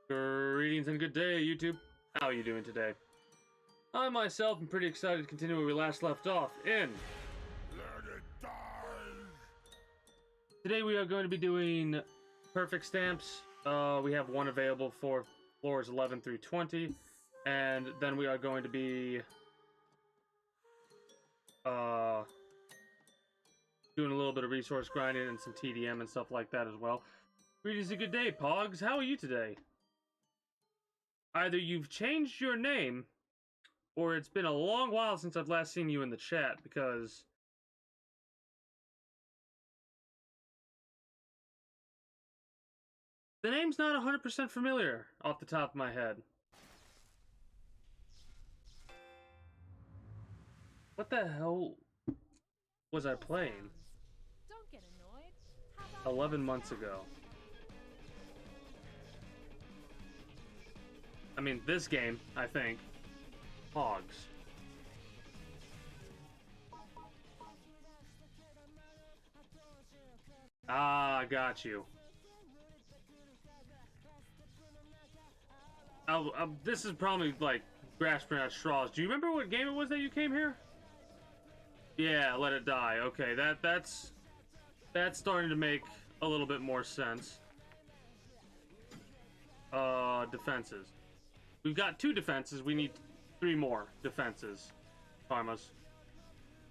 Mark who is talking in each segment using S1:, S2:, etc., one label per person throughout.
S1: Greetings and good day, YouTube. How are you doing today? I myself am pretty excited to continue where we last left off in...
S2: Let it die!
S1: Today we are going to be doing perfect stamps. We have one available for floors 11 through 20. And then we are going to be... doing a little bit of resource grinding and some TDM and stuff like that as well. Greetings and good day, Pogs. How are you today? Either you've changed your name, or it's been a long while since I've last seen you in the chat, because the name's not 100% familiar off the top of my head. What the hell was I playing?
S3: Don't get annoyed. How about
S1: 11 months ago. I mean, this game, I think. Hogs. Ah, got you. This is probably like grasping at straws. Do you remember what game it was that you came here? Yeah, Let It Die. Okay, that's starting to make a little bit more sense. Defenses. We've got 2 defenses. We need 3 more defenses. Karmas.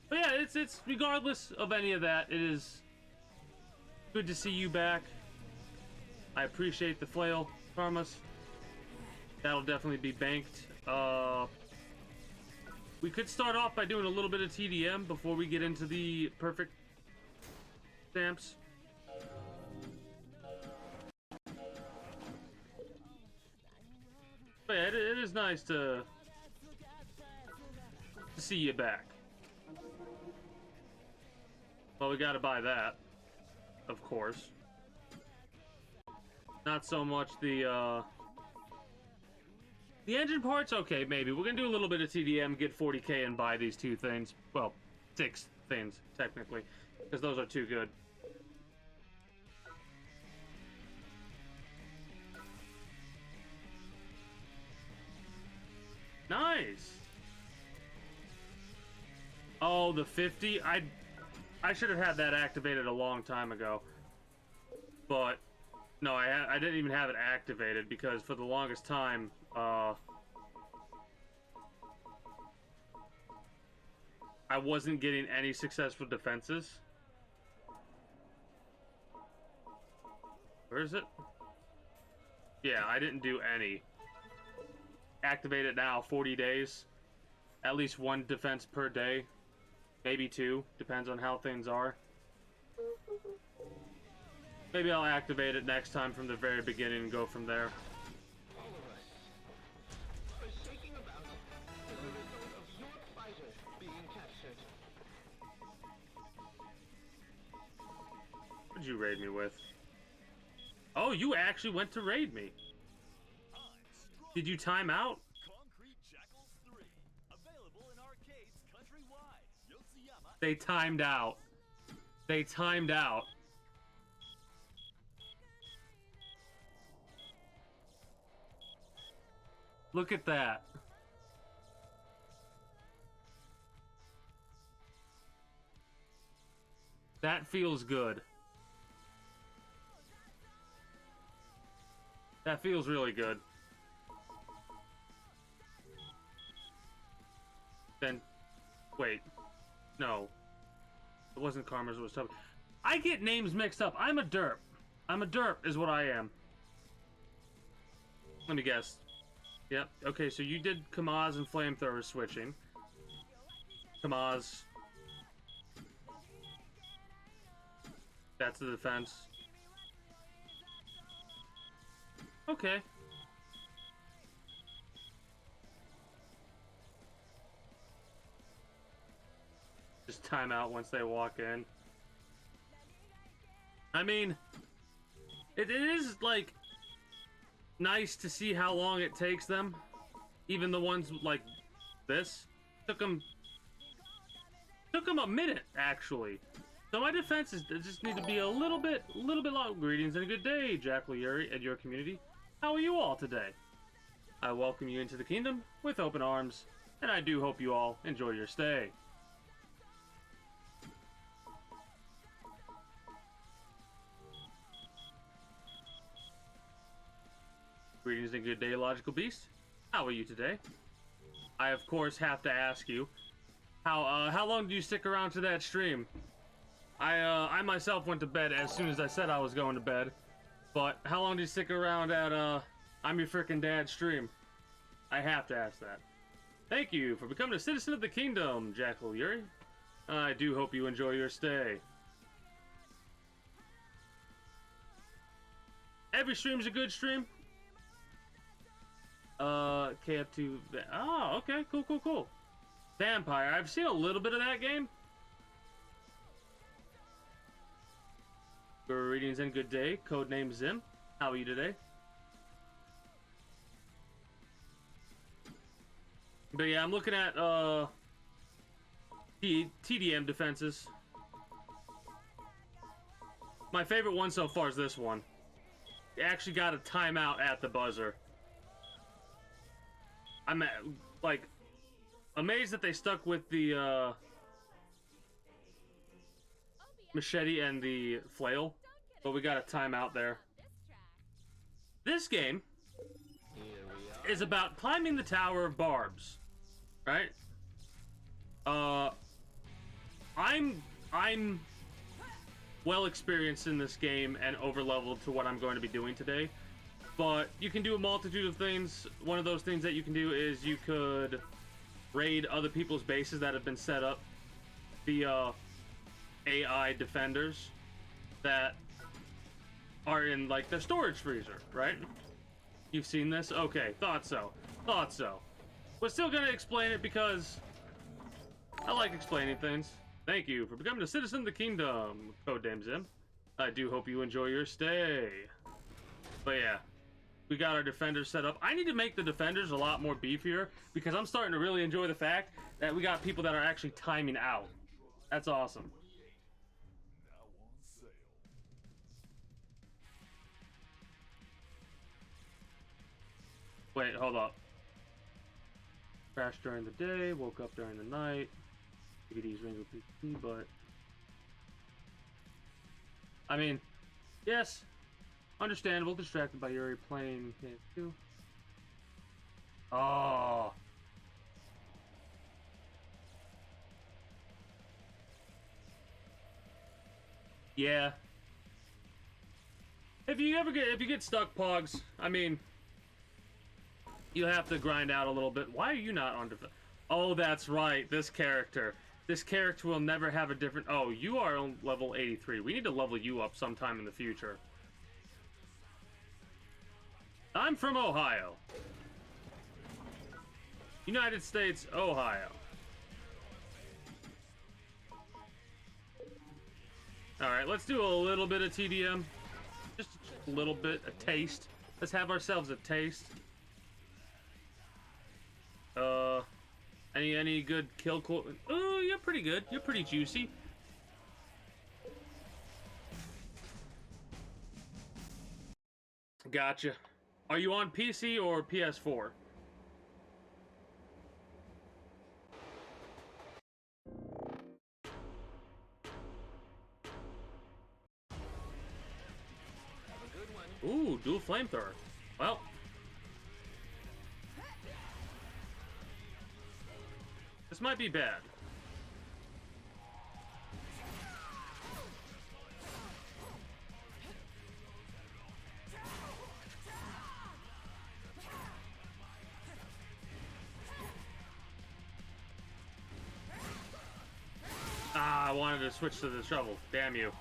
S1: But yeah, it's regardless of any of that, it is good to see you back. I appreciate the flail, Karmas. That'll definitely be banked. We could start off by doing a little bit of TDM before we get into the perfect stamps. But yeah, it is nice to see you back. Well, we gotta buy that, of course. Not so much the engine parts. Okay, maybe we're gonna do a little bit of TDM, get 40k, and buy these 2 things. Well, 6 things technically, because those are too good. Nice. Oh, the 50. I should have had that activated a long time ago. But no, I didn't even have it activated because for the longest time, I wasn't getting any successful defenses. Where is it? Yeah, I didn't do any. Activate it now, 40 days. At least 1 defense per day. Maybe 2, depends on how things are. Maybe I'll activate it next time from the very beginning and go from there. What'd you raid me with? Oh, you actually went to raid me. Did you time out?
S2: Concrete Jackals 3, available in arcades countrywide. Yotsuyama.
S1: They timed out. They timed out. Look at that. That feels good. That feels really good. Then, wait, no, it wasn't Karmas, it was Tubby. I get names mixed up. I'm a derp. I'm a derp is what I am. Let me guess. Yep, okay, so you did Kamaz and Flamethrower switching. Kamaz. That's the defense. Okay. Just time out once they walk in. I mean, it is like nice to see how long it takes them. Even the ones like this took them a minute actually. So my defenses just need to be a little bit long. Greetings and a good day, Jack Yuri and your community. How are you all today? I welcome you into the kingdom with open arms, and I do hope you all enjoy your stay. Greetings and good day, Logical Beast. How are you today? I, of course, have to ask you, how long do you stick around to that stream? I myself went to bed as soon as I said I was going to bed, but how long do you stick around at, I'm Your Frickin' Dad stream? I have to ask that. Thank you for becoming a citizen of the kingdom, Jackal Yuri. I do hope you enjoy your stay. Every stream's a good stream. KF2. Oh, okay, cool. Vampire. I've seen a little bit of that game. Greetings and good day. Codename Zim. How are you today? But yeah, I'm looking at TDM defenses. My favorite one so far is this one. It actually got a timeout at the buzzer. I'm like amazed that they stuck with the machete and the flail, but we got a timeout there. This game is about climbing the Tower of Barbs, right? I'm well experienced in this game and over leveled to what I'm going to be doing today. But you can do a multitude of things. One of those things that you can do is you could raid other people's bases that have been set up via AI defenders that are in like the storage freezer, right? You've seen this? Okay, thought so. We're still gonna explain it because I like explaining things. Thank you for becoming a citizen of the kingdom, Codename Zim. I do hope you enjoy your stay. But yeah. We got our defenders set up. I need to make the defenders a lot more beefier because I'm starting to really enjoy the fact that we got people that are actually timing out. That's awesome. Wait, hold up. Crashed during the day, woke up during the night. DVDs ring with PC, but I mean, yes. Understandable, distracted by Yuri playing PS2. Oh. Yeah. If you get stuck, Pogs, I mean, you have to grind out a little bit. Why are you not on defense? Oh, that's right. This character will never have a different. Oh, you are on level 83. We need to level you up sometime in the future. I'm from Ohio. United States, Ohio. Alright, let's do a little bit of TDM. Just a little bit, a taste. Let's have ourselves a taste. Any good kill quote? Oh, you're pretty good. You're pretty juicy. Gotcha. Are you on PC or PS4? Ooh, dual flamethrower. Well, this might be bad. Ah, I wanted to switch to the shovel. Damn you.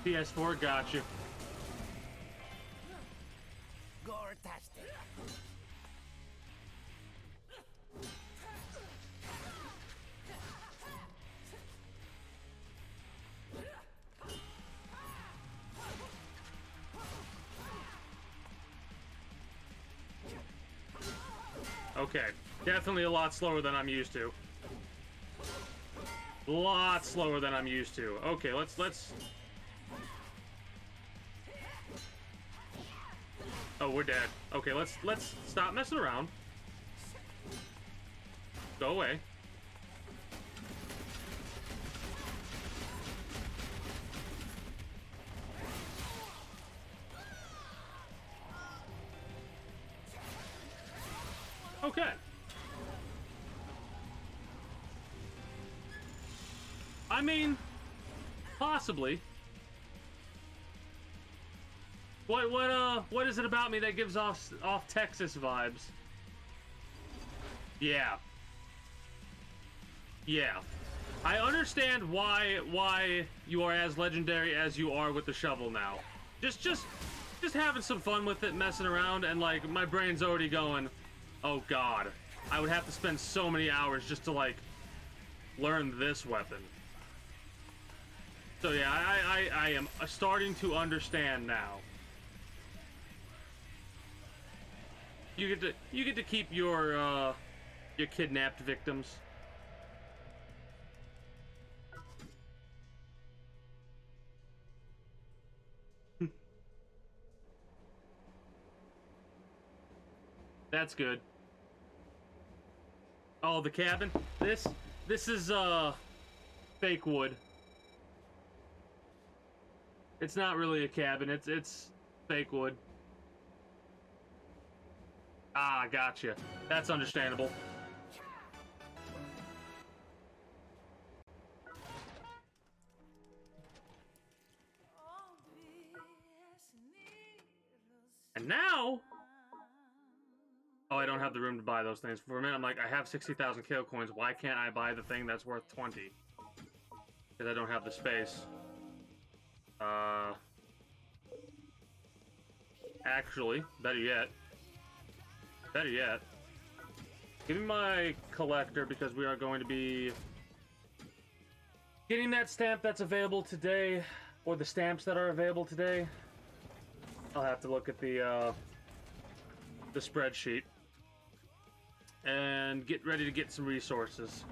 S1: PS4, gotcha.
S2: Gore-tastic.
S1: Okay, definitely a lot slower than I'm used to. A lot slower than I'm used to. Okay, let's... Oh, we're dead. Okay, let's stop messing around. Go away. Okay. I mean, possibly. What is it about me that gives off Texas vibes? Yeah. Yeah. I understand why you are as legendary as you are with the shovel now. Just having some fun with it, messing around, and like my brain's already going, oh god, I would have to spend so many hours just to like learn this weapon. So yeah, I am starting to understand now. You get to keep your kidnapped victims. That's good. Oh, the cabin. This is fake wood. It's not really a cabin. It's fake wood. Ah, gotcha. That's understandable. And now... Oh, I don't have the room to buy those things. For a minute, I'm like, I have 60,000 kill coins. Why can't I buy the thing that's worth 20? Because I don't have the space. Actually, better yet, give me my collector, because we are going to be getting that stamp that's available today, or the stamps that are available today. I'll have to look at the spreadsheet and get ready to get some resources.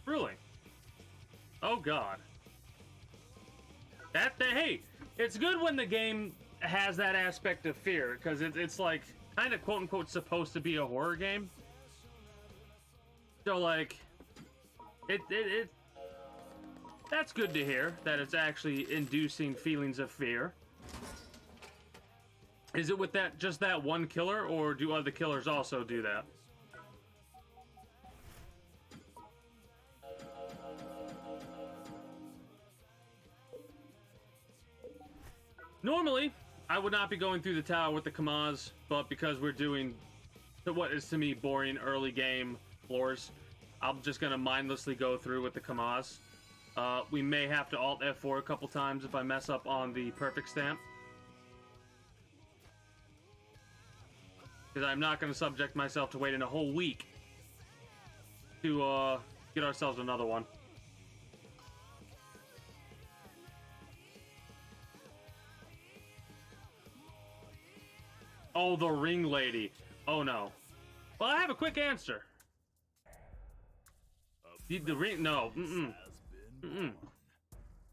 S1: Really? Oh god. Hey, it's good when the game has that aspect of fear, because it's like kind of quote unquote supposed to be a horror game. So like, it that's good to hear that it's actually inducing feelings of fear. Is it with just that one killer, or do other killers also do that? Normally, I would not be going through the tower with the Kamaz, but because we're doing what is to me boring early game floors, I'm just gonna mindlessly go through with the Kamaz. We may have to Alt F4 a couple times if I mess up on the perfect stamp, because I'm not gonna subject myself to waiting a whole week to get ourselves another one. Oh, the ring lady. Oh no. Well, I have a quick answer. The ring, no. You're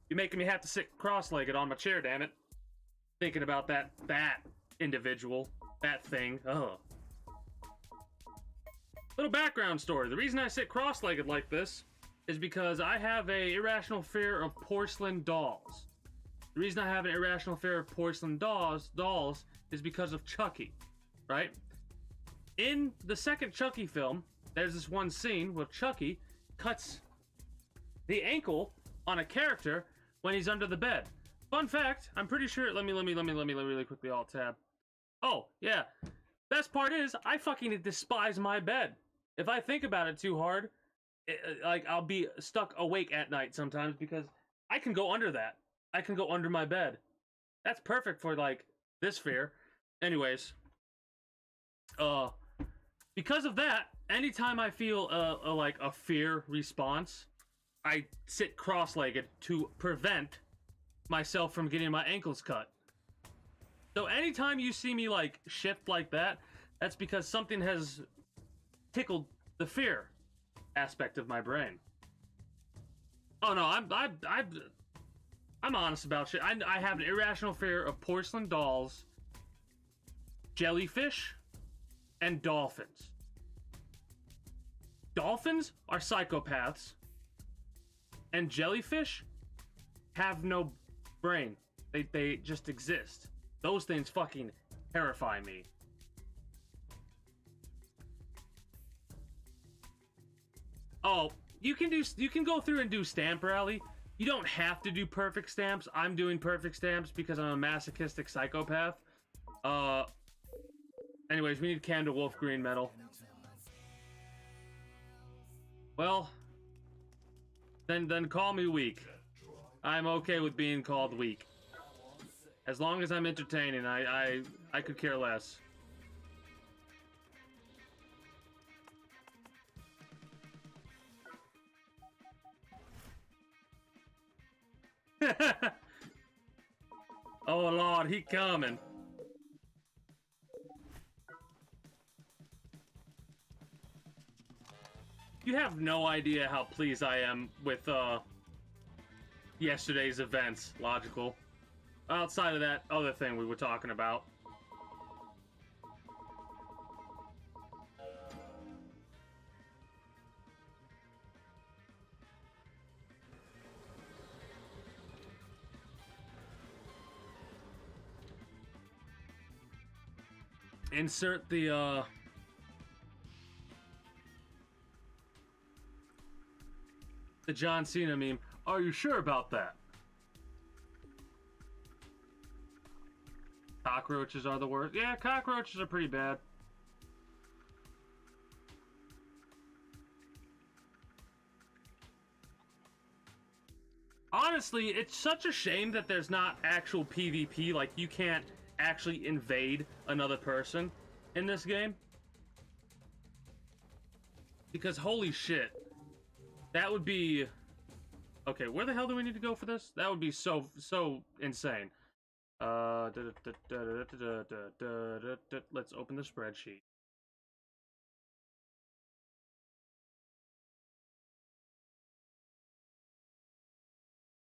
S1: making me have to sit cross-legged on my chair, damn it. Thinking about that individual, that thing. Ugh. Little background story. The reason I sit cross-legged like this is because I have a irrational fear of porcelain dolls. The reason I have an irrational fear of porcelain dolls is because of Chucky, right? In the second Chucky film, there's this one scene where Chucky cuts the ankle on a character when he's under the bed. Fun fact, I'm pretty sure, let me really quickly alt tab. Oh, yeah. Best part is, I fucking despise my bed. If I think about it too hard, like, I'll be stuck awake at night sometimes because I can go under that. I can go under my bed. That's perfect for, like, this fear. Anyways, because of that, anytime I feel like a fear response, I sit cross-legged to prevent myself from getting my ankles cut. So anytime you see me like shift like that, that's because something has tickled the fear aspect of my brain. Oh no, I'm honest about shit. I have an irrational fear of porcelain dolls, jellyfish, and dolphins. Dolphins are psychopaths, and jellyfish have no brain. They just exist. Those things fucking terrify me. Oh, you can go through and do stamp rally. You don't have to do perfect stamps. I'm doing perfect stamps because I'm a masochistic psychopath. Anyways, we need Candle Wolf green metal. Well, then call me weak. I'm okay with being called weak. As long as I'm entertaining, I could care less. Oh Lord, he coming. You have no idea how pleased I am with yesterday's events, Logical. Outside of that other thing we were talking about. Insert the John Cena meme. Are you sure about that? Cockroaches are the worst. Yeah, cockroaches are pretty bad. Honestly, it's such a shame that there's not actual PvP. Like, you can't actually invade another person in this game. Because holy shit. That would be... Okay, where the hell do we need to go for this? That would be so insane. Let's open the spreadsheet.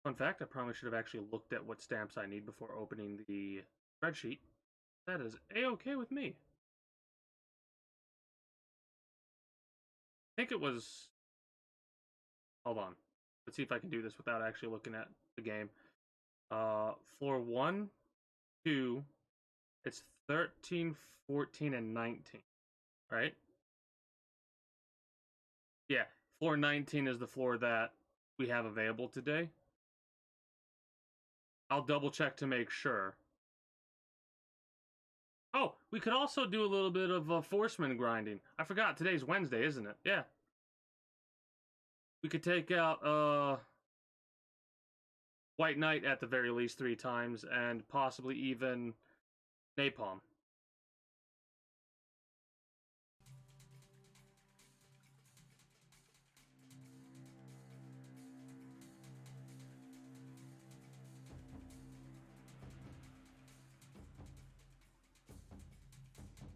S1: Fun fact, I probably should have actually looked at what stamps I need before opening the spreadsheet. That is A-okay with me. I think it was... Hold on. Let's see if I can do this without actually looking at the game. Floor 1, 2, it's 13, 14, and 19, right? Yeah, floor 19 is the floor that we have available today. I'll double check to make sure. Oh, we could also do a little bit of Forceman grinding. I forgot, today's Wednesday, isn't it? Yeah. We could take out White Knight at the very least 3 times, and possibly even Napalm.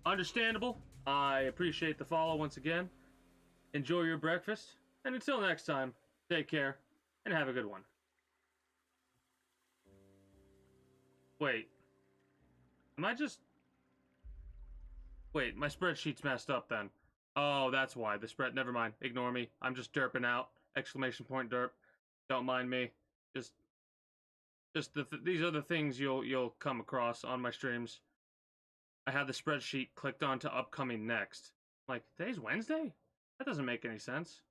S1: Understandable. I appreciate the follow once again. Enjoy your breakfast, and until next time, take care, and have a good one. Wait. Am I just... Wait, my spreadsheet's messed up then. Oh, that's why. The spread... Never mind. Ignore me. I'm just derping out. Exclamation point derp. Don't mind me. Just these are the things you'll come across on my streams. I have the spreadsheet clicked on to upcoming next. Like, today's Wednesday? That doesn't make any sense.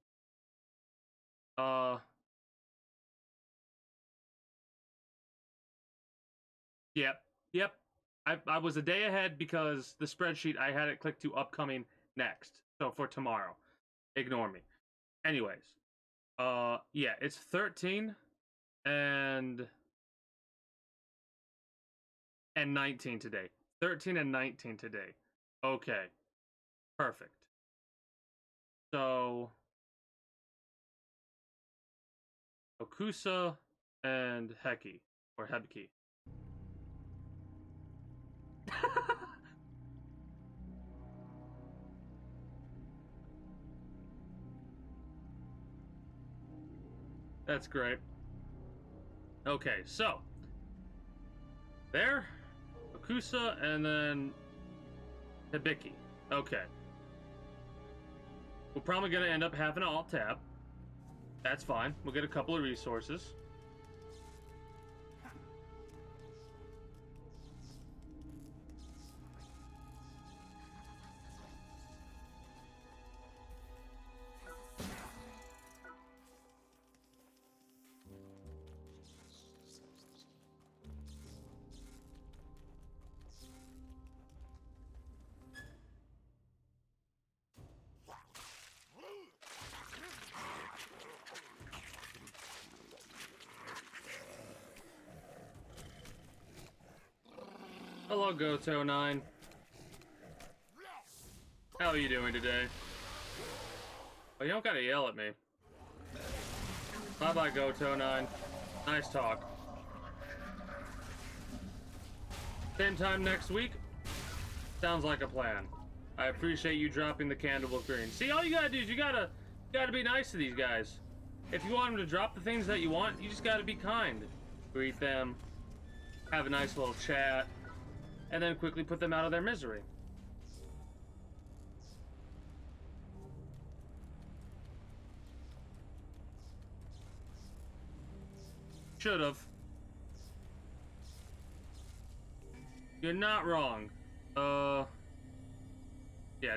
S1: Yep. I was a day ahead because the spreadsheet, I had it clicked to upcoming next. So for tomorrow. Ignore me. Anyways. Yeah, it's 13 and 19 today. 13 and 19 today. Okay. Perfect. So Okusa and Heki, or Hebki. That's great. Okay, so there, Okusa, and then Hibiki. Okay. We're probably gonna end up having an alt tab. That's fine. We'll get a couple of resources. Hello, Goto9. How are you doing today? Oh, you don't gotta yell at me. Bye-bye, Goto9. Nice talk. Same time next week? Sounds like a plan. I appreciate you dropping the candle green. See, all you gotta do is you gotta be nice to these guys. If you want them to drop the things that you want, you just gotta be kind. Greet them, have a nice little chat, and then quickly put them out of their misery. Should've. You're not wrong. Yeah,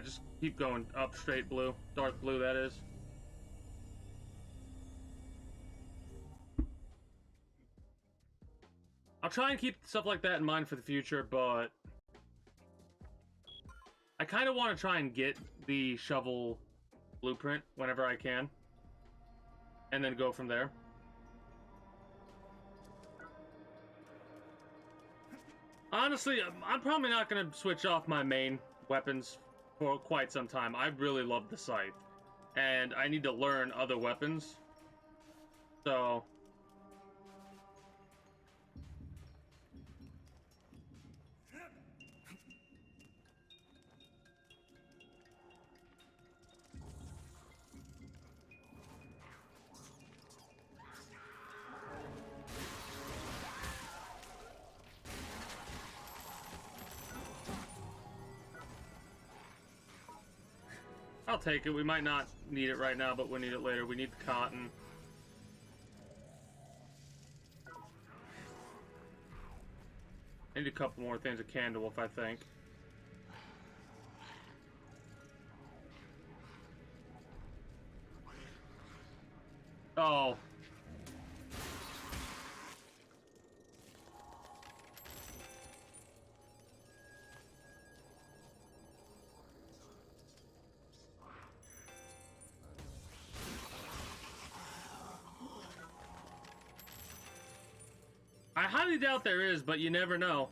S1: just keep going up straight blue. Dark blue, that is. I'll try and keep stuff like that in mind for the future, but I kind of want to try and get the shovel blueprint whenever I can, and then go from there. Honestly, I'm probably not going to switch off my main weapons for quite some time. I really love the scythe, and I need to learn other weapons, so... I'll take it. We might not need it right now, but we'll need it later. We need the cotton. I need a couple more things of Candlewolf, I think. Oh. I highly doubt there is, but you never know.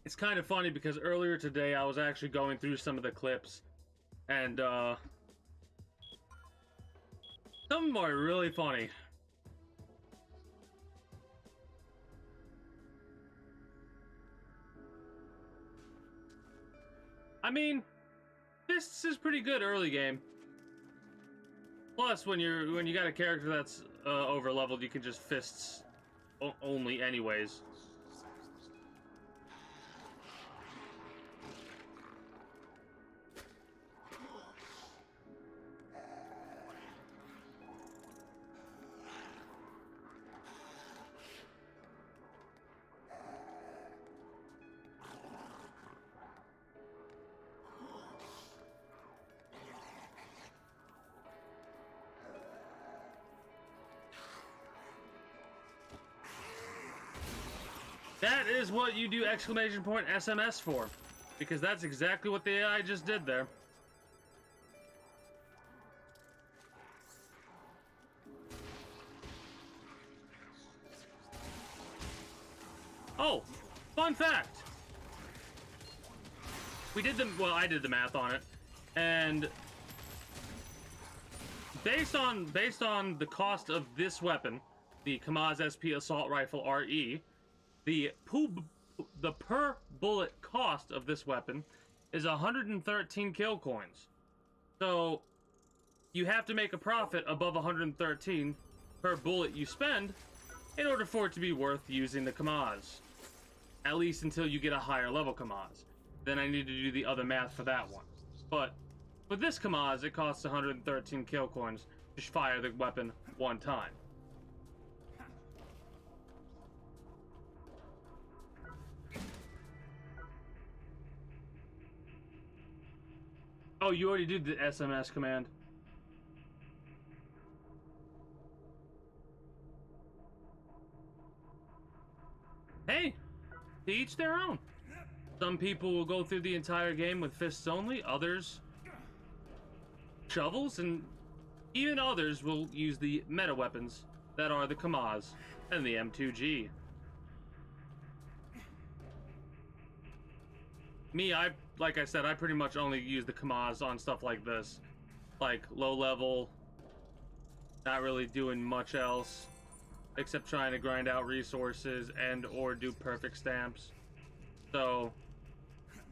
S1: It's kind of funny because earlier today I was actually going through some of the clips, and some of them are really funny. I mean, Fists is pretty good early game. Plus, when you got a character that's over leveled, you can just Fists only anyways. That is what you do exclamation point SMS for, because that's exactly what the AI just did there. Oh, fun fact. Well, I did the math on it, and based on the cost of this weapon, the Kamaz SP Assault Rifle RE, the per bullet cost of this weapon is 113 kill coins. So you have to make a profit above 113 per bullet you spend in order for it to be worth using the Kamaz. At least until you get a higher level Kamaz. Then I need to do the other math for that one. But with this Kamaz, it costs 113 kill coins to fire the weapon one time. Oh, you already did the SMS command. Hey, to each their own. Some people will go through the entire game with fists only, others shovels, and even others will use the meta weapons that are the Kamaz and the M2G. Me, like I said, I pretty much only use the Kamaz on stuff like this. Like, low level, not really doing much else, except trying to grind out resources and or do perfect stamps. So,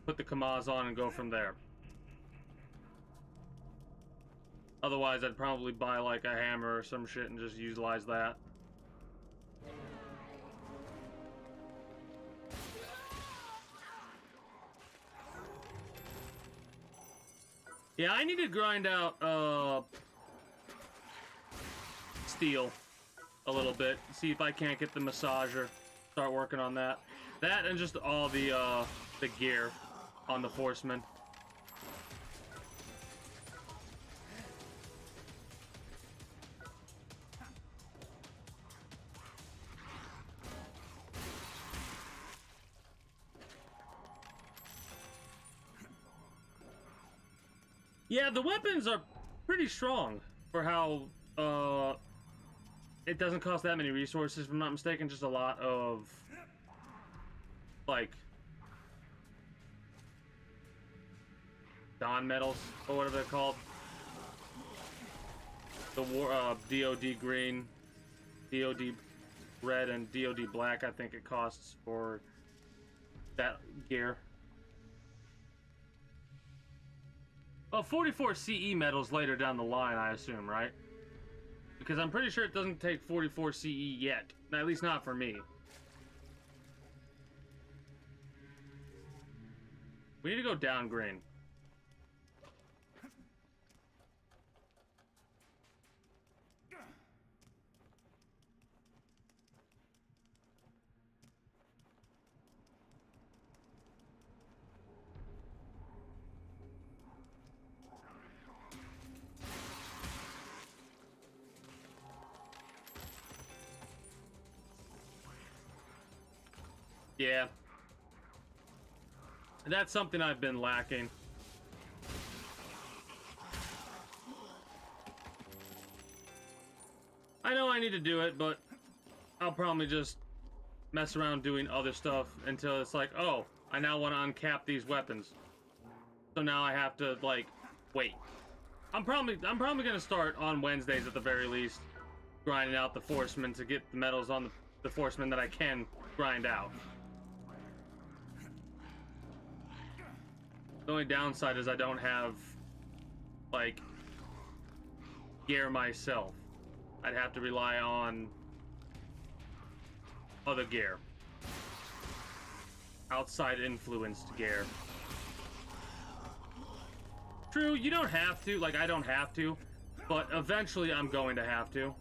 S1: put the Kamaz on and go from there. Otherwise, I'd probably buy like a hammer or some shit and just utilize that. Yeah, I need to grind out steel a little bit. See if I can't get the massager. Start working on that. That and just all the gear on the Forceman. Yeah, the weapons are pretty strong for how it doesn't cost that many resources, if I'm not mistaken. Just a lot of like Dawn medals or whatever they're called. The DoD green, DoD red, and DoD black. I think it costs for that gear. Well, 44 CE medals later down the line, I assume, right? Because I'm pretty sure it doesn't take 44 CE yet. At least not for me. We need to go down green. Yeah. That's something I've been lacking. I know I need to do it, but I'll probably just mess around doing other stuff until it's like, oh, I now want to uncap these weapons. So now I have to, like, wait. I'm probably gonna start on Wednesdays at the very least, grinding out the Forcemen to get the medals on the Forcemen that I can grind out. The only downside is I don't have, like, gear myself. I'd have to rely on other gear. Outside influenced gear. True, you don't have to, like, I don't have to, but eventually I'm going to have to.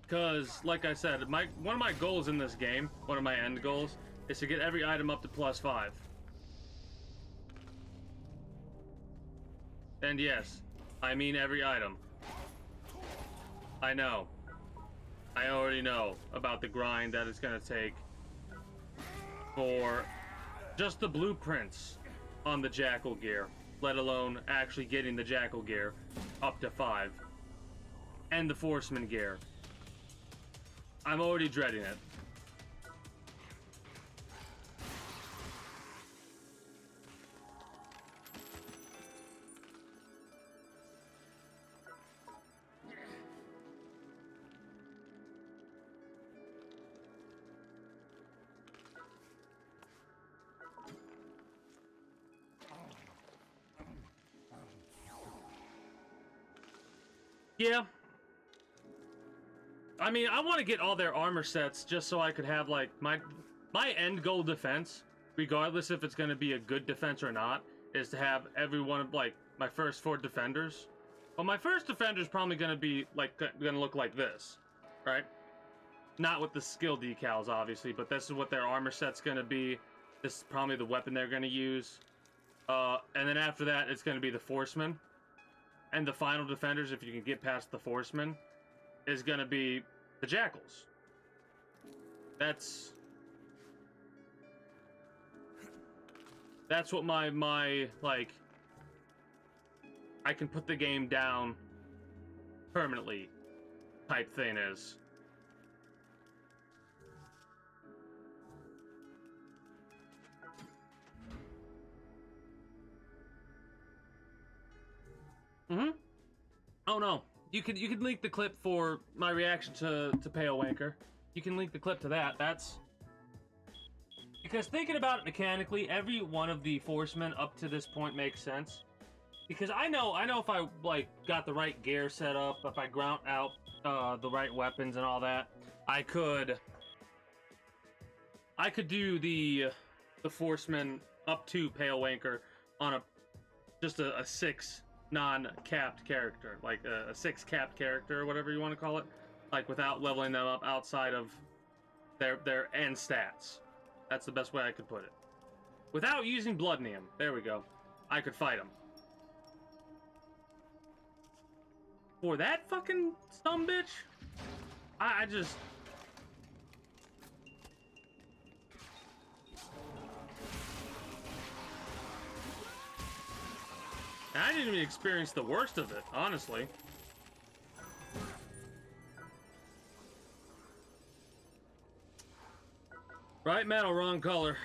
S1: Because, like I said, one of my goals in this game, one of my end goals, is to get every item up to +5. And yes, I mean every item. I know. I already know about the grind that it's gonna take for just the blueprints on the Jackal gear, let alone actually getting the Jackal gear up to 5. And the Forceman gear. I'm already dreading it. Yeah. I mean, I want to get all their armor sets just so I could have, like, my end goal defense, regardless if it's going to be a good defense or not, is to have every one of, like, my first 4 defenders. Well, my first defender is probably going to be, like, going to look like this, right? Not with the skill decals, obviously, but this is what their armor set's going to be. This is probably the weapon they're going to use. And then after that, it's going to be the Forcemen. And the final defenders, if you can get past the Forcemen, is going to be the Jackals. That's what my like, I can put the game down permanently type thing is. Oh no. You could link the clip for my reaction to Pale Wanker. You can link the clip to that. That's because thinking about it mechanically, every one of the Forcemen up to this point makes sense. Because I know if I like got the right gear set up, if I ground out the right weapons and all that, I could do the Forcemen up to Pale Wanker on just a 6 non-capped character, like a 6 capped character or whatever you want to call it, like without leveling them up outside of their end stats. That's the best way I could put it. Without using Blood Neum. There we go. I could fight him. For that fucking sumbitch, I just... I didn't even experience the worst of it, honestly. Right metal, wrong color.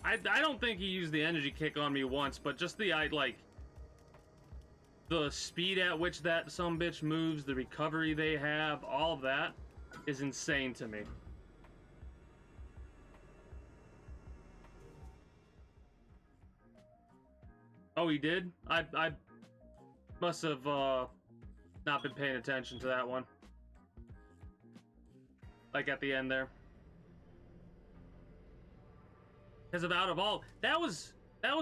S1: I don't think he used the energy kick on me once, but just the the speed at which that sumbitch moves, the recovery they have, all of that is insane to me. Oh, he did? I must have not been paying attention to that one. Like at the end there. Because out of all, that was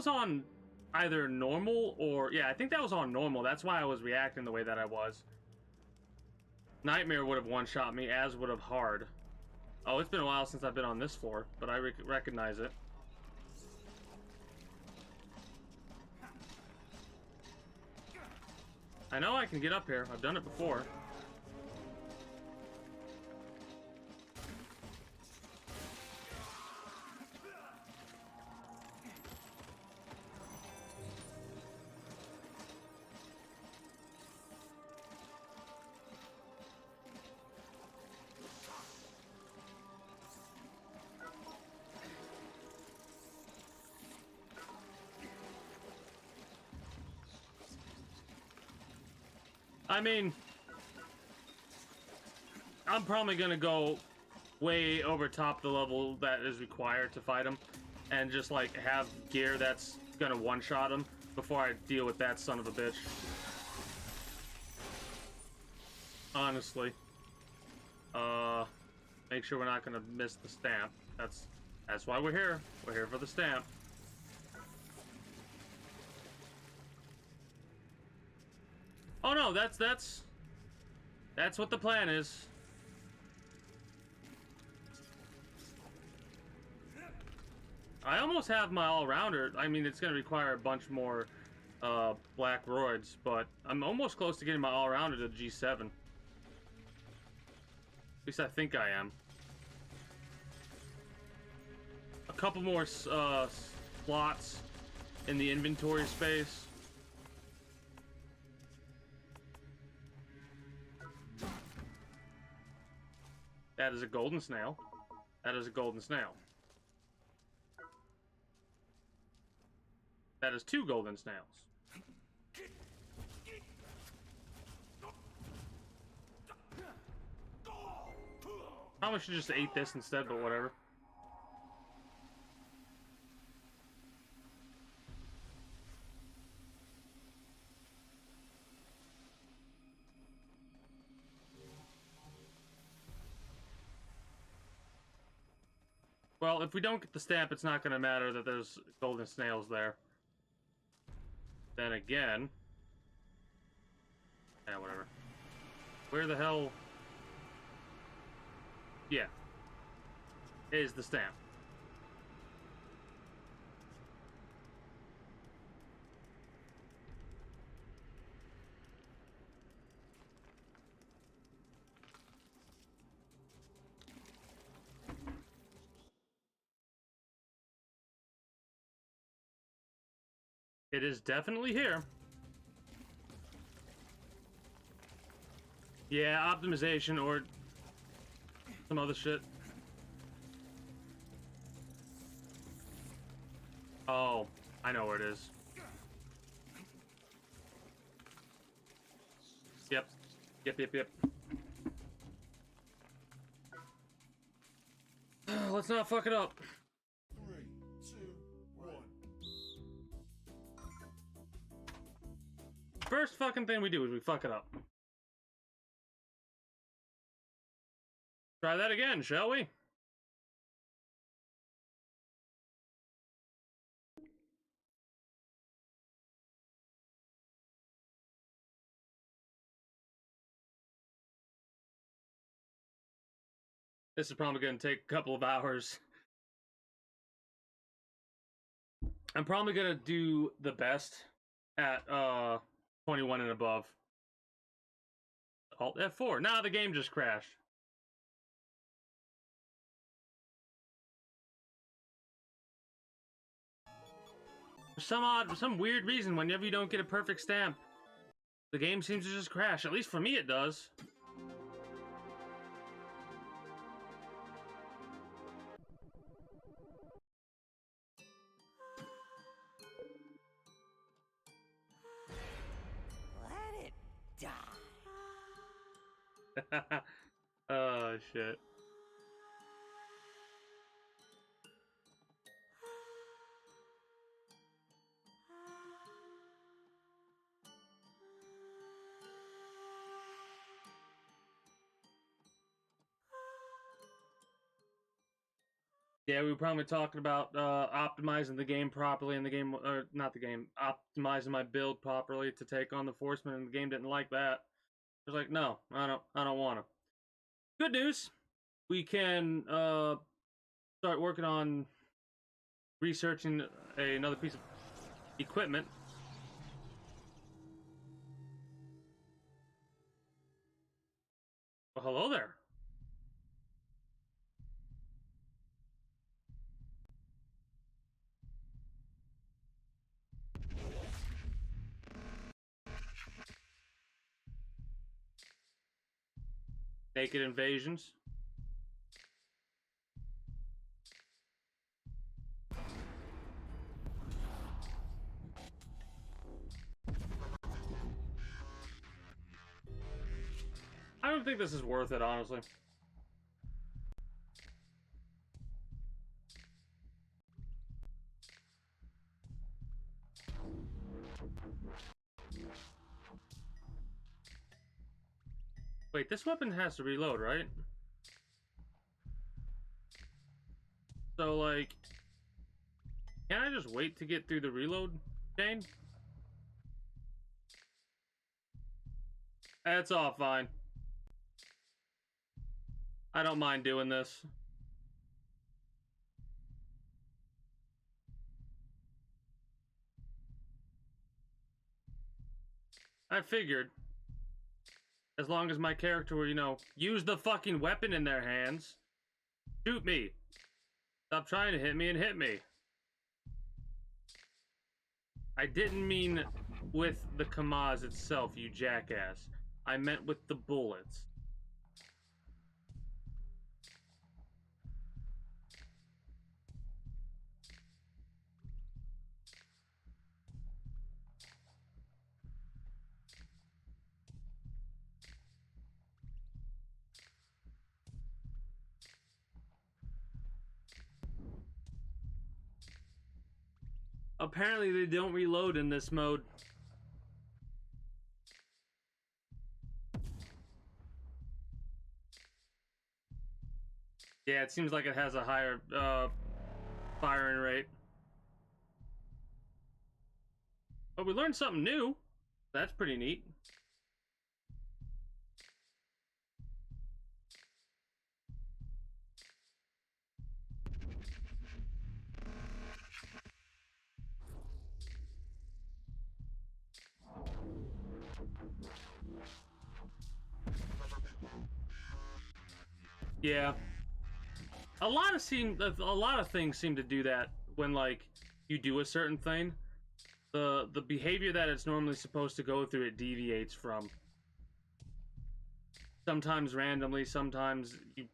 S1: on either normal or, yeah, I think that was on normal. That's why I was reacting the way that I was. Nightmare would have one-shot me, as would have Hard. Oh, it's been a while since I've been on this floor, but I recognize it. I know I can get up here. I've done it before. I mean, I'm probably gonna go way over top the level that is required to fight him, and just like have gear that's gonna one-shot him before I deal with that son of a bitch. Honestly. Make sure we're not gonna miss the stamp. That's why we're here. We're here for the stamp. Oh no, that's what the plan is. I almost have my all-rounder. I mean, it's gonna require a bunch more black roids, but I'm almost close to getting my all-rounder to G7. At least I think I am. A couple more slots in the inventory space. That is a golden snail. That is a golden snail. That is 2 golden snails. Probably should just ate this instead, but whatever. Well, if we don't get the stamp, it's not going to matter that there's golden snails there. Then again... Yeah, whatever. Where the hell... Yeah. Is the stamp. It is definitely here. Yeah, optimization or some other shit. Oh, I know where it is. Yep. Yep. Let's not fuck it up.
S4: 3, 2, 1.
S1: First fucking thing we do is we fuck it up. Try that again, shall we? This is probably going to take a couple of hours. I'm probably going to do the best at 21 and above. Alt F4. Nah, the game just crashed. For some weird reason, whenever you don't get a perfect stamp, the game seems to just crash. At least for me it does.
S2: Let it die.
S1: Oh, shit. Yeah, we were probably talking about optimizing the game properly in the game, or not the game, optimizing my build properly to take on the Forceman, and the game didn't like that. I was like, no, I don't want to. Good news, we can start working on researching another piece of equipment. Well, hello there. Naked invasions. I don't think this is worth it, honestly. Wait, this weapon has to reload, right? So, like, can I just wait to get through the reload chain? That's all fine. I don't mind doing this. I figured. As long as my character will, you know, use the fucking weapon in their hands. Shoot me. Stop trying to hit me and hit me. I didn't mean with the Kamaz itself, you jackass. I meant with the bullets. Apparently they don't reload in this mode. Yeah, it seems like it has a higher firing rate. But we learned something new. That's pretty neat. Yeah. A lot of things seem to do that when like you do a certain thing. The behavior that it's normally supposed to go through, it deviates from. Sometimes randomly, sometimes you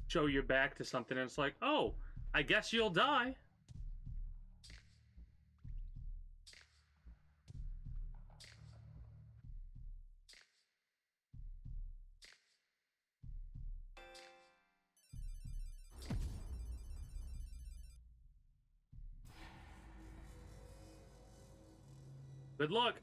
S1: show your back to something and it's like, oh, I guess you'll die. Good luck.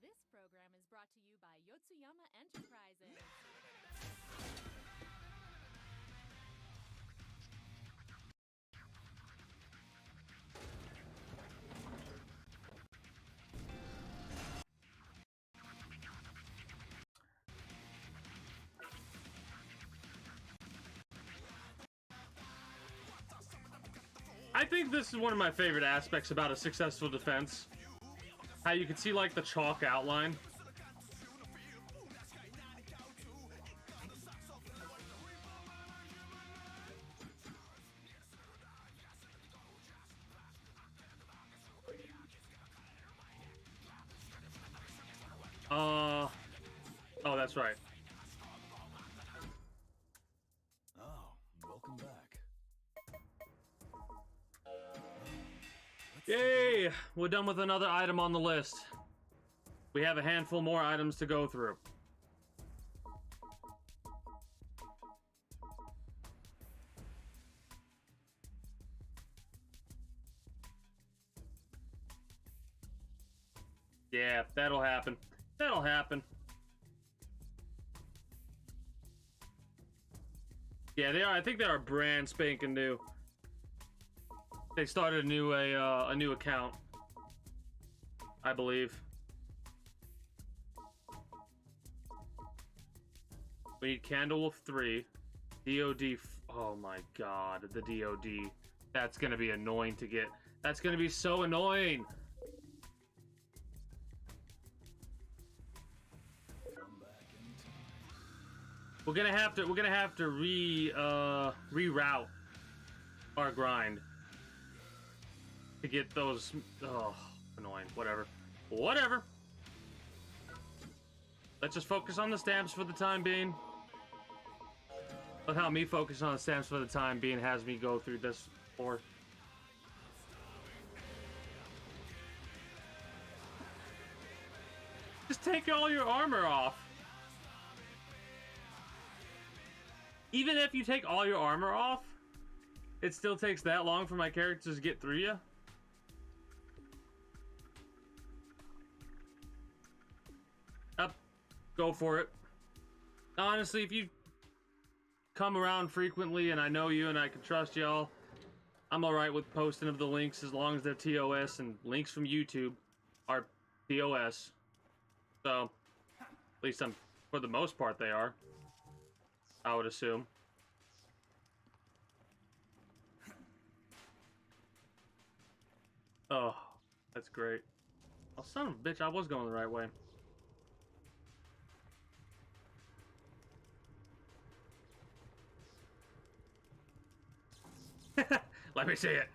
S3: This program is brought to you by Yotsuyama Enterprises.
S1: I think this is one of my favorite aspects about a successful defense. How you can see like the chalk outline. Oh, that's right.
S2: Oh, welcome back.
S1: Yay! We're done with another item on the list. We have a handful more items to go through. Yeah, that'll happen. That'll happen. Yeah, they are. I think they are brand spanking new. They started a new account, I believe. We need Candlewolf 3, DOD. Oh my god, the DOD. That's gonna be annoying to get. That's gonna be so annoying. We're gonna have to reroute our grind to get those. Oh, annoying. Whatever. Let's just focus on the stamps for the time being. Look how me focus on the stamps for the time being has me go through this for. Just take all your armor off. Even if you take all your armor off, it still takes that long for my characters to get through you. Up, go for it. Honestly, if you come around frequently and I know you and I can trust y'all, I'm alright with posting of the links as long as they're TOS, and links from YouTube are TOS. So, at least for the most part they are. I would assume. Oh, that's great. Oh, son of a bitch, I was going the right way. Let me see it.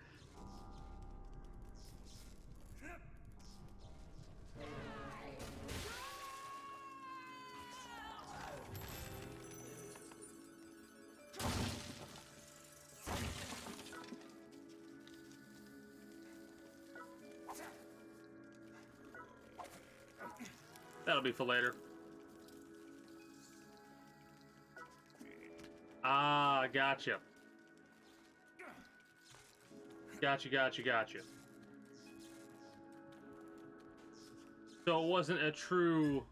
S1: That'll be for later. Ah, gotcha. Gotcha. So it wasn't a true...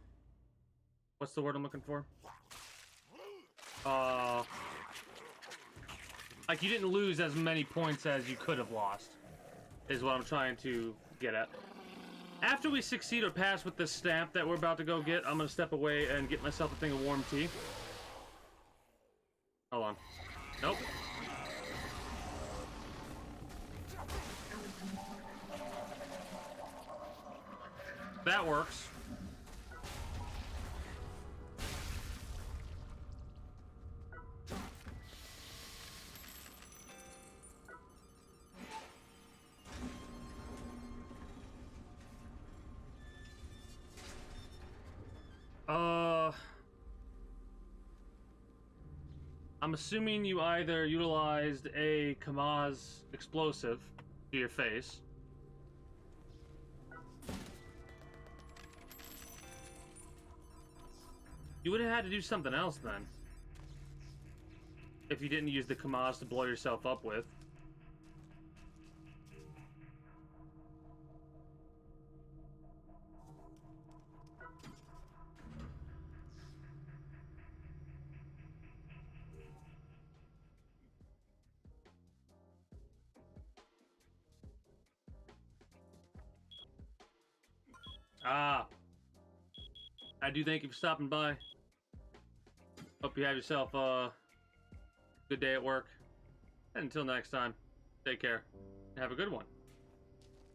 S1: What's the word I'm looking for? Like you didn't lose as many points as you could have lost, is what I'm trying to get at. After we succeed or pass with this stamp that we're about to go get, I'm gonna step away and get myself a thing of warm tea. Hold on. Nope. That works. I'm assuming you either utilized a Kamaz explosive to your face. You would have had to do something else then. If you didn't use the Kamaz to blow yourself up with. Ah. I do thank you for stopping by. Hope you have yourself a good day at work. And until next time, take care. And have a good one.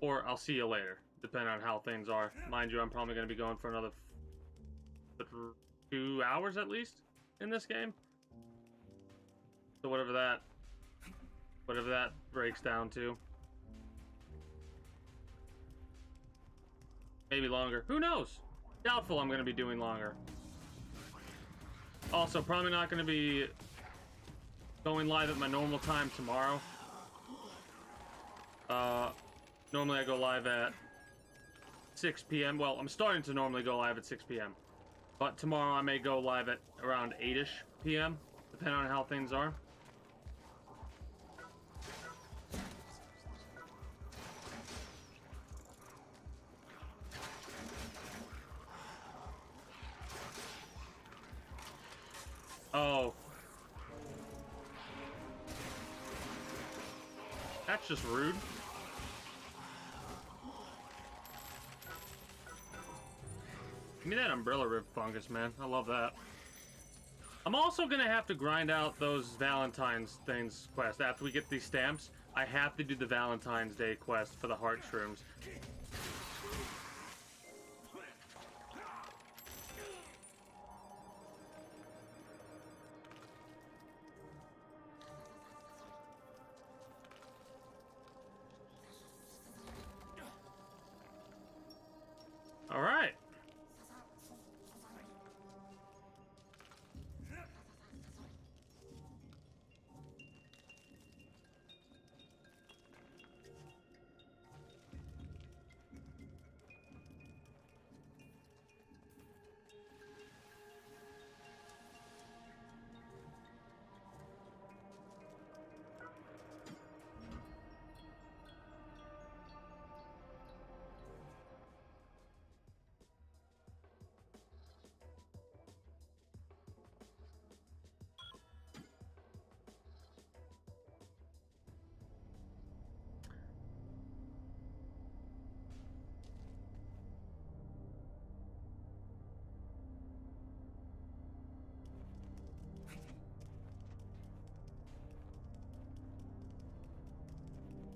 S1: Or I'll see you later, depending on how things are. Mind you, I'm probably going to be going for another 2 hours at least in this game. So whatever that breaks down to. Maybe longer. Who knows? Doubtful I'm going to be doing longer. Also, probably not going to be going live at my normal time tomorrow. Normally I go live at 6 p.m. Well, I'm starting to normally go live at 6 p.m. But tomorrow I may go live at around 8-ish p.m. depending on how things are. Oh. That's just rude. Give me that umbrella rib fungus, man. I love that. I'm also gonna have to grind out those Valentine's things quest. After we get these stamps, I have to do the Valentine's Day quest for the heart shrooms. All right.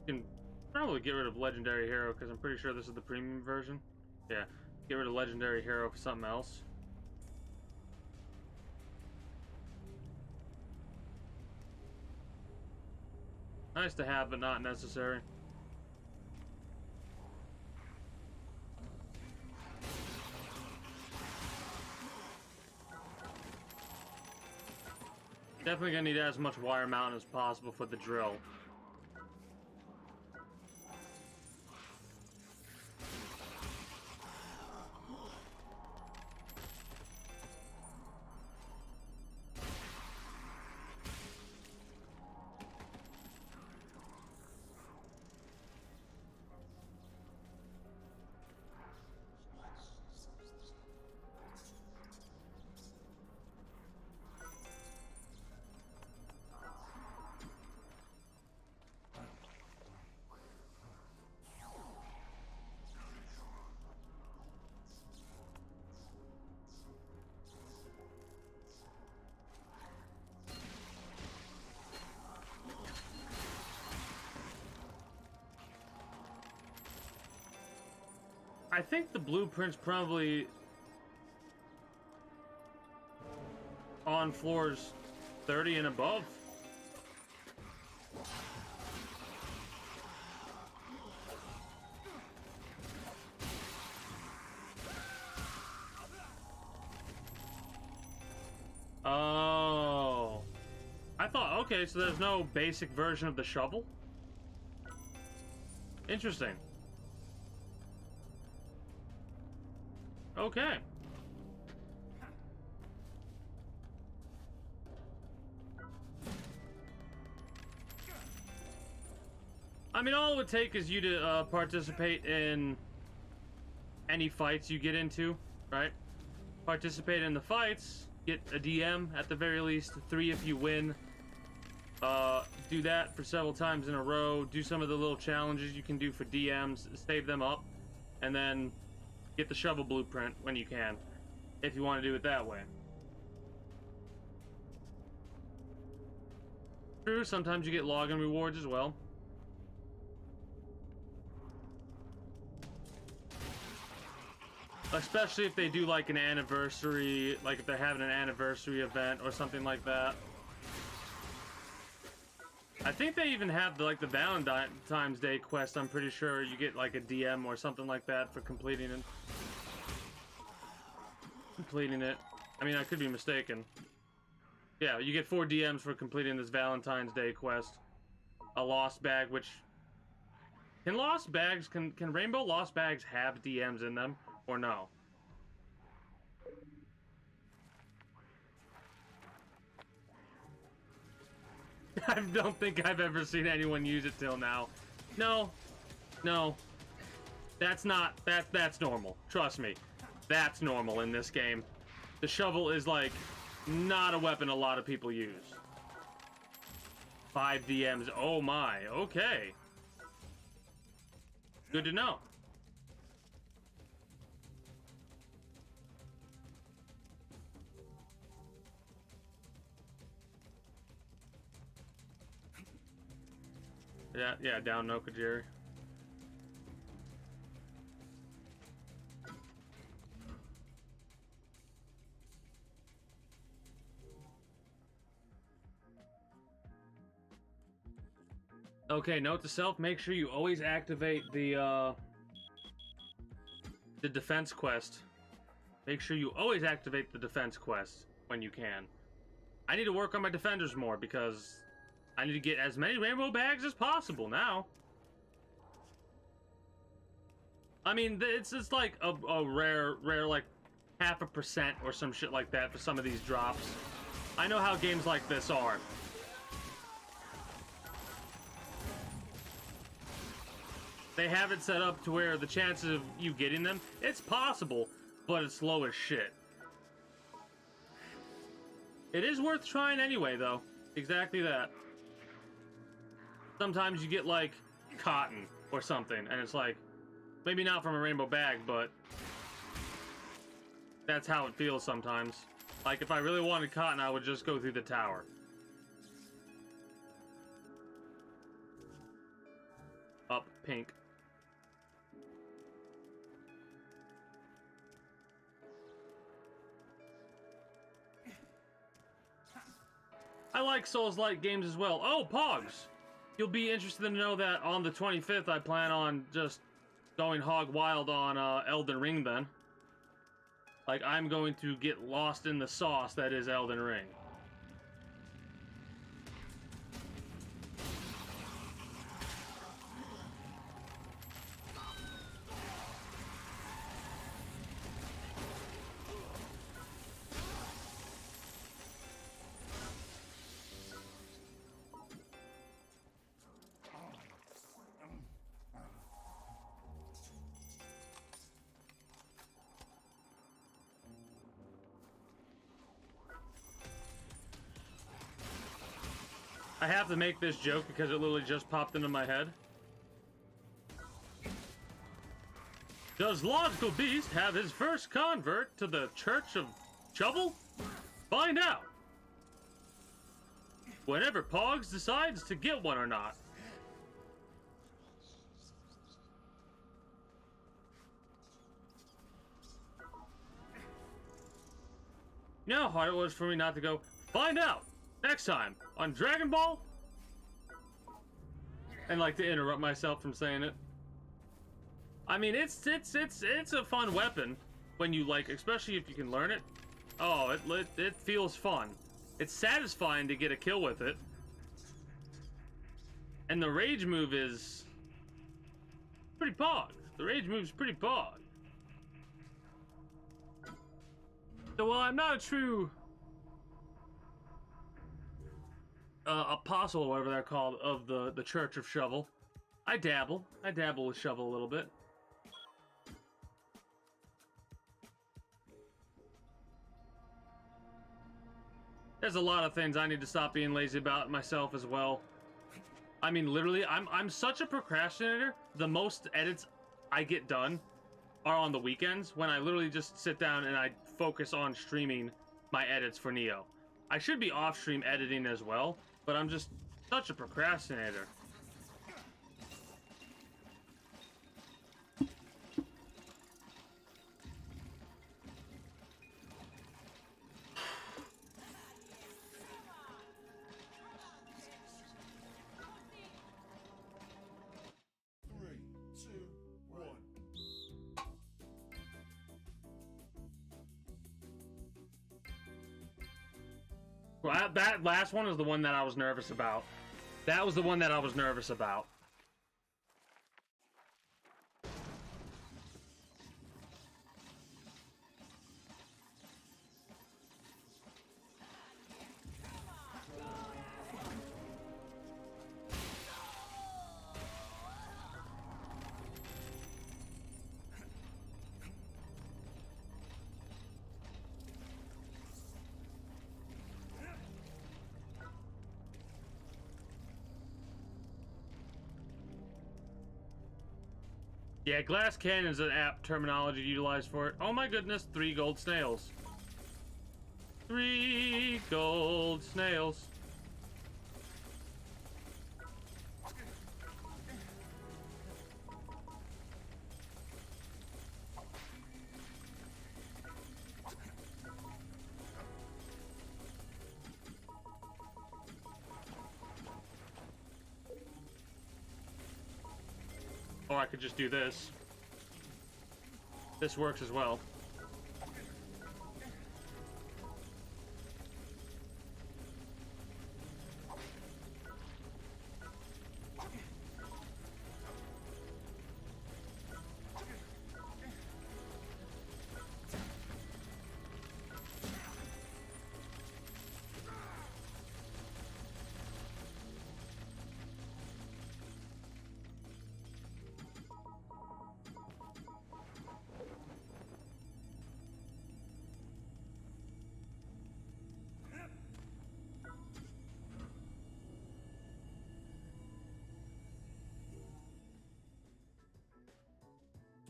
S1: Can probably get rid of Legendary Hero because I'm pretty sure this is the premium version. Yeah, get rid of Legendary Hero for something else. Nice to have, but not necessary. Definitely gonna need as much wire mounting as possible for the drill. I think the blueprint's probably on floors 30 and above. Oh. I thought, okay, so there's no basic version of the shovel? Interesting. Okay. I mean, all it would take is you to participate in any fights you get into, right? Participate in the fights, get a DM at the very least, 3 if you win. Do that for several times in a row. Do some of the little challenges you can do for DMs, save them up, and then get the shovel blueprint when you can, if you want to do it that way. True, sometimes you get login rewards as well. Especially if they do like an anniversary, like if they're having an anniversary event or something like that. I think they even have the Valentine's Day quest. I'm pretty sure you get like a DM or something like that for completing it. I mean, I could be mistaken. Yeah, you get 4 DMs for completing this Valentine's Day quest. A lost bag, which can lost bags can Rainbow Lost Bags have DMs in them or no? I don't think I've ever seen anyone use it till now. No. That's normal. Trust me. That's normal in this game. The shovel is like not a weapon a lot of people use. 5 DMs. Oh my. Okay. Good to know. Yeah, down Nokajiri. Okay, note to self, make sure you always activate the defense quest. Make sure you always activate the defense quest when you can. I need to work on my defenders more because I need to get as many rainbow bags as possible now. I mean, it's like a rare like 0.5% or some shit like that for some of these drops. I know how games like this are. They have it set up to where the chances of you getting them, it's possible, but it's low as shit. It is worth trying anyway, though. Exactly that. Sometimes you get, like, cotton or something, and it's like, maybe not from a rainbow bag, but that's how it feels sometimes. Like, if I really wanted cotton, I would just go through the tower. Up, pink. I like Souls-like games as well. Oh, Pogs! You'll be interested to know that on the 25th, I plan on just going hog wild on Elden Ring then. Like, I'm going to get lost in the sauce that is Elden Ring. I have to make this joke because it literally just popped into my head. Does Logical Beast have his first convert to the Church of Shovel? Find out! Whenever Pogs decides to get one or not. You know how hard it was for me not to go, find out next time on Dragon Ball? And like to interrupt myself from saying it. I mean, it's a fun weapon when you like, especially if you can learn it. Oh, it feels fun. It's satisfying to get a kill with it. And the rage move is pretty pog. The rage move's pretty pog. So while I'm not a true apostle, or whatever they're called, of the Church of Shovel, I dabble with Shovel a little bit. There's a lot of things I need to stop being lazy about myself as well. I mean, literally, I'm such a procrastinator. The most edits I get done are on the weekends, when I literally just sit down and I focus on streaming my edits for Neo. I should be off stream editing as well, but I'm just such a procrastinator.
S4: Three, two, one.
S1: Well, that last one is the one that I was nervous about. That was the one that I was nervous about. Yeah, glass cannon is an apt terminology utilized for it. Oh my goodness, 3 gold snails. 3 gold snails. Or I could just do this. This works as well.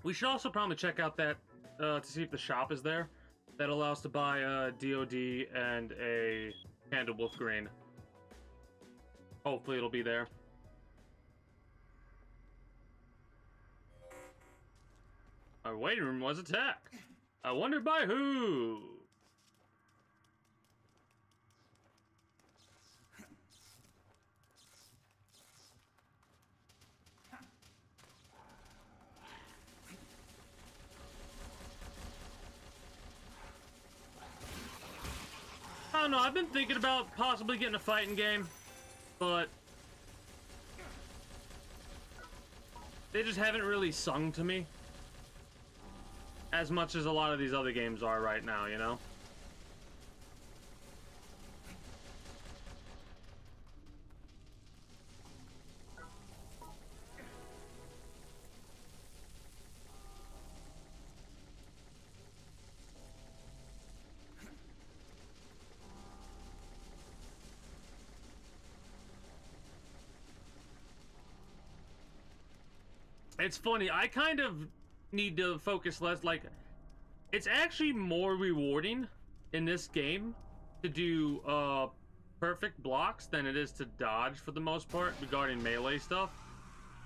S1: We should also probably check out that to see if the shop is there. That allows to buy a DOD and a Candlewolf Green. Hopefully it'll be there. Our waiting room was attacked. I wonder by who? I don't know, I've been thinking about possibly getting a fighting game, but they just haven't really sung to me as much as a lot of these other games are right now, you know? It's funny, I kind of need to focus less, like, it's actually more rewarding in this game to do perfect blocks than it is to dodge for the most part regarding melee stuff,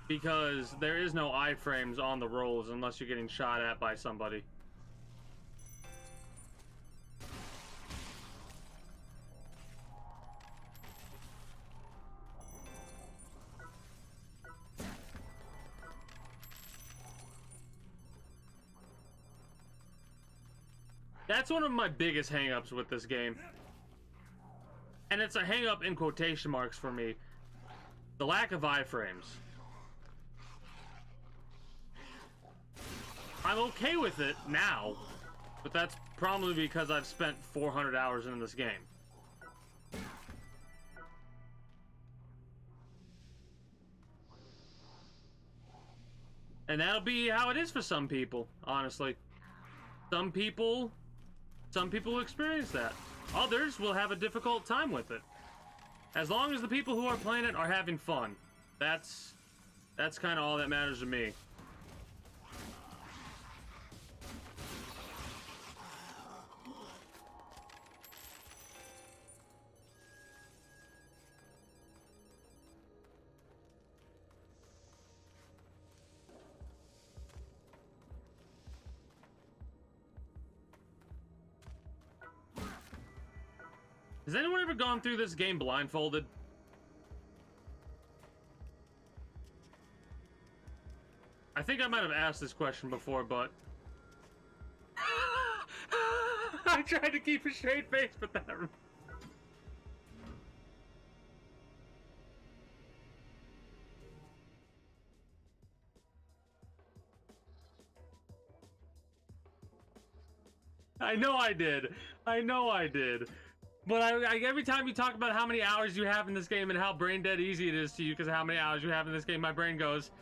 S1: because there is no iframes on the rolls unless you're getting shot at by somebody. That's one of my biggest hang-ups with this game. And it's a hang-up in quotation marks for me. The lack of iframes. I'm okay with it now, but that's probably because I've spent 400 hours in this game. And that'll be how it is for some people, honestly. Some people experience that. Others will have a difficult time with it. As long as the people who are playing it are having fun. That's kind of all that matters to me. Has anyone ever gone through this game blindfolded? I think I might have asked this question before, but I tried to keep a straight face, but that. I know I did. I know I did. But I every time you talk about how many hours you have in this game and how brain dead easy it is to you because of how many hours you have in this game, my brain goes,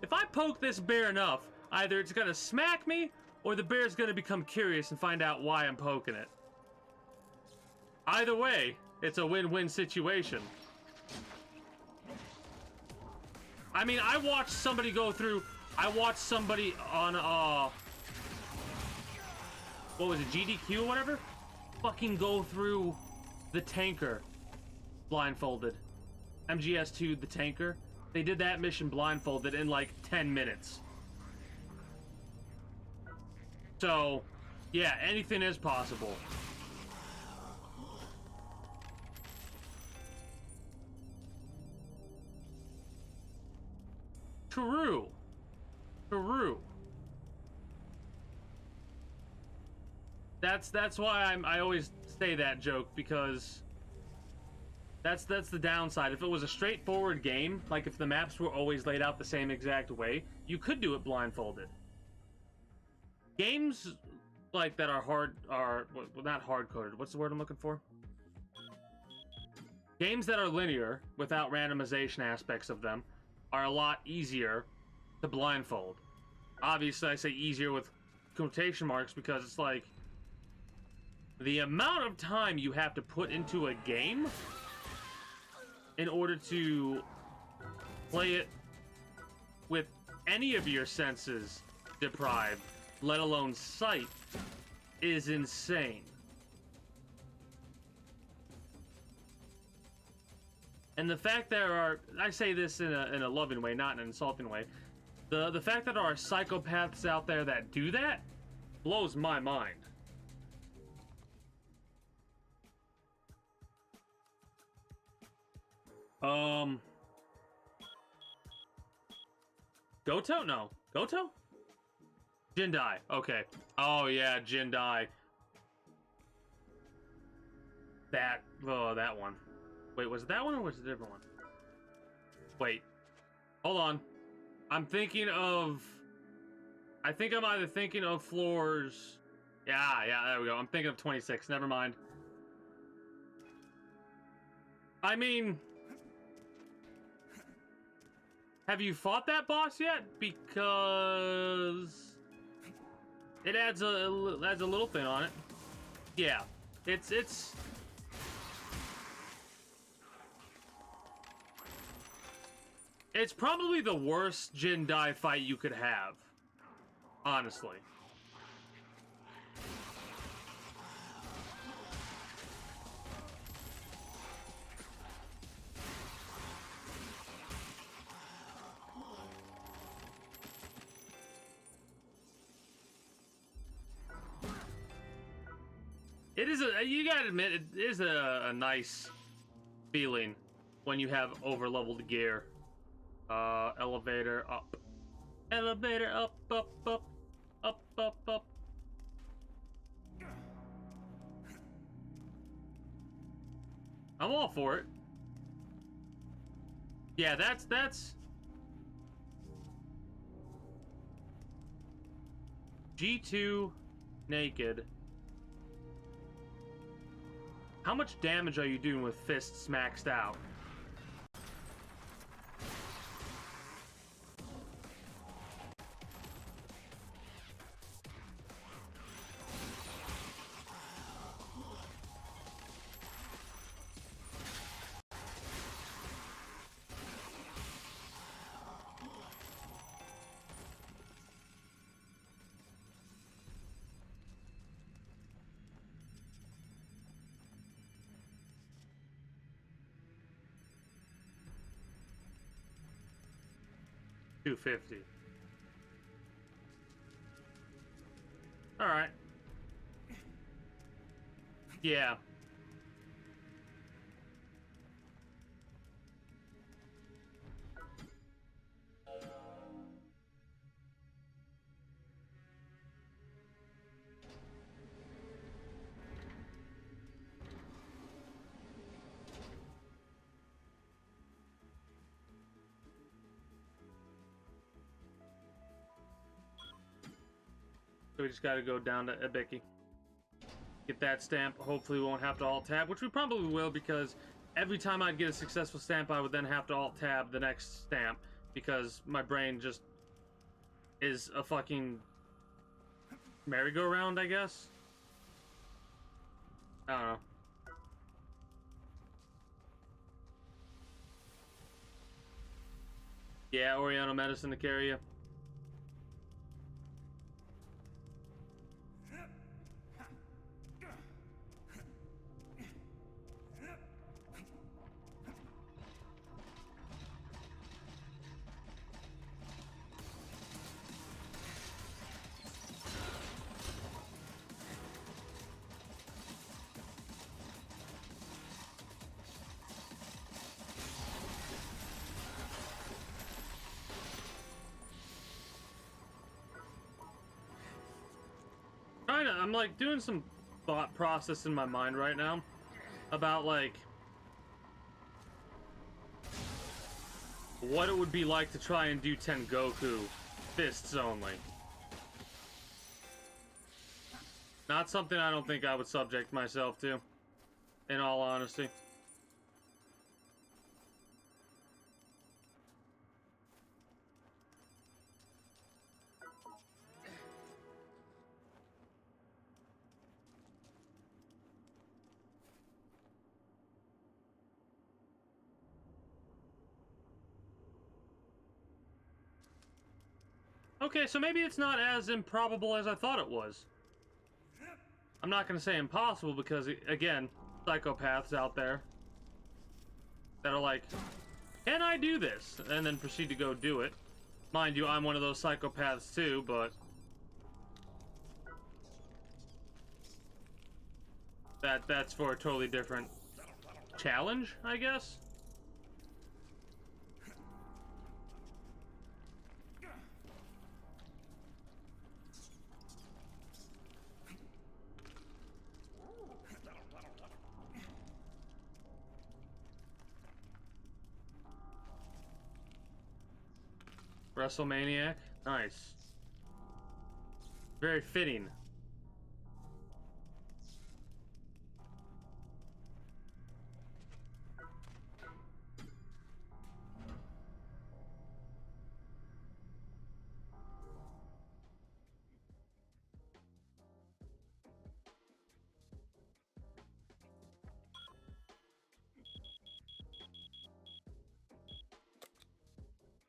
S1: if I poke this bear enough, either it's gonna smack me or the bear's gonna become curious and find out why I'm poking it. Either way, it's a win-win situation. I mean, I watched somebody on what was it, GDQ or whatever? Fucking go through the tanker blindfolded. MGS2, the tanker. They did that mission blindfolded in like 10 minutes. So, yeah, anything is possible. True. True. That's why I always say that joke, because that's the downside. If it was a straightforward game, like if the maps were always laid out the same exact way, you could do it blindfolded. Games like that are not hard-coded. What's the word I'm looking for? Games that are linear without randomization aspects of them are a lot easier to blindfold. Obviously, I say easier with quotation marks because it's like the amount of time you have to put into a game in order to play it with any of your senses deprived, let alone sight, is insane. And the fact there are, I say this in a loving way, not in an insulting way, the fact that there are psychopaths out there that do that blows my mind. Goto? No. Goto? Jindai. Okay. Oh, yeah, Jindai. That one. Wait, was it that one or was it a different one? Wait. Hold on. I think I'm either thinking of floors... Yeah, there we go. I'm thinking of 26. Never mind. I mean... Have you fought that boss yet? Because it adds a little thing on it. Yeah, it's probably the worst Jindai fight you could have, honestly. It is you gotta admit, it is a nice feeling when you have over-leveled gear. Elevator up. Elevator up, up, up. Up, up, up. I'm all for it. Yeah, that's G2 naked. How much damage are you doing with fists maxed out? $250. All right. Yeah. So we just got to go down to Ebeki. Get that stamp. Hopefully we won't have to alt-tab, which we probably will, because every time I'd get a successful stamp, I would then have to alt-tab the next stamp, because my brain just is a fucking merry-go-round, I guess? I don't know. Yeah, Oriental medicine to carry you. I'm like doing some thought process in my mind right now about like what it would be like to try and do Tengoku fists only. Not something I don't think I would subject myself to, in all honesty. Okay, so maybe it's not as improbable as I thought it was. I'm not going to say impossible because, again, psychopaths out there that are like, can I do this? And then proceed to go do it. Mind you, I'm one of those psychopaths too, but that's for a totally different challenge, I guess. WrestleManiac, nice. Very fitting.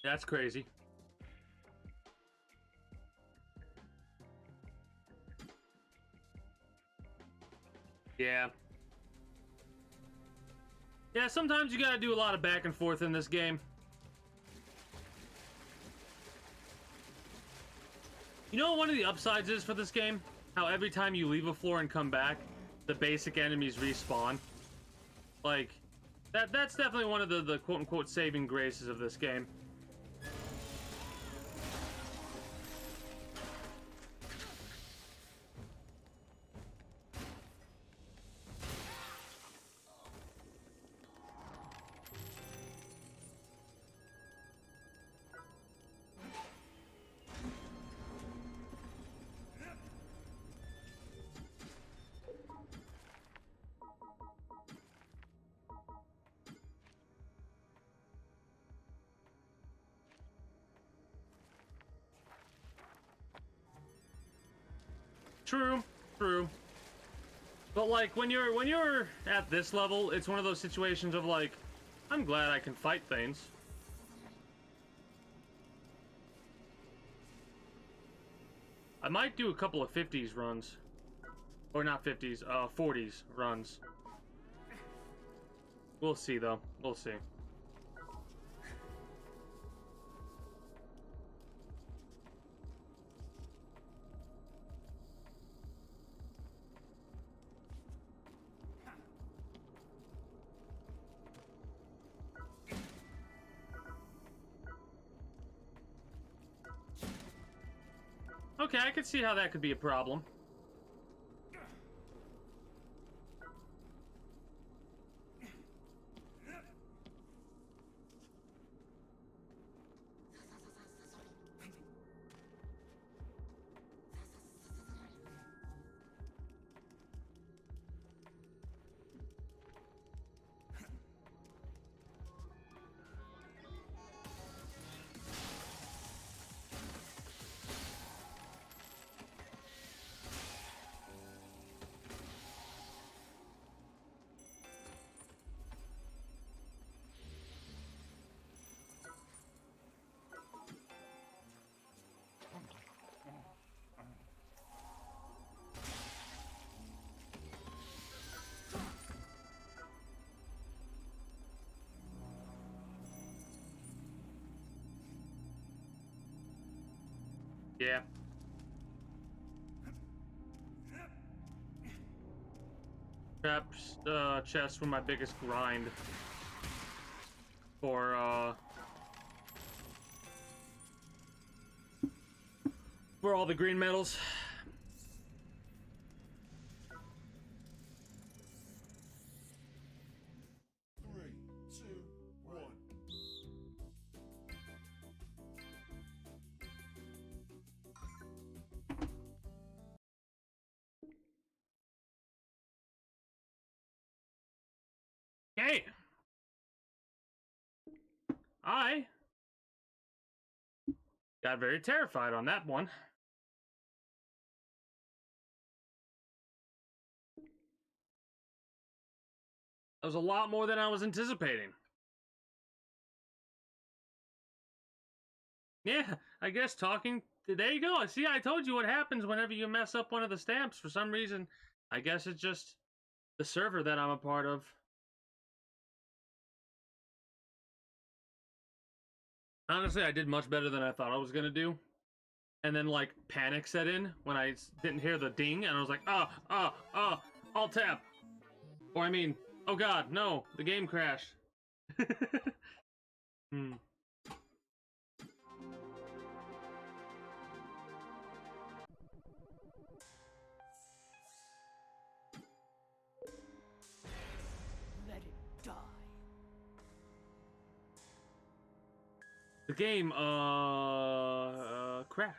S1: That's crazy. Yeah. Yeah, sometimes you gotta do a lot of back and forth in this game. You know what one of the upsides is for this game? How every time you leave a floor and come back, the basic enemies respawn. Like, that's definitely one of the quote-unquote saving graces of this game. True, true. But like when you're at this level, it's one of those situations of like, I'm glad I can fight things. I might do a couple of 50s runs. Or not 50s, 40s runs. We'll see though. We'll see. Okay, I can see how that could be a problem. Yeah. Perhaps chests were my biggest grind for all the green medals.
S4: Three, two, one.
S1: Hey, I got very terrified on that one. That was a lot more than I was anticipating. Yeah, I guess talking. There you go. See, I told you what happens whenever you mess up one of the stamps. For some reason, I guess it's just the server that I'm a part of. Honestly, I did much better than I thought I was gonna do. And then, like, panic set in when I didn't hear the ding, and I was like, Alt tab. Or, I mean, oh god, no, the game crashed. Hmm.
S2: Let it die.
S1: The game, crashed.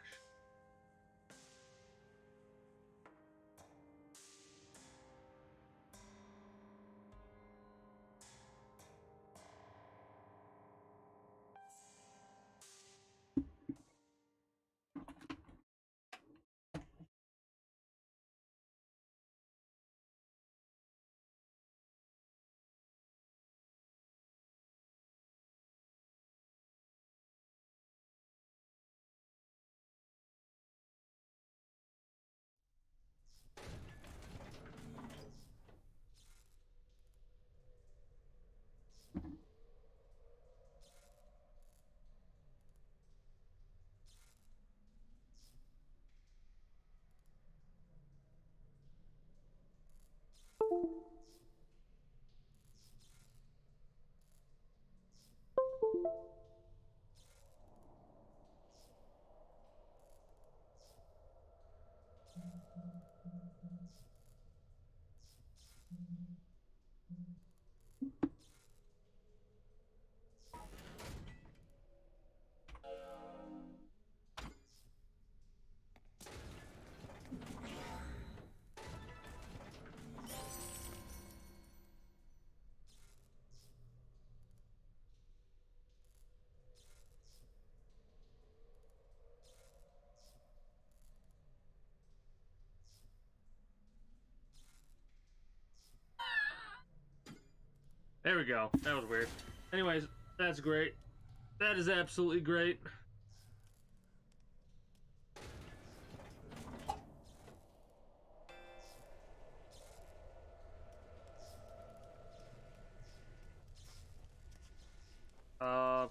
S1: There we go. That was weird. Anyways, that's great. That is absolutely great.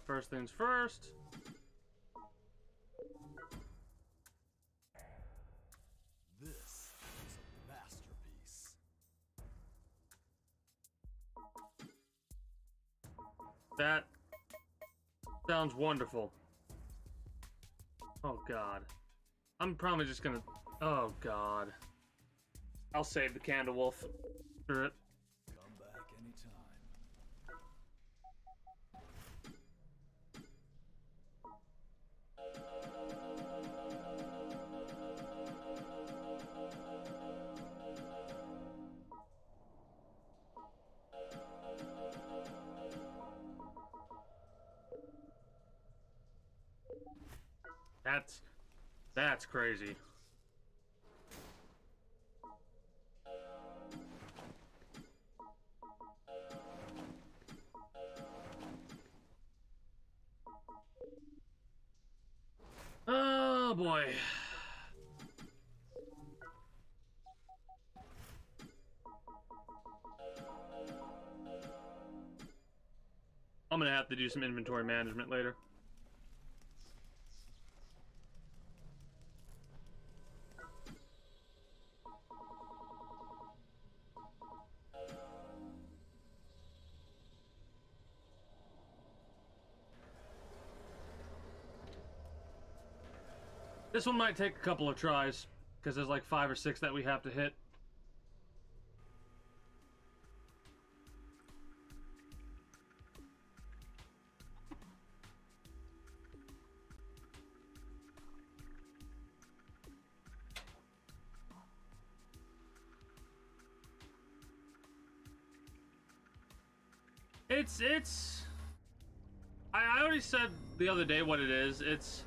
S1: First things first.
S2: This is a masterpiece.
S1: That sounds wonderful. Oh god. I'm probably just gonna... Oh god. I'll save the Candle Wolf. Screw it.
S2: Come back anytime.
S1: That's crazy. Oh boy. I'm gonna have to do some inventory management later. This one might take a couple of tries, because there's like 5 or 6 that we have to hit. I already said the other day what it is.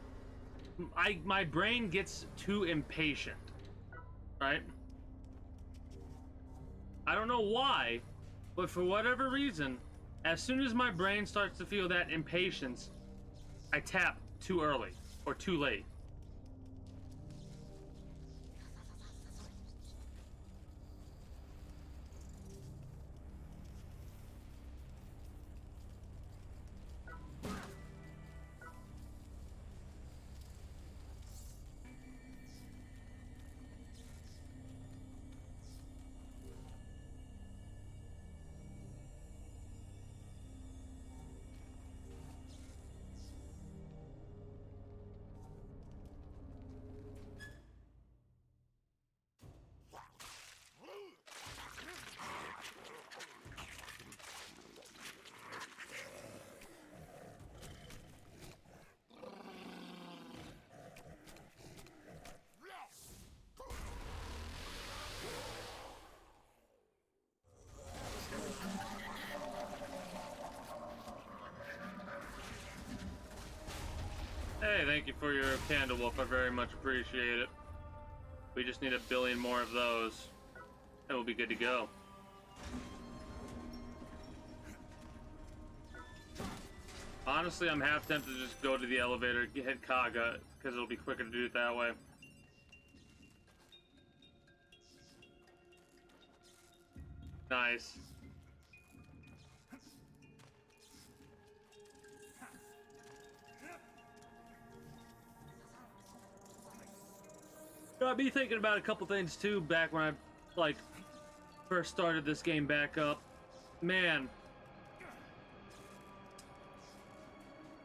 S1: My brain gets too impatient, right? I don't know why, but for whatever reason, as soon as my brain starts to feel that impatience, I tap too early or too late. Hey, thank you for your Candle Wolf. I very much appreciate it. We just need 1 billion more of those, and we'll be good to go. Honestly, I'm half tempted to just go to the elevator, hit Kaga, because it'll be quicker to do it that way. Nice. Got me thinking about a couple things too back when I first started this game back up. Man,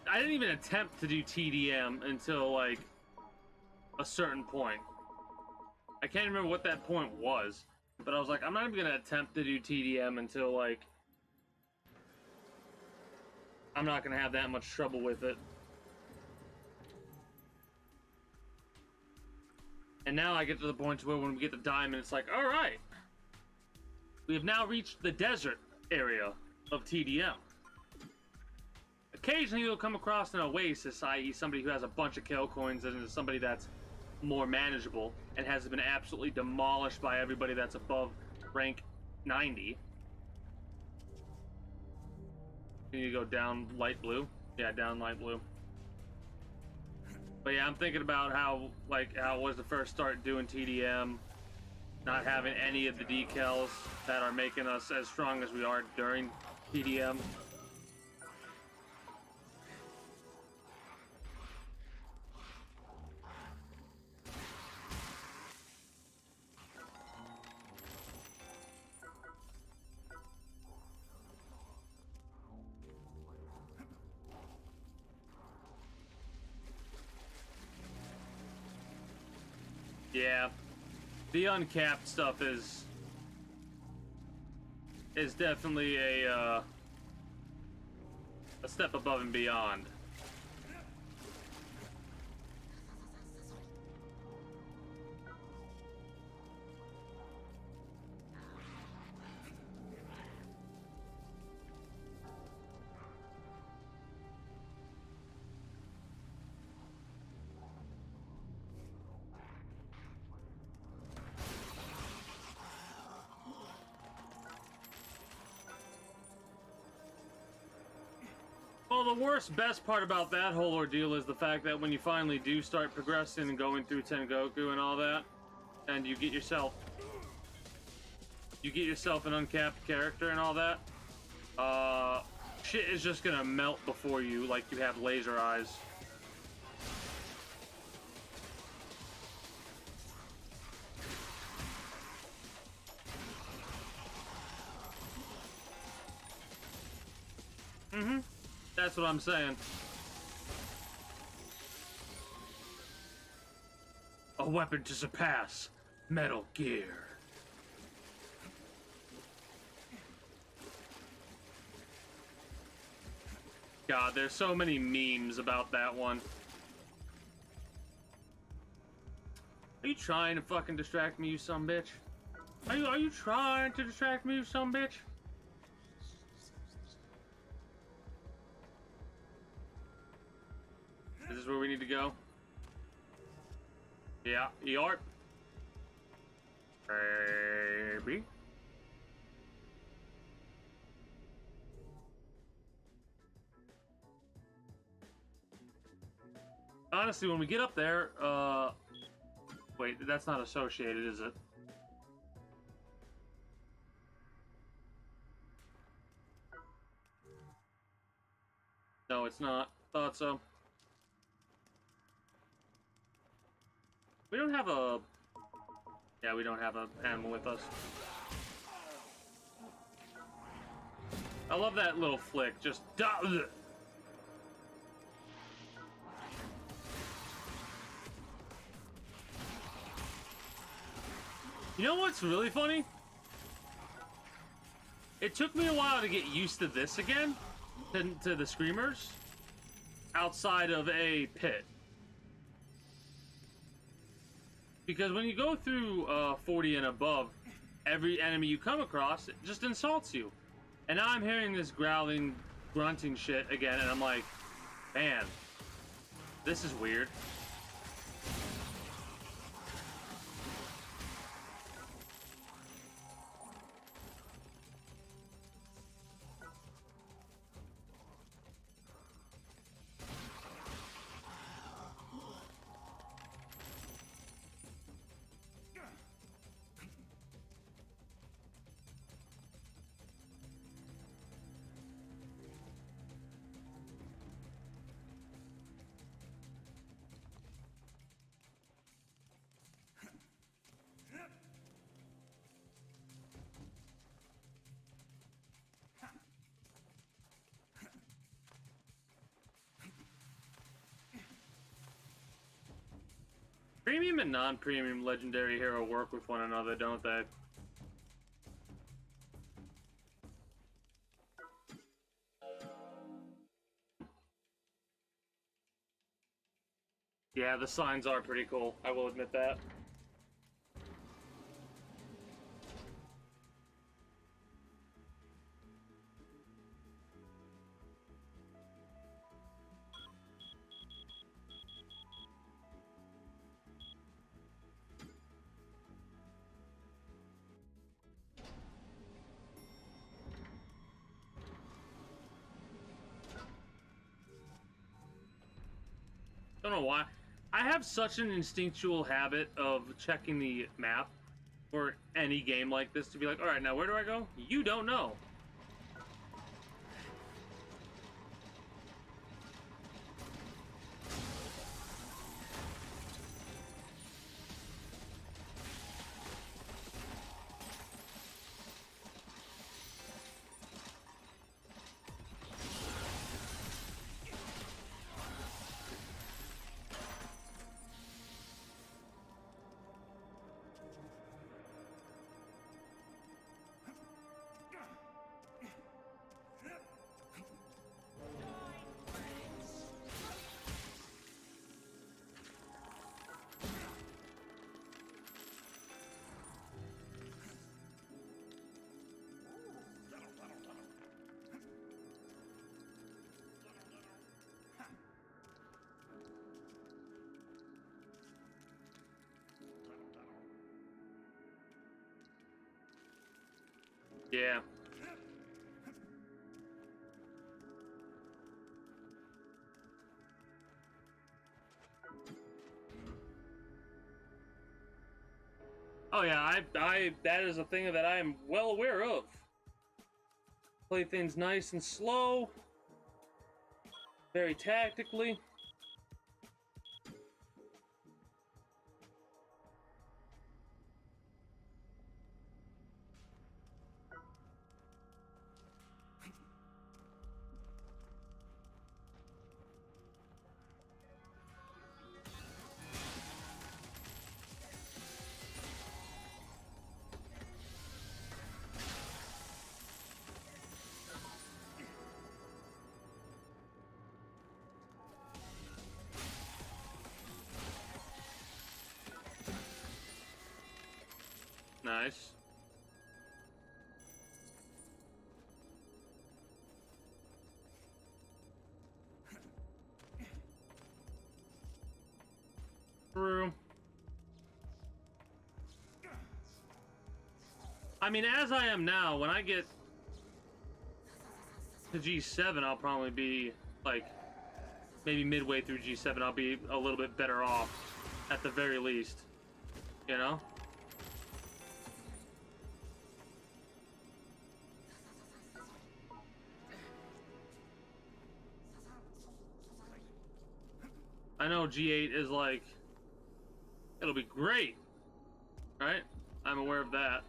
S1: I didn't even attempt to do TDM until like a certain point. I can't remember what that point was, but I was like, I'm not even gonna attempt to do TDM until like I'm not gonna have that much trouble with it. And now I get to the point to where when we get the diamond, it's like, all right, we have now reached the desert area of TDM. Occasionally you'll come across an oasis, i.e. somebody who has a bunch of kill coins and is somebody that's more manageable and has been absolutely demolished by everybody that's above rank 90. You go down light blue. Yeah, down light blue. But yeah, I'm thinking about how it was to first start doing TDM, not having any of the decals that are making us as strong as we are during TDM. Yeah, the uncapped stuff is definitely a step above and beyond. Well, the best part about that whole ordeal is the fact that when you finally do start progressing and going through Tengoku and all that, and you get yourself an uncapped character and all that, shit is just gonna melt before you like you have laser eyes. Mm-hmm. That's what I'm saying. A weapon to surpass Metal Gear. God, there's so many memes about that one. Are you trying to fucking distract me, you sumbitch? Are you trying to distract me, you sumbitch? Is this where we need to go? Yeah, Yarp. Maybe. Honestly, when we get up there, wait, that's not associated, is it? No, it's not. Thought so. We don't have a... Yeah, we don't have an animal with us. I love that little flick. Just... You know what's really funny? It took me a while to get used to this again, to the screamers, outside of a pit. Because when you go through 40 and above, every enemy you come across just insults you. And now I'm hearing this growling, grunting shit again, and I'm like, man, this is weird. Premium and non-premium legendary hero work with one another, don't they? Yeah, the signs are pretty cool. I will admit that. don't know why. I have such an instinctual habit of checking the map for any game like this to be like, all right, now where do I go? You don't know. Yeah. Oh yeah, I that is a thing that I am well aware of. Play things nice and slow, very tactically. Nice. True. I mean, as I am now, when I get to G7, I'll probably be, like, maybe midway through G7, I'll be a little bit better off, at the very least. You know? I know G8 is like, it'll be great, right? I'm aware of that.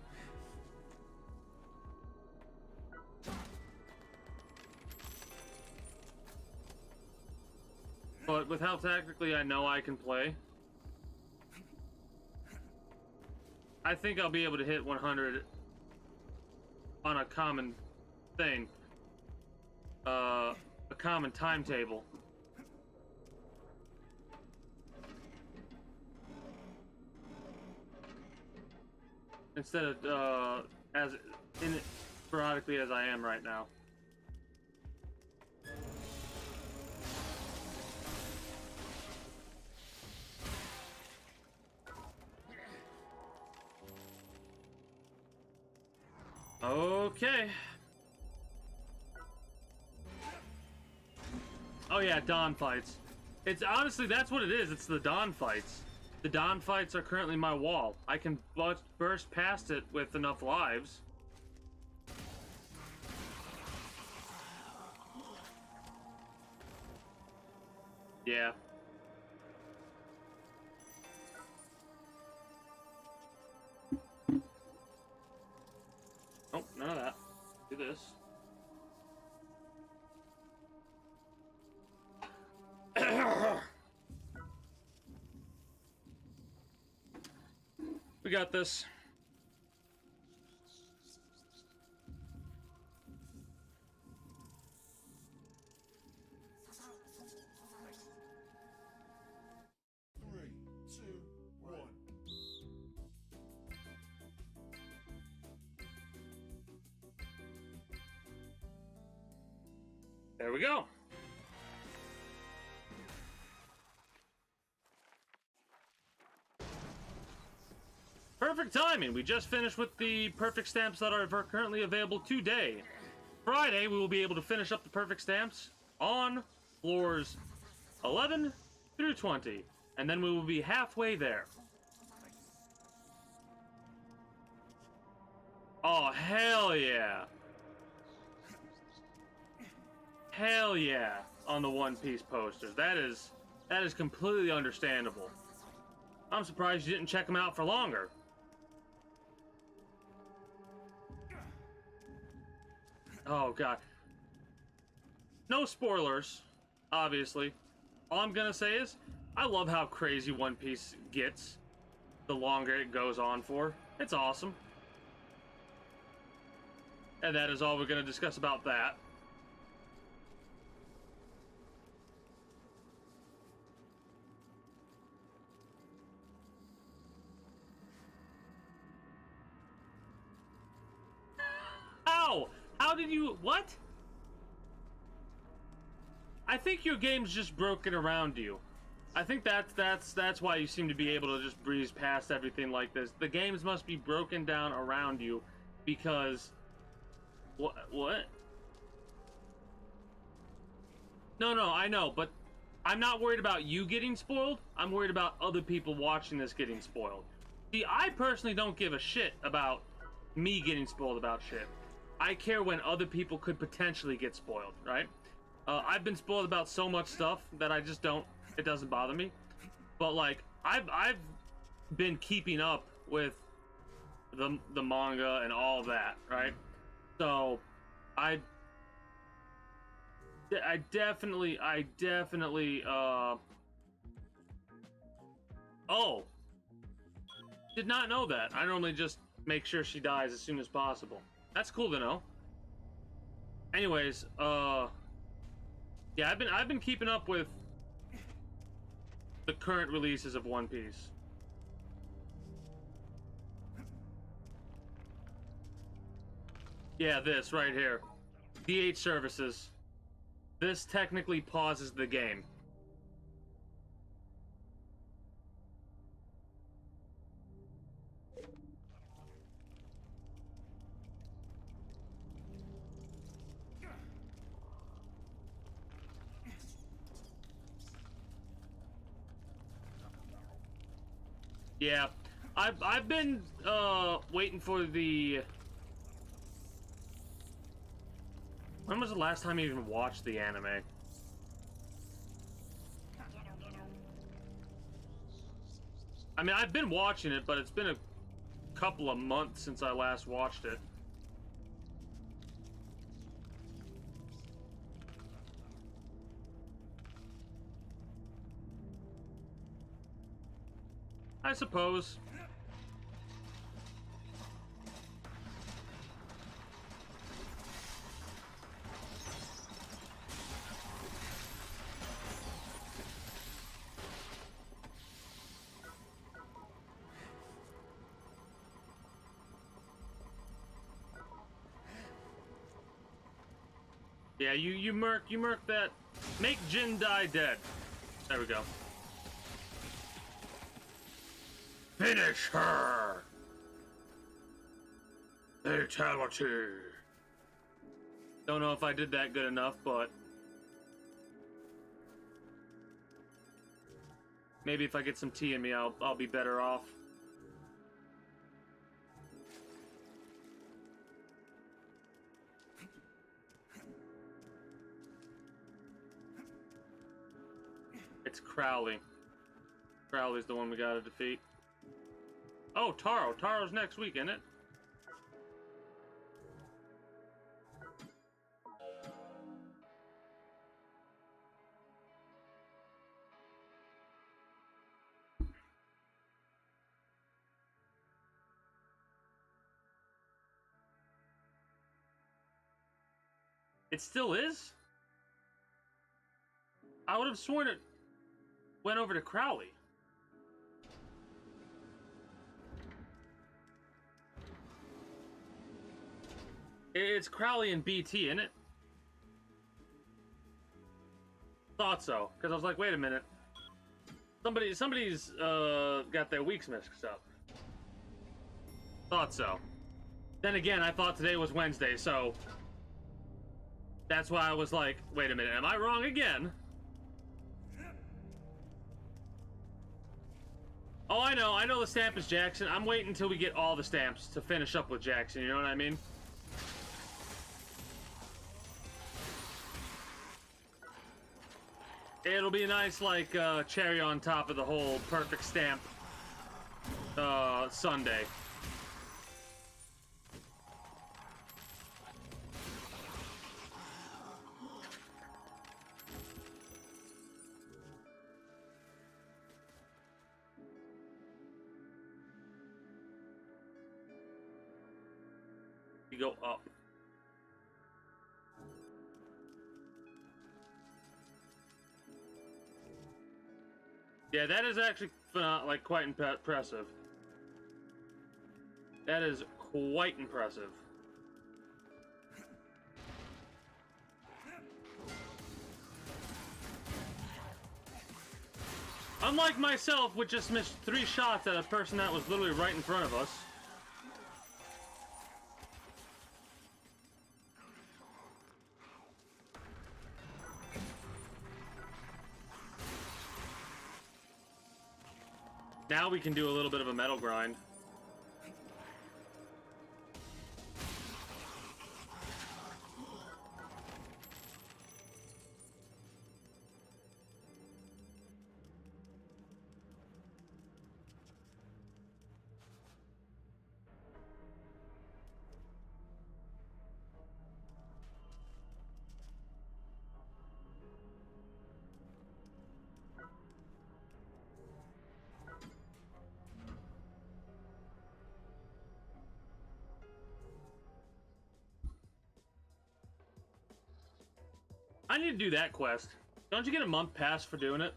S1: But with how tactically I know I can play, I think I'll be able to hit 100 on a common thing. A common timetable. Instead of as sporadically as I am right now. Okay. Oh yeah, Dawn fights. It's honestly, that's what it is. It's the Dawn fights. The Dawn fights are currently my wall. I can burst past it with enough lives. Yeah. Oh, none of that. Do this. We got this.
S4: Three, two, one.
S1: There we go. Perfect timing. We just finished with the perfect stamps that are currently available today. Friday, we will be able to finish up the perfect stamps on floors 11 through 20, and then we will be halfway there. Oh, hell yeah. Hell yeah on the One Piece posters. That is completely understandable. I'm surprised you didn't check them out for longer. Oh, God. No spoilers, obviously. All I'm gonna say is, I love how crazy One Piece gets the longer it goes on for. It's awesome. And that is all we're gonna discuss about that. Ow! How did you... What? I think your game's just broken around you. I think that's why you seem to be able to just breeze past everything like this. The games must be broken down around you because... What? No, I know, but I'm not worried about you getting spoiled. I'm worried about other people watching this getting spoiled. See, I personally don't give a shit about me getting spoiled about shit. I care when other people could potentially get spoiled, right? I've been spoiled about so much stuff that I just don't, it doesn't bother me. But like, I've been keeping up with the manga and all that, right? So, I definitely, oh, did not know that. I normally just make sure she dies as soon as possible. That's cool to know. Anyways, yeah, I've been keeping up with the current releases of One Piece. Yeah, this right here. DH services. This technically pauses the game. Yeah, I've been waiting for the... When was the last time you even watched the anime? I mean, I've been watching it, but it's been a couple of months since I last watched it. I suppose. Yeah, you murk that. Make Jin die dead. There we go. Finish her! Fatality! Don't know if I did that good enough, but... maybe if I get some tea in me, I'll be better off. It's Crowley. Crowley's the one we gotta defeat. Oh, Taro. Taro's next week, isn't it? It still is? I would have sworn it went over to Crowley. It's Crowley and BT, isn't it? Thought so, because I was like, wait a minute. Somebody's got their weeks mixed up. Thought so. Then again, I thought today was Wednesday, so that's why I was like, wait a minute, am I wrong again? Oh, I know the stamp is Jackson. I'm waiting until we get all the stamps to finish up with Jackson, you know what I mean? It'll be a nice, like, cherry on top of the whole perfect stamp Sunday. You go up. Yeah, that is actually like quite impressive. That is quite impressive. Unlike myself, which just missed 3 shots at a person that was literally right in front of us. Now we can do a little bit of a metal grind. I need to do that quest. Don't you get a month pass for doing it?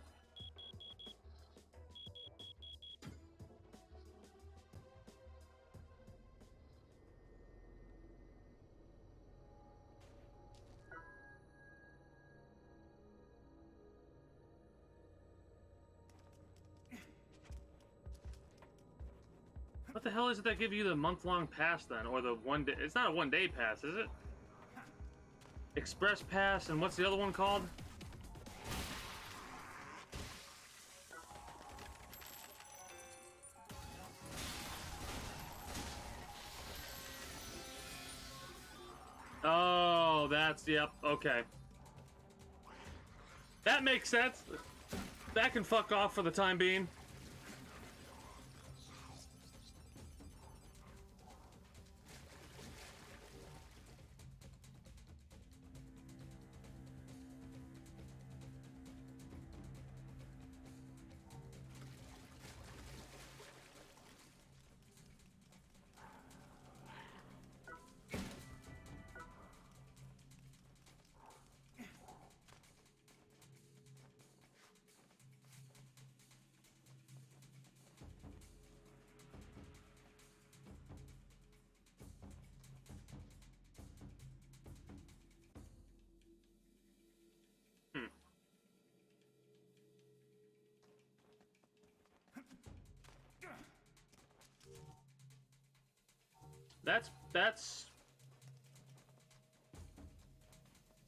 S1: What the hell is it that give you the month-long pass then? Or the 1 day? It's not a 1-day pass, is it? Express pass, and what's the other one called? Oh, that's, yep, okay. That makes sense. That can fuck off for the time being.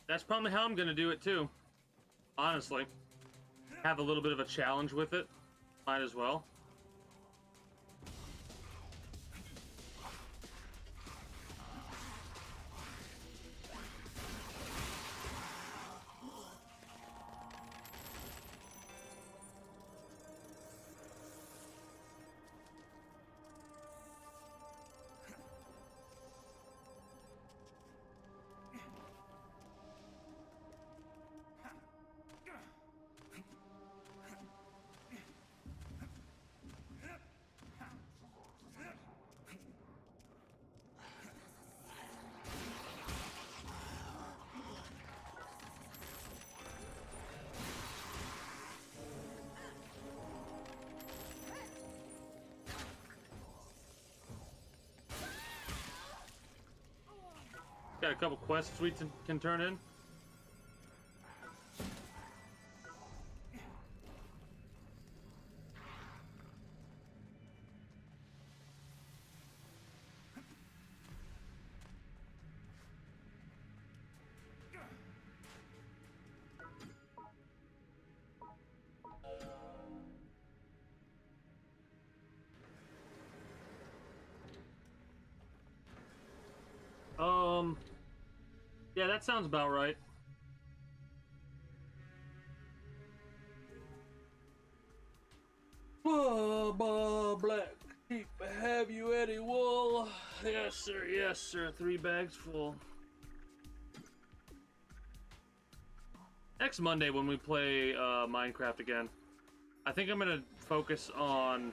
S1: That's probably how I'm gonna do it too. Honestly. Have a little bit of a challenge with it. Might as well. Got a couple quests we can turn in. Yeah, that sounds about right. Black sheep, have you any wool? Yes, sir. Yes, sir. 3 bags full. Next Monday when we play Minecraft again, I think I'm gonna focus on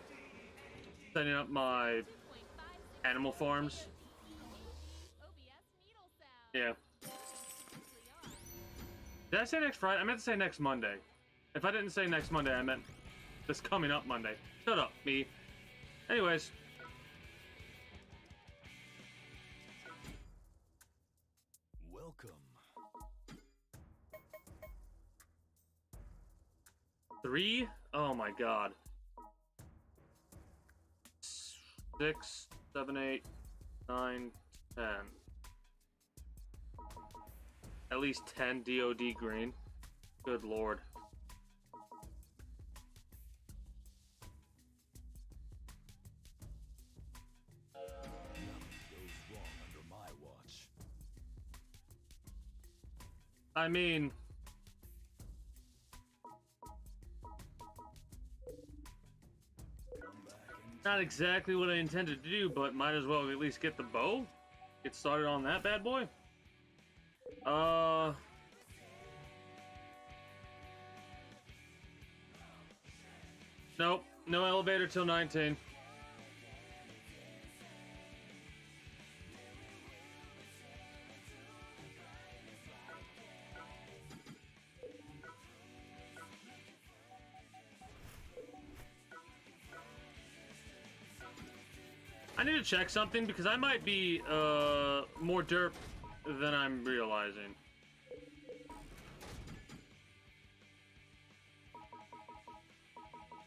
S1: setting up my animal farms. Yeah. Did I say next Friday? I meant to say next Monday. If I didn't say next Monday, I meant this coming up Monday. Shut up, me. Anyways.
S2: Welcome.
S1: 3? Oh my god. 6, 7, 8, 9, 10. At least 10 DOD green. Good lord.
S2: Goes wrong under my watch.
S1: I mean,
S2: Come back anytime.
S1: not exactly what I intended to do, but might as well at least get the bow. Get started on that bad boy. Nope, no elevator till 19. I need to check something because I might be more derp than I'm realizing.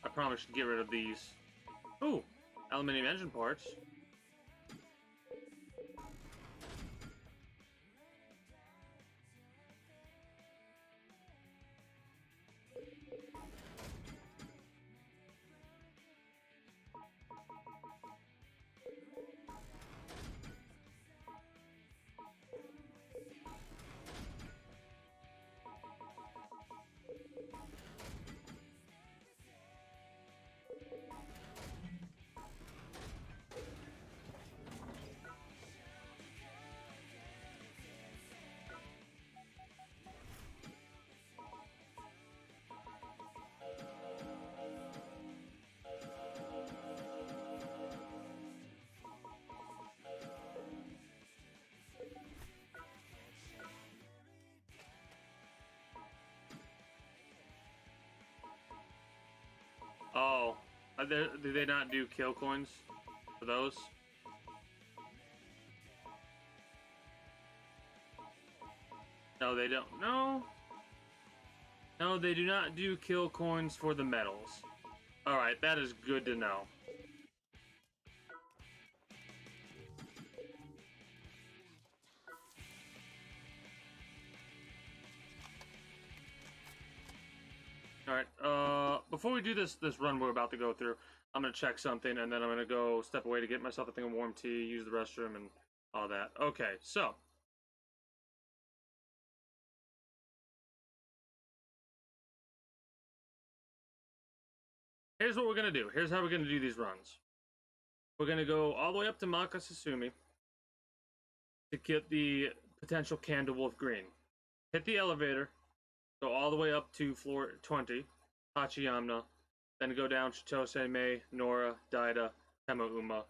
S1: I probably should get rid of these. Ooh, aluminium engine parts. Oh, do they not do kill coins for those? No, they don't. No. No, they do not do kill coins for the medals. Alright, that is good to know. Alright, before we do this run we're about to go through, I'm gonna check something and then I'm gonna go step away to get myself a thing of warm tea, use the restroom, and all that. Okay, so. Here's what we're gonna do. Here's how we're gonna do these runs. We're gonna go all the way up to Maka Susumi to get the potential Candlewolf Green. Hit the elevator, go all the way up to floor 20, Hachiyamna, then go down Chitose, Mei, Nora, Daida, Temauma,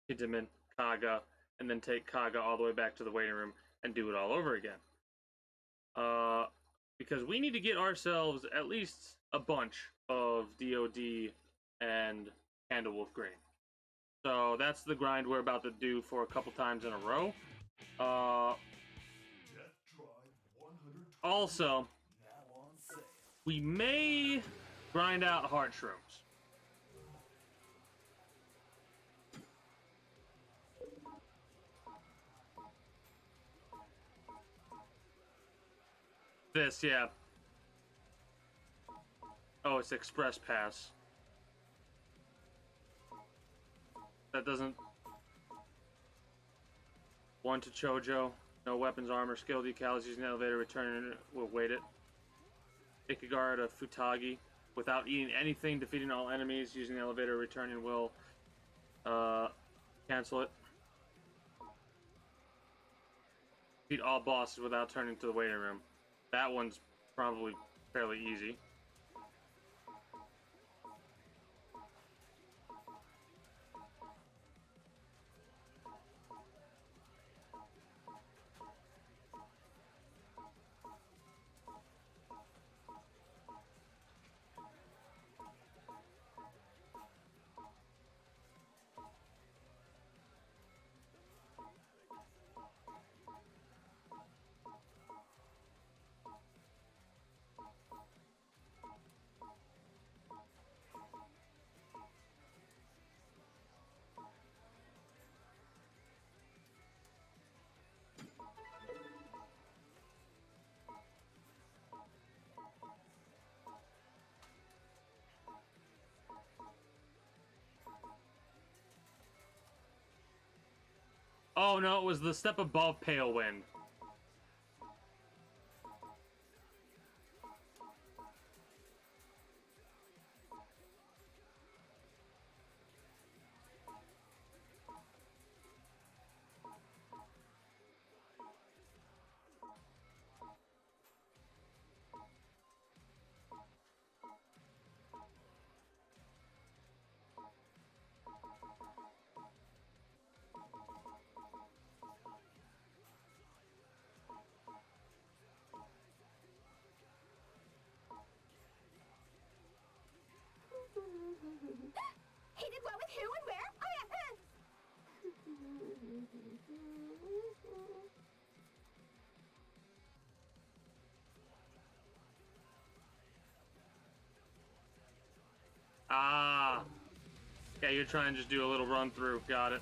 S1: Kitaman, Kaga, and then take Kaga all the way back to the waiting room and do it all over again. Because we need to get ourselves at least a bunch of DOD and Candlewolf Green. So that's the grind we're about to do for a couple times in a row.
S4: Death Tribe 120
S1: Also,
S4: now on sale.
S1: we may grind out heart shrooms. This, yeah. Oh, it's Express Pass. That doesn't... One to Chojo. No weapons, armor, skill decals. Using the elevator, return will wait it. Ikagar to Futagi. Without eating anything, defeating all enemies. Using the elevator, returning will cancel it. Defeat all bosses without turning to the waiting room. That one's probably fairly easy. Oh no, it was the step above Pale Wind.
S5: He did what with who and where? Oh, yeah.
S1: Ah. Yeah, you're trying to just do a little run through. Got it.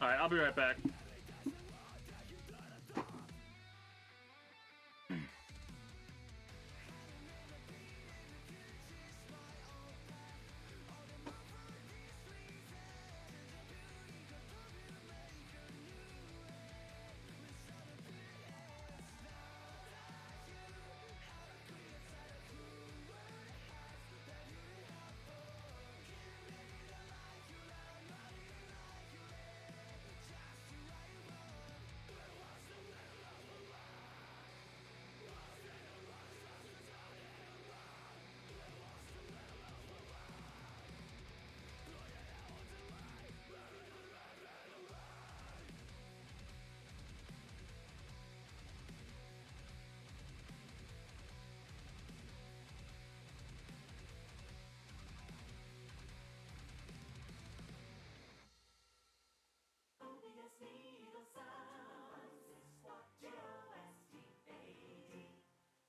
S1: Alright, I'll be right back.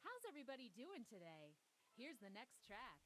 S3: How's everybody doing today? Here's the next track.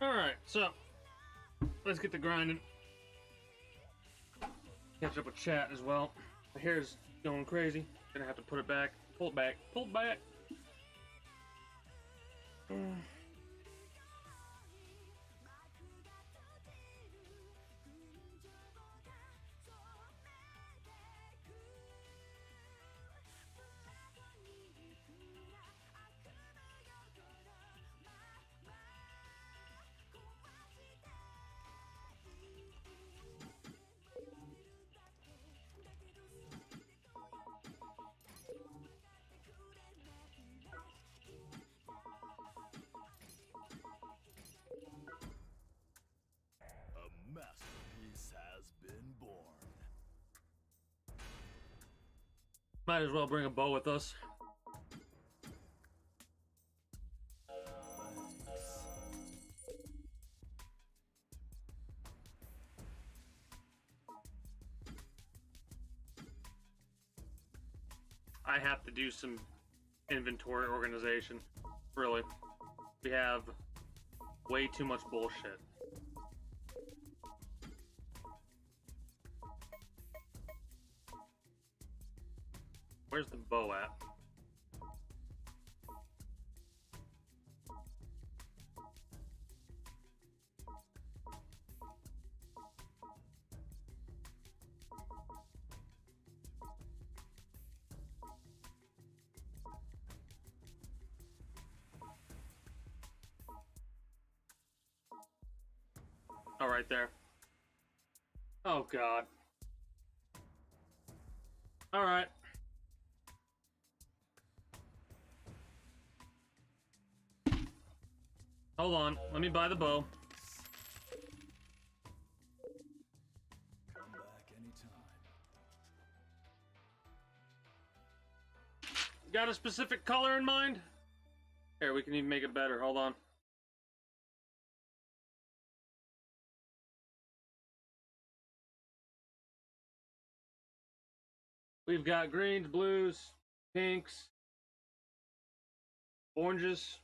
S1: Alright, so let's get to grinding. Catch up with chat as well. My hair's going crazy. Gonna have to put it back. Pull it back. Pull it back.
S2: A masterpiece has been born.
S1: Might as well bring a bow with us. I have to do some inventory organization. Really. We have way too much bullshit. Where's the bow at? Oh, right there. Oh, God. Alright. Hold on. Let me buy the bow.
S2: Come back anytime.
S1: Got a specific color in mind? Here, we can even make it better. Hold on. We've got greens, blues, pinks, oranges.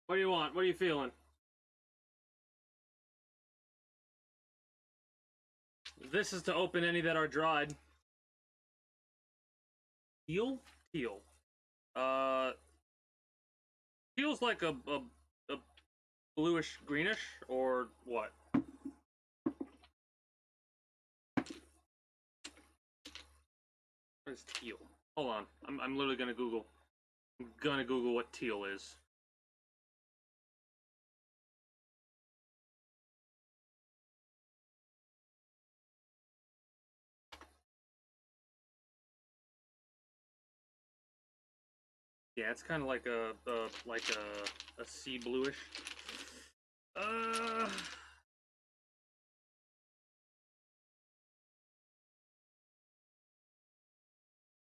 S1: What do you want? What are you feeling? This is to open any that are dried. Teal? Teal. Feels like a bluish greenish or what? What is teal? Hold on. I'm literally gonna Google. I'm gonna Google what teal is. Yeah, it's kind of like a sea bluish.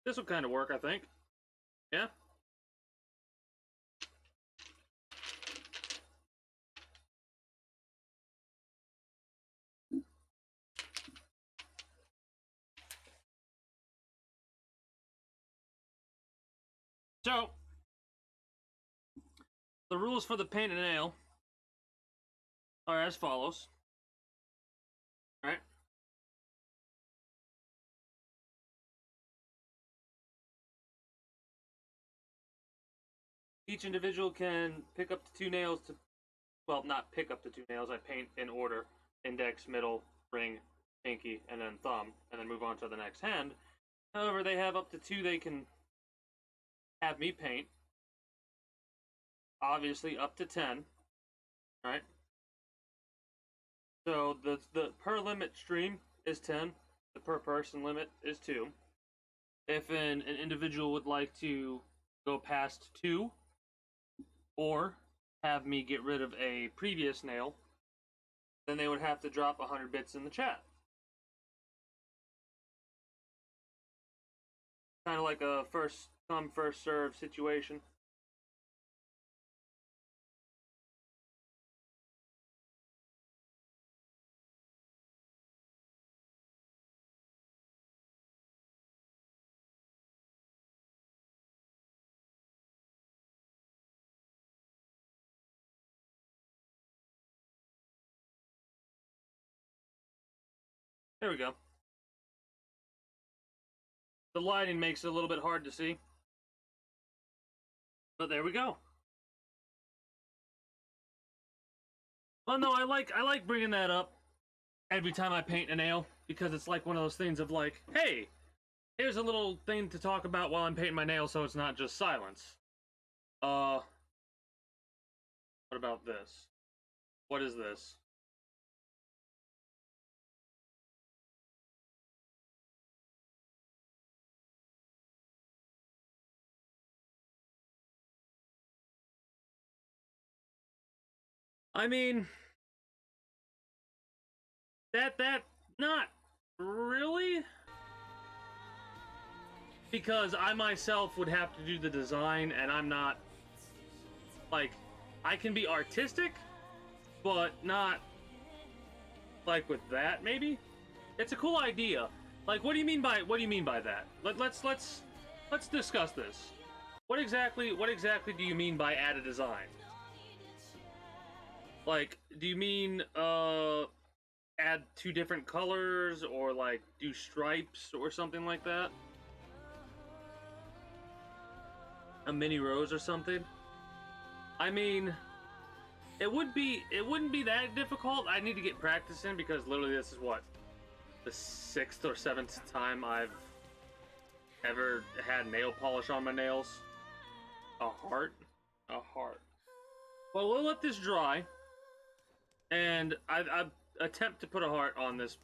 S1: This will kind of work, I think. Yeah. So, the rules for the paint and nail are as follows. All right. Each individual can pick up to 2 nails to, well, not pick up to 2 nails. I paint in order: index, middle, ring, pinky, and then thumb, and then move on to the next hand. However, they have up to 2 they can have me paint. Obviously, up to 10. All right. So the per limit stream is 10. The per person limit is 2. If an individual would like to go past 2, or have me get rid of a previous nail, then they would have to drop 100 bits in the chat. Kind of like a first come, first serve situation. There we go. The lighting makes it a little bit hard to see. But there we go. Well, no, I like bringing that up every time I paint a nail, because it's like one of those things of like, hey, here's a little thing to talk about while I'm painting my nail, so it's not just silence. What about this? What is this? I mean, that not really, because I myself would have to do the design, and I'm not, like, I can be artistic, but not like with that. Maybe it's a cool idea. Like, what do you mean by that? Let's discuss this. What exactly do you mean by add a design? Like, do you mean add 2 different colors, or like do stripes or something like that? A mini rose or something? I mean, it wouldn't be that difficult. I need to get practice in, because literally this is what, the 6th or 7th time I've ever had nail polish on my nails. A heart? A heart. Well, we'll let this dry. And I attempt to put a heart on this.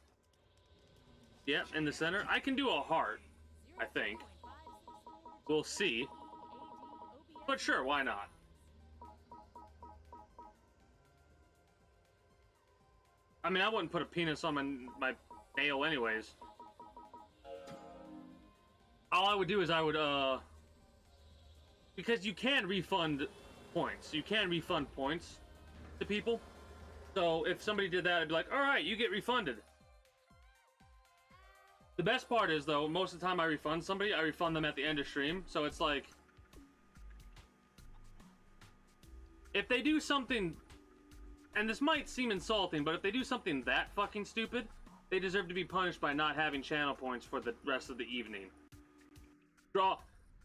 S1: Yep, in the center. I can do a heart, I think. We'll see. But sure, why not? I mean, I wouldn't put a penis on my nail anyways. All I would do is I would, because you can refund points. You can refund points to people. So if somebody did that, I'd be like, alright, you get refunded. The best part is, though, most of the time I refund somebody, I refund them at the end of stream. So it's like, if they do something, and this might seem insulting, but if they do something that fucking stupid, they deserve to be punished by not having channel points for the rest of the evening.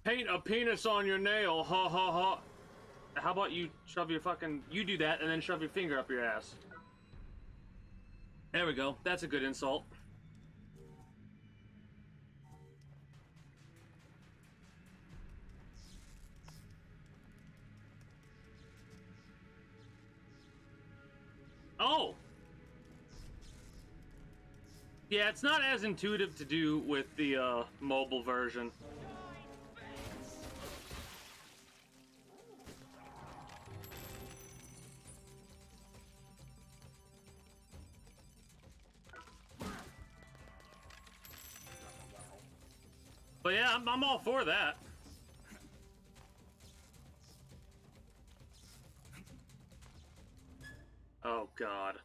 S1: Paint a penis on your nail, ha ha ha. How about you shove your fucking... You do that and then shove your finger up your ass. There we go. That's a good insult. Oh! Yeah, it's not as intuitive to do with the mobile version. But yeah, I'm all for that. Oh God.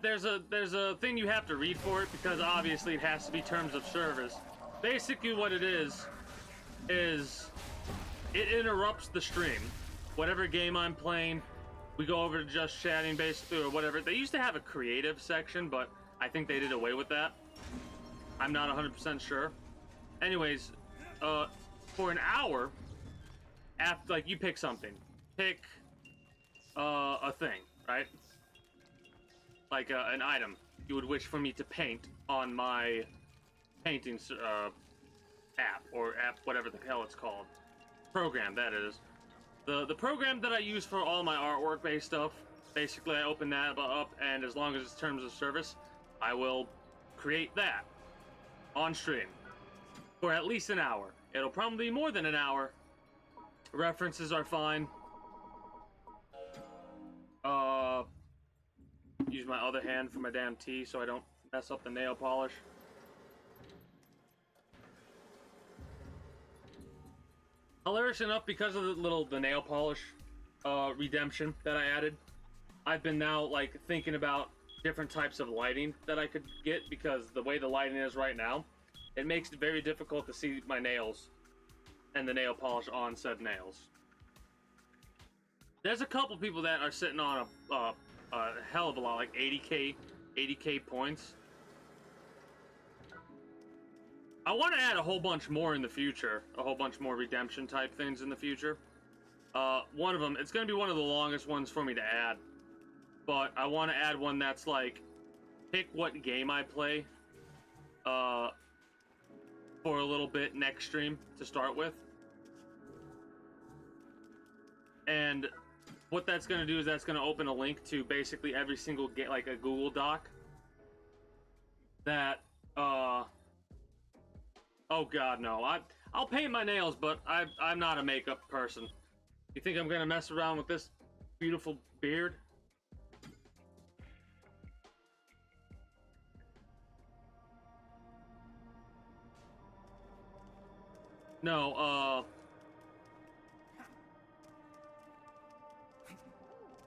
S1: There's a thing you have to read for it, because obviously it has to be terms of service. Basically what it is it interrupts the stream. Whatever game I'm playing, we go over to just chatting basically, or whatever. They used to have a creative section, but I think they did away with that. I'm not 100% sure. Anyways, for an hour, after, like, you pick something. Pick a thing, right? Like an item you would wish for me to paint on my painting app, or app, whatever the hell it's called. Program, that is. The program that I use for all my artwork-based stuff, basically I open that up, and as long as it's terms of service, I will create that on stream for at least an hour. It'll probably be more than an hour. References are fine. Use my other hand for my damn tea so I don't mess up the nail polish. Hilarious enough, because of the nail polish redemption that I added, I've been now like thinking about different types of lighting that I could get, because the way the lighting is right now, it makes it very difficult to see my nails and the nail polish on said nails. There's a couple people that are sitting on a hell of a lot, like 80k points. I want to add a whole bunch more in the future, a whole bunch more redemption type things in the future. One of them, it's going to be one of the longest ones for me to add, but I want to add one that's like, pick what game I play for a little bit next stream to start with. And what that's going to do is that's going to open a link to basically every single game, like a Google Doc that, oh God, no. I'll paint my nails, but I'm not a makeup person. You think I'm going to mess around with this beautiful beard? No,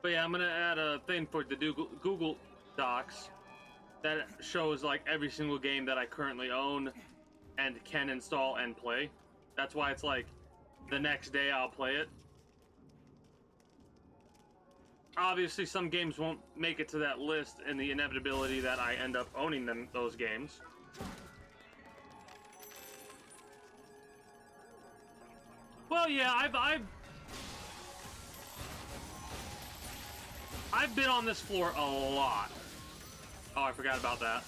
S1: but yeah, I'm gonna add a thing for the Google Docs that shows like every single game that I currently own and can install and play. That's why it's like the next day I'll play it. Obviously, some games won't make it to that list, and the inevitability that I end up owning those games. Well, yeah, I've been on this floor a lot. Oh, I forgot about that.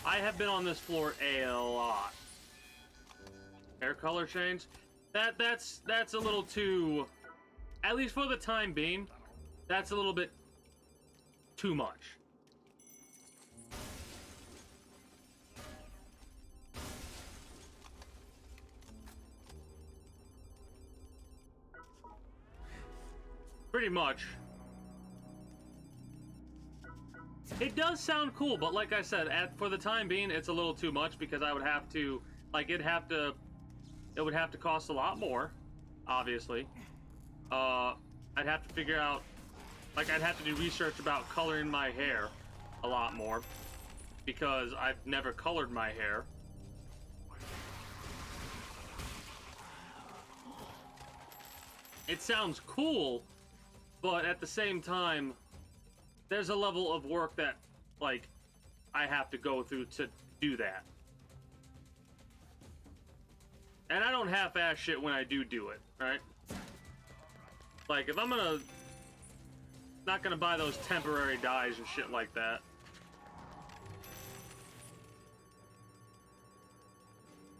S1: I have been on this floor a lot. Hair color change? That's a little too, at least for the time being, that's a little bit too much. Pretty much. It does sound cool, but like I said, for the time being, it's a little too much because I would have to, like, it would have to cost a lot more, obviously. I'd have to figure out, like, I'd have to do research about coloring my hair a lot more because I've never colored my hair. It sounds cool, but at the same time, there's a level of work that, like, I have to go through to do that. And I don't half-ass shit when I do it, right? Like, if I'm not gonna buy those temporary dyes and shit like that.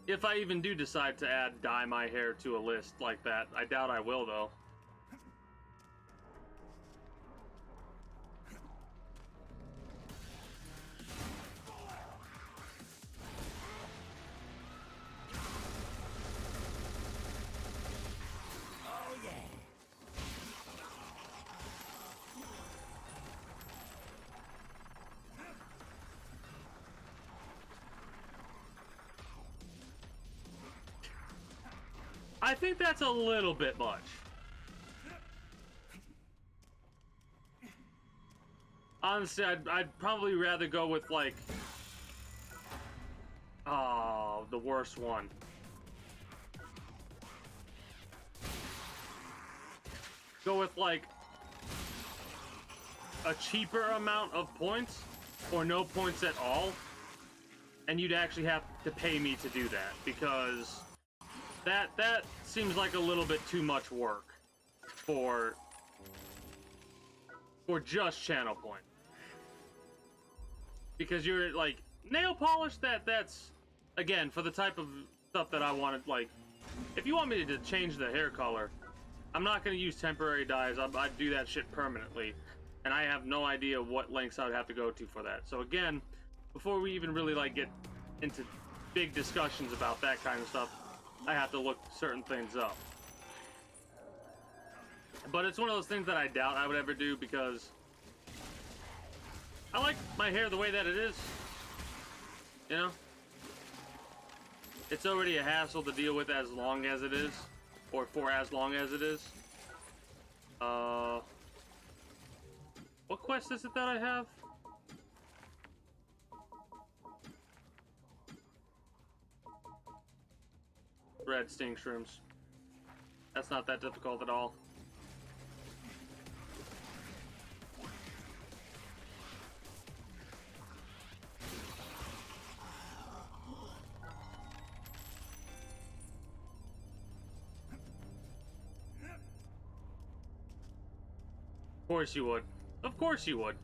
S1: If I even do decide to dye my hair to a list like that, I doubt I will, though. I think that's a little bit much. Honestly, I'd probably rather go with, like, oh, the worst one. Go with, like, a cheaper amount of points or no points at all, and you'd actually have to pay me to do that because that seems like a little bit too much work for just channel point. Because you're like nail polish, that's again for the type of stuff that I wanted. Like, if you want me to change the hair color, I'm not going to use temporary dyes. I'd do that shit permanently, and I have no idea what lengths I'd have to go to for that. So again, before we even really like get into big discussions about that kind of stuff, I have to look certain things up. But it's one of those things that I doubt I would ever do because I like my hair the way that it is. You know? It's already a hassle to deal with as long as it is, or for as long as it is. What quest is it that I have? red sting shrooms. That's not that difficult at all. Of course you would. Of course you would.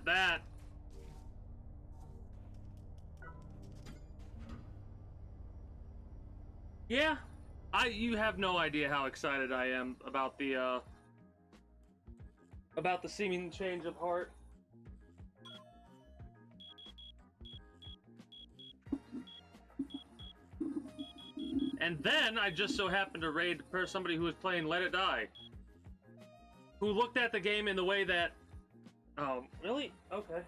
S1: That. Yeah, you have no idea how excited I am about the seeming change of heart. And then I just so happened to raid somebody who was playing Let It Die, who looked at the game in the way that, oh, really? Okay.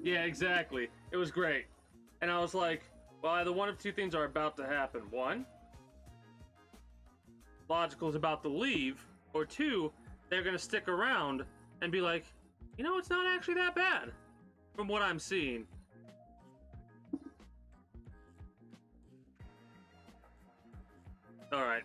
S1: Yeah, exactly. It was great. And I was like, well, either one of two things are about to happen. One, Logical's about to leave, or two, they're gonna stick around and be like, you know, it's not actually that bad from what I'm seeing. All right.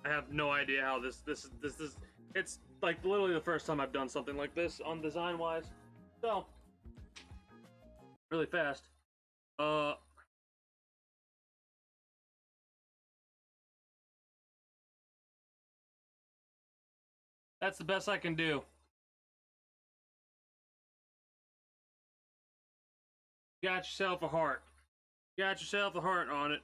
S1: I have no idea how this it's like literally the first time I've done something like this on design wise. So really fast. That's the best I can do. Got yourself a heart. Got yourself a heart on it.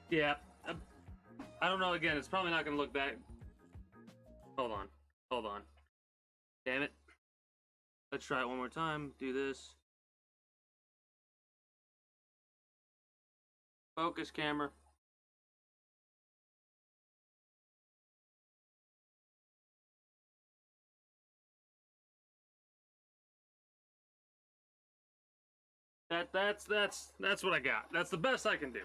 S1: Yeah, I don't know. Again, it's probably not gonna look that. Hold on. Damn it. Let's try it one more time. Do this. Focus camera. That's what I got. That's the best I can do.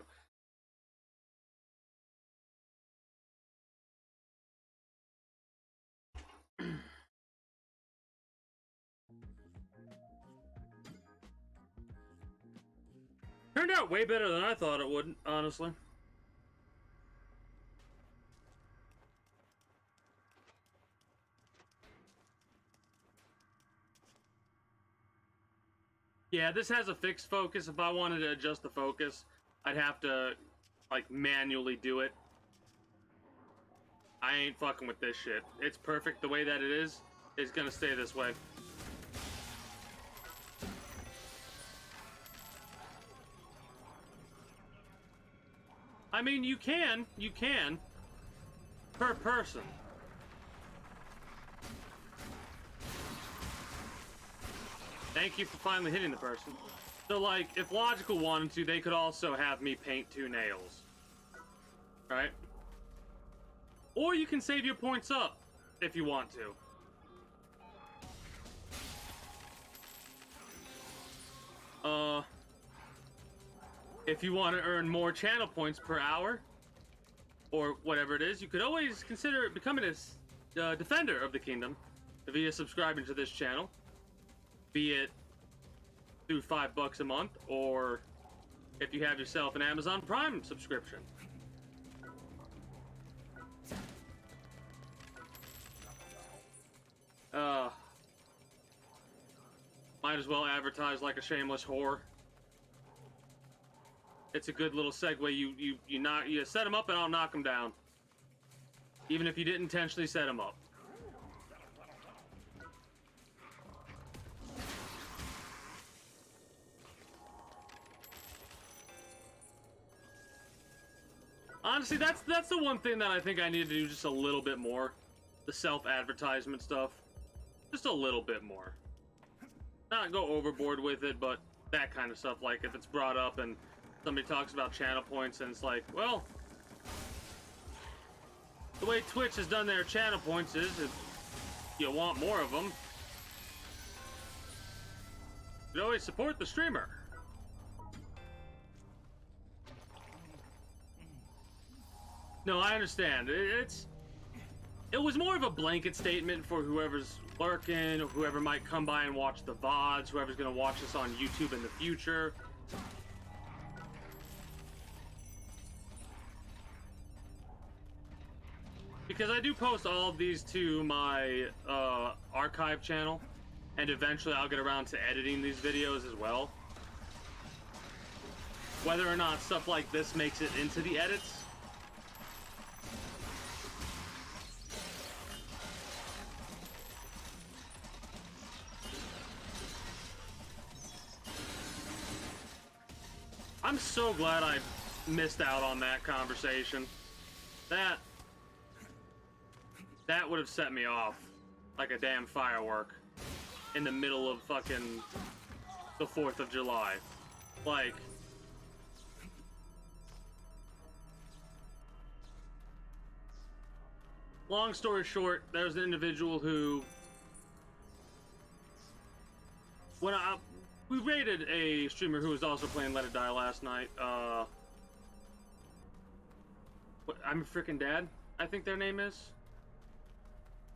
S1: Turned out way better than I thought it would, honestly. Yeah, this has a fixed focus. If I wanted to adjust the focus, I'd have to, like, manually do it. I ain't fucking with this shit. It's perfect the way that it is. It's gonna stay this way. I mean, you can, per person. Thank you for finally hitting the person. So, like, if Logical wanted to, they could also have me paint 2 nails. Right? Or you can save your points up, if you want to. if you want to earn more channel points per hour, or whatever it is, you could always consider becoming a defender of the kingdom via subscribing to this channel, be it through $5 a month, or if you have yourself an Amazon Prime subscription. Might as well advertise like a shameless whore. It's a good little segue. You set them up and I'll knock them down, even if you didn't intentionally set them up. Honestly, that's the one thing that I think I need to do just a little bit more. The self-advertisement stuff. Just a little bit more. Not go overboard with it, but that kind of stuff. Like if it's brought up and somebody talks about channel points and it's like, well, the way Twitch has done their channel points is if you want more of them, you always support the streamer. No, I understand. It was more of a blanket statement for whoever's lurking, whoever might come by and watch the VODs, whoever's going to watch this on YouTube in the future. Because I do post all of these to my archive channel, and eventually I'll get around to editing these videos as well. Whether or not stuff like this makes it into the edits, I'm so glad I missed out on that conversation. That would have set me off like a damn firework in the middle of fucking the 4th of July. Like, long story short, there's an individual who, when we raided a streamer who was also playing Let It Die last night. I'm a Frickin' Dad, I think their name is.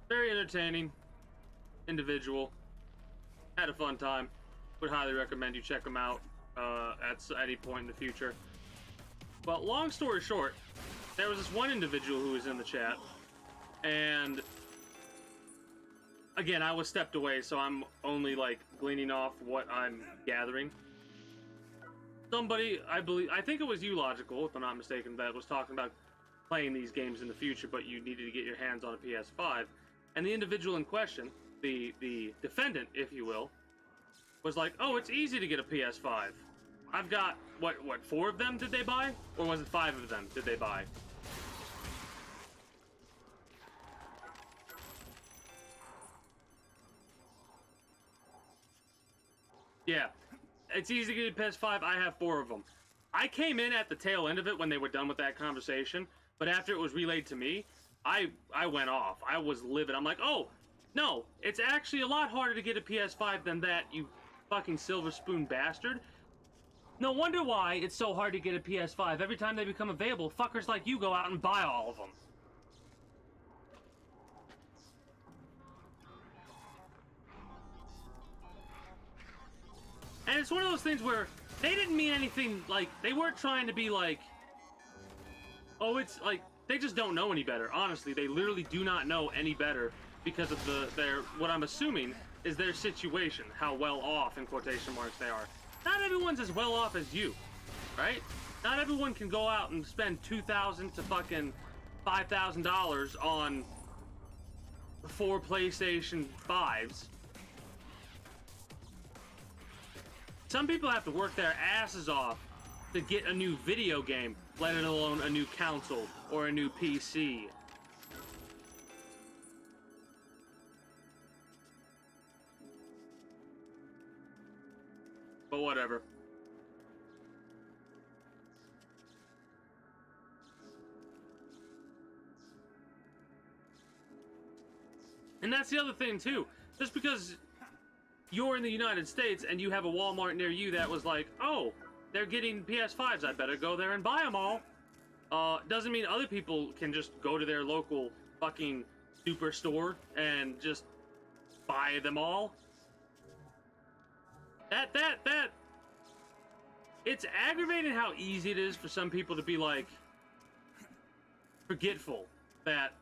S1: Very entertaining individual. Had a fun time. Would highly recommend you check them out at any point in the future. But long story short, there was this one individual who was in the chat, and again, I was stepped away, so I'm only like gleaning off what I'm gathering. Somebody, I think it was you, Logical, if I'm not mistaken, that was talking about playing these games in the future, but you needed to get your hands on a PS5. And the individual in question, the defendant, if you will, was like, "Oh, it's easy to get a PS5. I've got what 4 of them did they buy, or was it 5 of them did they buy?" Yeah, it's easy to get a PS5. I have 4 of them. I came in at the tail end of it when they were done with that conversation, but after it was relayed to me, I went off. I was livid. I'm like, oh, no, it's actually a lot harder to get a PS5 than that, you fucking silver spoon bastard. No wonder why it's so hard to get a PS5. Every time they become available, fuckers like you go out and buy all of them. And it's one of those things where they didn't mean anything, like, they weren't trying to be like, oh, it's like, they just don't know any better. Honestly, they literally do not know any better because of their, what I'm assuming is their situation, how well off, in quotation marks, they are. Not everyone's as well off as you, right? Not everyone can go out and spend $2,000 to fucking $5,000 on 4 PlayStation 5s. Some people have to work their asses off to get a new video game, let alone a new console or a new PC. But whatever. And that's the other thing too. Just because you're in the United States and you have a Walmart near you that was like, oh, they're getting PS5s. I better go there and buy them all. Doesn't mean other people can just go to their local fucking superstore and just buy them all. That. It's aggravating how easy it is for some people to be like forgetful that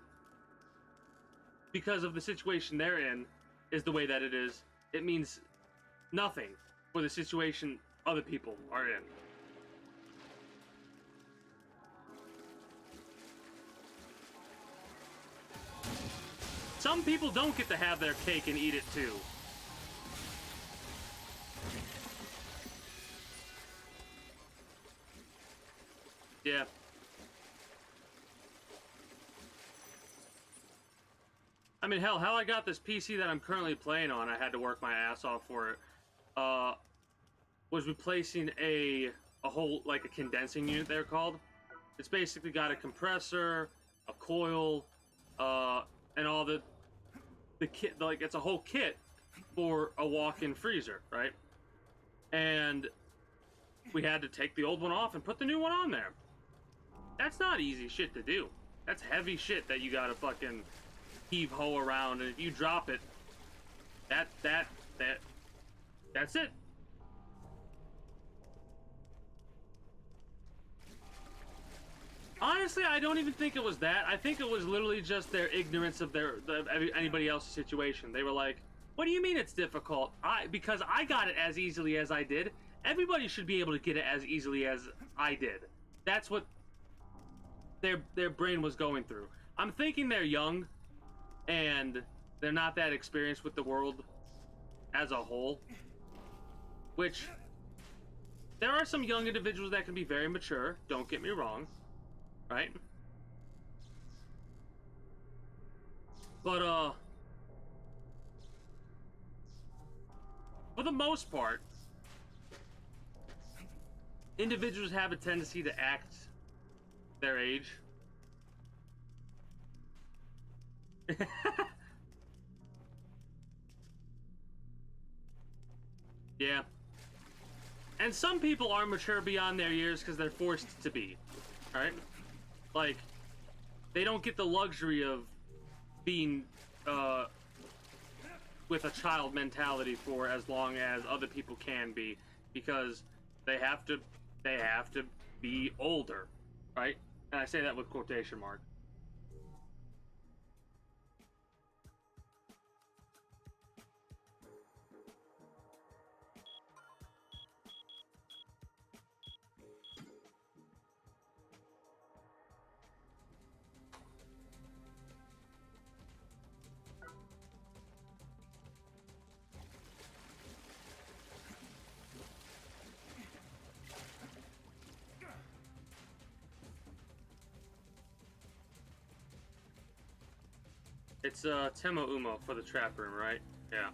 S1: because of the situation they're in is the way that it is. It means nothing for the situation other people are in. Some people don't get to have their cake and eat it too. Yeah. I mean, hell, how I got this PC that I'm currently playing on, I had to work my ass off for it, was replacing a whole, like a condensing unit, they're called. It's basically got a compressor, a coil, and all the kit, like, it's a whole kit for a walk-in freezer, right? And we had to take the old one off and put the new one on there. That's not easy shit to do. That's heavy shit that you gotta fucking heave-ho around, and if you drop it, that's it. Honestly, I don't even think it was that. I think it was literally just their ignorance of anybody else's situation. They were like, "What do you mean it's difficult? Because I got it as easily as I did. Everybody should be able to get it as easily as I did." That's what their brain was going through. I'm thinking they're young, and they're not that experienced with the world as a whole. Which, there are some young individuals that can be very mature, don't get me wrong, right? But, for the most part, individuals have a tendency to act their age. Yeah. And some people are mature beyond their years because they're forced to be, right? Like, they don't get the luxury of being with a child mentality for as long as other people can be, because they have to be older, right? And I say that with quotation mark. It's Temo Umo for the trap room, right? Yeah.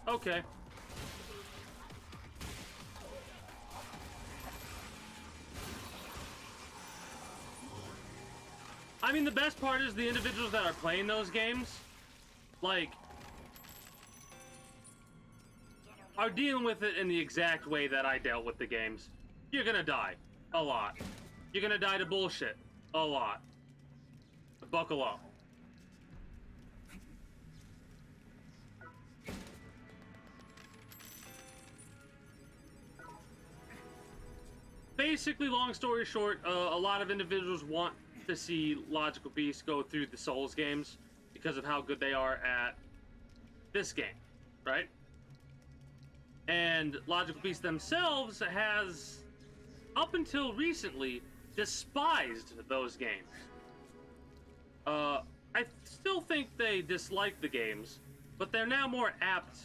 S1: Okay. I mean, the best part is the individuals that are playing those games, like, are dealing with it in the exact way that I dealt with the games. You're gonna die. A lot. You're gonna die to bullshit. A lot. Buckle up. Basically, long story short, a lot of individuals want to see Logical Beast go through the Souls games because of how good they are at this game, right? And Logical Beast themselves has, up until recently, despised those games. I still think they dislike the games, but they're now more apt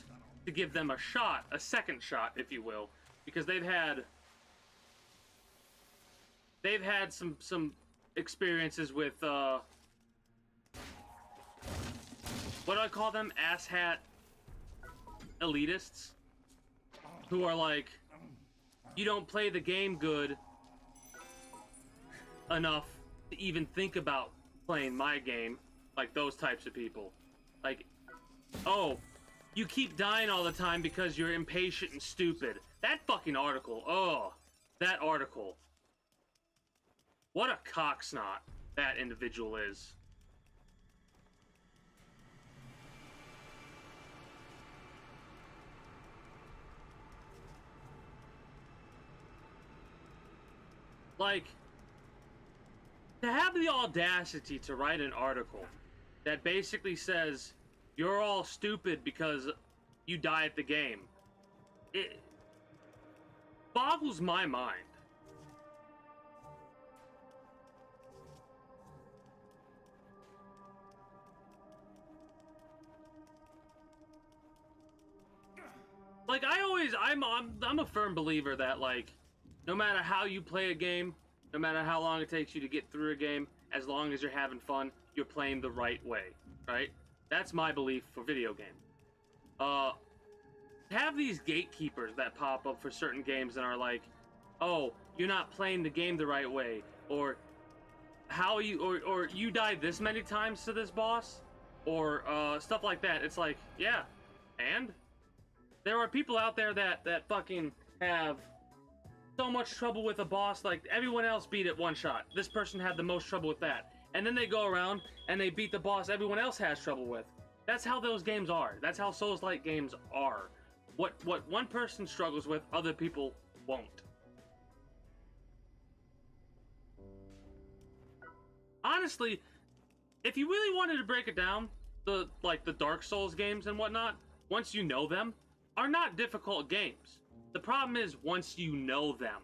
S1: to give them a shot, a second shot, if you will, because they've had some experiences with what do I call them? Asshat elitists who are like, you don't play the game good enough to even think about playing my game. Like those types of people. Like, oh, you keep dying all the time because you're impatient and stupid. That fucking article. Oh, that article. What a cocksnot that individual is. Like, to have the audacity to write an article that basically says you're all stupid because you die at the game, it boggles my mind. Like, I'm a firm believer that, like, no matter how you play a game, no matter how long it takes you to get through a game, as long as you're having fun, you're playing the right way, right? That's my belief for video games. Have these gatekeepers that pop up for certain games and are like, oh, you're not playing the game the right way, or how you, or you died this many times to this boss, or stuff like that. It's like, yeah, and there are people out there that fucking have so much trouble with a boss, like everyone else beat it one shot. This person had the most trouble with that. And then they go around and they beat the boss everyone else has trouble with. That's how those games are. That's how Souls-like games are. What one person struggles with, other people won't. Honestly, if you really wanted to break it down, the Dark Souls games and whatnot, once you know them, are not difficult games. The problem is once you know them,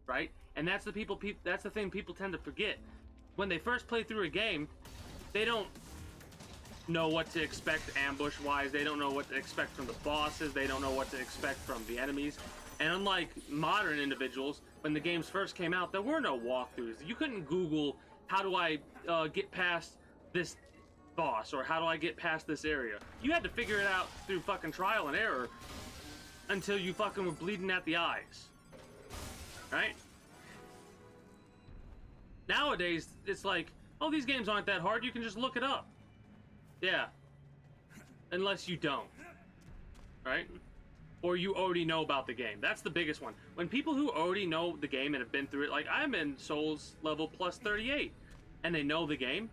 S1: right? And that's the thing people tend to forget. When they first play through a game, they don't know what to expect ambush-wise. They don't know what to expect from the bosses. They don't know what to expect from the enemies. And unlike modern individuals, when the games first came out, there were no walkthroughs. You couldn't Google, how do I get past this boss, or how do I get past this area? You had to figure it out through fucking trial and error until you fucking were bleeding at the eyes. Right? Nowadays, it's like, oh, these games aren't that hard, you can just look it up. Yeah. Unless you don't. Right? Or you already know about the game. That's the biggest one. When people who already know the game and have been through it, like I'm in Souls level plus 38, and they know the game,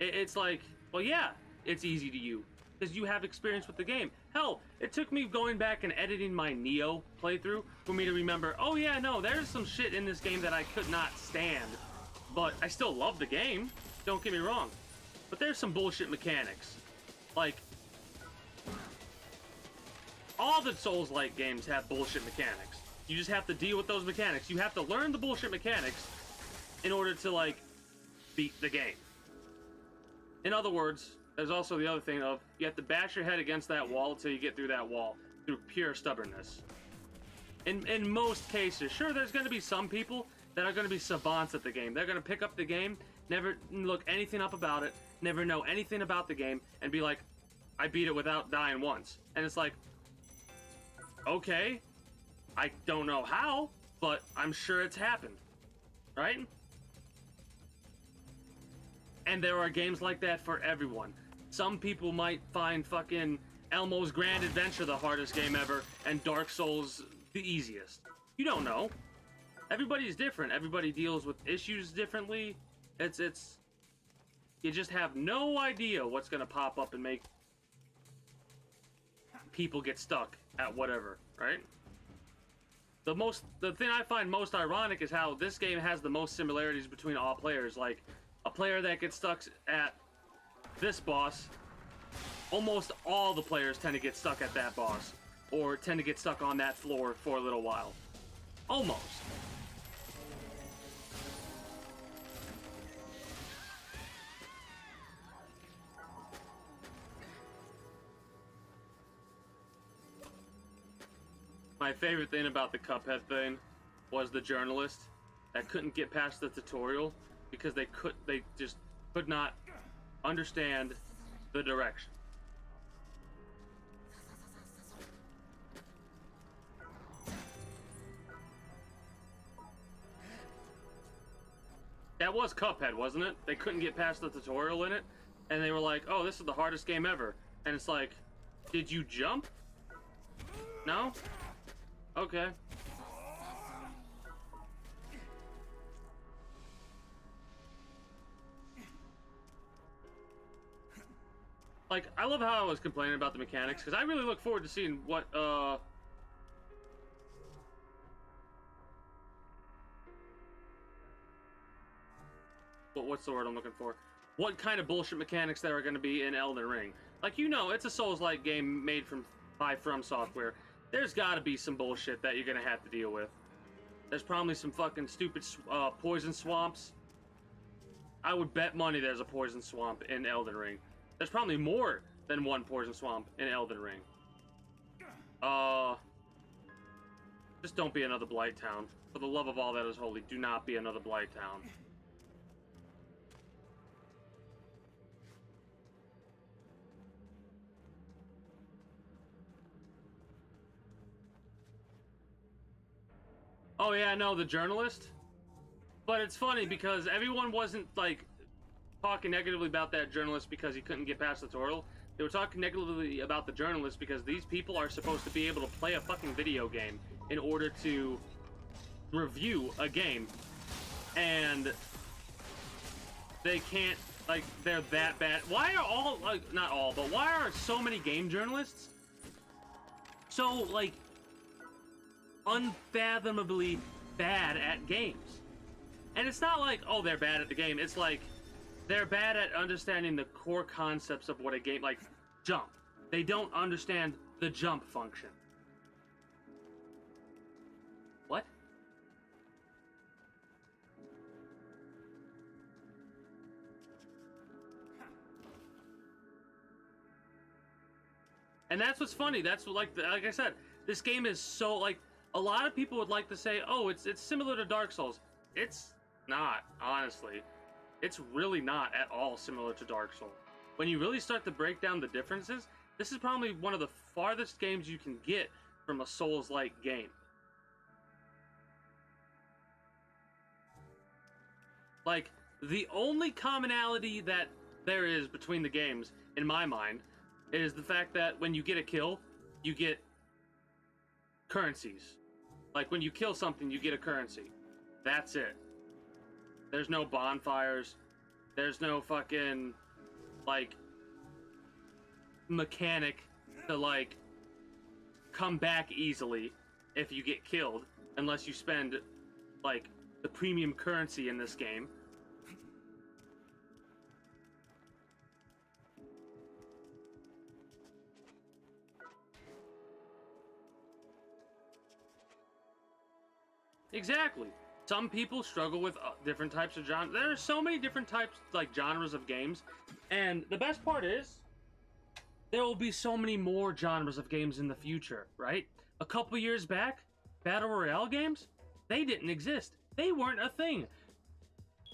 S1: it's like, well, yeah, it's easy to you, because you have experience with the game. Hell, it took me going back and editing my Neo playthrough for me to remember, oh yeah, no, there's some shit in this game that I could not stand, but I still love the game, don't get me wrong, but there's some bullshit mechanics. Like, all the Souls-like games have bullshit mechanics. You just have to deal with those mechanics. You have to learn the bullshit mechanics in order to, like, beat the game. In other words, there's also the other thing of, you have to bash your head against that wall until you get through that wall, through pure stubbornness. In most cases, sure, there's going to be some people that are going to be savants at the game. They're going to pick up the game, never look anything up about it, never know anything about the game, and be like, I beat it without dying once. And it's like, okay, I don't know how, but I'm sure it's happened, right? And there are games like that for everyone. Some people might find fucking Elmo's Grand Adventure the hardest game ever, and Dark Souls the easiest. You don't know. Everybody's different. Everybody deals with issues differently. It's you just have no idea what's gonna pop up and make people get stuck at whatever, right? The thing I find most ironic is how this game has the most similarities between all players. Like, a player that gets stuck at this boss, almost all the players tend to get stuck at that boss, or tend to get stuck on that floor for a little while. Almost. My favorite thing about the Cuphead thing was the journalist that couldn't get past the tutorial because they just could not understand the direction. That was Cuphead, wasn't it? They couldn't get past the tutorial in it, and they were like, oh, this is the hardest game ever. And it's like, did you jump? No? Okay. Like, I love how I was complaining about the mechanics, because I really look forward to seeing what, what's the word I'm looking for? What kind of bullshit mechanics there are going to be in Elden Ring. Like, you know, it's a Souls-like game made by From Software. There's got to be some bullshit that you're going to have to deal with. There's probably some fucking stupid poison swamps. I would bet money there's a poison swamp in Elden Ring. There's probably more than one poison swamp in Elden Ring. Just don't be another Blight Town. For the love of all that is holy, do not be another Blight Town. Oh yeah, no, the journalist. But it's funny because everyone wasn't like talking negatively about that journalist because he couldn't get past the tutorial. They were talking negatively about the journalist because these people are supposed to be able to play a fucking video game in order to review a game. And they can't, like, they're that bad. Why are all, like, not all, but why are so many game journalists so, like, unfathomably bad at games? And it's not like, oh, they're bad at the game. It's like, they're bad at understanding the core concepts of what a game, like, jump. They don't understand the jump function. What? And that's what's funny. That's what, like I said, this game is so, like, a lot of people would like to say, oh, it's similar to Dark Souls. It's not, honestly. It's really not at all similar to Dark Souls. When you really start to break down the differences, this is probably one of the farthest games you can get from a Souls-like game. Like, the only commonality that there is between the games, in my mind, is the fact that when you get a kill, you get currencies. Like, when you kill something, you get a currency. That's it. There's no bonfires. There's no fucking, like, mechanic to, like, come back easily if you get killed. Unless you spend, like, the premium currency in this game. Exactly. Some people struggle with different types of genres. There are so many different types, like, genres of games. And the best part is, there will be so many more genres of games in the future, right? A couple years back, Battle Royale games, they didn't exist. They weren't a thing.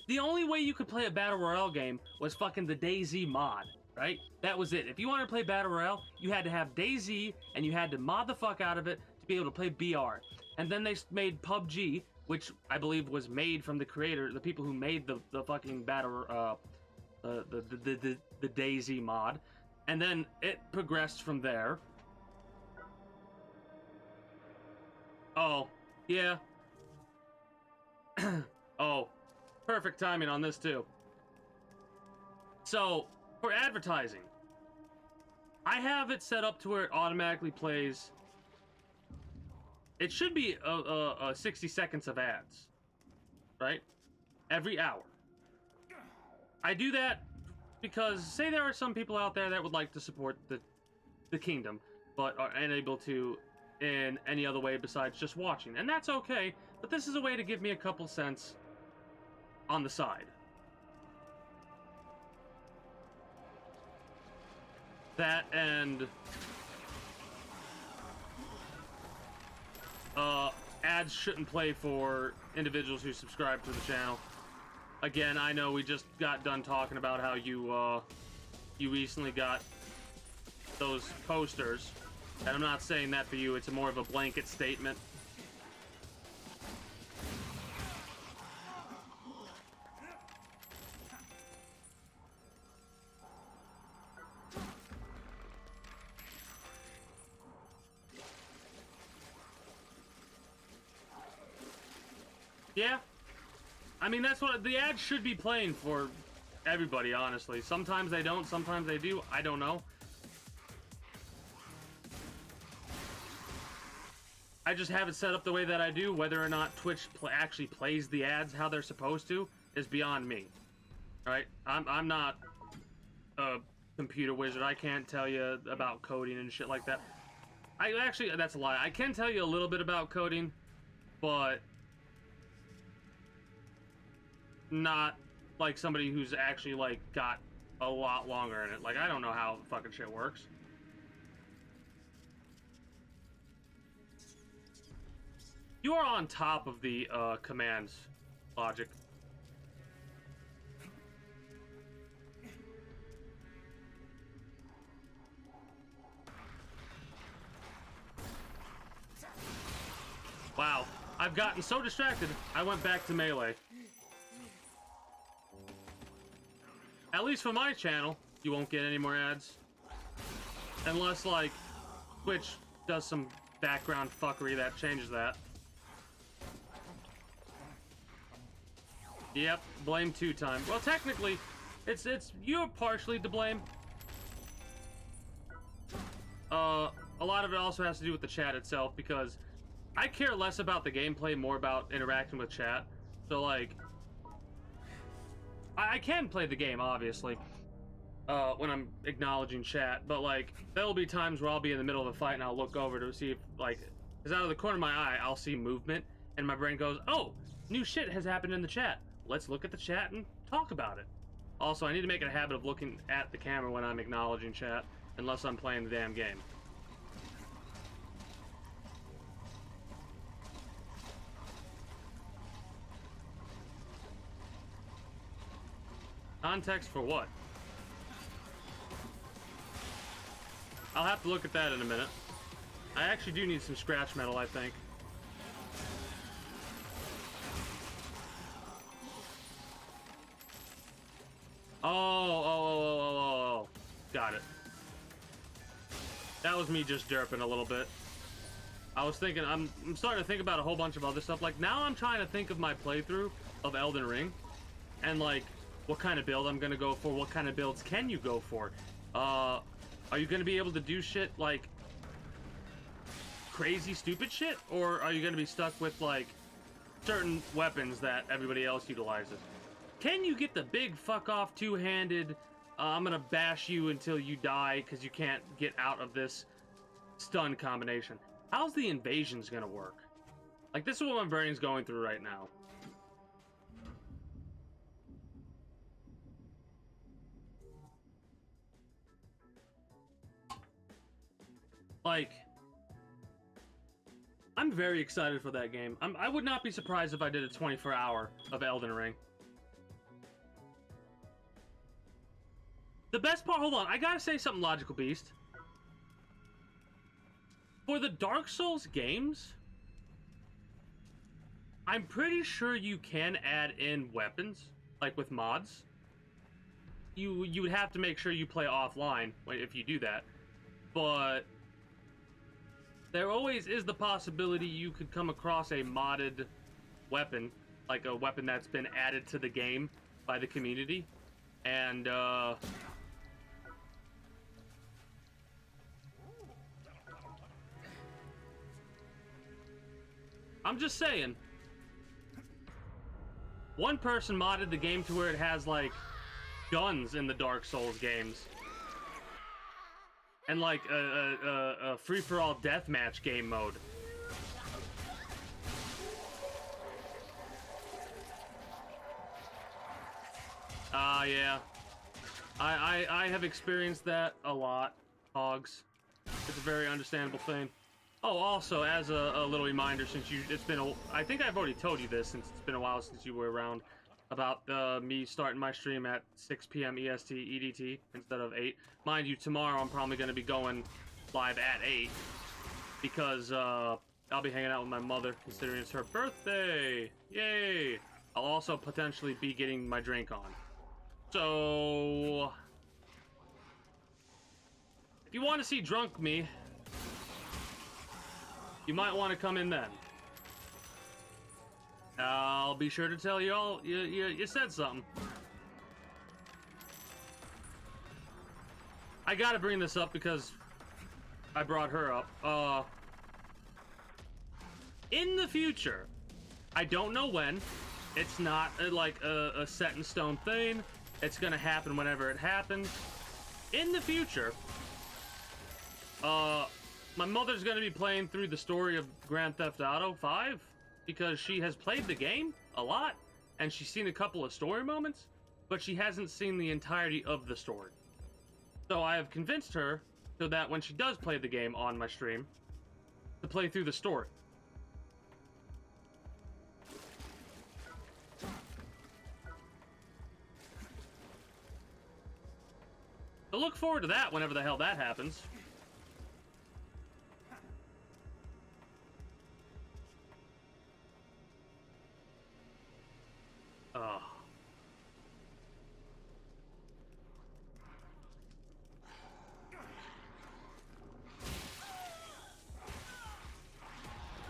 S1: The only way you could play a Battle Royale game was fucking the DayZ mod, right? That was it. If you wanted to play Battle Royale, you had to have DayZ, and you had to mod the fuck out of it to be able to play BR. And then they made PUBG, which I believe was made from the creator, the people who made the fucking battle, the DayZ mod, and then it progressed from there. Oh, yeah. Oh, perfect timing on this too. So, for advertising, I have it set up to where it automatically plays. It should be 60 seconds of ads, right? Every hour. I do that because, say there are some people out there that would like to support the kingdom, but are unable to in any other way besides just watching. And that's okay, but this is a way to give me a couple cents on the side. That and ads shouldn't play for individuals who subscribe to the channel. Again, I know we just got done talking about how you recently got those posters, and I'm not saying that for you. It's more of a blanket statement. Yeah, I mean, that's what the ads should be playing for everybody, honestly. Sometimes they don't, sometimes they do. I don't know. I just have it set up the way that I do. Whether or not Twitch actually plays the ads how they're supposed to is beyond me. All right? I'm not a computer wizard. I can't tell you about coding and shit like that. I actually, that's a lie. I can tell you a little bit about coding, but not like somebody who's actually like got a lot longer in it. Like, I don't know how fucking shit works. You are on top of the commands logic. Wow, I've gotten so distracted, I went back to melee. At least for my channel, you won't get any more ads. Unless, like, Twitch does some background fuckery that changes that. Yep, blame 2-time. Well, technically, it's you're partially to blame. A lot of it also has to do with the chat itself, because I care less about the gameplay, more about interacting with chat. So, like, I can play the game, obviously, when I'm acknowledging chat, but, like, there'll be times where I'll be in the middle of a fight and I'll look over to see if, like, because out of the corner of my eye, I'll see movement, and my brain goes, oh, new shit has happened in the chat. Let's look at the chat and talk about it. Also, I need to make it a habit of looking at the camera when I'm acknowledging chat, unless I'm playing the damn game. Context for what? I'll have to look at that in a minute. I actually do need some scratch metal, I think. Oh. Got it. That was me just derping a little bit. I was thinking, I'm starting to think about a whole bunch of other stuff. Like, now I'm trying to think of my playthrough of Elden Ring. And, like, what kind of build I'm gonna go for, what kind of builds can you go for? Are you gonna be able to do shit, like, crazy, stupid shit? Or are you gonna be stuck with, like, certain weapons that everybody else utilizes? Can you get the big fuck-off two-handed, I'm gonna bash you until you die because you can't get out of this stun combination? How's the invasions gonna work? Like, this is what my brain's going through right now. Like, I'm very excited for that game. I would not be surprised if I did a 24-hour of Elden Ring. The best part, hold on, I gotta say something, Logical Beast. For the Dark Souls games, I'm pretty sure you can add in weapons, like with mods. You would have to make sure you play offline if you do that. But there always is the possibility you could come across a modded weapon, like a weapon that's been added to the game by the community. And, I'm just saying, one person modded the game to where it has, like, guns in the Dark Souls games. And, like, a free-for-all deathmatch game mode. Yeah. I have experienced that a lot, Hogs. It's a very understandable thing. Oh, also, as a little reminder, since it's been I think I've already told you this, since it's been a while since you were around, about me starting my stream at 6 p.m. EST EDT instead of 8. Mind you, tomorrow I'm probably going to be going live at 8 because I'll be hanging out with my mother, considering it's her birthday. Yay! I'll also potentially be getting my drink on. So, if you want to see drunk me, you might want to come in then. I'll be sure to tell you all you said something. I gotta bring this up because I brought her up. In the future, I don't know when. It's not like a set in stone thing. It's gonna happen whenever it happens. In the future, my mother's gonna be playing through the story of Grand Theft Auto 5 because she has played the game a lot and she's seen a couple of story moments, but she hasn't seen the entirety of the story. So I have convinced her so that when she does play the game on my stream, to play through the story. So look forward to that whenever the hell that happens.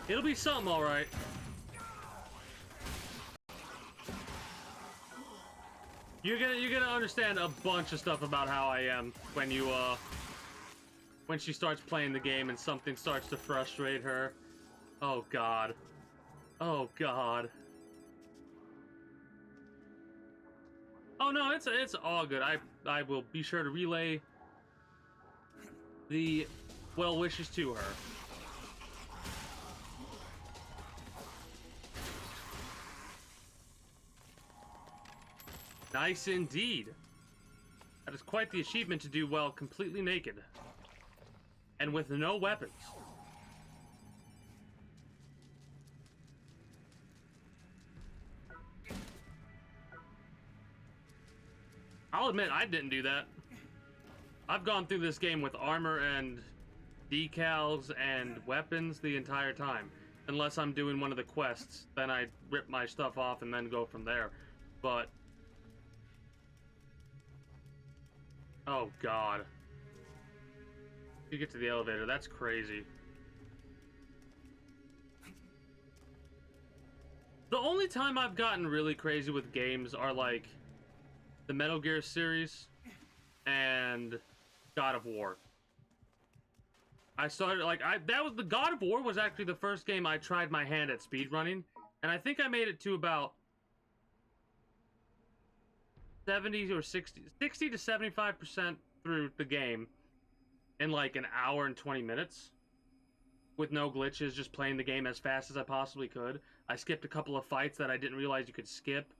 S1: It'll be something, all right. You're gonna understand a bunch of stuff about how I am when when she starts playing the game and something starts to frustrate her. Oh God. Oh God. Oh no, it's all good. I will be sure to relay the well wishes to her. Nice indeed. That is quite the achievement to do well completely naked. And with no weapons. I'll admit, I didn't do that. I've gone through this game with armor and decals and weapons the entire time. Unless I'm doing one of the quests, then I rip my stuff off and then go from there. But oh God. You get to the elevator, that's crazy. The only time I've gotten really crazy with games are like the Metal Gear series and God of War. I started like the God of War was actually the first game I tried my hand at speedrunning, and I think I made it to about 70 or 60 to 75% through the game in like an hour and 20 minutes with no glitches, just playing the game as fast as I possibly could. I skipped a couple of fights that I didn't realize you could skip.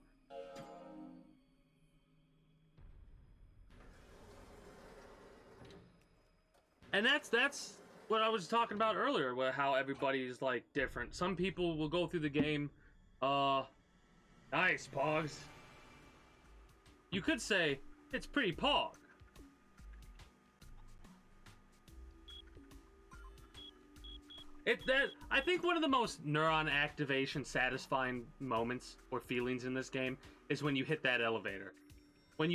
S1: And that's what I was talking about earlier, how everybody's like different. Some people will go through the game, nice, Pogs. You could say, it's pretty pog. I think one of the most neuron activation satisfying moments or feelings in this game is when you hit that elevator. Or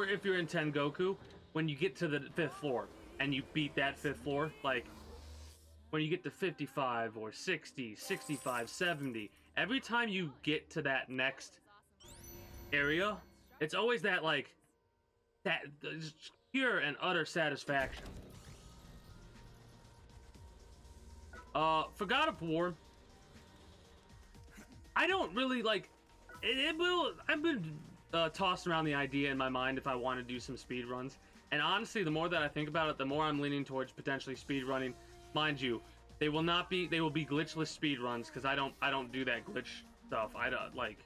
S1: if you're in Tengoku, when you get to the 5th floor and you beat that 5th floor, like when you get to 55 or 60, 65, 70, every time you get to that next area, it's always that like that pure and utter satisfaction. For God of War, I don't really like it. I've been tossing around the idea in my mind if I want to do some speed runs, and honestly, the more that I think about it, the more I'm leaning towards potentially speed running. Mind you, they will be glitchless speed runs because I don't do that glitch stuff. I don't like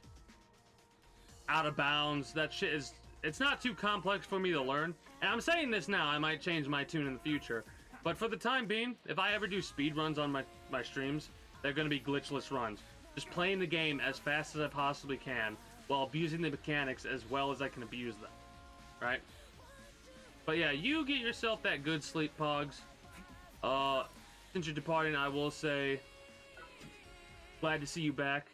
S1: out of bounds. That shit it's not too complex for me to learn. And I'm saying this now, I might change my tune in the future. But for the time being, if I ever do speed runs on my streams, they're going to be glitchless runs. Just playing the game as fast as I possibly can while abusing the mechanics as well as I can abuse them. Right? But yeah, you get yourself that good sleep, Pogs. Since you're departing, I will say, glad to see you back.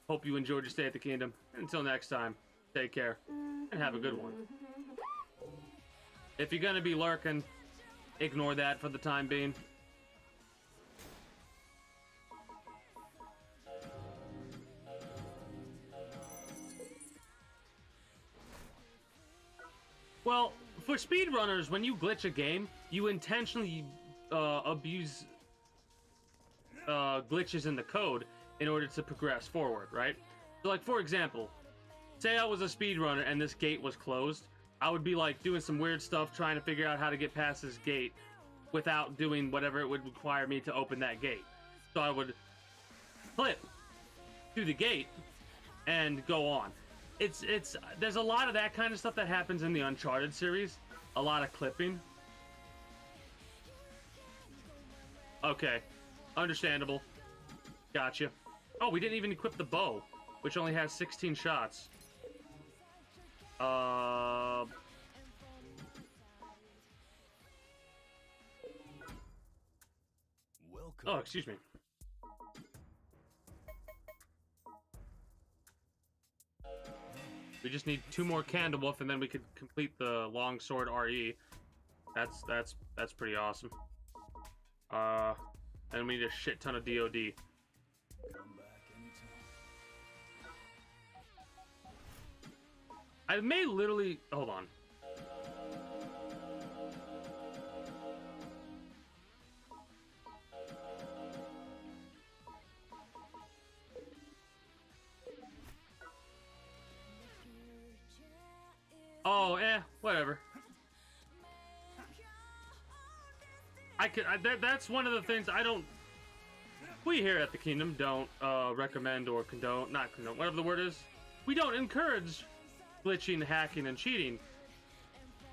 S1: Hope you enjoyed your stay at the Kingdom. Until next time, take care and have a good one. If you're gonna be lurking, ignore that for the time being. Well, for speedrunners, when you glitch a game, you intentionally abuse glitches in the code in order to progress forward, right? So, like, for example, say I was a speedrunner and this gate was closed, I would be, like, doing some weird stuff trying to figure out how to get past this gate without doing whatever it would require me to open that gate. So I would flip through the gate and go on. There's a lot of that kind of stuff that happens in the Uncharted series. A lot of clipping. Okay. Understandable. Gotcha. Oh, we didn't even equip the bow, which only has 16 shots.
S2: Welcome.
S1: Oh, excuse me. We just need 2 more Candlewolf, and then we could complete the Longsword RE. That's pretty awesome. And we need a shit ton of DOD.
S2: Come back anytime.
S1: I may literally... Hold on. Oh, whatever. That's one of the things I don't... We here at the Kingdom don't recommend or condone... Not condone, whatever the word is. We don't encourage glitching, hacking, and cheating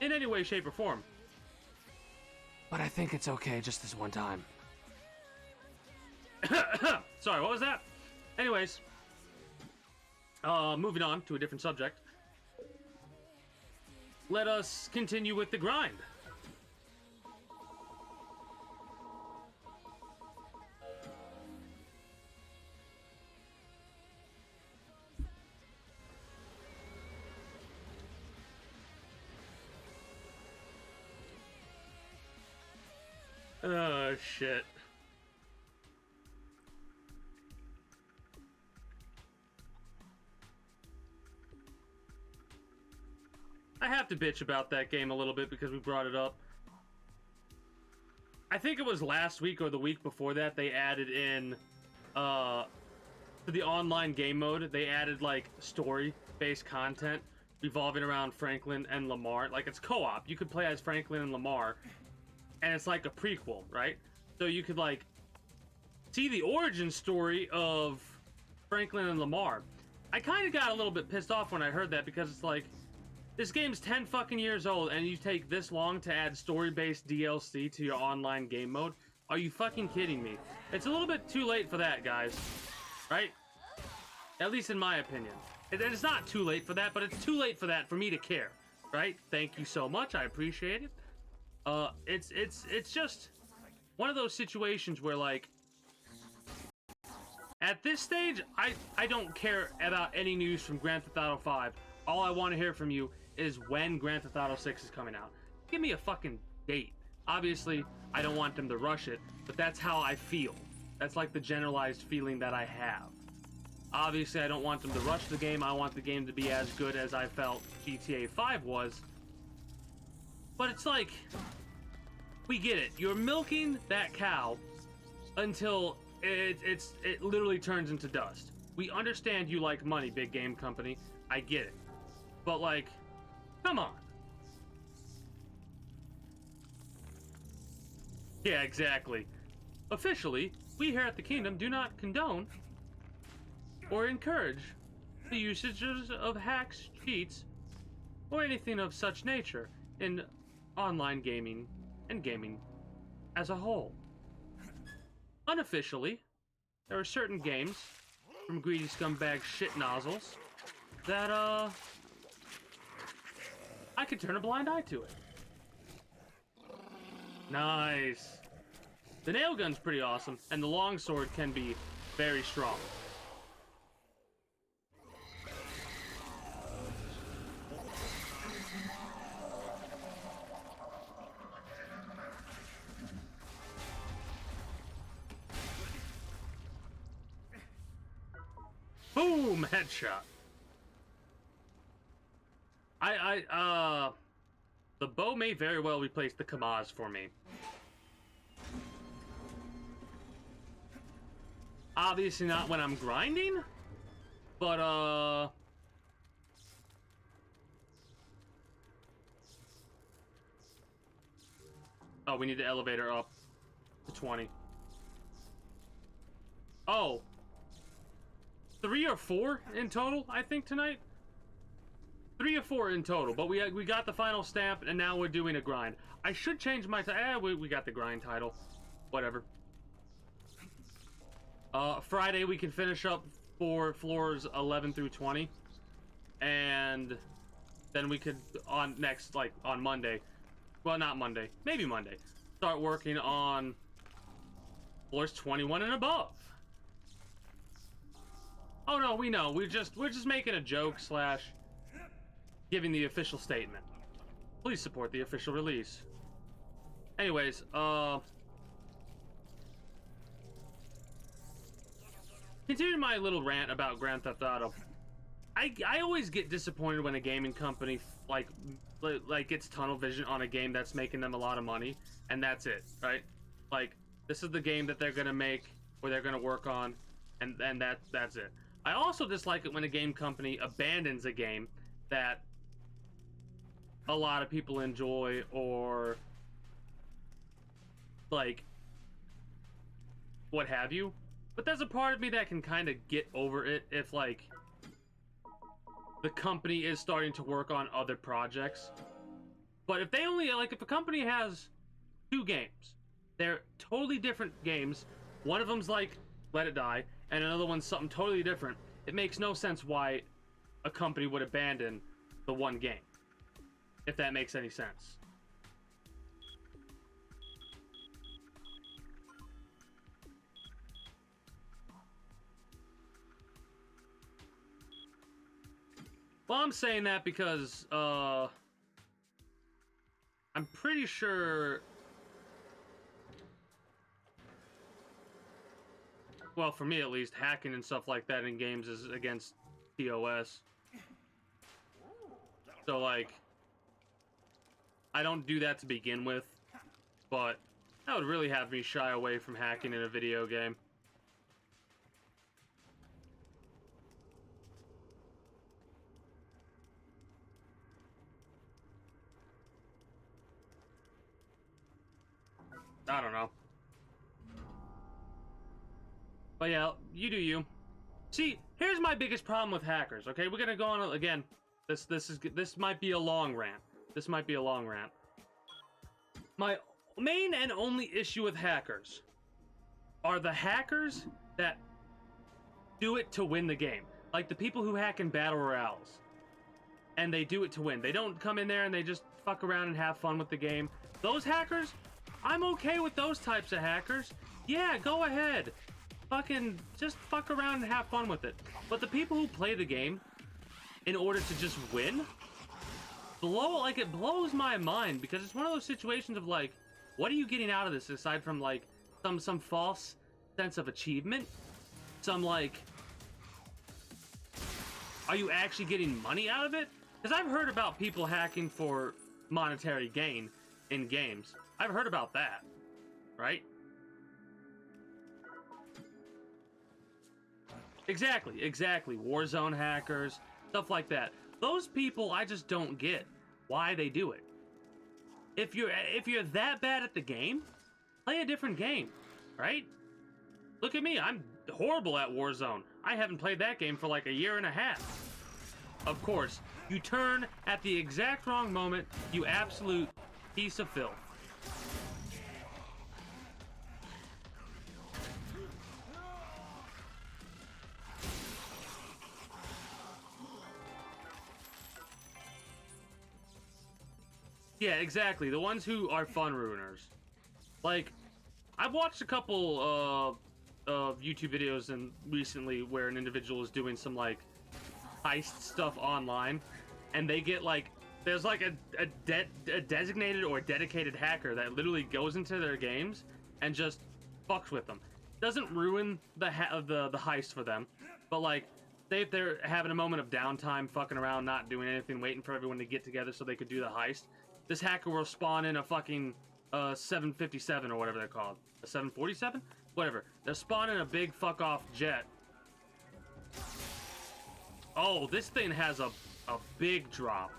S1: in any way, shape, or form. But I think it's okay just this one time. Sorry, what was that? Anyways. Moving on to a different subject. Let us continue with the grind. Oh, shit. I have to bitch about that game a little bit because we brought it up. I think it was last week or the week before that they added in to the online game mode, they added like story-based content revolving around Franklin and Lamar. Like, it's co-op. You could play as Franklin and Lamar, and it's like a prequel, right? So you could like see the origin story of Franklin and Lamar. I kind of got a little bit pissed off when I heard that because it's like, this game's 10 fucking years old and you take this long to add story-based DLC to your online game mode? Are you fucking kidding me? It's a little bit too late for that, guys. Right? At least in my opinion. It's not too late for that, but it's too late for that for me to care. Right? Thank you so much. I appreciate it. It's just one of those situations where, like, at this stage, I don't care about any news from Grand Theft Auto 5. All I want to hear from you is when Grand Theft Auto 6 is coming out. Give me a fucking date. Obviously, I don't want them to rush it, but that's how I feel. That's like the generalized feeling that I have. Obviously, I don't want them to rush the game. I want the game to be as good as I felt GTA 5 was. But it's like, we get it. You're milking that cow until it literally turns into dust. We understand you like money, big game company. I get it. But, like, come on. Yeah, exactly. Officially, we here at the Kingdom do not condone or encourage the usages of hacks, cheats, or anything of such nature in online gaming and gaming as a whole. Unofficially, there are certain games from greedy scumbag shit nozzles that, I could turn a blind eye to it. Nice. The nail gun's pretty awesome, and the longsword can be very strong. Boom! Headshot. The bow may very well replace the Kamaz for me. Obviously not when I'm grinding, but, oh, we need the elevator up to 20. Oh. 3 or 4 in total, I think, tonight? 3 or 4 in total, but we got the final stamp, and now we're doing a grind. I should change my we got the grind title. Whatever. Friday we can finish up for floors 11 through 20. And then we could, on Monday. Well, not Monday. Maybe Monday. Start working on floors 21 and above. Oh no, we know. We're just making a joke / giving the official statement. Please support the official release. Anyways, continuing my little rant about Grand Theft Auto. I always get disappointed when a gaming company like gets tunnel vision on a game that's making them a lot of money, and that's it, right? Like, this is the game that they're gonna make, or they're gonna work on, and that's it. I also dislike it when a game company abandons a game that a lot of people enjoy, or like what have you. But there's a part of me that can kind of get over it if like the company is starting to work on other projects. But if they only if a company has 2 games, they're totally different games. One of them's like Let It Die, and another one's something totally different. It makes no sense why a company would abandon the one game, if that makes any sense. Well, I'm saying that because, I'm pretty sure... Well, for me at least, hacking and stuff like that in games is against TOS. So, like, I don't do that to begin with, but that would really have me shy away from hacking in a video game. I don't know. But yeah, you do you. See, here's my biggest problem with hackers, okay? We're gonna go on again. This might be a long rant. This might be a long rant. My main and only issue with hackers are the hackers that do it to win the game. Like the people who hack in battle royales. And they do it to win. They don't come in there and they just fuck around and have fun with the game. Those hackers, I'm okay with those types of hackers. Yeah, go ahead. Fucking just fuck around and have fun with it. But the people who play the game in order to just win, it blows my mind, because it's one of those situations of like, what are you getting out of this aside from like some false sense of achievement? Some like, are you actually getting money out of it? Because I've heard about people hacking for monetary gain in games. I've heard about that, right? Exactly. Warzone hackers, stuff like that. Those people, I just don't get why they do it. If you're that bad at the game, play a different game, right? Look at me, I'm horrible at Warzone. I haven't played that game for like a year and a half. Of course, you turn at the exact wrong moment, you absolute piece of filth. Yeah, exactly. The ones who are fun ruiners. Like, I've watched a couple of YouTube videos and recently where an individual is doing some like heist stuff online, and they get like there's like a designated or dedicated hacker that literally goes into their games and just fucks with them. Doesn't ruin the heist for them, but like they're having a moment of downtime, fucking around, not doing anything, waiting for everyone to get together so they could do the heist. This hacker will spawn in a fucking 757 or whatever they're called, a 747, whatever. They're spawning a big fuck off jet. Oh, this thing has a big drop.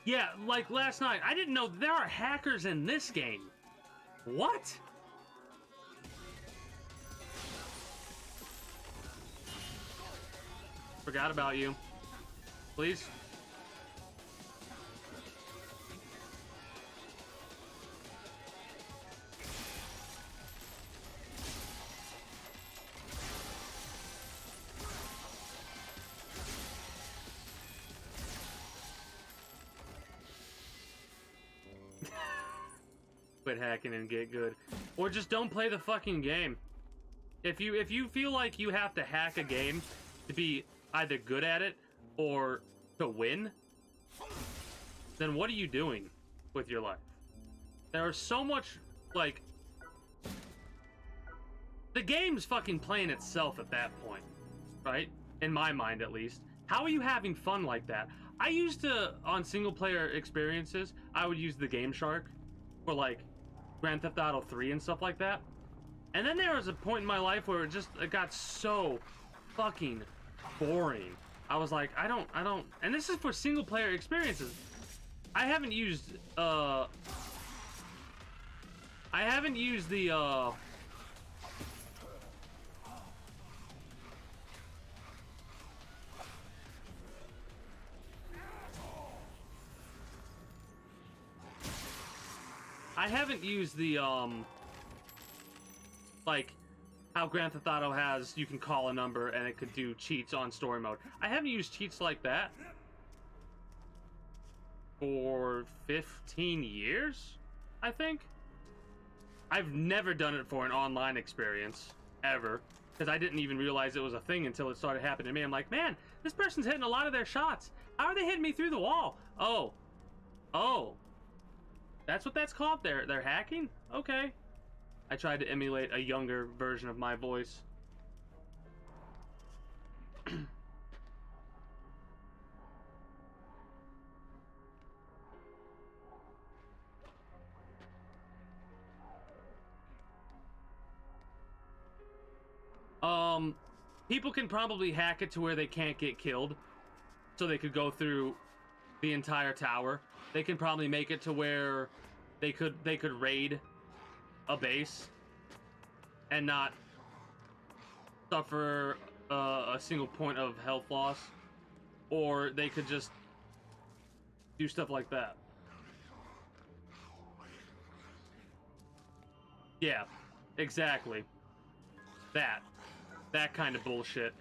S1: Yeah, like last night, I didn't know there are hackers in this game. What? Forgot about you. Please. Quit hacking and get good, or just don't play the fucking game. If you feel like you have to hack a game to be either good at it or to win, then what are you doing with your life? There is so much, like, the game's fucking playing itself at that point, right? In my mind, at least. How are you having fun like that? I used to, on single player experiences, I would use the Game Shark for like Grand Theft Auto 3 and stuff like that. And then there was a point in my life where it got so fucking boring. I was like, I don't, and this is for single player experiences. I haven't used the, like, how Grand Theft Auto has, you can call a number and it could do cheats on story mode. I haven't used cheats like that for 15 years, I think. I've never done it for an online experience, ever, because I didn't even realize it was a thing until it started happening to me. I'm like, man, this person's hitting a lot of their shots. How are they hitting me through the wall? Oh. That's what that's called? They're hacking? Okay. I tried to emulate a younger version of my voice. People can probably hack it to where they can't get killed, so they could go through the entire tower. They can probably make it to where they could raid a base and not suffer a single point of health loss, or they could just do stuff like that. Yeah, exactly. That kind of bullshit.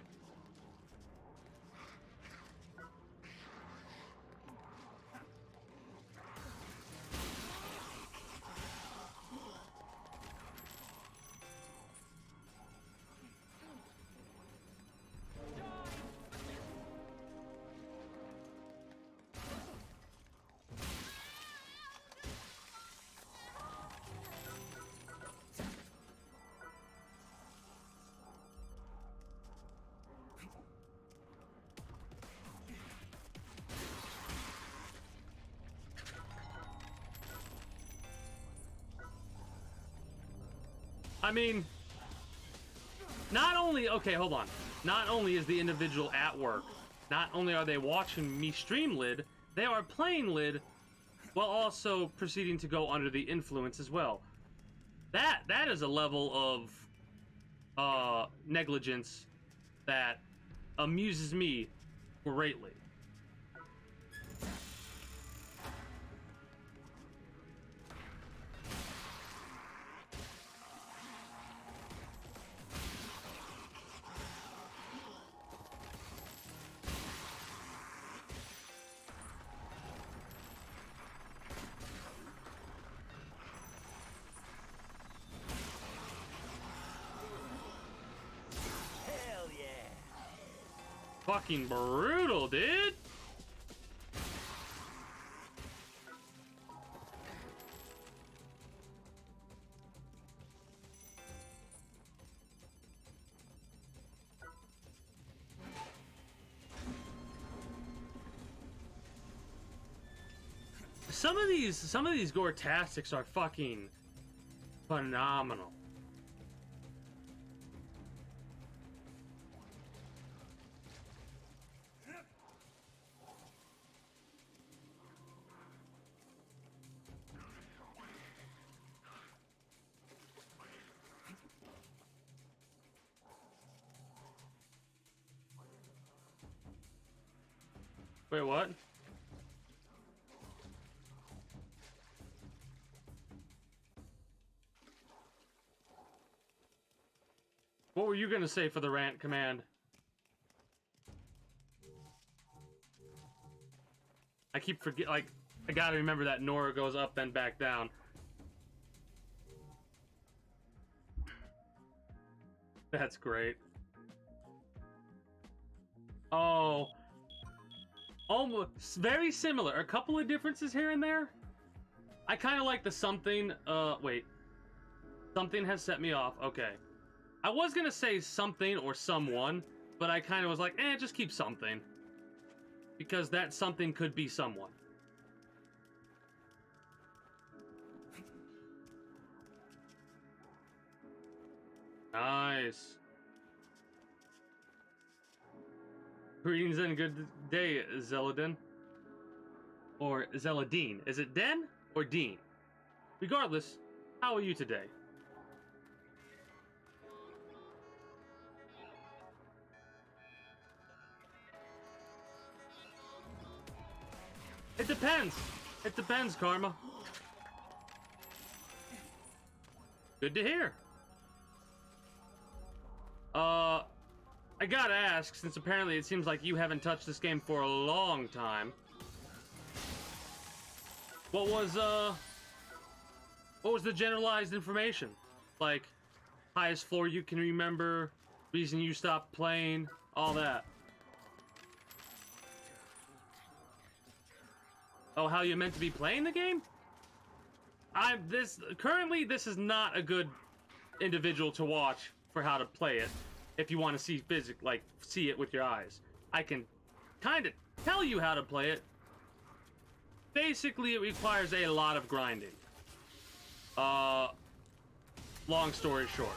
S1: I mean, not only, okay, hold on. Not only is the individual at work, not only are they watching me stream Lid, they are playing Lid while also proceeding to go under the influence as well. That is a level of negligence that amuses me greatly. fucking brutal, dude. Some of these gore-tastics are fucking phenomenal. Wait, what? What were you gonna say for the rant command? I keep like, I gotta remember that Nora goes up then back down. That's great. Oh. Almost very similar. A couple of differences here and there. I kind of like the something. Wait. Something has set me off. Okay. I was gonna say something or someone, but I kind of was like, just keep something. Because that something could be someone. Nice. Greetings and good day, Zeladin. Or Zeladine. Is it Den or Dean? Regardless, how are you today? It depends. It depends, Karma. Good to hear. I gotta ask, since apparently it seems like you haven't touched this game for a long time. What was the generalized information? Like, highest floor you can remember, reason you stopped playing, all that. Oh, how you meant to be playing the game? Currently this is not a good individual to watch for how to play it. If you want to see see it with your eyes. I can kind of tell you how to play it. Basically, it requires a lot of grinding. Long story short.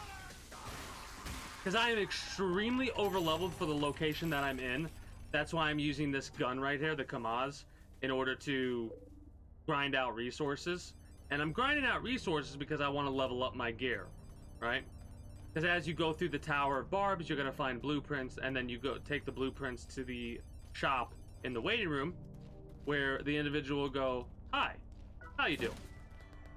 S1: Because I am extremely overleveled for the location that I'm in. That's why I'm using this gun right here, the Kamaz, in order to grind out resources. And I'm grinding out resources because I want to level up my gear, right? Because as you go through the Tower of Barbs, you're going to find blueprints, and then you go take the blueprints to the shop in the waiting room, where the individual will go, "Hi, how you doing?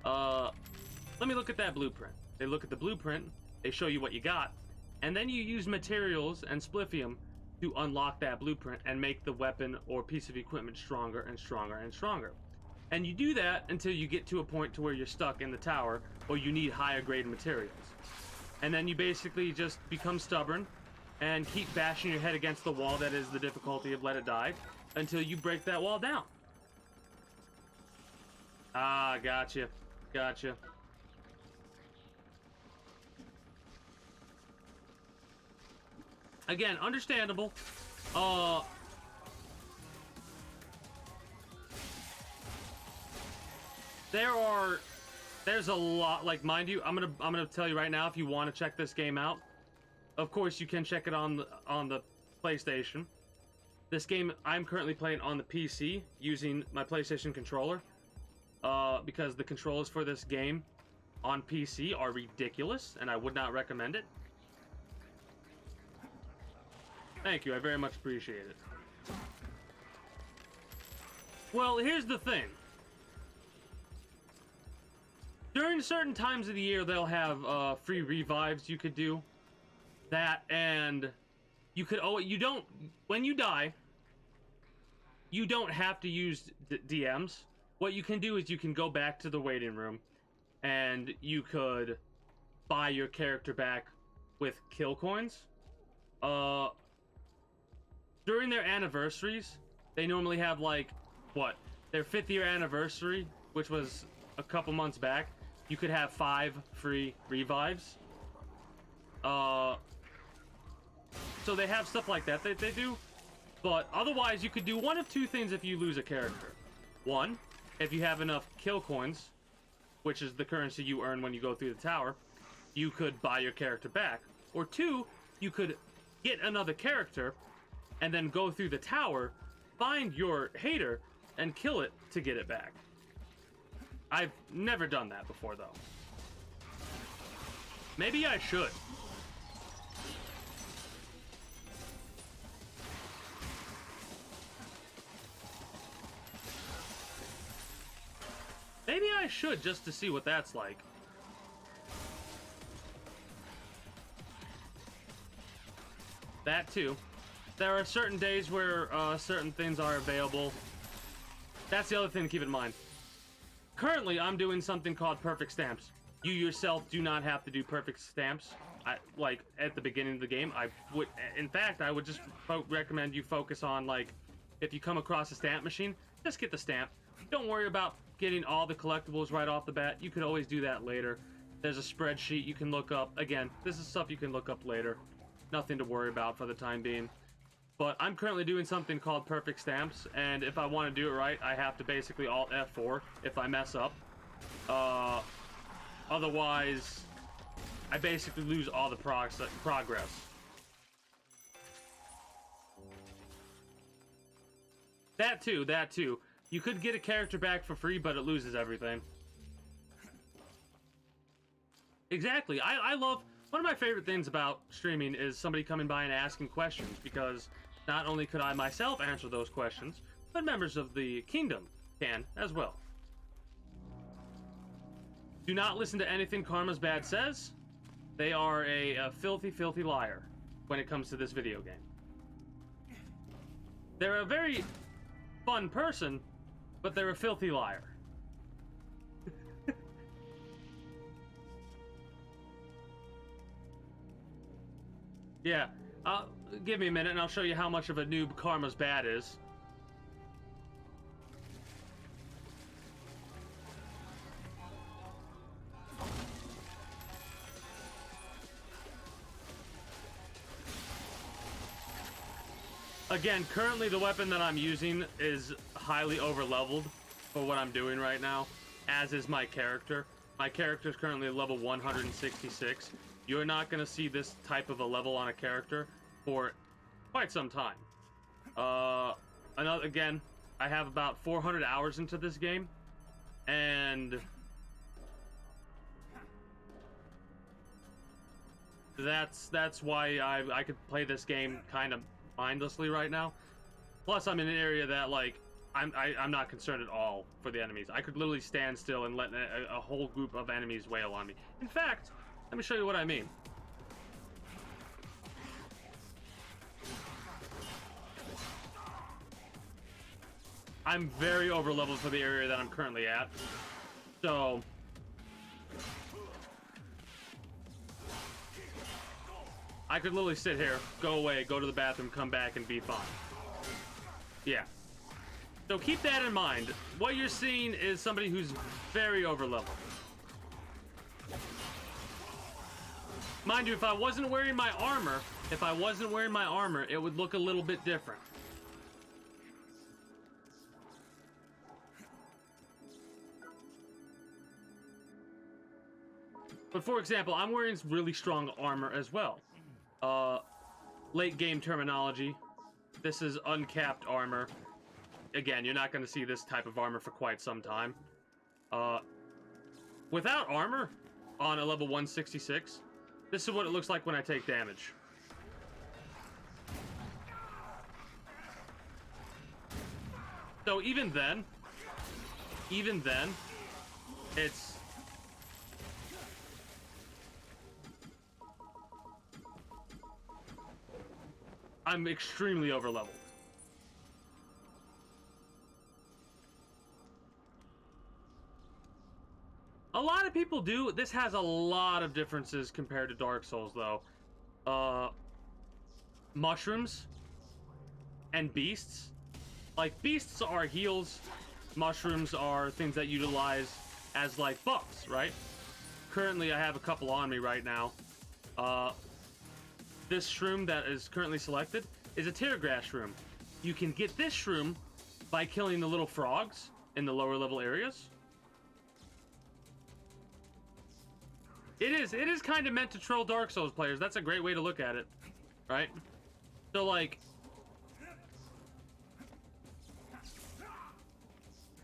S1: Let me look at that blueprint." They look at the blueprint, they show you what you got, and then you use materials and spliffium to unlock that blueprint and make the weapon or piece of equipment stronger and stronger and stronger. And you do that until you get to a point to where you're stuck in the tower, or you need higher grade materials. And then you basically just become stubborn and keep bashing your head against the wall that is the difficulty of Let It Die until you break that wall down. Ah, gotcha. Gotcha. Again, understandable. There's a lot, like, mind you, I'm gonna tell you right now, if you want to check this game out, of course you can check it on the PlayStation. This game I'm currently playing on the PC using my PlayStation controller, because the controls for this game on PC are ridiculous, and I would not recommend it. Thank you, I very much appreciate it. Well, here's the thing. During certain times of the year, they'll have free revives you could do. That, and you could, when you die, you don't have to use DMs. What you can do is you can go back to the waiting room, and you could buy your character back with kill coins. during their anniversaries, they normally have like, what, their 5th year anniversary, which was a couple months back. You could have 5 free revives. So they have stuff like that they do. But otherwise, you could do one of two things if you lose a character. One, if you have enough kill coins, which is the currency you earn when you go through the tower, you could buy your character back. Or two, you could get another character and then go through the tower, find your hater, and kill it to get it back. I've never done that before, though. Maybe I should. Maybe I should, just to see what that's like. That too. There are certain days where certain things are available. That's the other thing to keep in mind. Currently, I'm doing something called perfect stamps. You yourself do not have to do perfect stamps. Like at the beginning of the game, in fact, I would just recommend you focus on, like, if you come across a stamp machine, just get the stamp. Don't worry about getting all the collectibles right off the bat. You could always do that later. There's a spreadsheet you can look up. Again, this is stuff you can look up later. Nothing to worry about for the time being. But I'm currently doing something called perfect stamps, and if I want to do it right, I have to basically Alt F4 if I mess up. Otherwise, I basically lose all the progress. That too. You could get a character back for free, but it loses everything. Exactly. I love... One of my favorite things about streaming is somebody coming by and asking questions, because not only could I myself answer those questions, but members of the kingdom can as well. Do not listen to anything Karma's Bad says. They are a filthy, filthy liar when it comes to this video game. They're a very fun person, but they're a filthy liar. Yeah, give me a minute and I'll show you how much of a noob Karma's Bad is. Again, currently the weapon that I'm using is highly overleveled for what I'm doing right now, as is my character. My character is currently at level 166. You're not going to see this type of a level on a character for quite some time. Again, I have about 400 hours into this game, and that's why I could play this game kind of mindlessly right now. Plus, I'm in an area that, like, I'm not concerned at all for the enemies. I could literally stand still and let a whole group of enemies wail on me. In fact, let me show you what I mean. I'm very overleveled for the area that I'm currently at. So I could literally sit here, go away, go to the bathroom, come back, and be fine. Yeah. So keep that in mind. What you're seeing is somebody who's very overleveled. Mind you, if I wasn't wearing my armor, it would look a little bit different. But for example, I'm wearing really strong armor as well. Late game terminology. This is uncapped armor. Again, you're not going to see this type of armor for quite some time. Without armor, on a level 166, this is what it looks like when I take damage. So even then, it's... I'm extremely overleveled. A lot of people do. This has a lot of differences compared to Dark Souls, though. Mushrooms. and beasts. Like, beasts are heals, mushrooms are things that you utilize as, like, buffs, right? Currently, I have a couple on me right now. This shroom that is currently selected is a tear grass shroom. You can get this shroom by killing the little frogs in the lower level areas. It is kind of meant to troll Dark Souls players. That's a great way to look at it, right? So, like,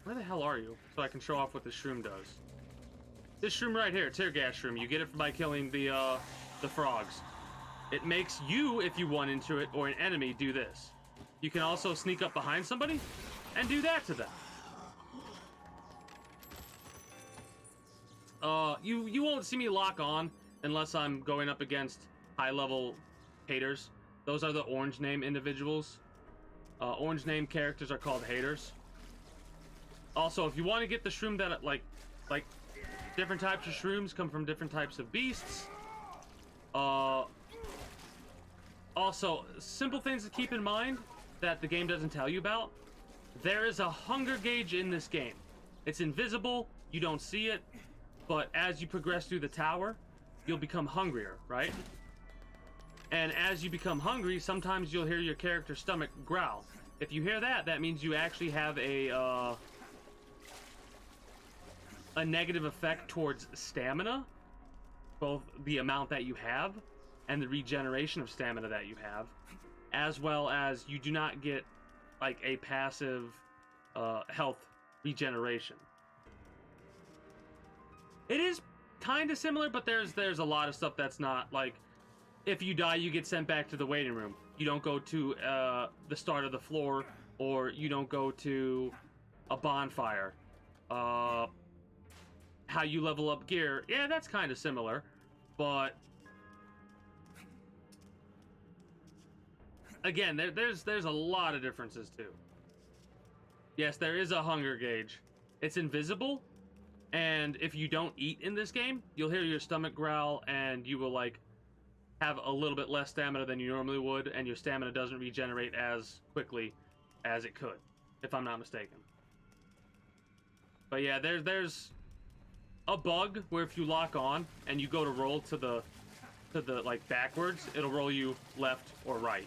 S1: where the hell are you? So I can show off what this shroom does. This shroom right here, tear gas shroom. You get it by killing the frogs. It makes you, if you run into it, or an enemy, do this. You can also sneak up behind somebody and do that to them. You won't see me lock on unless I'm going up against high-level haters. Those are the orange name individuals. Orange name characters are called haters. Also, if you want to get the shroom that, like different types of shrooms come from different types of beasts. Also, simple things to keep in mind that the game doesn't tell you about. There is a hunger gauge in this game. It's invisible, you don't see it, but as you progress through the tower, you'll become hungrier, right? And as you become hungry, sometimes you'll hear your character's stomach growl. If you hear that, that means you actually have a negative effect towards stamina, both the amount that you have and the regeneration of stamina that you have, as well as you do not get like a passive health regeneration. It is kind of similar, but there's a lot of stuff that's not. Like, if you die, you get sent back to the waiting room. You don't go to the start of the floor, or you don't go to a bonfire. How you level up gear, yeah, that's kind of similar, but again, there's a lot of differences too. Yes, there is a hunger gauge. It's invisible, and if you don't eat in this game, you'll hear your stomach growl, and you will like have a little bit less stamina than you normally would, and your stamina doesn't regenerate as quickly as it could, if I'm not mistaken. But yeah, there's a bug where if you lock on and you go to roll to the like backwards, it'll roll you left or right.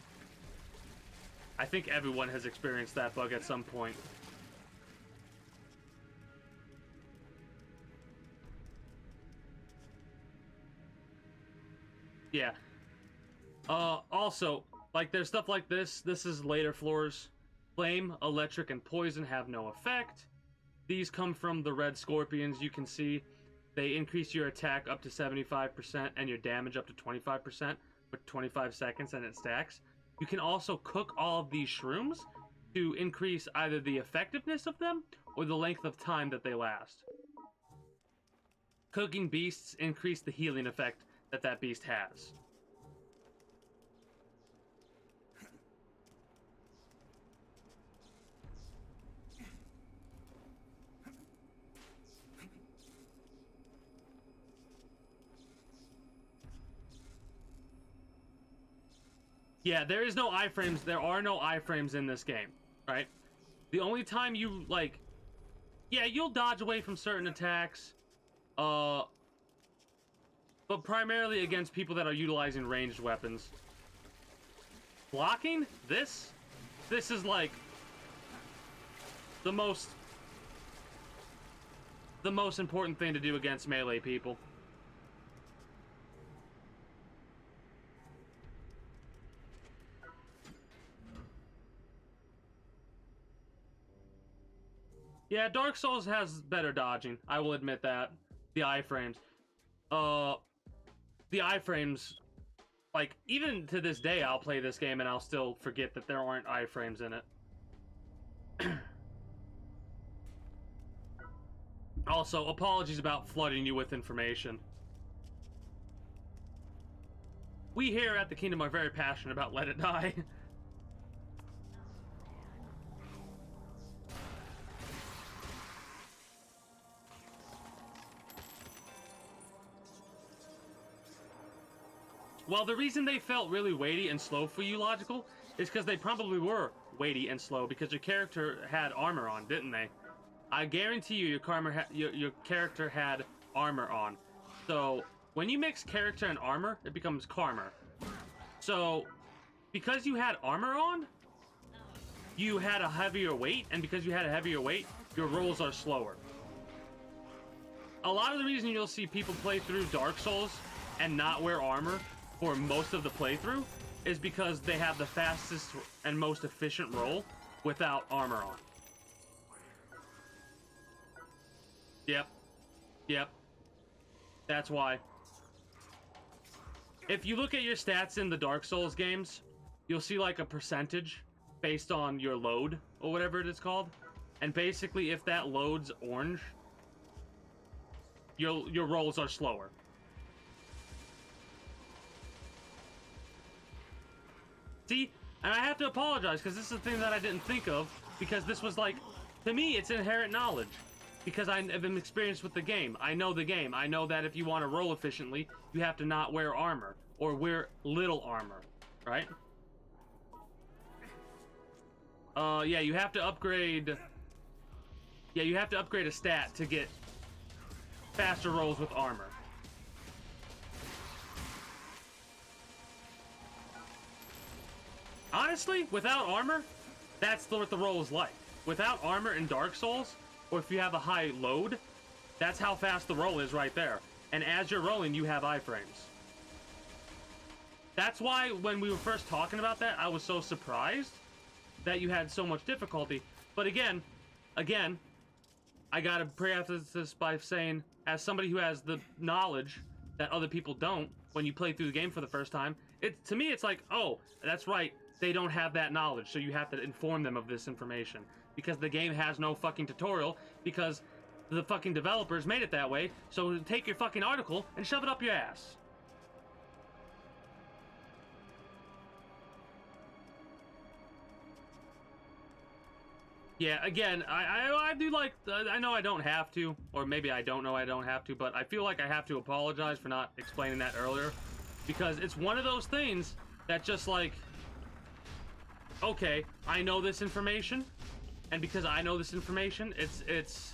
S1: I think everyone has experienced that bug at some point. Yeah. Also, like, there's stuff like this. This is later floors. Flame, electric, and poison have no effect. These come from the red scorpions. You can see they increase your attack up to 75% and your damage up to 25% for 25 seconds, and it stacks. You can also cook all of these shrooms to increase either the effectiveness of them or the length of time that they last. Cooking beasts increase the healing effect that beast has. Yeah, there is no iframes. There are no iframes in this game, right? The only time you, like, yeah, you'll dodge away from certain attacks, but primarily against people that are utilizing ranged weapons. Blocking? This is, like, the most important thing to do against melee people. Yeah, Dark Souls has better dodging. I will admit that. The iframes. The iframes, like, even to this day, I'll play this game and I'll still forget that there aren't iframes in it. Also, apologies about flooding you with information. We here at the Kingdom are very passionate about Let It Die. Well, the reason they felt really weighty and slow for you, Logical, is because they probably were weighty and slow because your character had armor on, didn't they? I guarantee you your character had armor on. So when you mix character and armor, it becomes Karma. So because you had armor on, you had a heavier weight, and because you had a heavier weight, your rolls are slower. A lot of the reason you'll see people play through Dark Souls and not wear armor for most of the playthrough is because they have the fastest and most efficient roll without armor on. Yep. That's why. If you look at your stats in the Dark Souls games, you'll see like a percentage based on your load or whatever it is called. And basically if that loads orange, your rolls are slower. See, and I have to apologize because this is a thing that I didn't think of, because this was like, to me, it's inherent knowledge. Because I've been experienced with the game. I know the game. I know that if you want to roll efficiently, you have to not wear armor, or wear little armor, right? Yeah, you have to upgrade... Yeah, you have to upgrade a stat to get faster rolls with armor. Honestly, without armor, that's what the roll is like. Without armor in Dark Souls, or if you have a high load, that's how fast the roll is right there. And as you're rolling, you have iframes. That's why when we were first talking about that, I was so surprised that you had so much difficulty. But again, I gotta preface this by saying, as somebody who has the knowledge that other people don't, when you play through the game for the first time, to me it's like, oh, that's right, they don't have that knowledge, so you have to inform them of this information. Because the game has no fucking tutorial, because the fucking developers made it that way, so take your fucking article and shove it up your ass. Yeah, again, I do like, I know I don't have to, or maybe I don't know I don't have to, but I feel like I have to apologize for not explaining that earlier, because it's one of those things that just like, okay, I know this information, and because I know this information, it's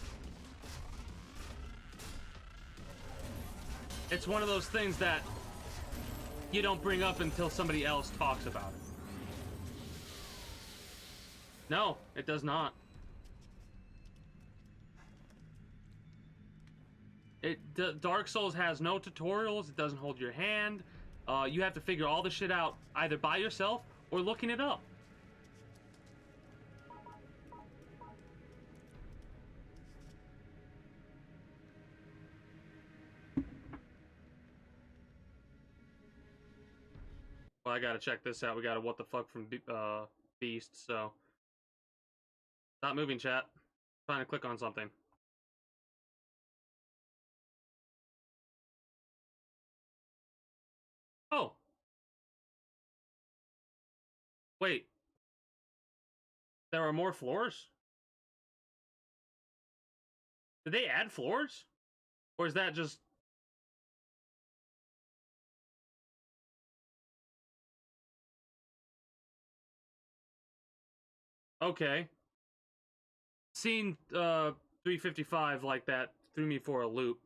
S1: one of those things that you don't bring up until somebody else talks about it. No, it does not. Dark Souls has no tutorials. It doesn't hold your hand. You have to figure all this shit out either by yourself or looking it up. Well, I gotta check this out. We got a what the fuck from Beast, so... Stop moving, chat. I'm trying to click on something. Oh! Wait. There are more floors? Did they add floors? Or is that just... Okay. Seeing 355 like that threw me for a loop.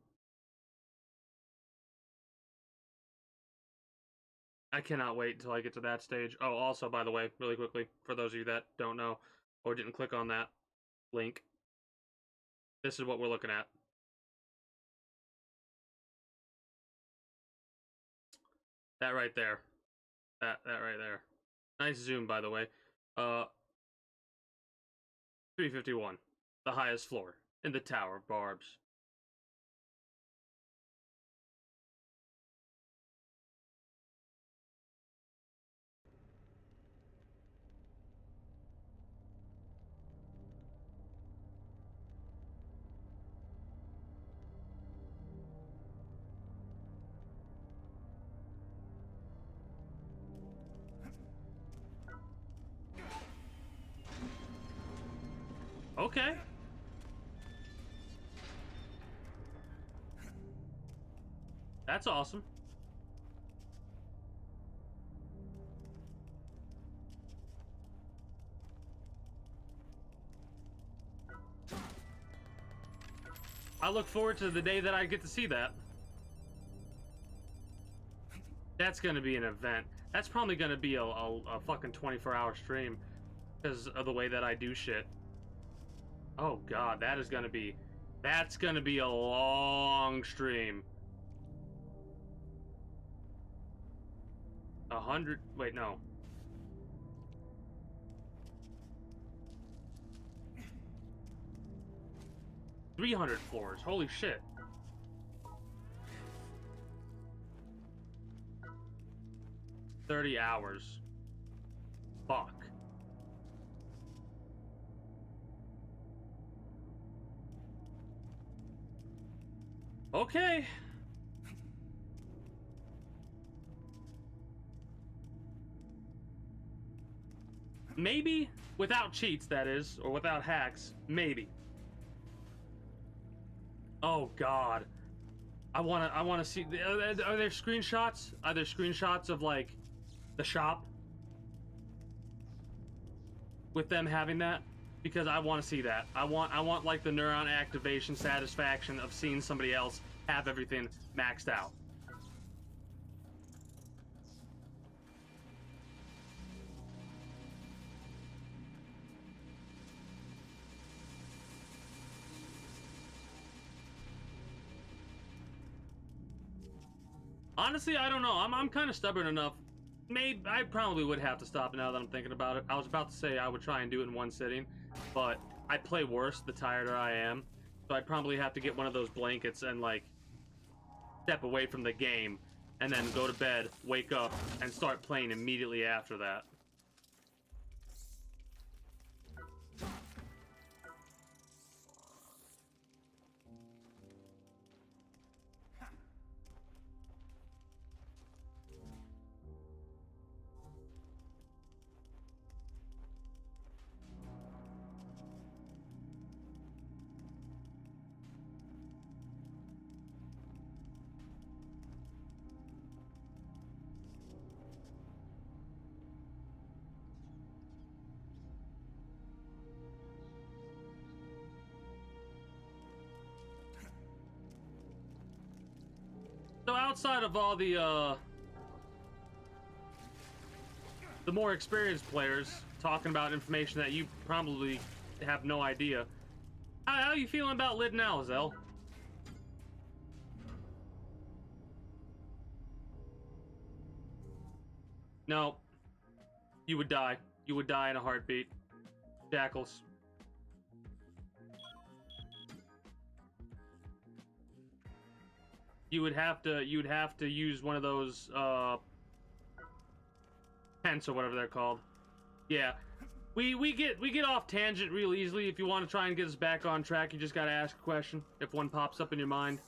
S1: I cannot wait until I get to that stage. Oh, also, by the way, really quickly, for those of you that don't know or didn't click on that link, this is what we're looking at. That right there. That right there. Nice zoom, by the way. 351. The highest floor in the Tower of Barbs. Okay. That's awesome. I look forward to the day that I get to see that. That's gonna be an event. That's probably gonna be a fucking 24-hour stream because of the way that I do shit. Oh god, that's gonna be a long stream. 100, wait, no. $300 floors, holy shit. $30 hours. Fuck. Okay. Maybe without cheats, that is, or without hacks, maybe. Oh god. I wanna see, are there screenshots? Are there screenshots of like the shop with them having that? Because I want to see that. I want like the neuron activation satisfaction of seeing somebody else have everything maxed out. Honestly, I don't know. I'm kind of stubborn enough. Maybe I probably would have to stop now that I'm thinking about it. I was about to say I would try and do it in one sitting, but I play worse the tireder I am. So I'd probably have to get one of those blankets and like step away from the game and then go to bed, wake up, and start playing immediately after that. So outside of all the more experienced players talking about information that you probably have no idea, how are you feeling about Lid now, Zell? No. You would die. You would die in a heartbeat. Jackals. You would have to use one of those tents or whatever they're called. Yeah. We get off tangent real easily. If you want to try and get us back on track, you just gotta ask a question if one pops up in your mind.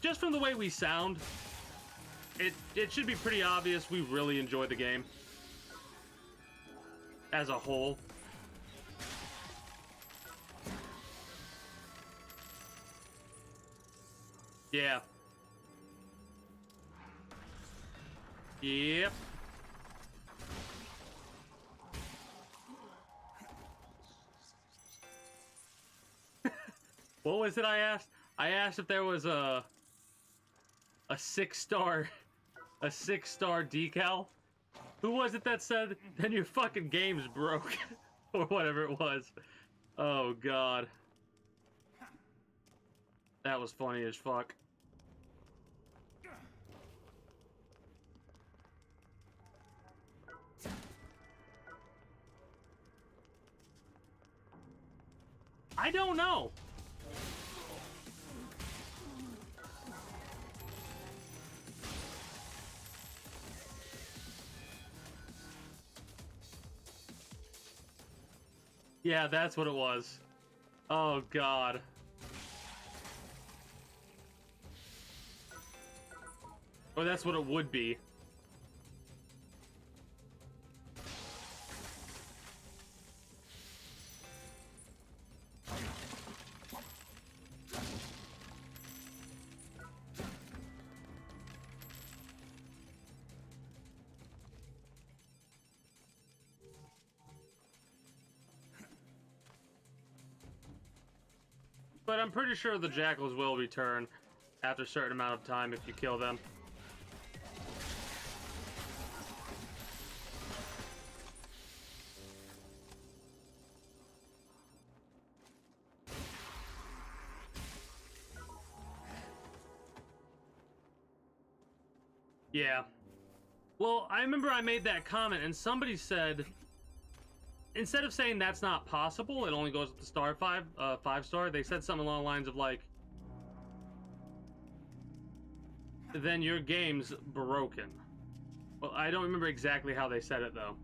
S1: Just from the way we sound, it should be pretty obvious we really enjoy the game as a whole. Yeah. Yep. What was it I asked? I asked if there was a 6-star decal. Who was it that said, then your fucking game's broke? Or whatever it was. Oh god. That was funny as fuck. I don't know. Yeah, that's what it was. Oh god. Or that's what it would be. But I'm pretty sure the jackals will return after a certain amount of time if you kill them. Yeah. Well, I remember I made that comment and somebody said, instead of saying that's not possible, it only goes up to star 5 star, they said something along the lines of like, then your game's broken. Well, I don't remember exactly how they said it though.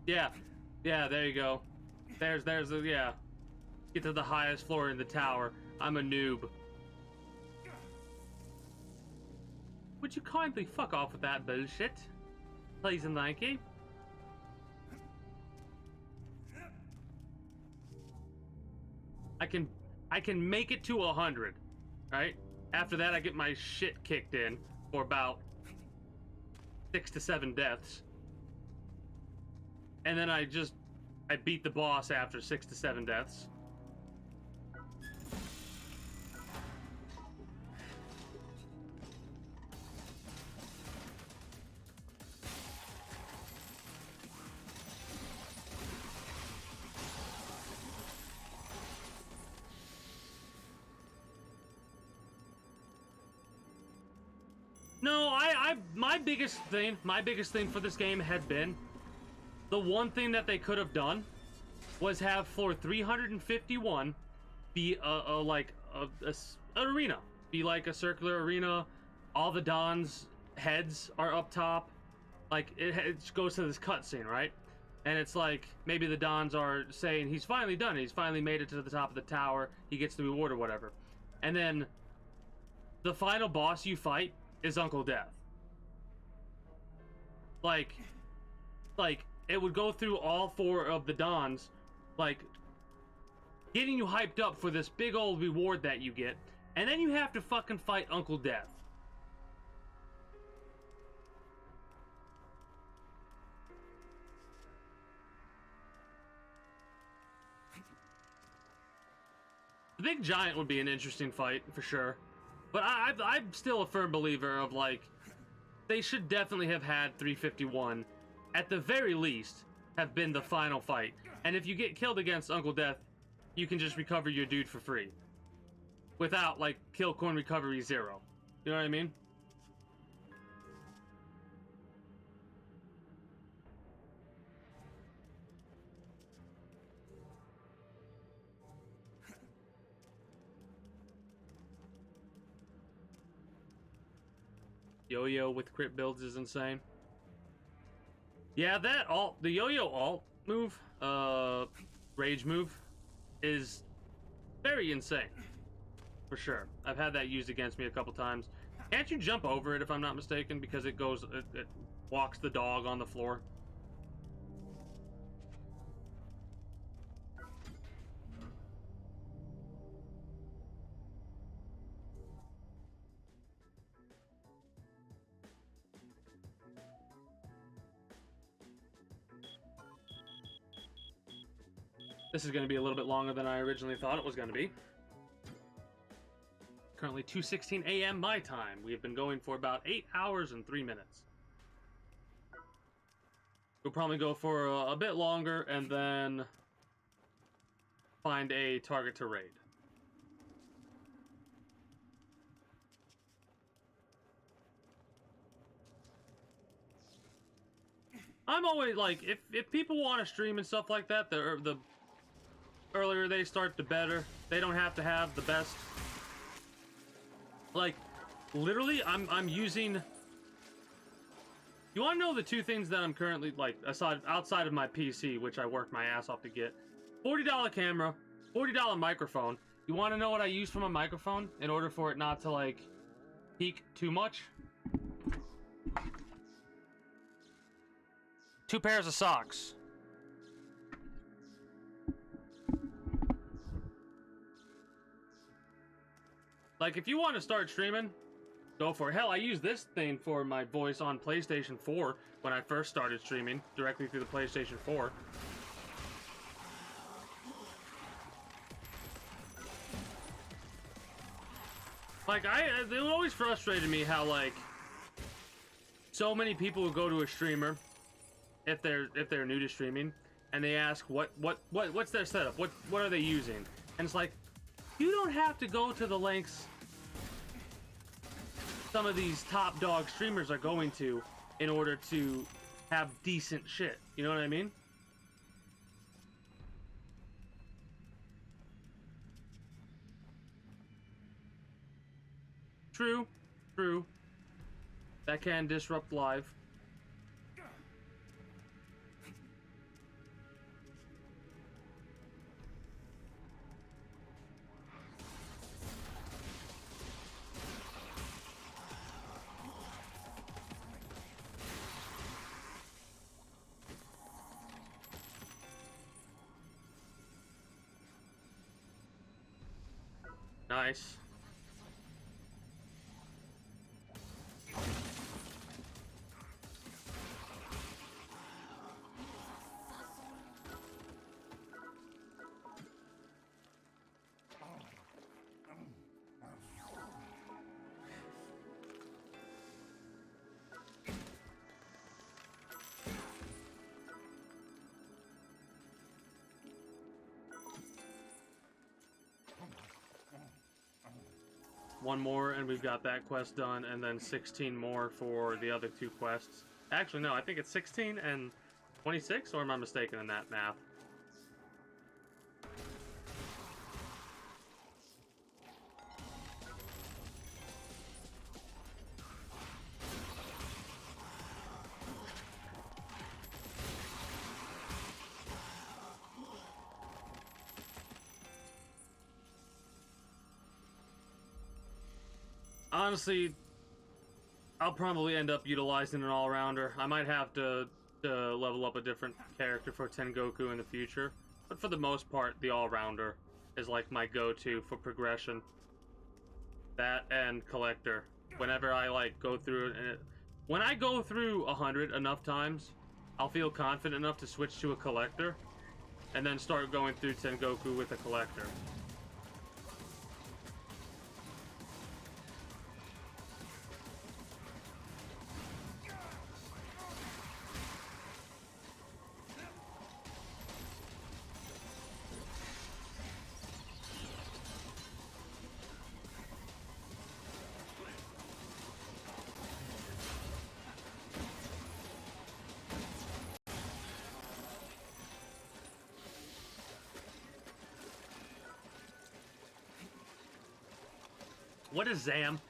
S1: Yeah, there you go. There's the, yeah. Get to the highest floor in the tower. I'm a noob. Would you kindly fuck off with that bullshit? Please and thank you. I can make it to 100, right? After that, I get my shit kicked in for about 6 to 7 deaths. And then I beat the boss after 6 to 7 deaths. No, my biggest thing for this game had been the one thing that they could have done was have floor 351 be an arena, be like a circular arena. All the Dons' heads are up top, like it goes to this cutscene, right? And it's like maybe the Dons are saying he's finally done it, he's finally made it to the top of the tower, he gets the reward or whatever, and then the final boss you fight is Uncle Death. Like it would go through all 4 of the Dons, like getting you hyped up for this big old reward that you get, and then you have to fucking fight Uncle Death. The Big Giant would be an interesting fight for sure. But I'm still a firm believer of, like, they should definitely have had 351, at the very least, have been the final fight. And if you get killed against Uncle Death, you can just recover your dude for free. Without, like, kill coin recovery 0. You know what I mean? Yo-yo with crit builds is insane. Yeah, the yo-yo alt move, rage move, is very insane. For sure. I've had that used against me a couple times. Can't you jump over it if I'm not mistaken? Because it walks the dog on the floor. This is going to be a little bit longer than I originally thought it was going to be. Currently 2:16 a.m. my time. We have been going for about 8 hours and 3 minutes. We'll probably go for a bit longer and then find a target to raid. I'm always like, if people want to stream and stuff like that, the earlier they start, the better. They don't have to have the best. Like, literally, I'm using. You want to know the 2 things that I'm currently, like, outside of my PC, which I worked my ass off to get? $40 camera, $40 microphone. You want to know what I use for my microphone in order for it not to, like, peak too much? 2 pairs of socks. Like, if you want to start streaming, go for it. Hell, I use this thing for my voice on PlayStation 4 when I first started streaming, directly through the PlayStation 4. Like, it always frustrated me how, like, so many people will go to a streamer if they're new to streaming, and they ask what's their setup, what are they using, and it's like, you don't have to go to the lengths some of these top dog streamers are going to in order to have decent shit. You know what I mean? True. That can disrupt live. Nice. One more and we've got that quest done, and then 16 more for the other two quests. Actually, no, I think it's 16 and 26, or am I mistaken in that math? Honestly, I'll probably end up utilizing an all-rounder. I might have to level up a different character for Tengoku in the future, but for the most part, the all-rounder is like my go-to for progression. That and Collector. Whenever I like go through it, when I go through 100 enough times, I'll feel confident enough to switch to a Collector, and then start going through Tengoku with a Collector. What is Zam?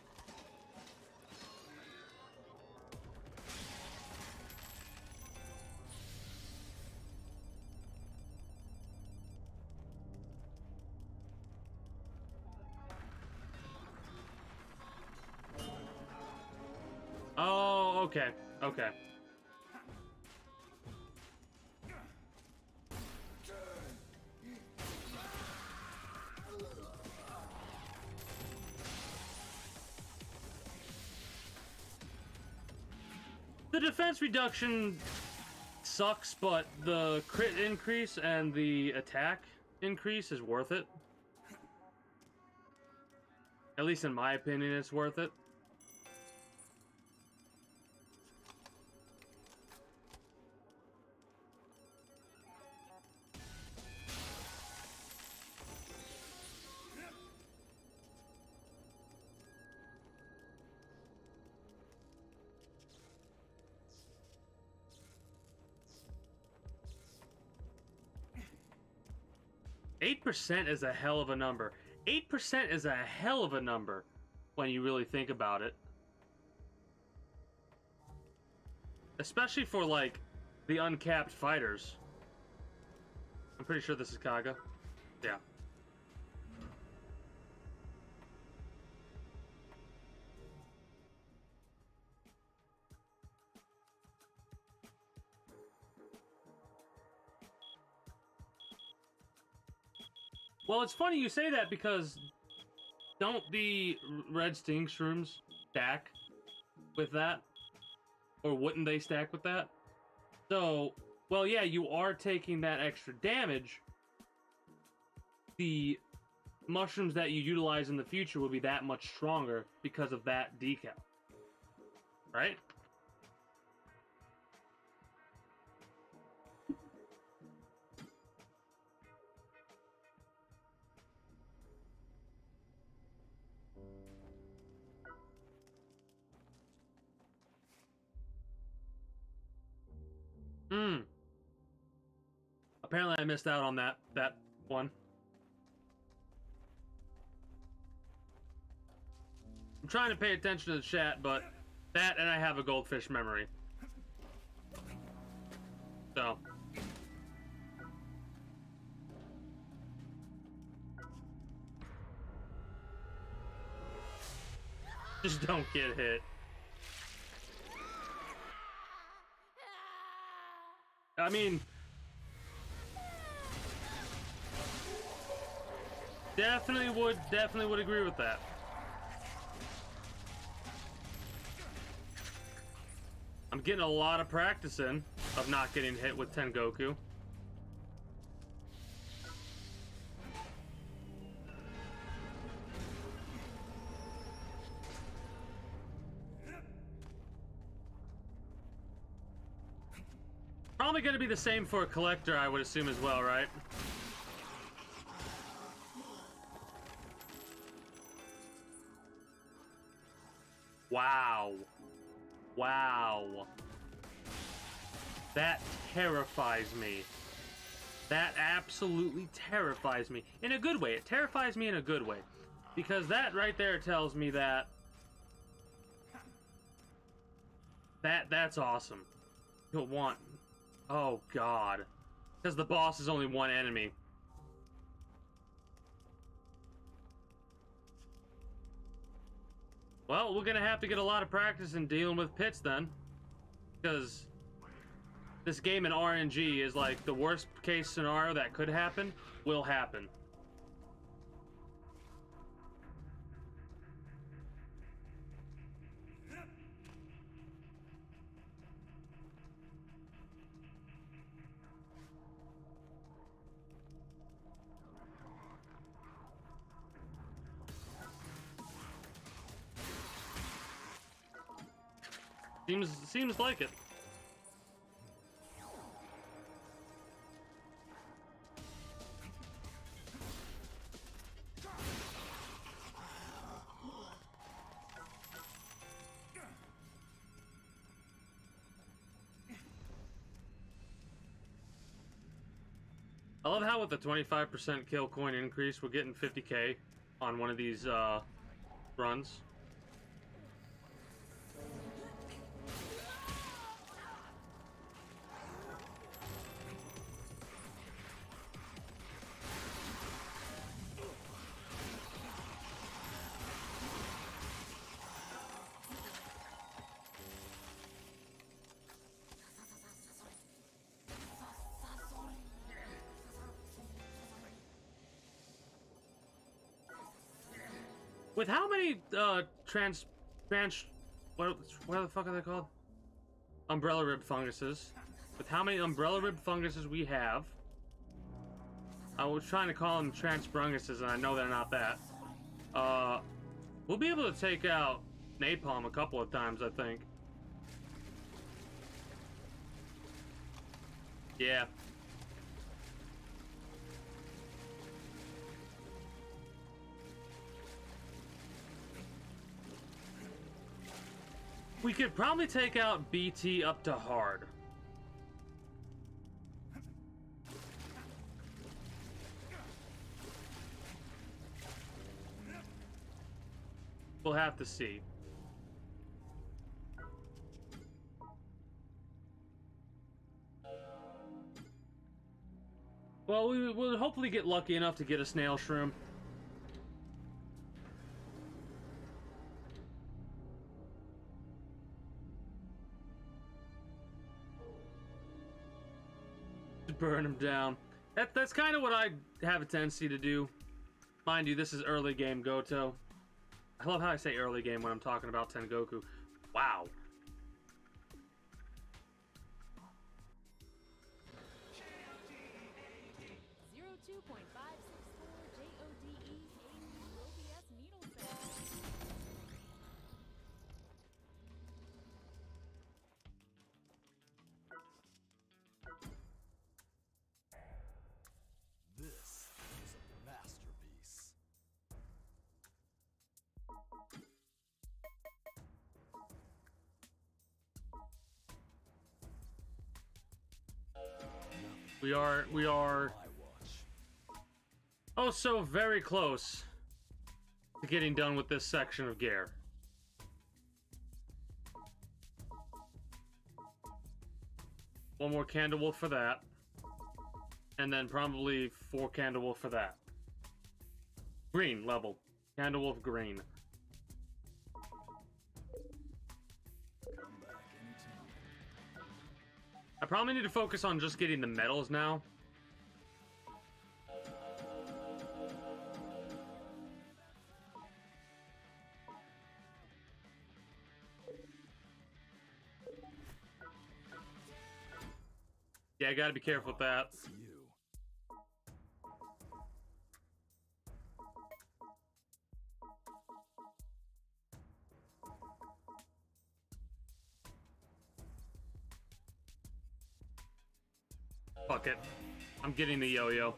S1: Oh, okay. Okay. The defense reduction sucks, but the crit increase and the attack increase is worth it. At least in my opinion, it's worth it. %8 is a hell of a number. 8% is a hell of a number when you really think about it. Especially for, like, the uncapped fighters. I'm pretty sure this is Kaga. Yeah. Well, it's funny you say that because don't the red sting shrooms stack with that? Or wouldn't they stack with that? So, well, yeah, you are taking that extra damage. The mushrooms that you utilize in the future will be that much stronger because of that decal. Right? Apparently I missed out on that one. I'm trying to pay attention to the chat, but that and I have a goldfish memory. So. Just don't get hit. I mean, definitely would agree with that. I'm getting a lot of practice in of not getting hit with Tengoku. Probably going to be the same for a collector, I would assume as well, right? Wow. Wow. That terrifies me. That absolutely terrifies me. In a good way. It terrifies me in a good way. Because that right there tells me that... That's awesome. You'll want... Oh, God. Because the boss is only one enemy. Well, we're gonna have to get a lot of practice in dealing with pits then. Because this game in RNG is like the worst case scenario that could happen will happen. Seems like it. I love how with the 25% kill coin increase, we're getting 50k on one of these runs. With how many what the fuck are they called? Umbrella rib funguses. With how many umbrella rib funguses we have, I was trying to call them transbrunguses, and I know they're not that. We'll be able to take out Napalm a couple of times, I think. Yeah. We could probably take out BT up to hard. We'll have to see. Well, we will hopefully get lucky enough to get a snail shroom. Burn him down. That's kind of what I have a tendency to do. Mind you, this is early game Goto. I love how I say early game when I'm talking about Tengoku. Wow.
S3: $02.564 JODE
S1: We are oh so very close to getting done with this section of gear. One more Candlewolf for that. And then probably 4 Candlewolf for that. Green level. Candlewolf green. I probably need to focus on just getting the medals now. Yeah, I gotta be careful with that. Fuck it. I'm getting the yo-yo.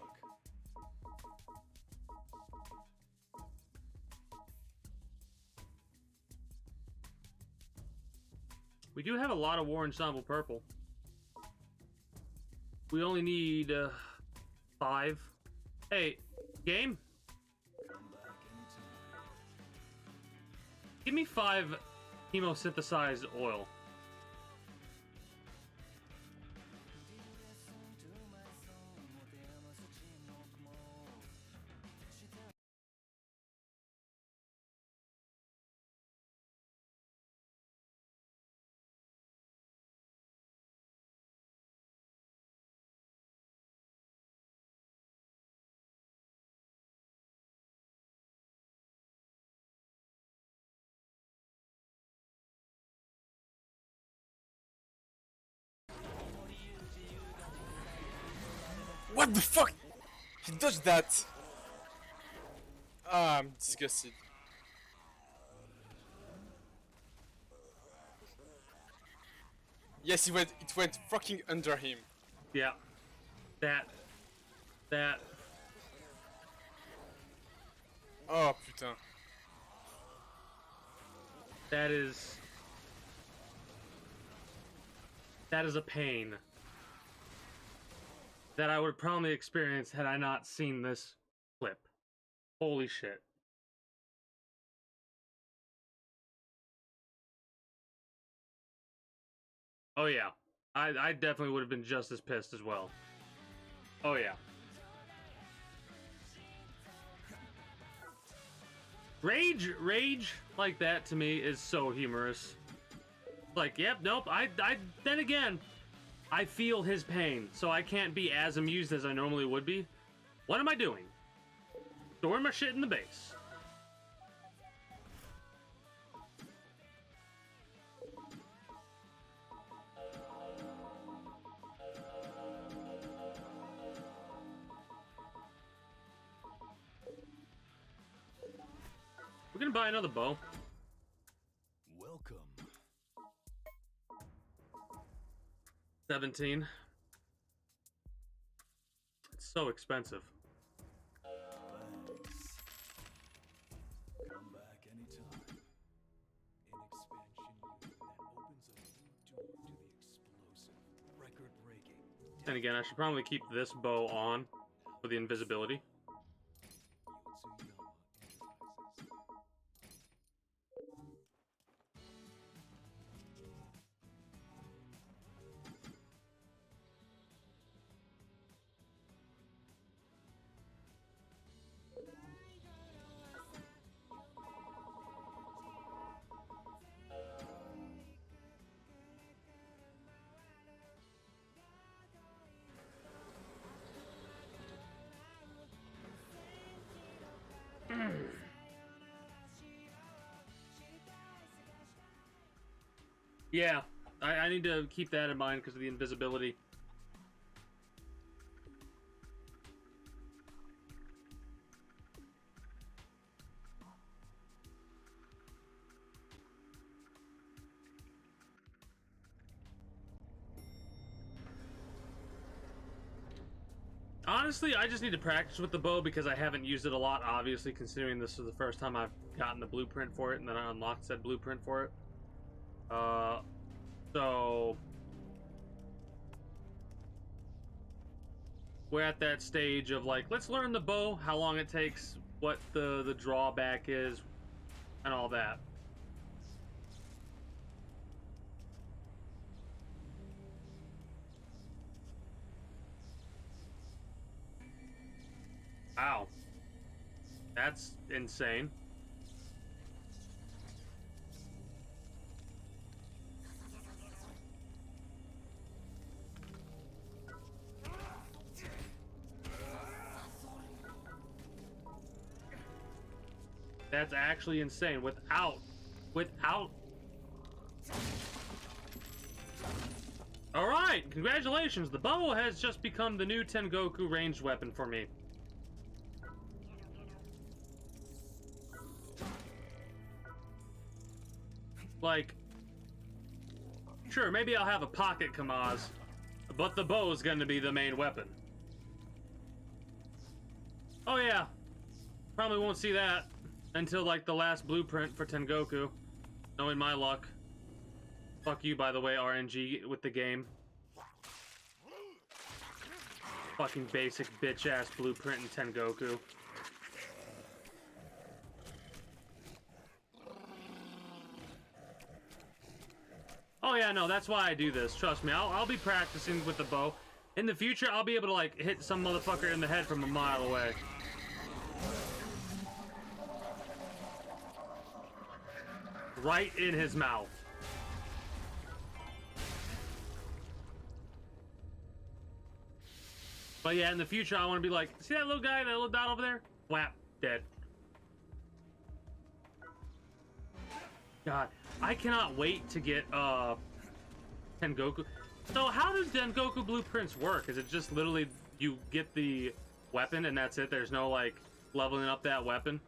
S1: We do have a lot of War Ensemble purple. We only need 5. Hey, game? Give me 5 chemosynthesized oil.
S6: What the fuck? He does that. Ah, I'm disgusted. Yes, it went fucking under him.
S1: Yeah. That.
S6: Oh putain.
S1: That is a pain that I would probably experience had I not seen this clip. Holy shit. Oh yeah. I definitely would have been just as pissed as well. Oh yeah. Rage like that to me is so humorous. Like, yep, nope, then again, I feel his pain, so I can't be as amused as I normally would be. What am I doing? Storing my shit in the base. We're gonna buy another bow.
S2: Welcome.
S1: 17. It's so expensive.
S2: Thanks. Come back anytime. An expansion unit that opens a new door to the explosive, record-breaking.
S1: And again, I should probably keep this bow on for the invisibility. Yeah, I need to keep that in mind because of the invisibility. Honestly, I just need to practice with the bow because I haven't used it a lot, obviously, considering this is the first time I've gotten the blueprint for it and then I unlocked said blueprint for it. So we're at that stage of like, let's learn the bow, how long it takes, what the drawback is, and all that. Wow. That's insane. That's actually insane. Without. All right, congratulations. The bow has just become the new Tengoku ranged weapon for me. Like, sure, maybe I'll have a pocket Kamaz, but the bow is going to be the main weapon. Oh yeah, probably won't see that until like the last blueprint for Tengoku, knowing my luck. Fuck you, by the way, RNG with the game. Fucking basic bitch-ass blueprint in Tengoku. Oh yeah, no, that's why I do this. Trust me, I'll be practicing with the bow. In the future, I'll be able to like hit some motherfucker in the head from a mile away. Right in his mouth. But yeah, in the future, I want to be like, see that little guy, that little dot over there? Whap, dead. God, I cannot wait to get Tengoku. So how does Tengoku blueprints work? Is it just literally you get the weapon and that's it? There's no like leveling up that weapon?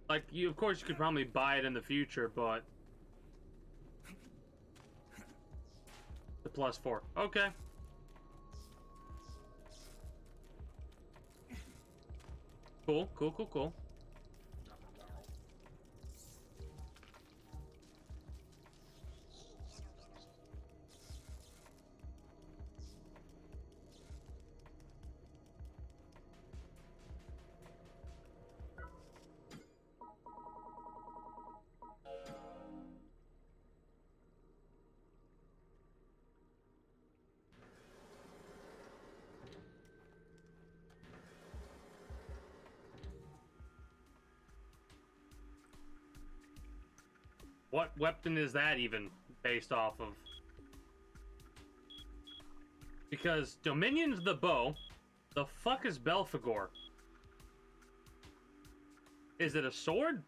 S1: Like, you, of course, you could probably buy it in the future, but the +4. Okay. Cool, cool, cool, cool. What weapon is that even based off of? Because Dominion's the bow. The fuck is Belphegor? Is it a sword?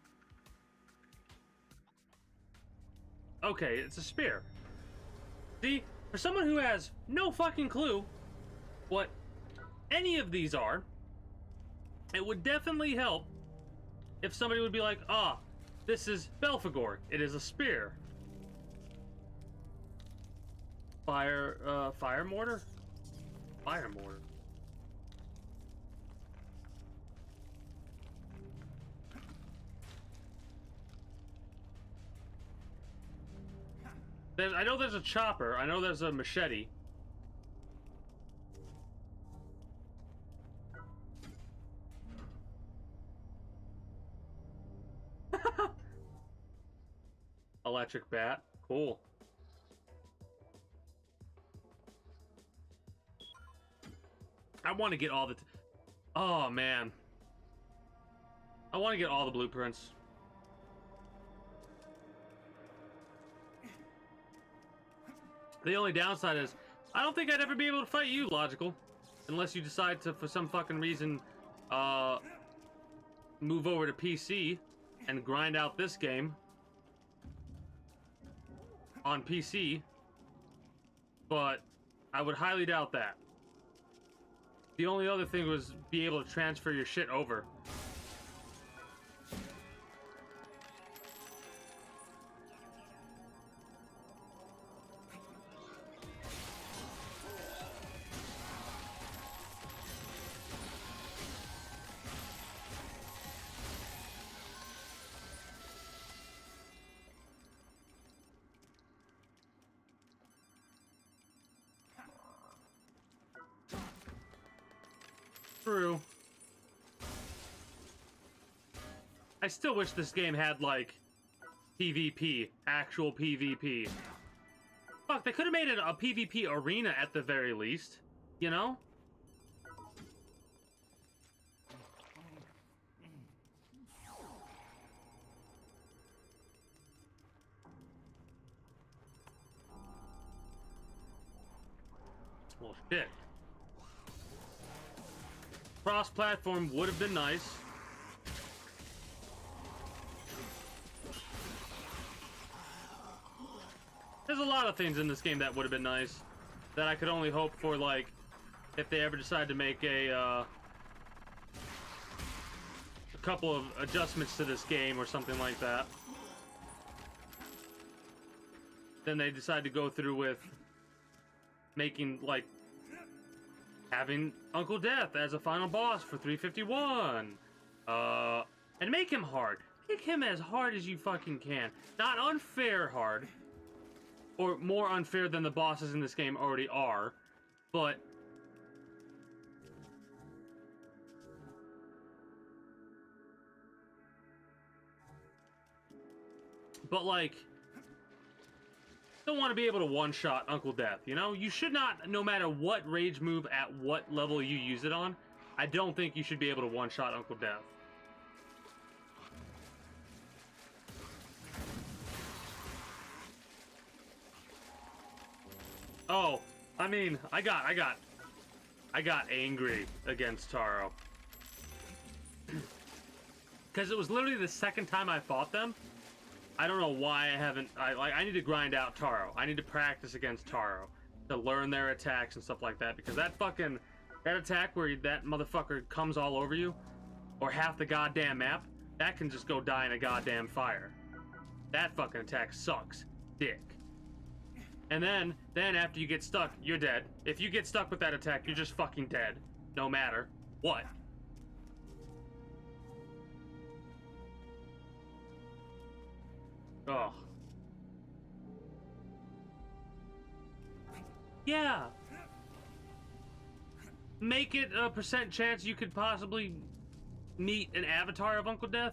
S1: Okay, it's a spear. See, for someone who has no fucking clue what any of these are, it would definitely help if somebody would be like, ah, this is Belphegor. It is a spear. Fire mortar? Fire mortar. I know there's a chopper. I know there's a machete. Electric bat. Cool. I want to get all the... Oh, man. I want to get all the blueprints. The only downside is, I don't think I'd ever be able to fight you, Logical. Unless you decide to, for some fucking reason, move over to PC and grind out this game on PC. But I would highly doubt that. The only other thing was be able to transfer your shit over. True. I still wish this game had, like, PvP. Actual PvP. Fuck, they could have made it a PvP arena at the very least. You know? Well, shit. Cross-platform would have been nice. There's a lot of things in this game that would have been nice. That I could only hope for, like, if they ever decide to make a couple of adjustments to this game or something like that. Then they decide to go through with making, like, having Uncle Death as a final boss for 351. And make him hard. Make him as hard as you fucking can. Not unfair hard. Or more unfair than the bosses in this game already are. But like, don't want to be able to one-shot Uncle Death, you know? You should not, no matter what rage move at what level you use it on, I don't think you should be able to one-shot Uncle Death. Oh, I mean, I got angry against Taro. Because it was literally the second time I fought them. I don't know why I need to grind out Taro. I need to practice against Taro to learn their attacks and stuff like that, because that attack where that motherfucker comes all over you, or half the goddamn map, that can just go die in a goddamn fire. That fucking attack sucks dick. And then after you get stuck, you're dead. If you get stuck with that attack, you're just fucking dead, no matter what. Oh. Yeah. Make it a % chance you could possibly meet an avatar of Uncle Death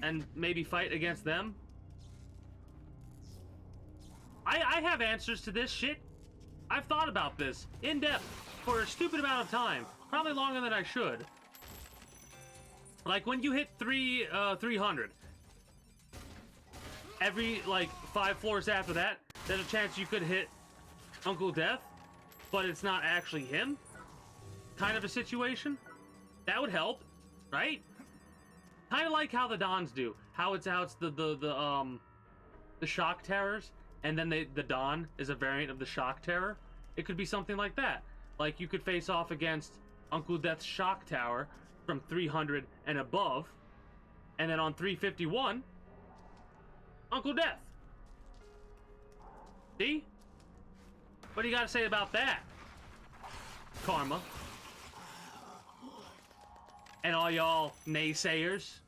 S1: and maybe fight against them. I have answers to this shit. I've thought about this in depth for a stupid amount of time. Probably longer than I should. Like when you hit 300. Every, like, 5 floors after that, there's a chance you could hit Uncle Death, but it's not actually him. Kind of a situation. That would help, right? Kind of like how the Dons do. How it's the shock terrors, and then the Don is a variant of the shock terror. It could be something like that. Like you could face off against Uncle Death's shock tower from 300 and above, and then on 351. Uncle Death. See? What do you got to say about that? Karma. And all y'all naysayers.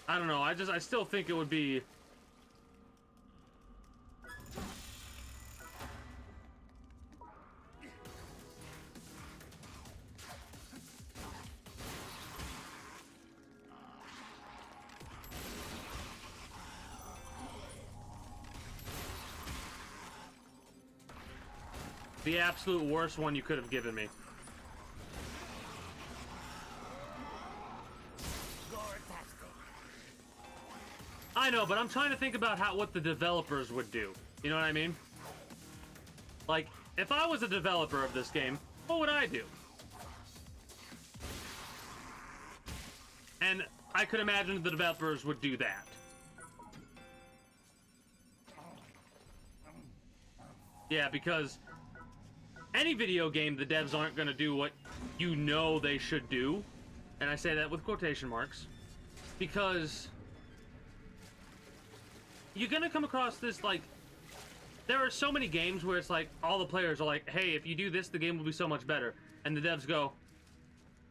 S1: I don't know. I still think it would be... the absolute worst one you could have given me. I know, but I'm trying to think about what the developers would do. You know what I mean? Like, if I was a developer of this game, what would I do? And I could imagine the developers would do that. Yeah, because any video game, the devs aren't going to do what you know they should do. And I say that with quotation marks. Because you're going to come across this, like, there are so many games where it's like, all the players are like, hey, if you do this, the game will be so much better. And the devs go,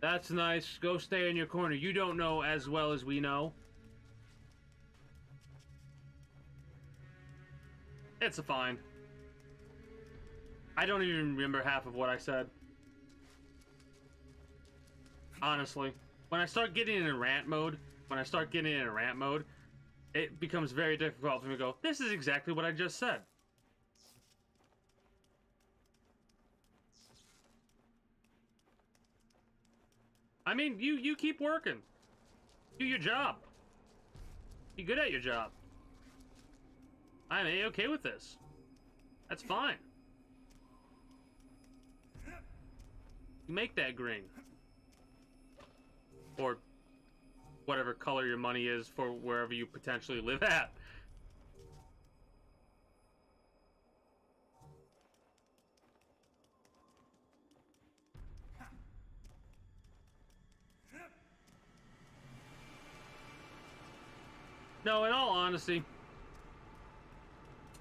S1: that's nice, go stay in your corner. You don't know as well as we know. It's fine. I don't even remember half of what I said. Honestly. When I start getting in rant mode, it becomes very difficult for me to go, this is exactly what I just said. I mean, you keep working. Do your job. Be good at your job. I'm A-okay with this. That's fine. You make that green. Or whatever color your money is for wherever you potentially live at. No, in all honesty,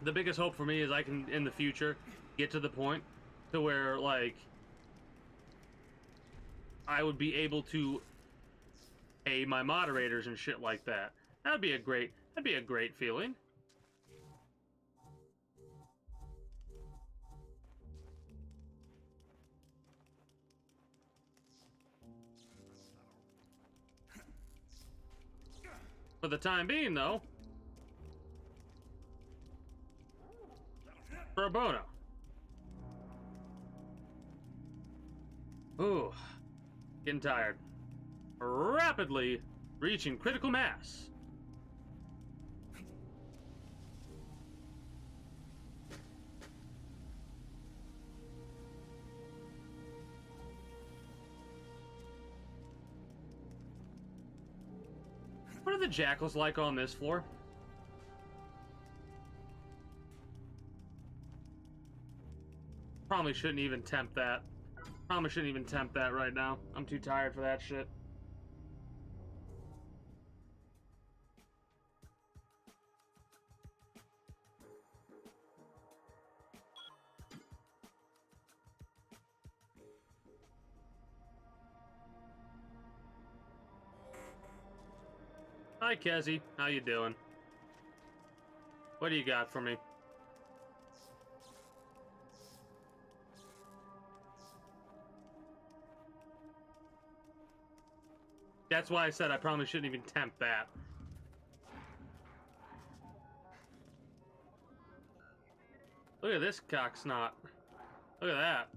S1: the biggest hope for me is I can, in the future, get to the point to where, like, I would be able to pay my moderators and shit like that. That'd be a great feeling. For the time being, though, pro bono. Ooh, getting tired. Rapidly reaching critical mass. What are the jackals like on this floor? Probably shouldn't even tempt that. Probably shouldn't even tempt that right now. I'm too tired for that shit. Hi, Kezzy. How you doing? What do you got for me? That's why I said I probably shouldn't even tempt that. Look at this cocksnot. Look at that.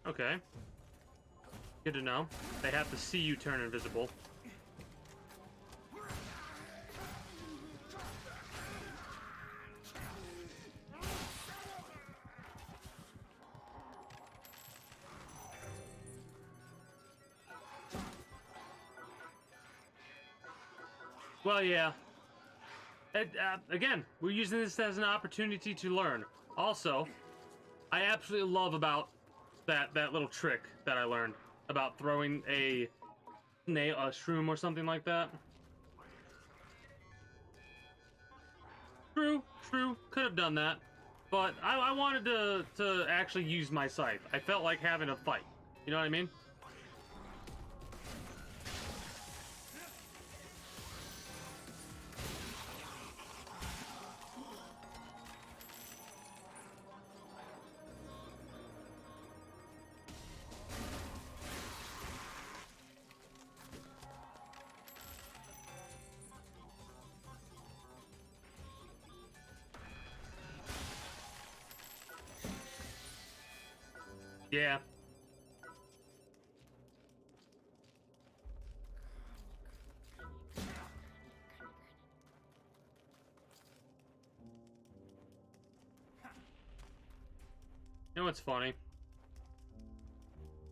S1: Okay. Good to know. They have to see you turn invisible. Well, yeah. Again, we're using this as an opportunity to learn. Also, I absolutely love about that little trick that I learned about throwing a shroom or something like that. True, could have done that, but I wanted to actually use my scythe. I felt like having a fight. You know what I mean? Yeah. You know what's funny?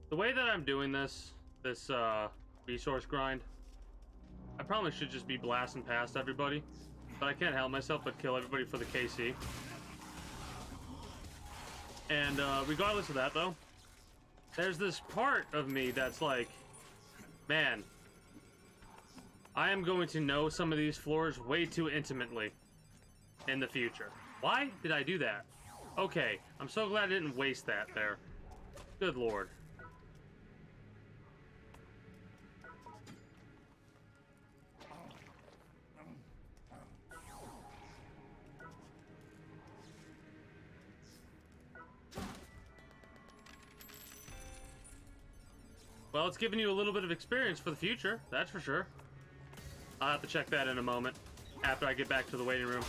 S1: The way that I'm doing this resource grind, I probably should just be blasting past everybody, but I can't help myself but kill everybody for the KC. And regardless of that, though, there's this part of me that's like, man, I am going to know some of these floors way too intimately in the future. Why did I do that? Okay, I'm so glad I didn't waste that there. Good lord. Well, it's giving you a little bit of experience for the future, that's for sure. I'll have to check that in a moment, after I get back to the waiting room.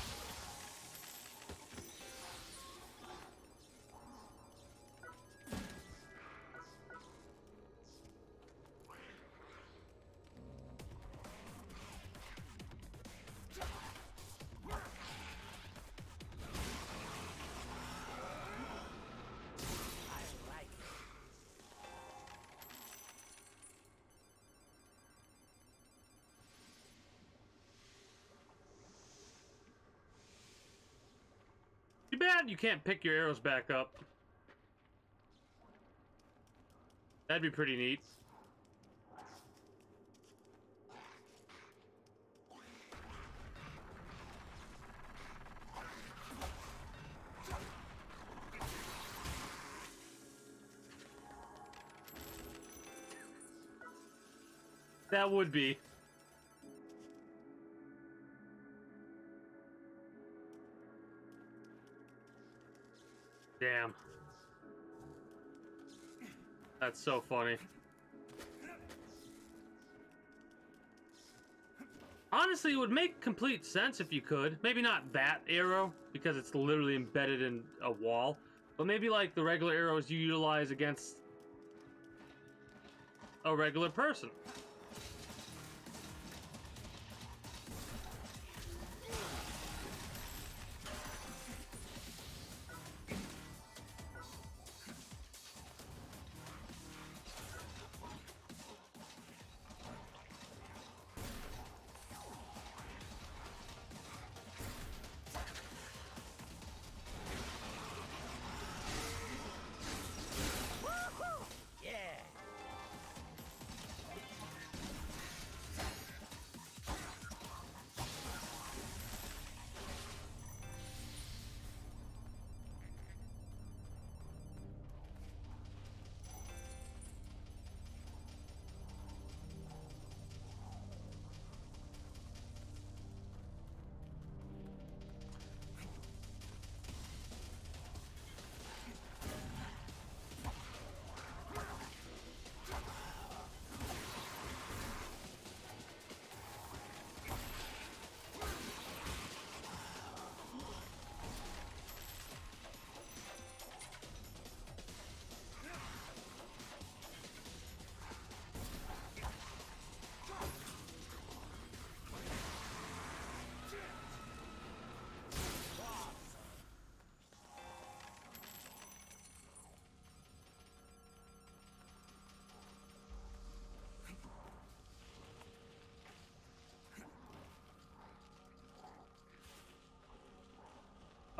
S1: Too bad you can't pick your arrows back up. That'd be pretty neat. That would be. Damn. That's so funny. Honestly, it would make complete sense if you could. Maybe not that arrow, because it's literally embedded in a wall. But maybe like the regular arrows you utilize against a regular person.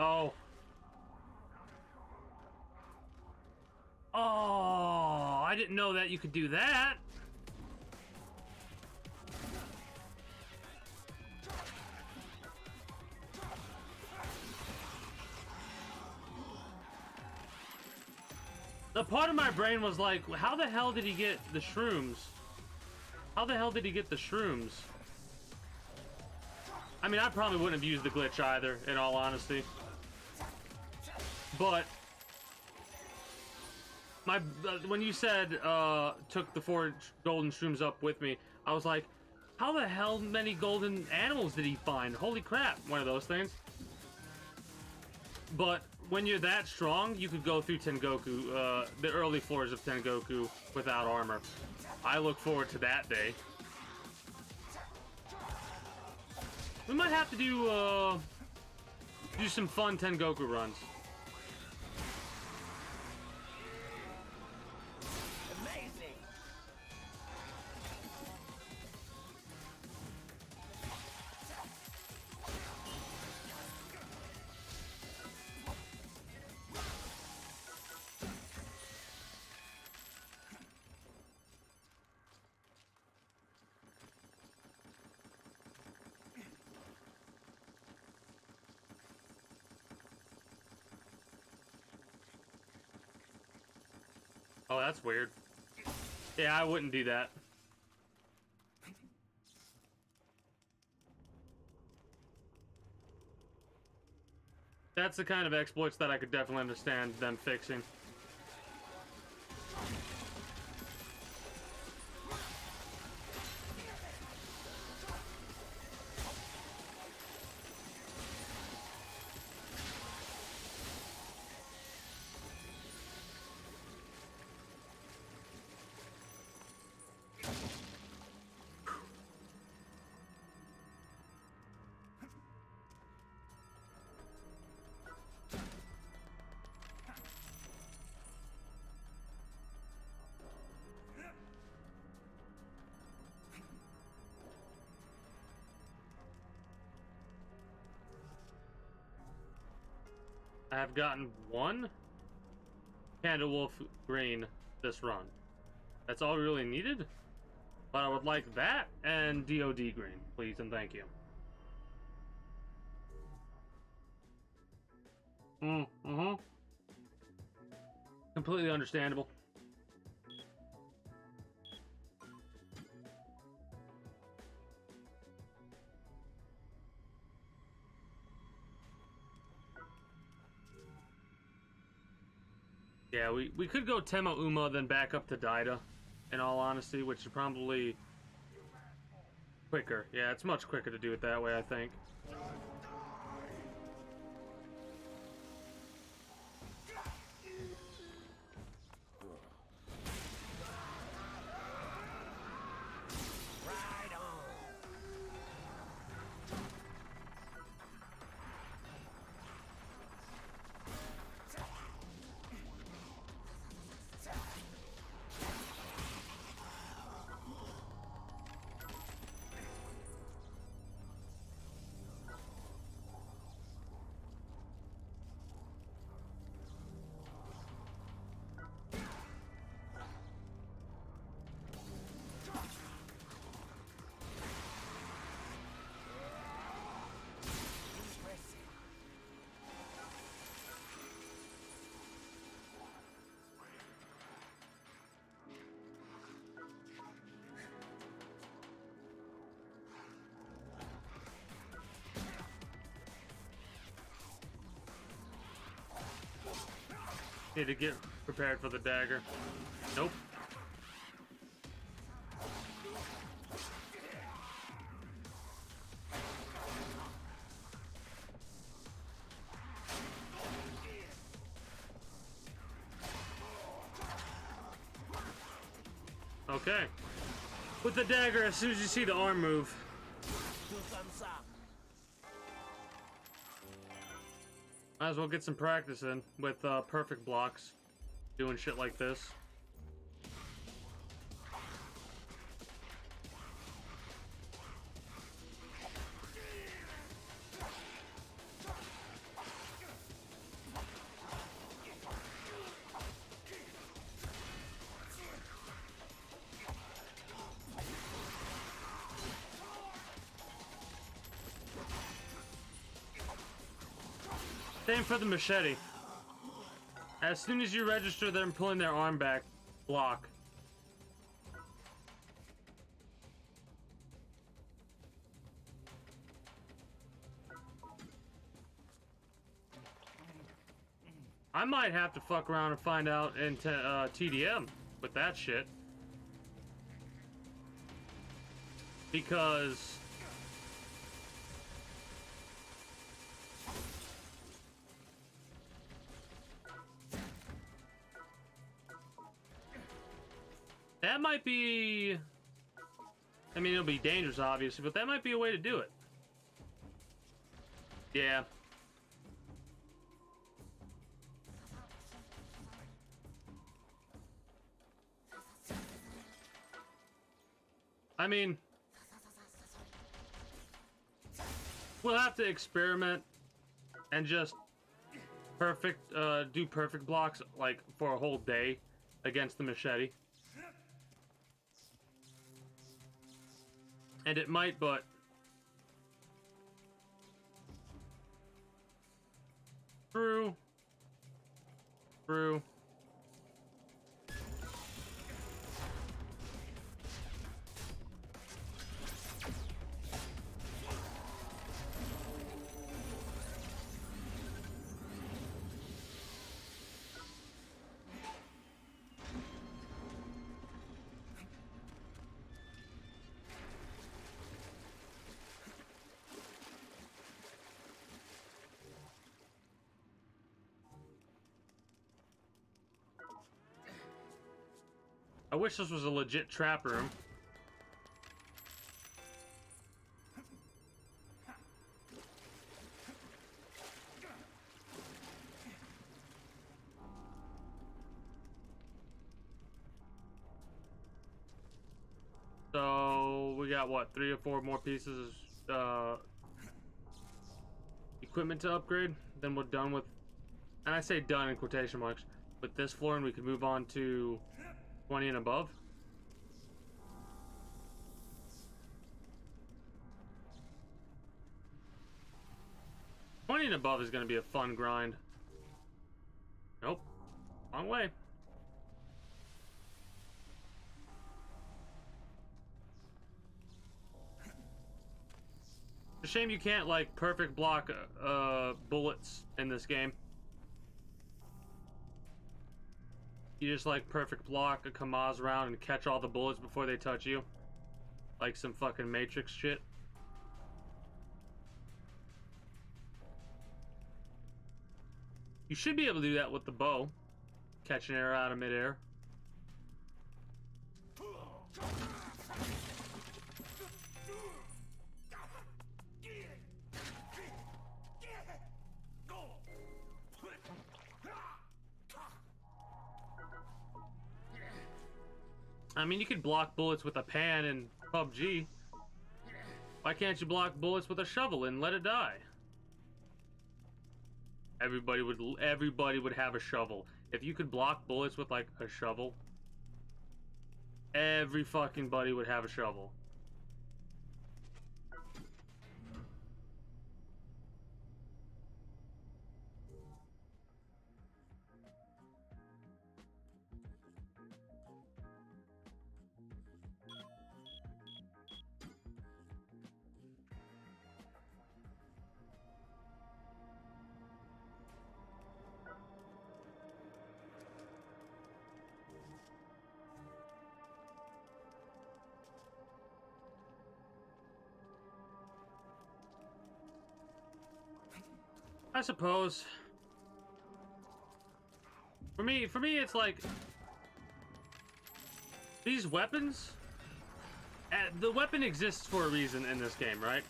S1: Oh. Oh, I didn't know that you could do that. The part of my brain was like, how the hell did he get the shrooms? How the hell did he get the shrooms? I mean, I probably wouldn't have used the glitch either, in all honesty. But when you said took the 4 golden shrooms up with me, I was like, how the hell many golden animals did he find? Holy crap, one of those things. But when you're that strong, you could go through Tengoku, the early floors of Tengoku without armor. I look forward to that day. We might have to do some fun Tengoku runs.
S7: Amazing.
S1: Oh, that's weird. Yeah, I wouldn't do that. That's the kind of exploits that I could definitely understand them fixing. I have gotten one Candlewolf Green this run. That's all we really needed. But I would like that and DOD Green, please and thank you. Mm-hmm. Completely understandable. Yeah, we could go Tema Uma, then back up to Daida, in all honesty, which is probably quicker. Yeah, it's much quicker to do it that way, I think.
S7: Right on.
S1: Need to get prepared for the dagger. Nope. Okay. With the dagger, as soon as you see the arm move.
S7: Do thumbs up.
S1: Might as well get some practice in with perfect blocks. Doing shit like this. Same for the machete. As soon as you register them pulling their arm back, block. I might have to fuck around and find out into TDM with that shit. Because That might be... I mean, it'll be dangerous, obviously, but that might be a way to do it. Yeah. I mean... we'll have to experiment and just do perfect blocks, like, for a whole day against the machete. And it might, but... True. True. I wish this was a legit trap room. So we got what, 3 or 4 more pieces of equipment to upgrade. Then we're done with, and I say done in quotation marks, with this floor, and we can move on to 20 and above. And above is going to be a fun grind. Nope. Wrong way. It's a shame you can't, like, perfect block bullets in this game. You just, like, perfect block a Kamaz round and catch all the bullets before they touch you. Like some fucking Matrix shit. You should be able to do that with the bow. Catch an arrow out of midair. I mean, you could block bullets with a pan in PUBG. Why can't you block bullets with a shovel and let it die? Everybody would have a shovel. If you could block bullets with, like, a shovel, every fucking buddy would have a shovel. I suppose. For me, it's like these weapons. The weapon exists for a reason in this game, right?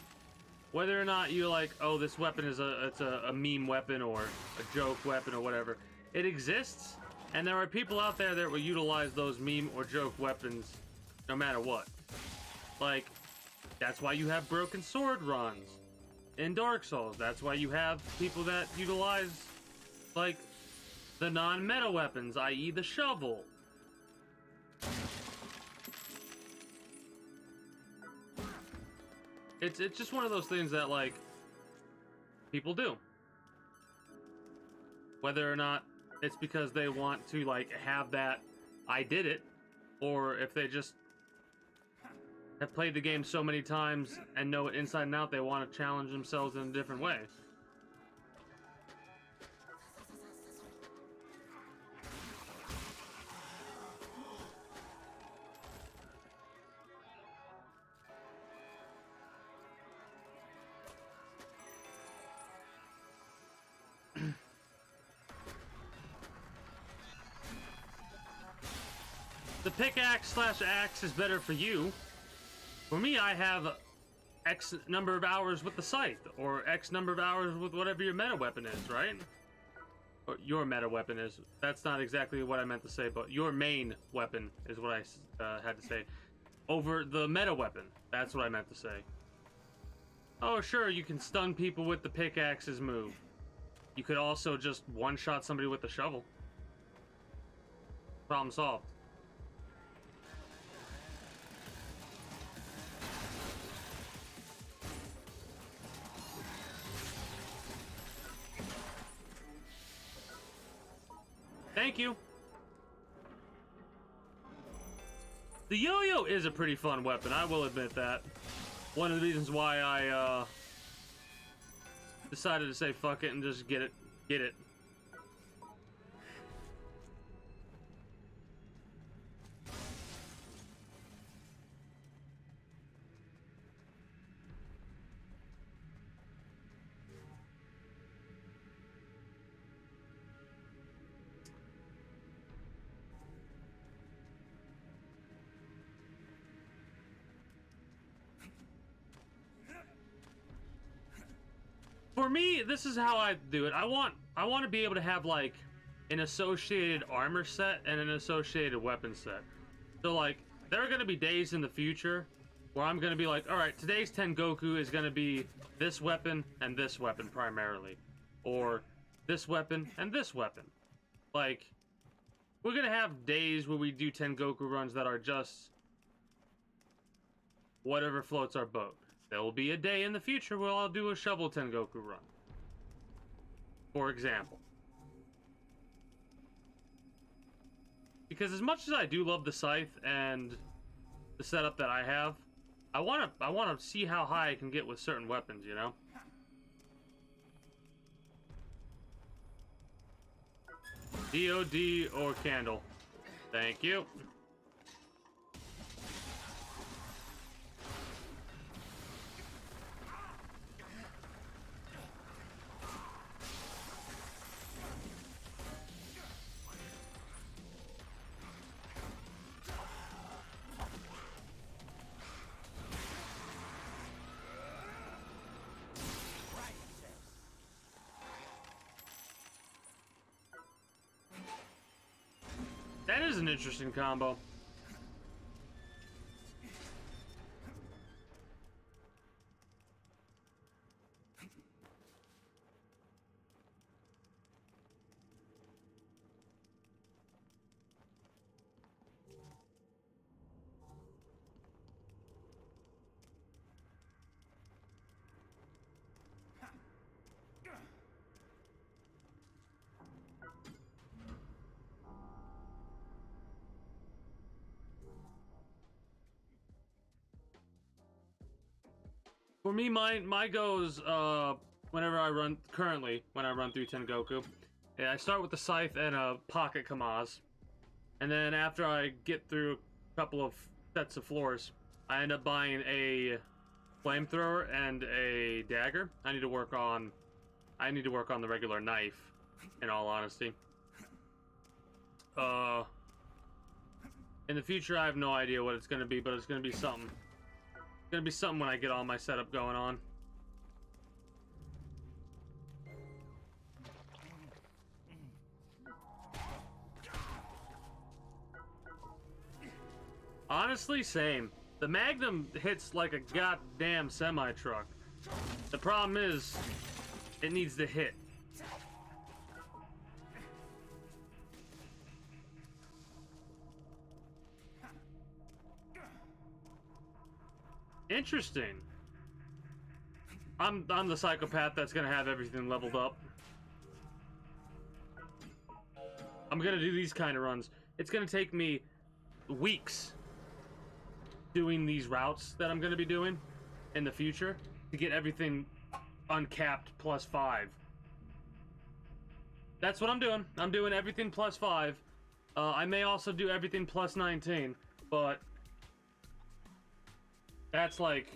S1: Whether or not you like, oh, this weapon is a meme weapon or a joke weapon or whatever, it exists, and there are people out there that will utilize those meme or joke weapons, no matter what. Like, that's why you have broken sword runs. In Dark Souls, that's why you have people that utilize, like, the non-meta weapons, i.e. the shovel. It's just one of those things that, like, people do. Whether or not it's because they want to, like, have that I did it, or if they just have played the game so many times and know it inside and out, they want to challenge themselves in a different way. the pickaxe slash axe is better for you. For me, I have X number of hours with the scythe, or X number of hours with whatever your meta weapon is, right? Or your meta weapon is. That's not exactly what I meant to say, but your main weapon is what I had to say. Over the meta weapon. That's what I meant to say. Oh, sure, you can stun people with the pickaxe's move. You could also just one-shot somebody with the shovel. Problem solved. Thank you. The yo-yo is a pretty fun weapon, I will admit that. One of the reasons why I decided to say fuck it and just get it. For me, this is how I do it. I want to be able to have like an associated armor set and an associated weapon set. So like there are going to be days in the future where I'm going to be like, all right, today's Tengoku is going to be this weapon and this weapon primarily, or this weapon and this weapon. Like we're going to have days where we do Tengoku runs that are just whatever floats our boat. There will be a day in the future where I'll do a shovel Tengoku run. For example. Because as much as I do love the scythe and the setup that I have, I wanna see how high I can get with certain weapons, you know? DOD or candle. Thank you. That is an interesting combo. For me, my goes, whenever I run, currently, when I run through Tengoku, yeah, I start with the scythe and a pocket Kamaz. And then after I get through a couple of sets of floors, I end up buying a flamethrower and a dagger. I need to work on the regular knife, in all honesty. In the future, I have no idea what it's gonna be, but it's gonna be something. Gonna be something when I get all my setup going on. Honestly, same. The Magnum hits like a goddamn semi-truck. The problem is, it needs to hit. Interesting. I'm the psychopath that's gonna have everything leveled up. I'm gonna do these kind of runs. It's gonna take me weeks doing these routes that I'm gonna be doing in the future to get everything uncapped +5. That's what I'm doing. I'm doing everything +5. I may also do everything +19, but that's like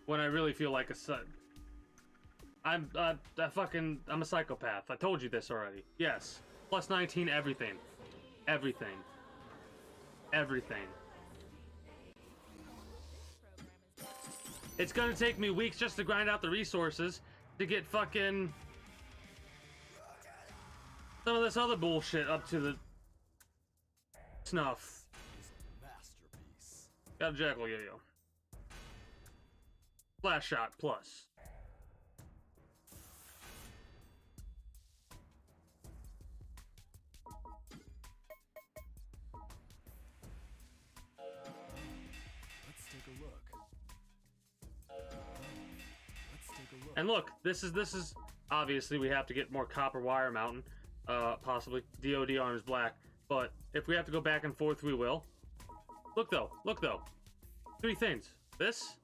S1: when I really feel like a son. I'm a psychopath. I told you this already. Yes. +19 everything. Everything. everything. It's gonna take me weeks just to grind out the resources to get fucking some of this other bullshit up to the snuff.
S2: Masterpiece.
S1: Got a Jackal Yo-Yo. Flash Shot Plus.
S2: Let's take a look. Let's take a look.
S1: And look, this is obviously we have to get more copper wire mountain, possibly DoD arms black. But if we have to go back and forth, we will. Look though, 3 things: this,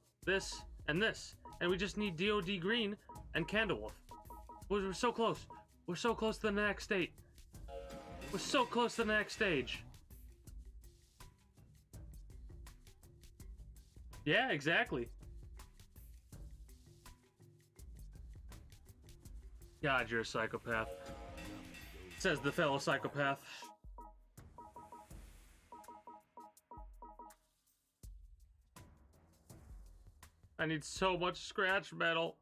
S1: and this, and we just need DoD green and Candlewolf. We're so close. We're so close to the next state. We're so close to the next stage. Yeah, exactly. God, you're a psychopath. Says the fellow psychopath. I need so much scratch metal.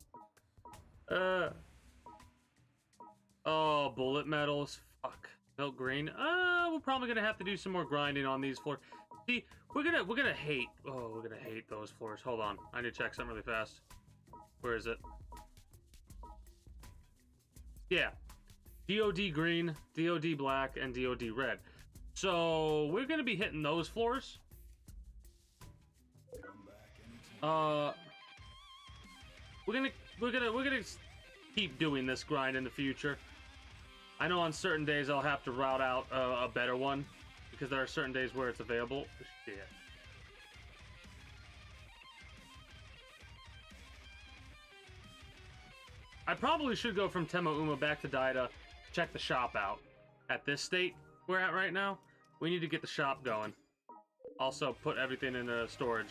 S1: Oh, bullet metals. Fuck. Milk green. We're probably gonna have to do some more grinding on these floors. See, we're gonna hate. Oh, we're gonna hate those floors. Hold on. I need to check something really fast. Where is it? Yeah. DoD green, DoD black, and DoD red. So we're gonna be hitting those floors. We're gonna keep doing this grind in the future. I know on certain days I'll have to route out a better one because there are certain days where it's available. Shit. I probably should go from Temo Uma back to Daida, check the shop out. At this state we're at right now, we need to get the shop going. Also, put everything in storage.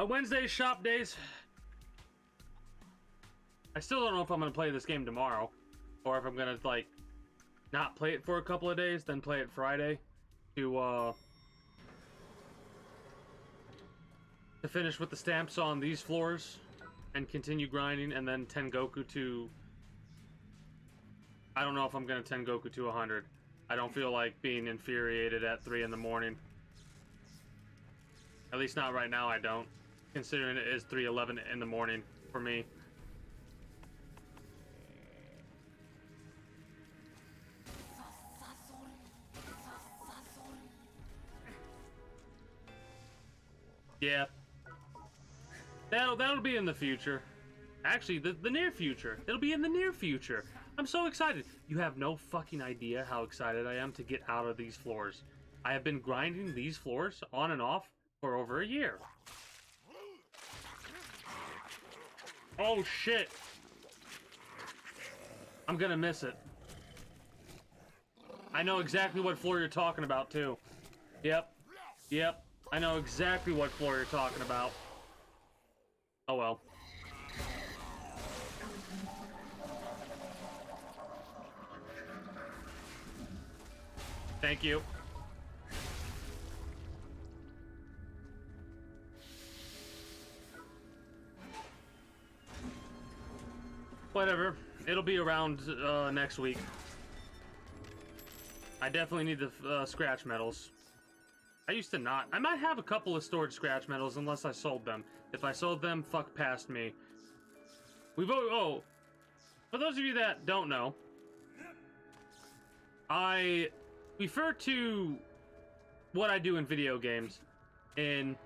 S1: Wednesday shop days. I still don't know if I'm gonna play this game tomorrow, or if I'm gonna like not play it for a couple of days, then play it Friday to finish with the stamps on these floors and continue grinding, and then Tengoku to. I don't know if I'm gonna Tengoku to 100. I don't feel like being infuriated at 3 in the morning. At least not right now. I don't. Considering it is 3:11 in the morning for me. Yeah. That'll be in the future. Actually, the near future. It'll be in the near future. I'm so excited. You have no fucking idea how excited I am to get out of these floors. I have been grinding these floors on and off for over a year. Oh shit! I'm gonna miss it. I know exactly what floor you're talking about too. Yep. I know exactly what floor you're talking about. Oh well. Thank you. Whatever. It'll be around next week. I definitely need the scratch metals. I used to not. I might have a couple of stored scratch metals unless I sold them. If I sold them, fuck past me. Oh, for those of you that don't know, I refer to what I do in video games in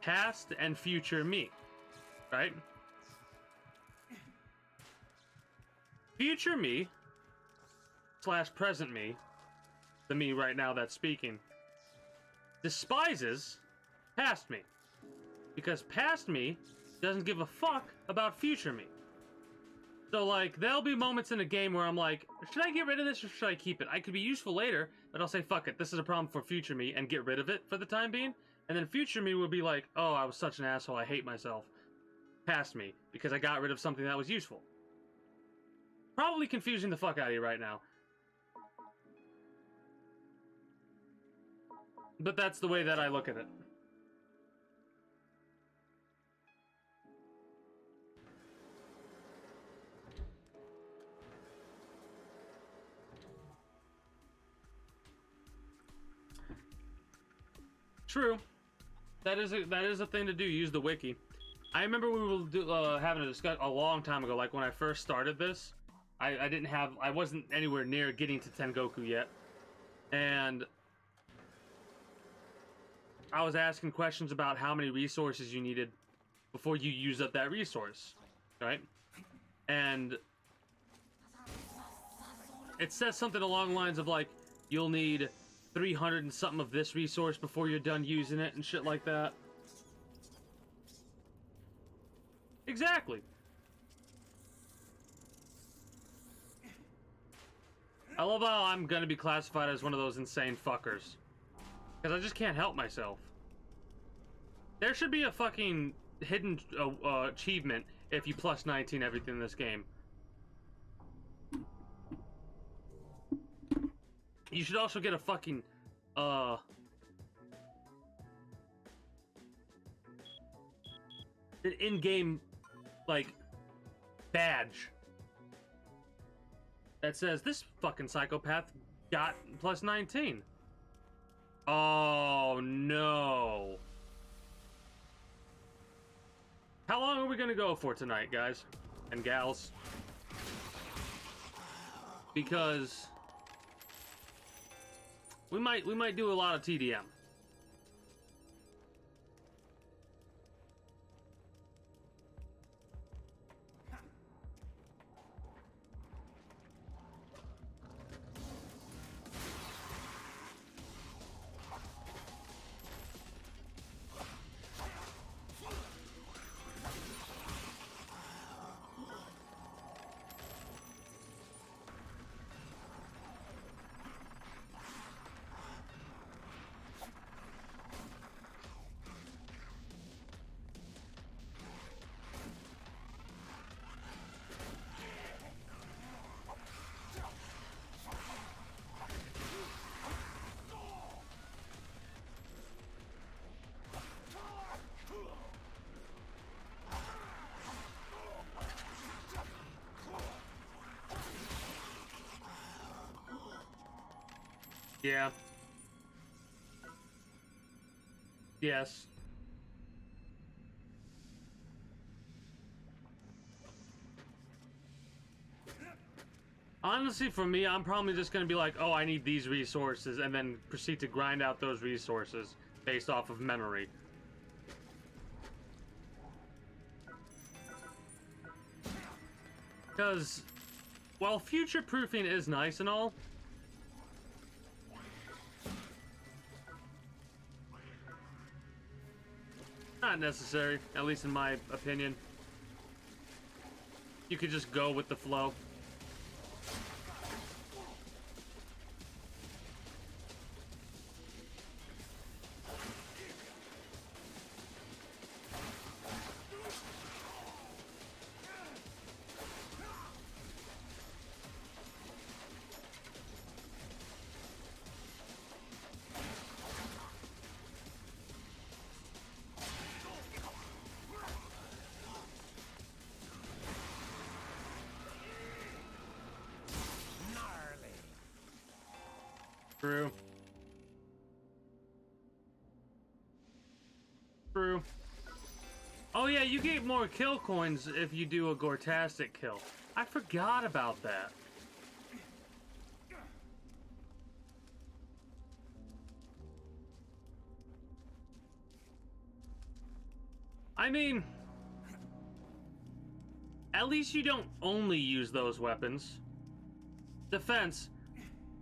S1: past and future me, right? Future me slash present me, the me right now that's speaking, despises past me. Because past me doesn't give a fuck about future me. So, like, there'll be moments in a game where I'm like, should I get rid of this or should I keep it? I could be useful later, but I'll say, fuck it, this is a problem for future me, and get rid of it for the time being. And then future me will be like, oh, I was such an asshole, I hate myself. Past me, because I got rid of something that was useful. Probably confusing the fuck out of you right now. But that's the way that I look at it. True. That is a thing to do. Use the wiki. I remember we were having a discussion a long time ago. Like when I first started this, I wasn't anywhere near getting to Tengoku yet, and I was asking questions about how many resources you needed before you use up that resource, right? And it says something along the lines of like, you'll need 300 and something of this resource before you're done using it and shit like that. Exactly. I love how I'm gonna be classified as one of those insane fuckers. Because I just can't help myself. There should be a fucking hidden achievement if you plus 19 everything in this game. You should also get a fucking, an in-game, like, badge that says, this fucking psychopath got plus 19. Oh, no. How long are we gonna go for tonight, guys and gals? Because we might do a lot of TDM. Yeah. Yes. Honestly, for me, I'm probably just gonna be like, oh, I need these resources, and then proceed to grind out those resources based off of memory. Because, while future-proofing is nice and all, not necessary, at least in my opinion. You could just go with the flow. True. True. Oh yeah, you get more kill coins if you do a Gortastic kill. I forgot about that. I mean, at least you don't only use those weapons. Defense,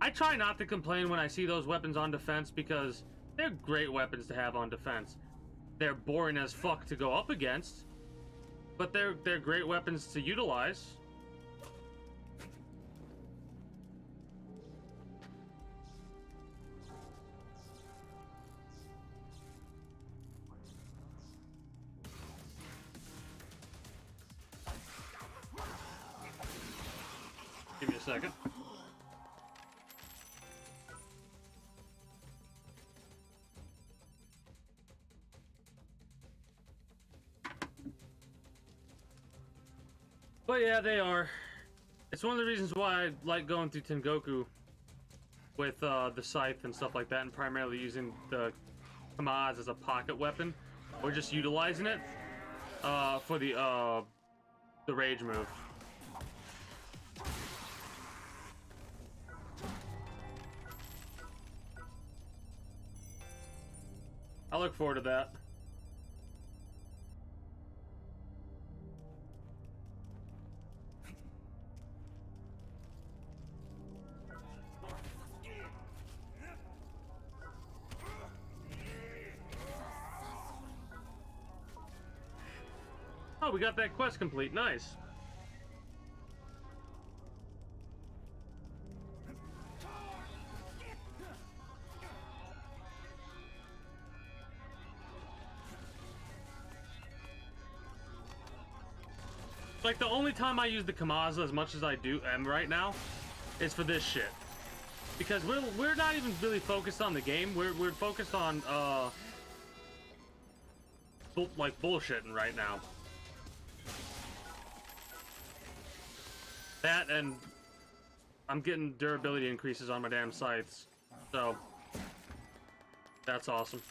S1: I try not to complain when I see those weapons on defense because they're great weapons to have on defense. They're boring as fuck to go up against, but they're great weapons to utilize. Give me a second. But yeah, they are. It's one of the reasons why I like going through Tengoku with the scythe and stuff like that, and primarily using the Kamaz as a pocket weapon, or just utilizing it for the rage move. I look forward to that. Oh, we got that quest complete. Nice. Like, the only time I use the Kamaz as much as I am right now is for this shit. Because we're not even really focused on the game. We're focused on like bullshitting right now. That, and I'm getting durability increases on my damn scythes, so that's awesome.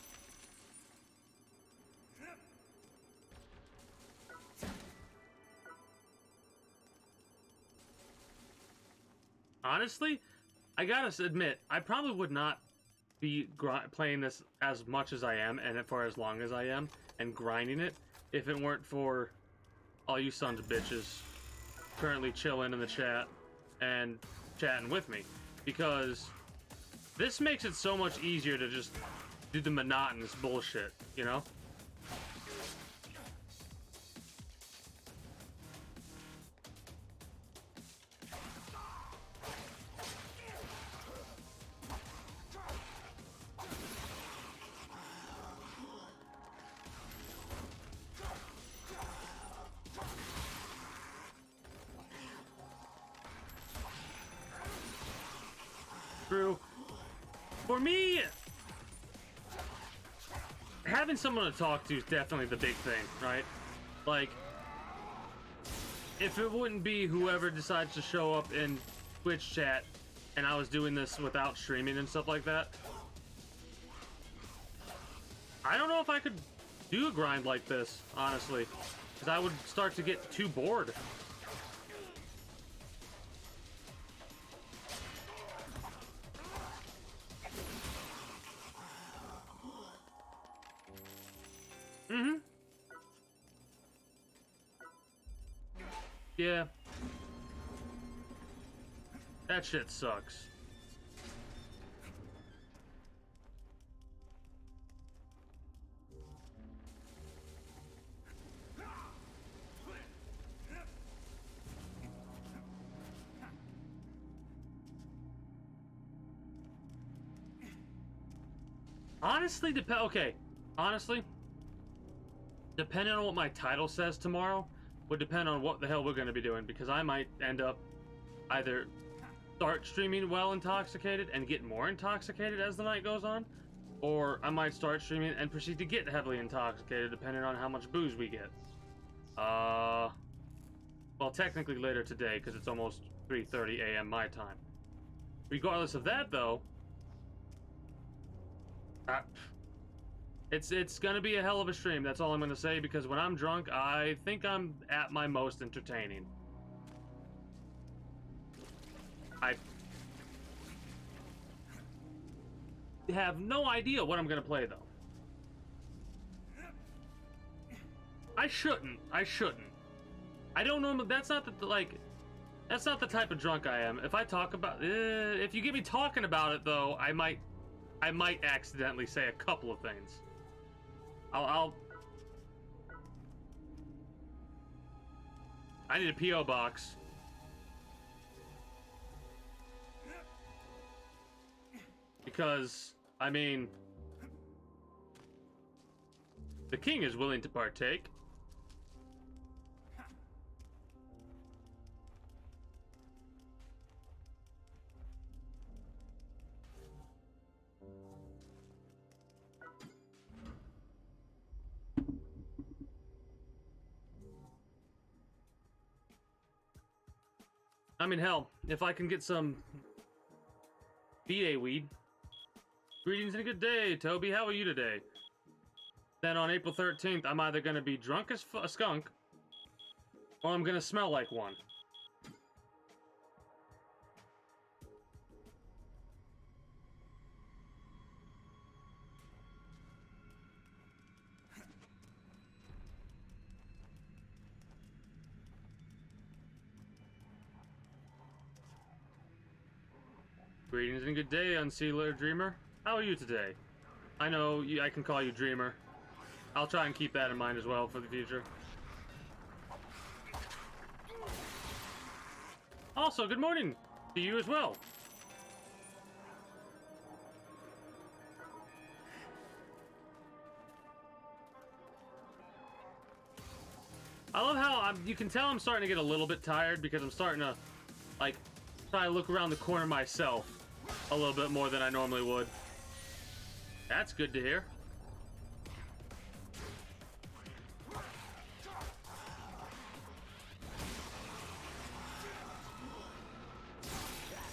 S1: Honestly, I gotta admit, I probably would not be playing this as much as I am, and for as long as I am, and grinding it, if it weren't for all you sons of bitches currently chilling in the chat and chatting with me, because this makes it so much easier to just do the monotonous bullshit, you know? For me, having someone to talk to is definitely the big thing, right? Like, if it wouldn't be whoever decides to show up in Twitch chat and I was doing this without streaming and stuff like that, I don't know if I could do a grind like this, honestly, because I would start to get too bored. Yeah. That shit sucks. Honestly, okay. Honestly, depending on what my title says tomorrow, would depend on what the hell we're going to be doing, because I might end up either start streaming well intoxicated and get more intoxicated as the night goes on, or I might start streaming and proceed to get heavily intoxicated depending on how much booze we get. Well, technically later today, because it's almost 3:30 a.m. my time. Regardless of that, though, it's gonna be a hell of a stream. That's all I'm gonna say, because when I'm drunk, I think I'm at my most entertaining. I have no idea what I'm gonna play, though. I shouldn't. I shouldn't. I don't know. That's not the like. That's not the type of drunk I am. If I talk about, if you get me talking about it though, I might accidentally say a couple of things. I need a PO box. Because I mean, the king is willing to partake. I mean, hell, if I can get some BA weed. Greetings and a good day, Toby. How are you today? Then on April 13th, I'm either going to be drunk as a skunk, or I'm going to smell like one. Greetings and a good day, Unsealer Dreamer. How are you today? I know I can call you Dreamer. I'll try and keep that in mind as well for the future. Also, good morning to you as well. I love how you can tell I'm starting to get a little bit tired because I'm starting to, like, try to look around the corner myself a little bit more than I normally would. That's good to hear.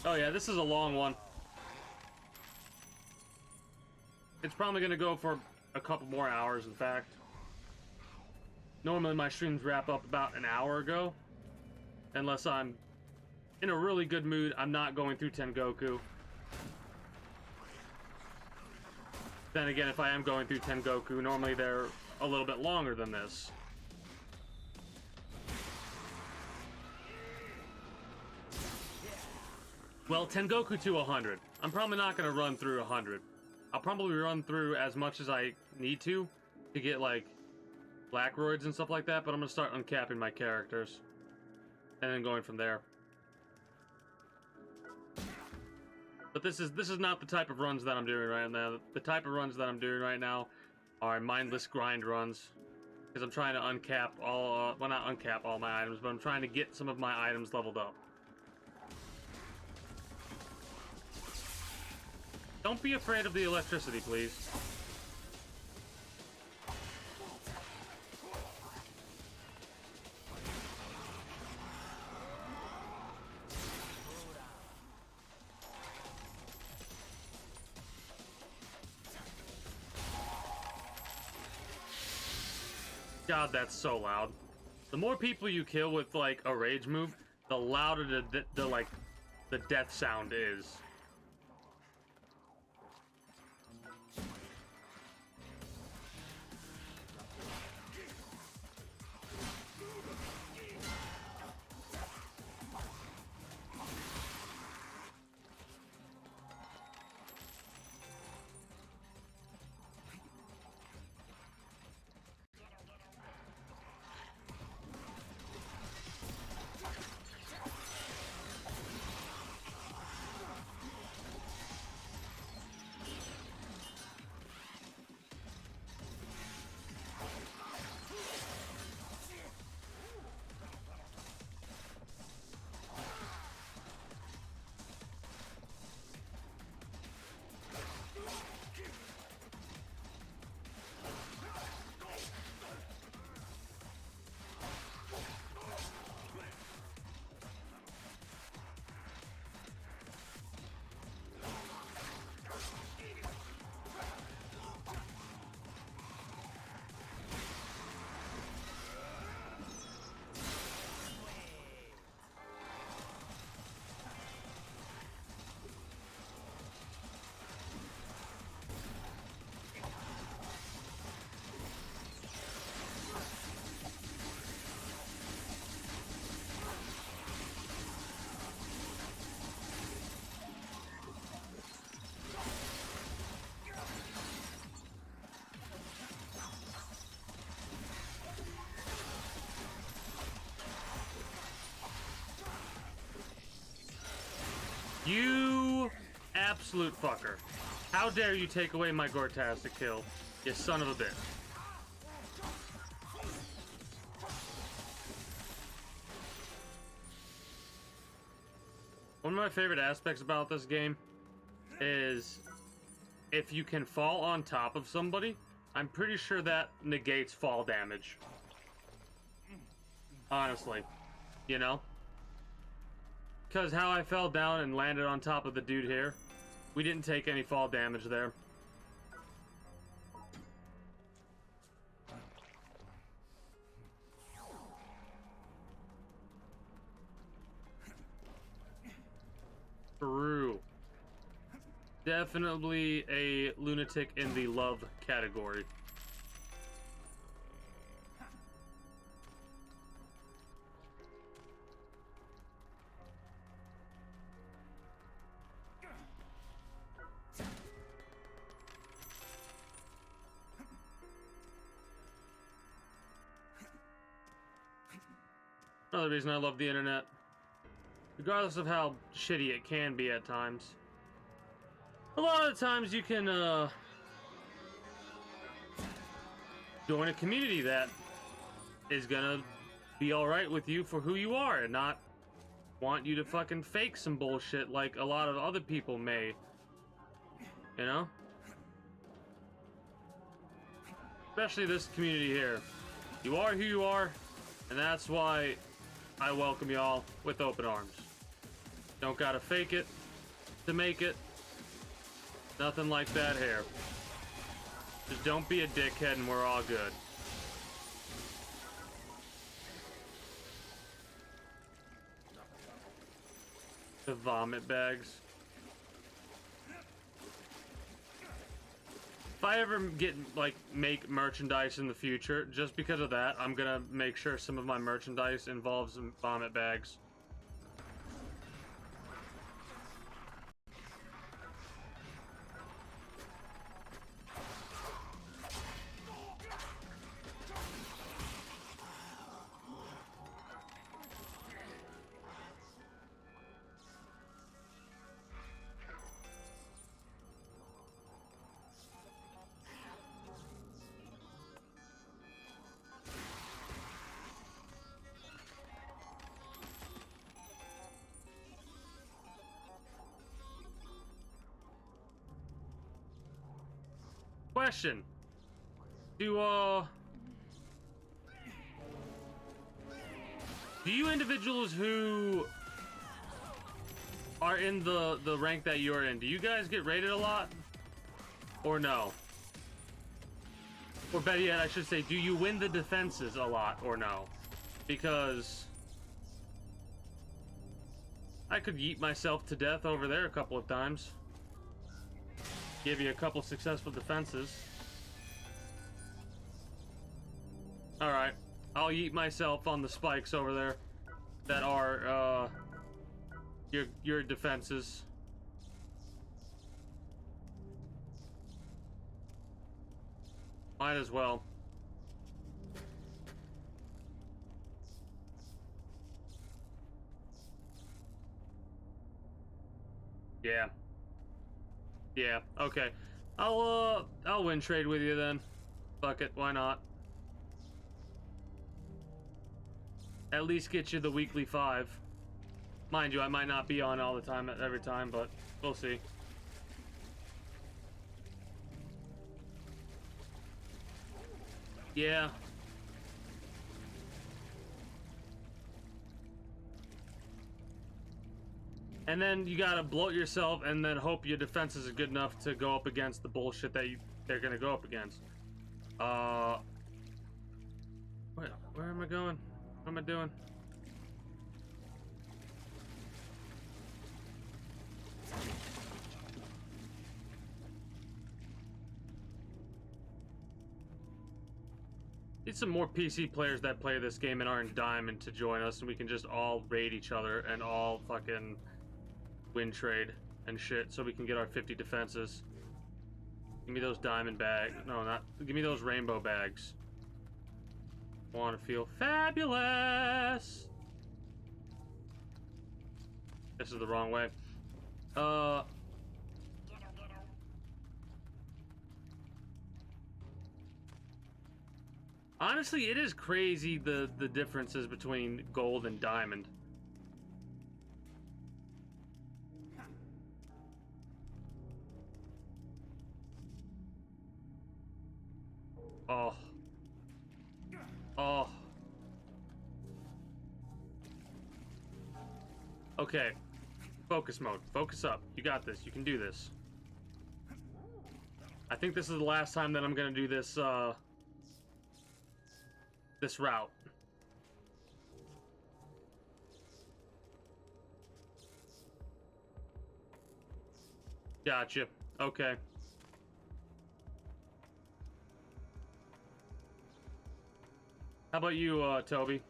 S1: Oh yeah, this is a long one. It's probably gonna go for a couple more hours, in fact. Normally my streams wrap up about an hour ago. Unless I'm in a really good mood, I'm not going through Tengoku. Then again, if I am going through Tengoku, normally they're a little bit longer than this. Well, Tengoku to 100. I'm probably not going to run through 100. I'll probably run through as much as I need to get, like, Blackroids and stuff like that, but I'm going to start uncapping my characters. And then going from there. But this is not the type of runs that I'm doing right now. The type of runs that I'm doing right now are mindless grind runs. Because I'm trying to uncap all, well, not uncap all my items, but I'm trying to get some of my items leveled up. Don't be afraid of the electricity, please. God, that's so loud. The more people you kill with, like, a rage move, the louder the death sound is. You absolute fucker. How dare you take away my Gortastic kill, you son of a bitch. One of my favorite aspects about this game is if you can fall on top of somebody, I'm pretty sure that negates fall damage. Honestly, you know? Because how I fell down and landed on top of the dude here, we didn't take any fall damage there. Peru. Definitely a lunatic in the love category. Another reason I love the internet. Regardless of how shitty it can be at times. A lot of the times you can join a community that is gonna be alright with you for who you are and not want you to fucking fake some bullshit like a lot of other people may. You know? Especially this community here. You are who you are, and that's why I welcome y'all with open arms. Don't gotta fake it to make it. Nothing like that here. Just don't be a dickhead and we're all good. The vomit bags. If I ever make merchandise in the future, just because of that, I'm gonna make sure some of my merchandise involves some vomit bags. Question. Do you individuals who are in the rank that you're in, do you guys get raided a lot? Or no? Or better yet, I should say, do you win the defenses a lot or no? Because I could yeet myself to death over there a couple of times. Give you a couple successful defenses. Alright. I'll yeet myself on the spikes over there that are your defenses. Might as well. Yeah. Yeah, okay. I'll win trade with you then. Fuck it, why not? At least get you the weekly 5. Mind you, I might not be on all the time every time, but we'll see. Yeah. And then you gotta bloat yourself and then hope your defenses are good enough to go up against the bullshit that they're gonna go up against. Where am I going? What am I doing? Need some more PC players that play this game and aren't Diamond to join us, and we can just all raid each other and all fucking win trade and shit, so we can get our 50 defenses. Give me those diamond bags. No, not. Give me those rainbow bags. Want to feel fabulous. This is the wrong way. Honestly, it is crazy the differences between gold and diamond. Oh. Oh. Okay. Focus mode. Focus up. You got this. You can do this. I think this is the last time that I'm gonna do this, this route. Gotcha. Okay. How about you, Toby?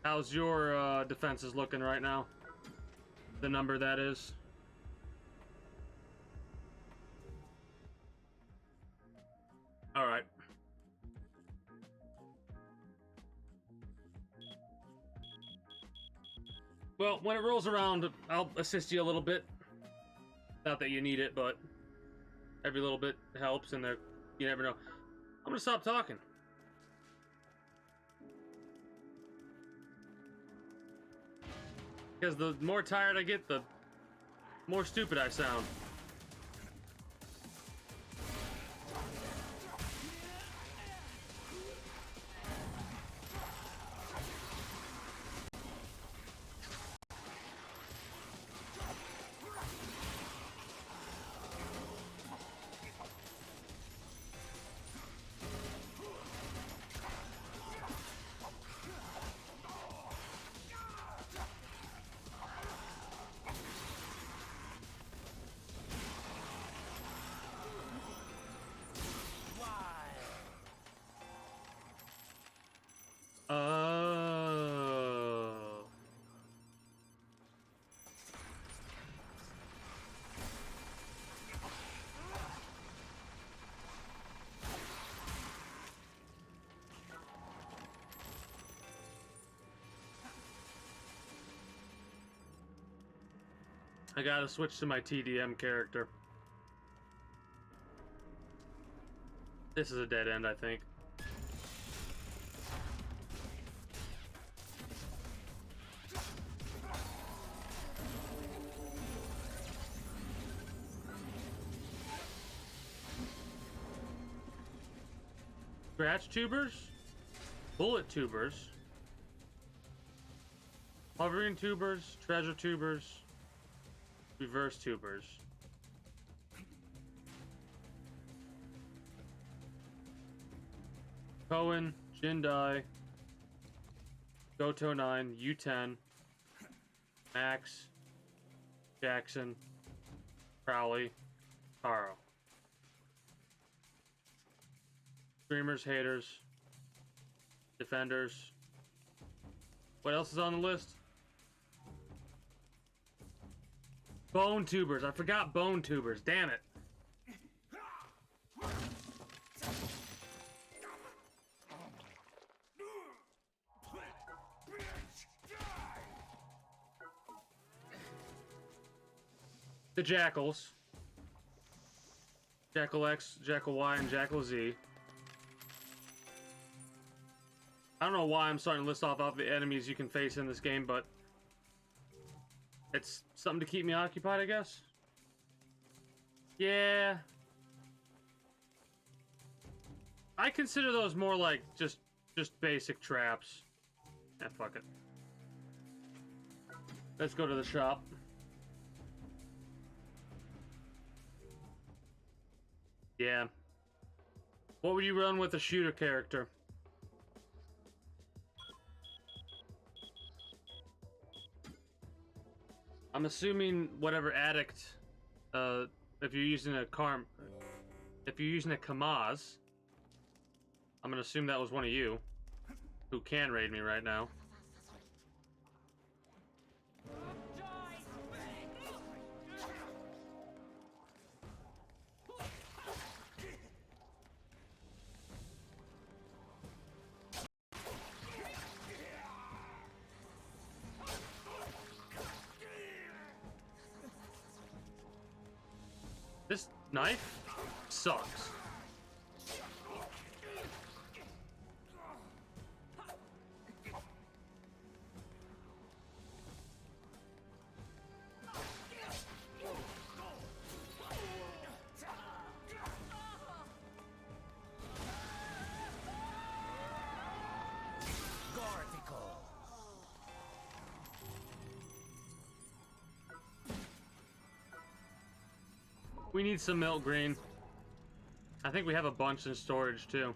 S1: How's your defenses looking right now? The number that is. All right. Well, when it rolls around, I'll assist you a little bit. Not that you need it, but every little bit helps, and you never know. I'm gonna stop talking. Because the more tired I get, the more stupid I sound. I gotta switch to my TDM character. This is a dead end, I think. Scratch tubers, bullet tubers, hovering tubers, treasure tubers, reverse tubers. Cohen, Jindai, Goto 9, U10, Max, Jackson, Crowley, Taro. Streamers, haters, defenders. What else is on the list? Bone tubers. I forgot bone tubers. Damn it. The Jackals. Jackal X, Jackal Y, and Jackal Z. I don't know why I'm starting to list off all the enemies you can face in this game, but it's something to keep me occupied, I guess. Yeah. I consider those more like just basic traps. Eh, fuck it. Let's go to the shop. Yeah. What would you run with a shooter character? I'm assuming whatever addict, if you're using a Kamaz, I'm gonna assume that was one of you, who can raid me right now. Knife sucks.
S7: Gortical.
S1: We need some milk green. I think we have a bunch in storage too.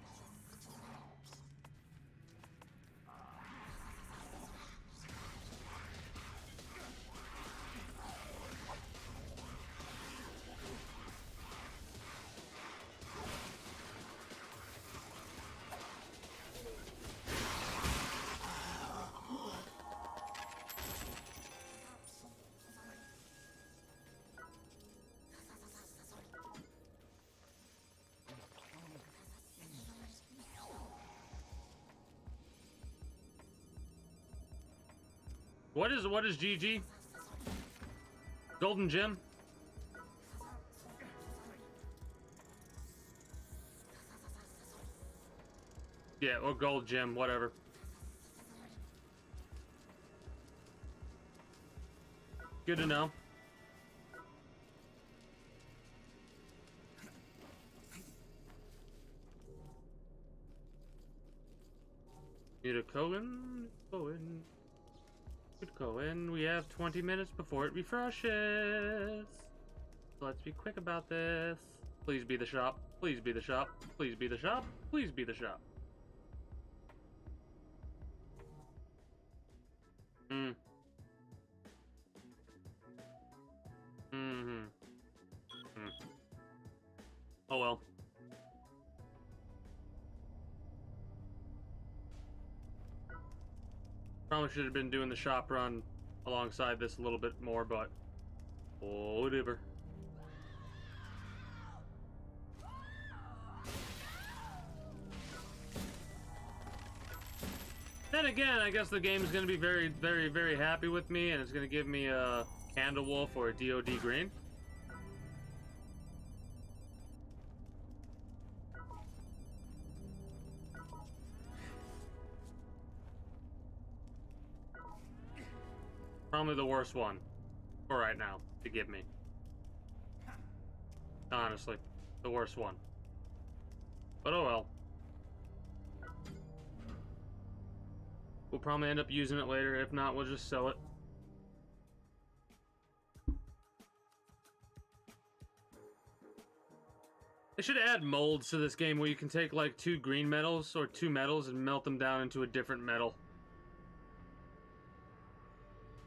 S1: What is GG? Golden gem? Yeah, or gold gem, whatever. Good to know. Need a Cohen? Cohen. Good Cohen. We have 20 minutes before it refreshes. So let's be quick about this. Please be the shop. Please be the shop. Please be the shop. Please be the shop. Hmm. Mm-hmm. Hmm. Oh well. Probably should have been doing the shop run alongside this a little bit more, but whatever. Then again, I guess the game is going to be very, very, very happy with me, and it's going to give me a Candle Wolf or a DOD Green. Probably the worst one for right now to give me. Honestly, the worst one. But oh well. We'll probably end up using it later. If not, we'll just sell it. They should add molds to this game where you can take like 2 green metals or 2 metals and melt them down into a different metal.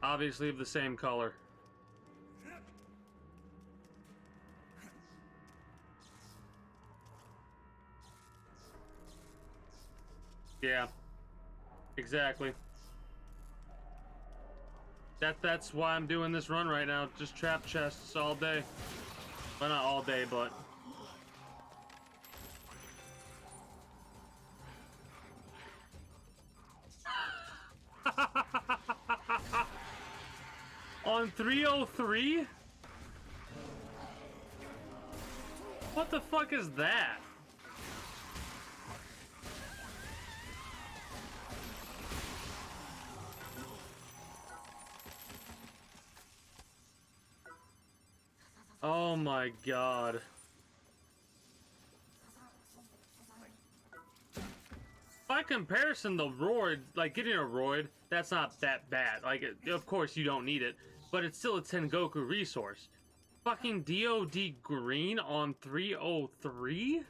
S1: Obviously of the same color. Yeah. Exactly. That's why I'm doing this run right now. Just trap chests all day. Well, not all day, but on 303? What the fuck is that? Oh my god. By comparison, the Roid, like getting a Roid, that's not that bad. Like, of course you don't need it, but it's still a Tengoku resource. Fucking DOD Green on 303?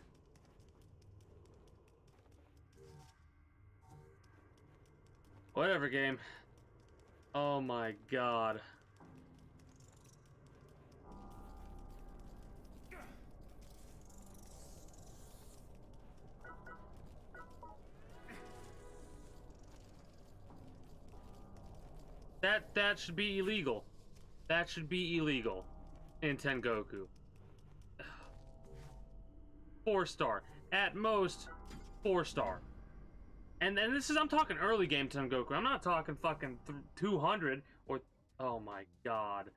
S1: Whatever, game. Oh my god. That should be illegal. That should be illegal in Tengoku. 4-star. At most, 4-star. And this is, I'm talking early game Tengoku. I'm not talking fucking 200 or, oh my god.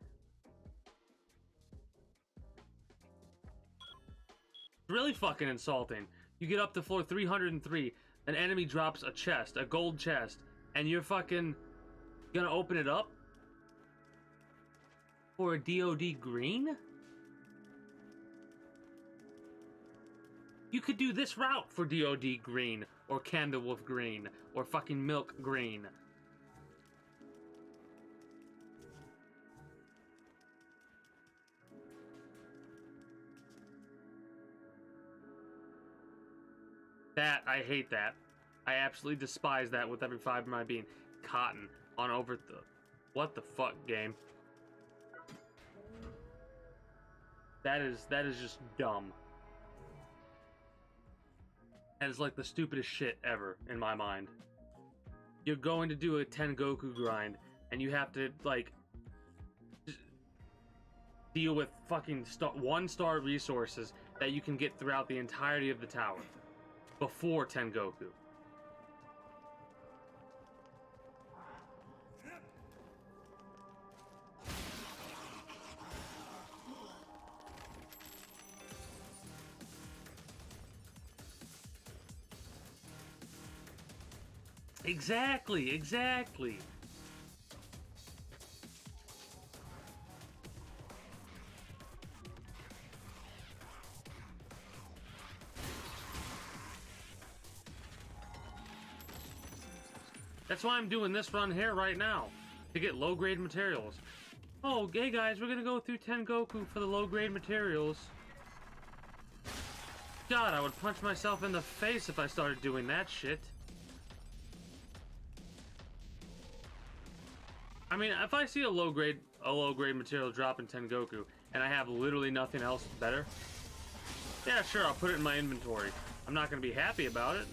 S1: Really fucking insulting. You get up to floor 303, an enemy drops a chest, a gold chest, and you're fucking gonna open it up for a DOD green? You could do this route for DOD green, or Candlewolf green, or fucking Milk green. That, I hate that. I absolutely despise that with every fiber of my being. Cotton on over the... What the fuck, game? That is just dumb. That is like the stupidest shit ever in my mind. You're going to do a Tengoku grind, and you have to, like, deal with fucking 1-star resources that you can get throughout the entirety of the tower before Tengoku. Exactly. That's why I'm doing this run here right now, to get low-grade materials. Oh, hey guys, we're gonna go through Tengoku for the low-grade materials. God, I would punch myself in the face if I started doing that shit. I mean, if I see a low-grade material drop in Tengoku, and I have literally nothing else better, yeah, sure, I'll put it in my inventory. I'm not gonna be happy about it,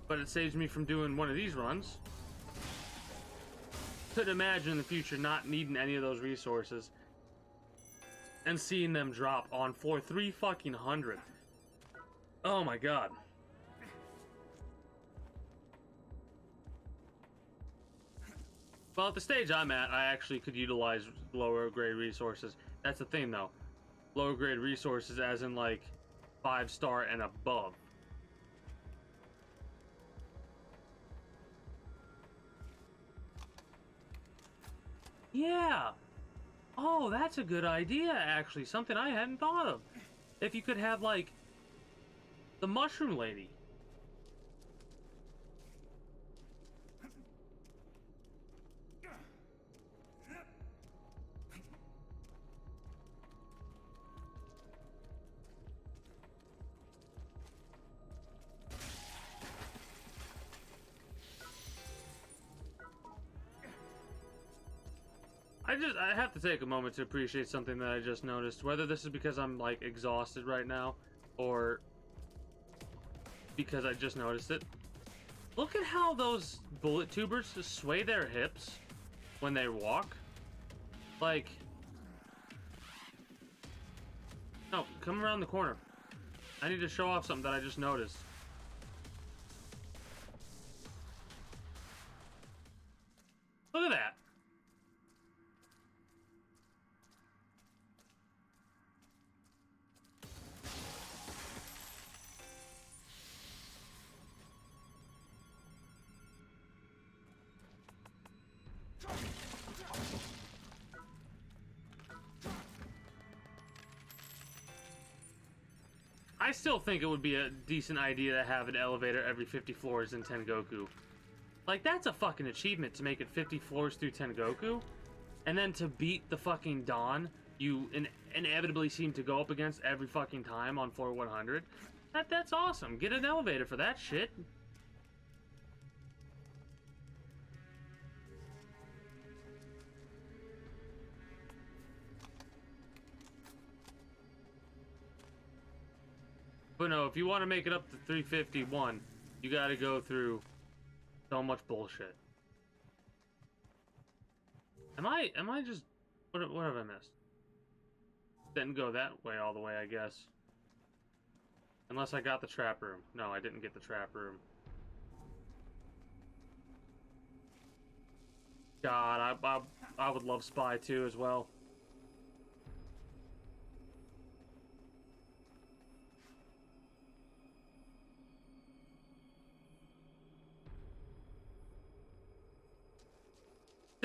S1: but it saves me from doing one of these runs. Couldn't imagine in the future not needing any of those resources and seeing them drop on floor 300. Oh my god. Well, at the stage I'm at, I actually could utilize lower grade resources. That's the thing though. Lower grade resources as in like 5-star and above. Yeah. Oh, that's a good idea, actually. Something I hadn't thought of. If you could have, like, the Mushroom Lady. I have to take a moment to appreciate something that I just noticed. Whether this is because I'm, like, exhausted right now, or because I just noticed it. Look at how those bullet tubers just sway their hips when they walk. Like... No, come around the corner. I need to show off something that I just noticed. Look at that. I still think it would be a decent idea to have an elevator every 50 floors in Tengoku. Like, that's a fucking achievement to make it 50 floors through Tengoku. And then to beat the fucking Dawn you inevitably seem to go up against every fucking time on floor 100. That's awesome. Get an elevator for that shit. But no, if you want to make it up to 351, you gotta go through so much bullshit. Am I just... What have I missed? Didn't go that way all the way, I guess. Unless I got the trap room. No, I didn't get the trap room. God, I would love Spy 2 as well.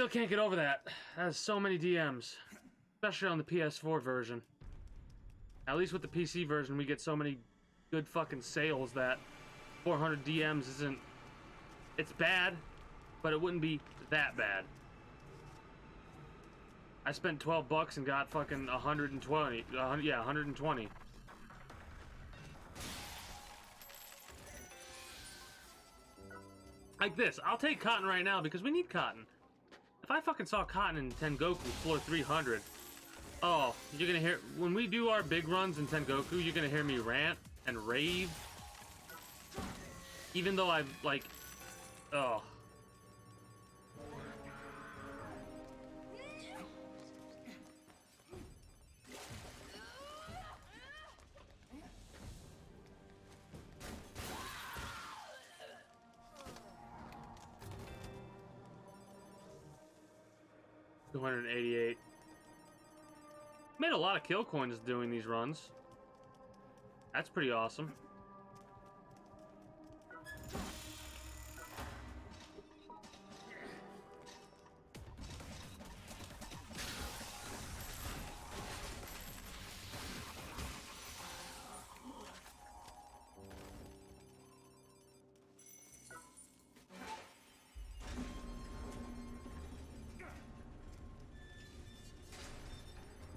S1: Still can't get over that. That has so many DMs. Especially on the PS4 version. At least with the PC version, we get so many good fucking sales that 400 DMs isn't... It's bad, but it wouldn't be that bad. I spent $12 and got fucking 120. Yeah, 120. Like this. I'll take Cotton right now because we need Cotton. If I fucking saw Cotton in Tengoku floor 300, oh, you're gonna hear... When we do our big runs in Tengoku, you're gonna hear me rant and rave. Even though I've, like... Oh... 288. Made a lot of kill coins doing these runs. That's pretty awesome.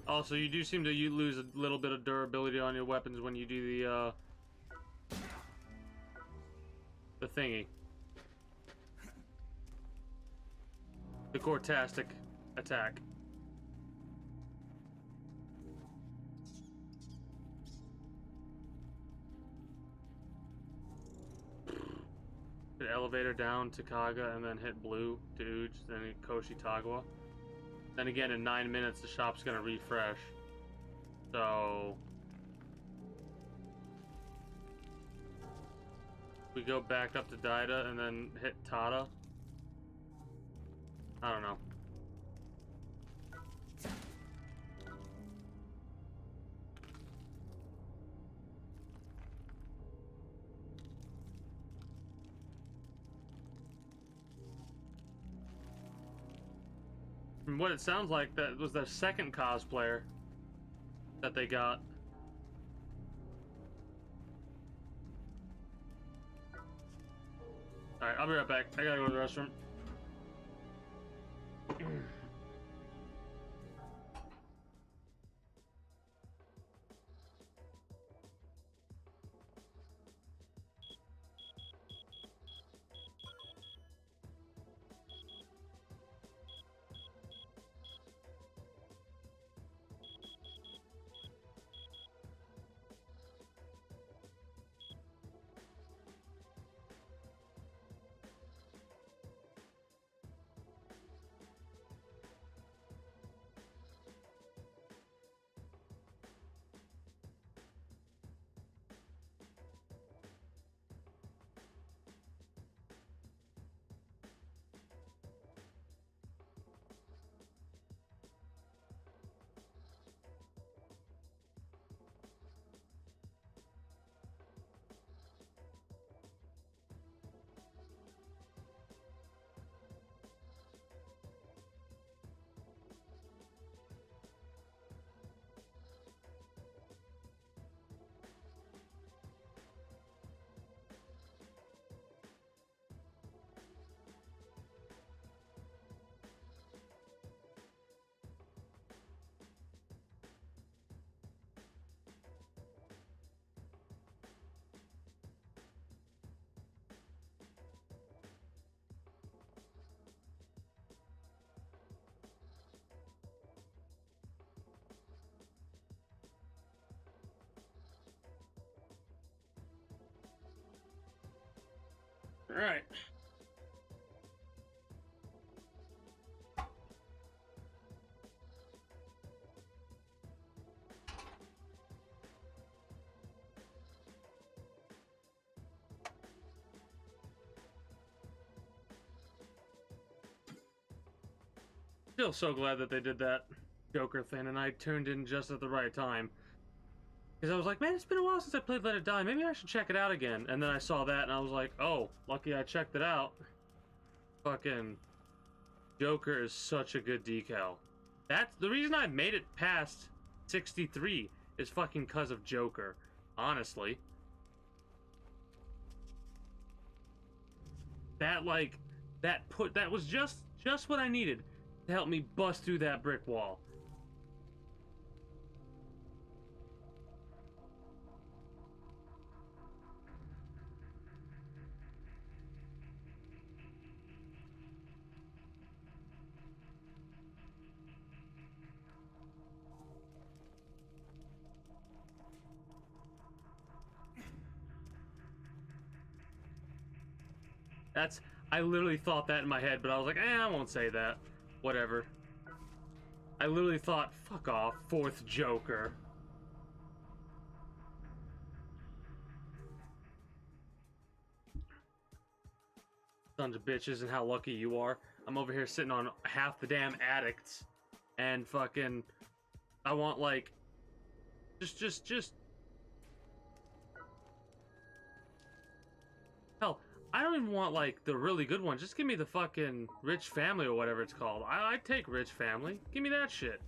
S1: Also, you do seem to lose a little bit of durability on your weapons when you do the thingy. The Gortastic attack. Hit elevator down to Kaga and then hit blue to Uj, then hit Koshi Tagawa. Then again, in 9 minutes, the shop's gonna refresh. So... we go back up to Daida and then hit Tada. I don't know. From what it sounds like, that was their second cosplayer that they got. Alright, I'll be right back. I gotta go to the restroom. All right. Still so glad that they did that Joker thing, and I tuned in just at the right time. Because I was like, man, it's been a while since I played Let It Die. Maybe I should check it out again. And then I saw that, and I was like, oh, lucky I checked it out. Fucking Joker is such a good decal. That's the reason I made it past 63 is fucking cause of Joker, honestly. That like that was just what I needed to help me bust through that brick wall. I literally thought that in my head, but I was like, I won't say that. Whatever. I literally thought, fuck off, 4th Joker. Sons of bitches, and how lucky you are. I'm over here sitting on half the damn addicts, and fucking, I want like, just. Hell, I don't even want like the really good one. Just give me the fucking Rich Family or whatever it's called. I'd take Rich Family. Give me that shit.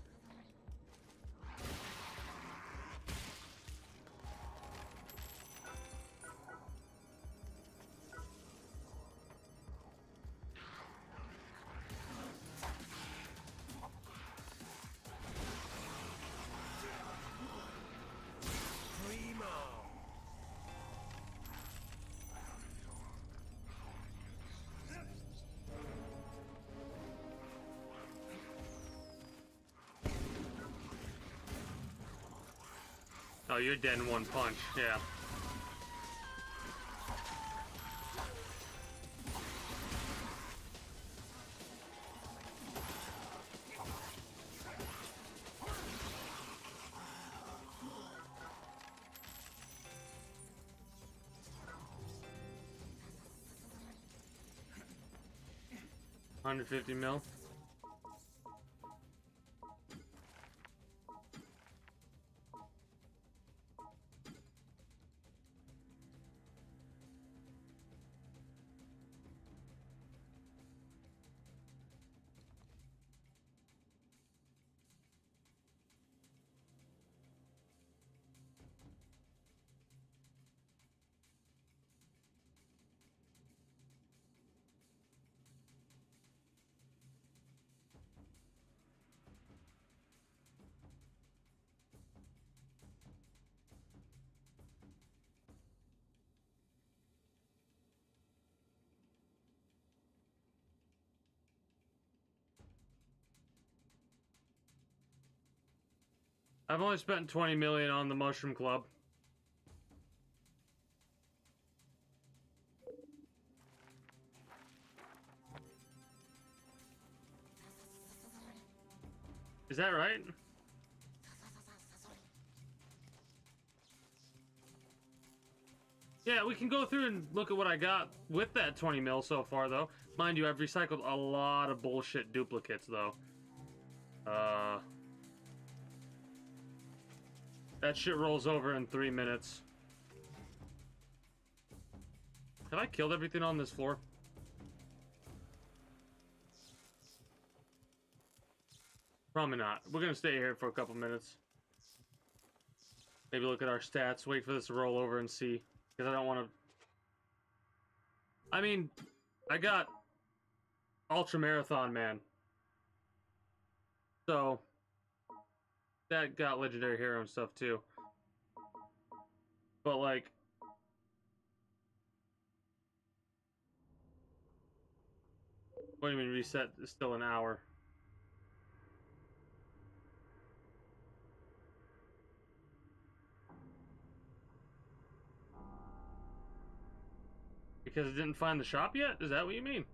S1: Oh, you're dead in one punch, yeah. $150 mil. I've only spent 20 million on the Mushroom Club. Is that right? Yeah, we can go through and look at what I got with that 20 mil so far, though. Mind you, I've recycled a lot of bullshit duplicates, though. That shit rolls over in 3 minutes. Have I killed everything on this floor? Probably not. We're gonna stay here for a couple minutes. Maybe look at our stats, wait for this to roll over and see. Because I don't want to... I mean, I got Ultra Marathon Man. So, that got Legendary Hero and stuff too. But like... What do you mean reset is still an hour? Because it didn't find the shop yet? Is that what you mean?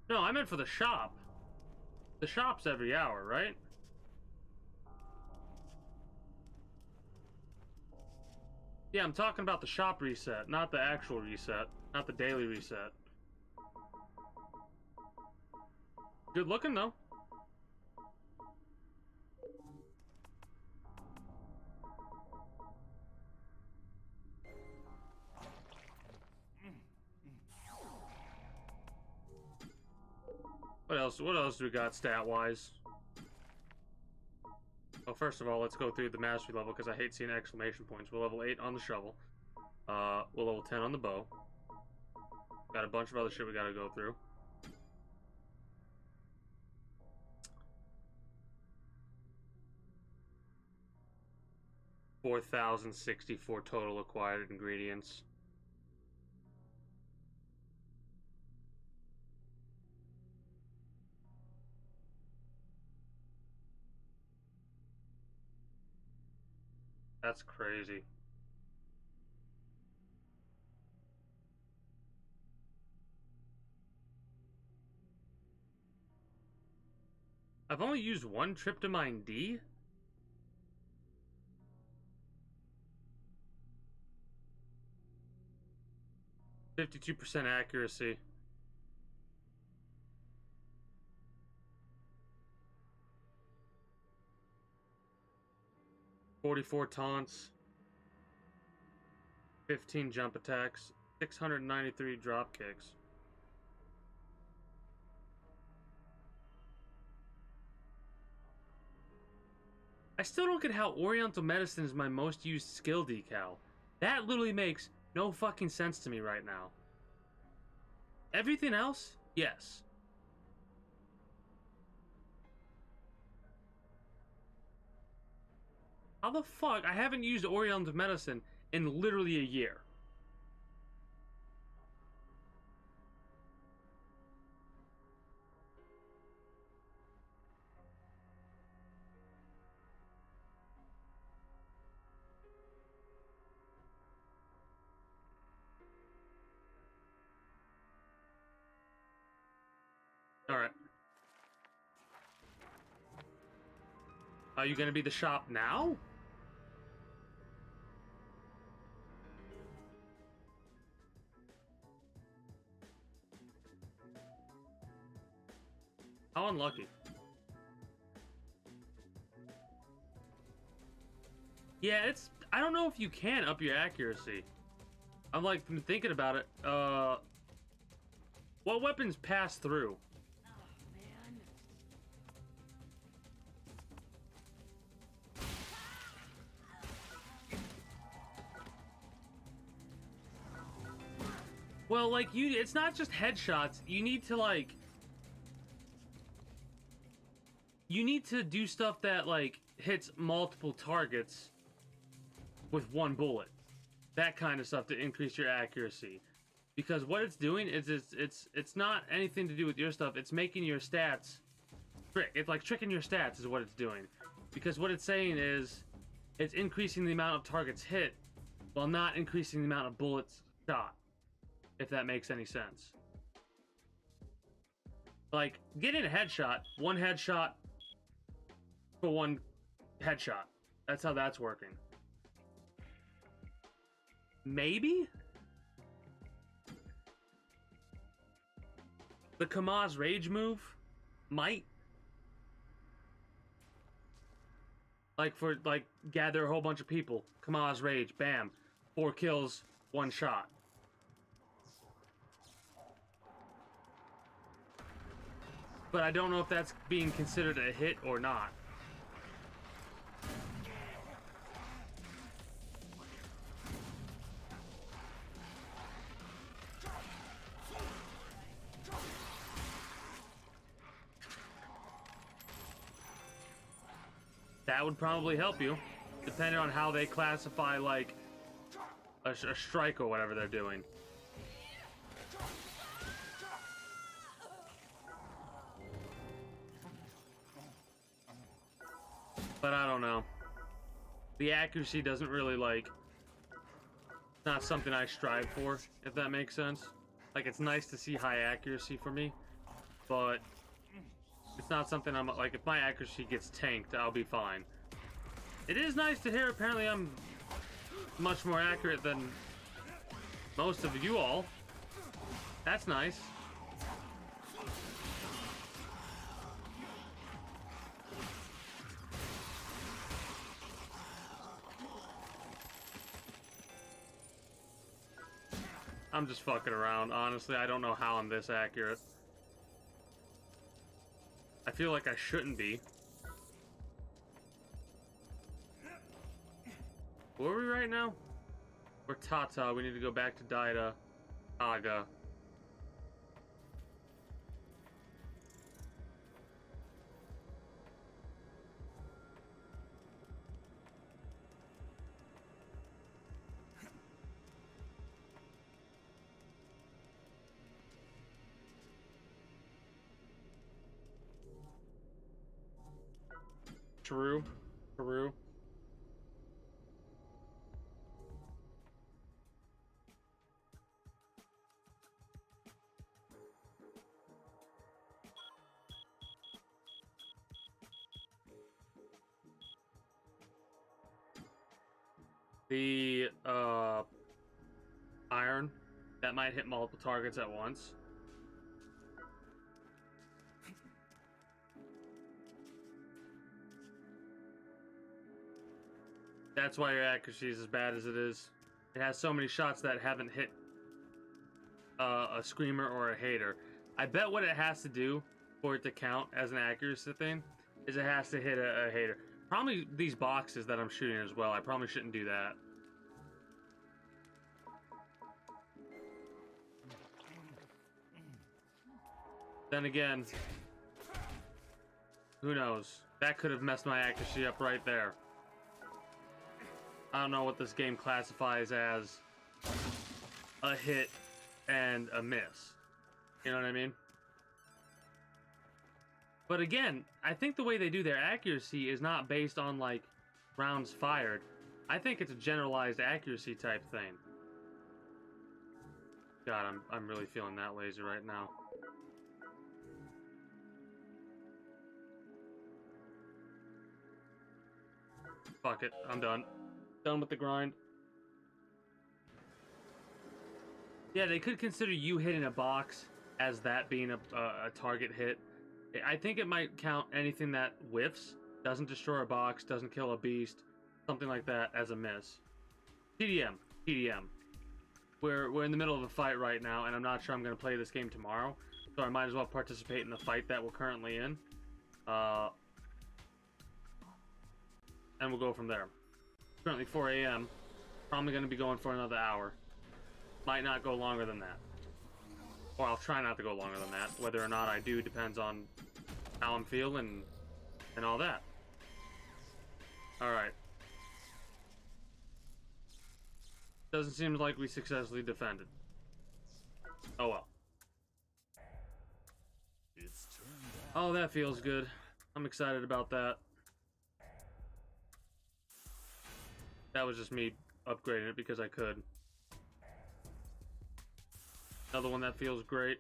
S1: No, I meant for the shop. The shop's every hour, right? Yeah, I'm talking about the shop reset, not the actual reset. Not the daily reset. Good looking, though. else? What else do we got stat-wise? Well, first of all, let's go through the mastery level because I hate seeing exclamation points. We're level 8 on the shovel. We're level 10 on the bow. Got a bunch of other shit we gotta go through. $4,064 total acquired ingredients. That's crazy. I've only used one Tryptamine D? %52 accuracy. $44 taunts. 15 jump attacks. 693 drop kicks. I still don't get how Oriental Medicine is my most used skill decal. That literally makes no fucking sense to me right now. Everything else? Yes. How the fuck? I haven't used Oriental Medicine in literally a year. Alright. Are you gonna be the shop now? How unlucky. Yeah, it's... I don't know if you can up your accuracy. I'm like, thinking about it. What weapons pass through? Well, like, it's not just headshots. You need to, like... You need to do stuff that, like, hits multiple targets with one bullet. That kind of stuff to increase your accuracy. Because what it's doing is it's not anything to do with your stuff. It's making your stats trick. It's like tricking your stats is what it's doing. Because what it's saying is it's increasing the amount of targets hit while not increasing the amount of bullets shot. If that makes any sense. Like, getting a headshot, one headshot for one headshot. That's how that's working. Maybe? The Kamaz Rage move might. Like, gather a whole bunch of people. Kamaz Rage, bam. 4 kills, 1 shot. But I don't know if that's being considered a hit or not. That would probably help you, depending on how they classify, like, a strike or whatever they're doing. But I don't know. The accuracy doesn't really, like... It's not something I strive for, if that makes sense. Like, it's nice to see high accuracy for me, but... It's not something I'm... Like, if my accuracy gets tanked, I'll be fine. It is nice to hear, apparently I'm much more accurate than most of you all. That's nice. I'm just fucking around. Honestly, I don't know how I'm this accurate. feel like I shouldn't be. Where are we right now? We're Tata. We need to go back to Daida. Aga. True. True. The iron that might hit multiple targets at once. That's why your accuracy is as bad as it is. It has so many shots that haven't hit a screamer or a hater. I bet what it has to do for it to count as an accuracy thing is it has to hit a hater. Probably these boxes that I'm shooting as well. I probably shouldn't do that. Then again, who knows? That could have messed my accuracy up right there. I don't know what this game classifies as a hit and a miss. You know what I mean? But again, I think the way they do their accuracy is not based on, like, rounds fired. I think it's a generalized accuracy type thing. God, I'm really feeling that laser right now. Fuck it, I'm done. Done with the grind. Yeah, they could consider you hitting a box as that being a target hit. I think it might count anything that whiffs, doesn't destroy a box, doesn't kill a beast, something like that as a miss. TDM. We're in the middle of a fight right now, and I'm not sure I'm going to play this game tomorrow, so I might as well participate in the fight that we're currently in. And we'll go from there. Currently 4 a.m. Probably going to be going for another hour. Might not go longer than that. Or I'll try not to go longer than that. Whether or not I do depends on how I'm feeling and all that. Alright. Doesn't seem like we successfully defended. Oh well. Oh, that feels good. I'm excited about that. That was just me upgrading it because I could. Another one that feels great.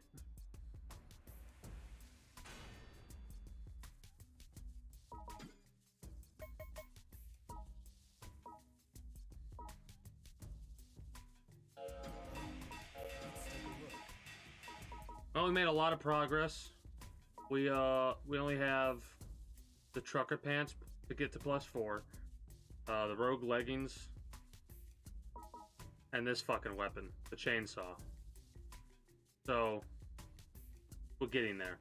S1: Well, we made a lot of progress. We only have the trucker pants to get to +4. The rogue leggings, and this fucking weapon, the chainsaw. So, we're getting there.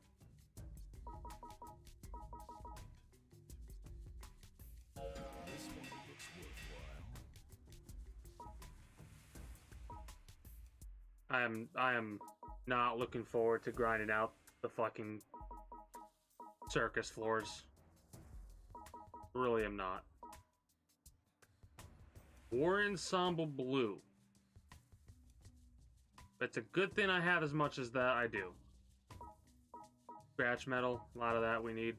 S2: This one looks worthwhile.
S1: I am not looking forward to grinding out the fucking circus floors. Really am not. War Ensemble Blue. It's a good thing I have as much as that I do. Scratch metal, a lot of that we need.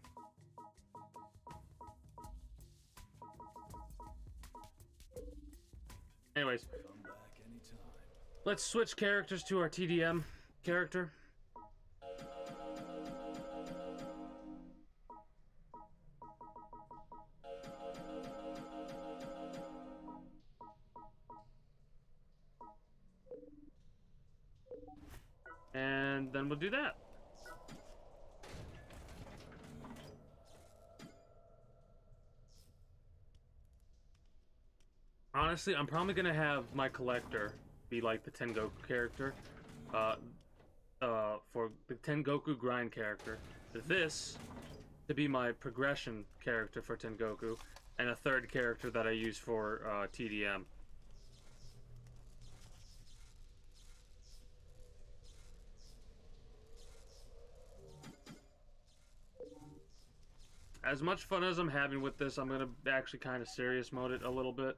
S1: Anyways,
S2: Come back anytime.
S1: let's switch characters to our TDM character. And then we'll do that. Honestly, I'm probably gonna have my collector be like the Tengoku character. For the Tengoku grind character. This to be my progression character for Tengoku, and a third character that I use for TDM. As much fun as I'm having with this, I'm gonna actually kind of serious mode it a little bit.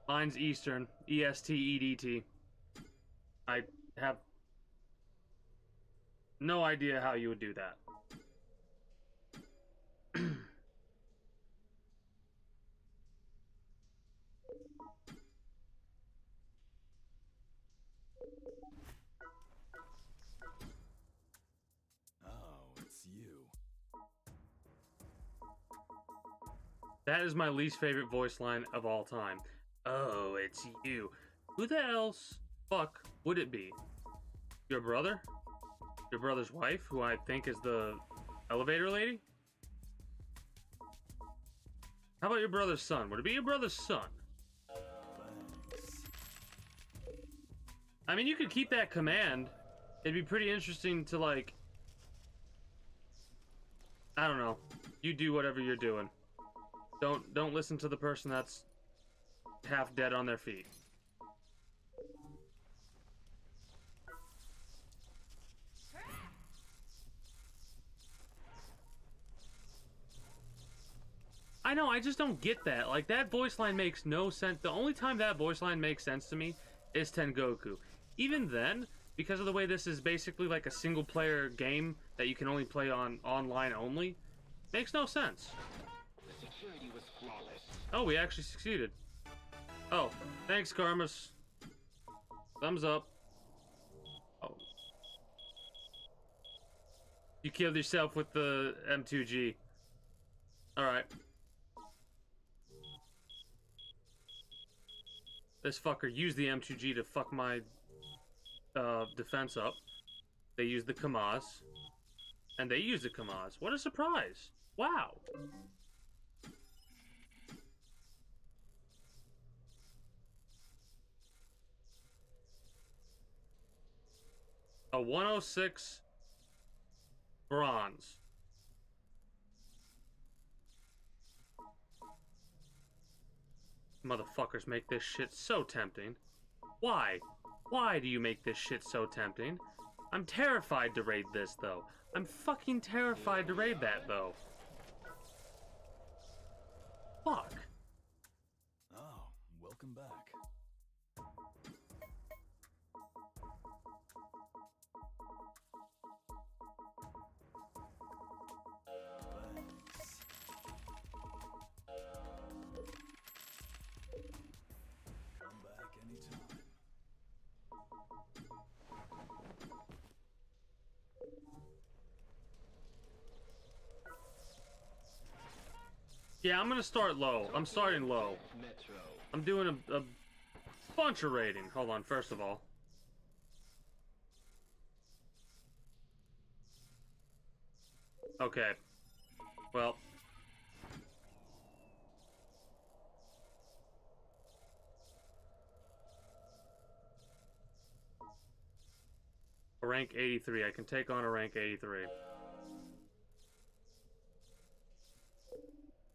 S1: Mine's Eastern, EST. I have no idea how you would do that.
S2: Oh, it's you.
S1: That is my least favorite voice line of all time. Oh, it's you. Who the else fuck would it be? Your brother? Your brother's wife, who I think is the elevator lady? How about your brother's son? Would it be your brother's son?
S2: Thanks.
S1: I mean, you could keep that command. It'd be pretty interesting to, like... I don't know. You do whatever you're doing. Don't listen to the person that's half dead on their feet. I know, I just don't get that. Like, that voice line makes no sense. The only time that voice line makes sense to me is Tengoku. Even then, because of the way this is basically like a single player game that you can only play on online only, makes no sense.
S7: The security was flawless.
S1: Oh, we actually succeeded. Oh, thanks, Karmas. Thumbs up. Oh. You killed yourself with the M2G. Alright. This fucker used the M2G to fuck my defense up. They used the Kamaz. And they used the Kamaz. What a surprise. Wow. A 106 bronze. Motherfuckers make this shit so tempting. Why? Why do you make this shit so tempting? I'm terrified to raid this, though. I'm fucking terrified to raid that, though. Fuck.
S2: Oh, welcome back. Thanks. Come back anytime.
S1: Yeah, I'm gonna start low. I'm starting low.
S7: Metro.
S1: I'm doing a bunch of raiding. Hold on, first of all. Okay. Well. A rank 83. I can take on a rank 83.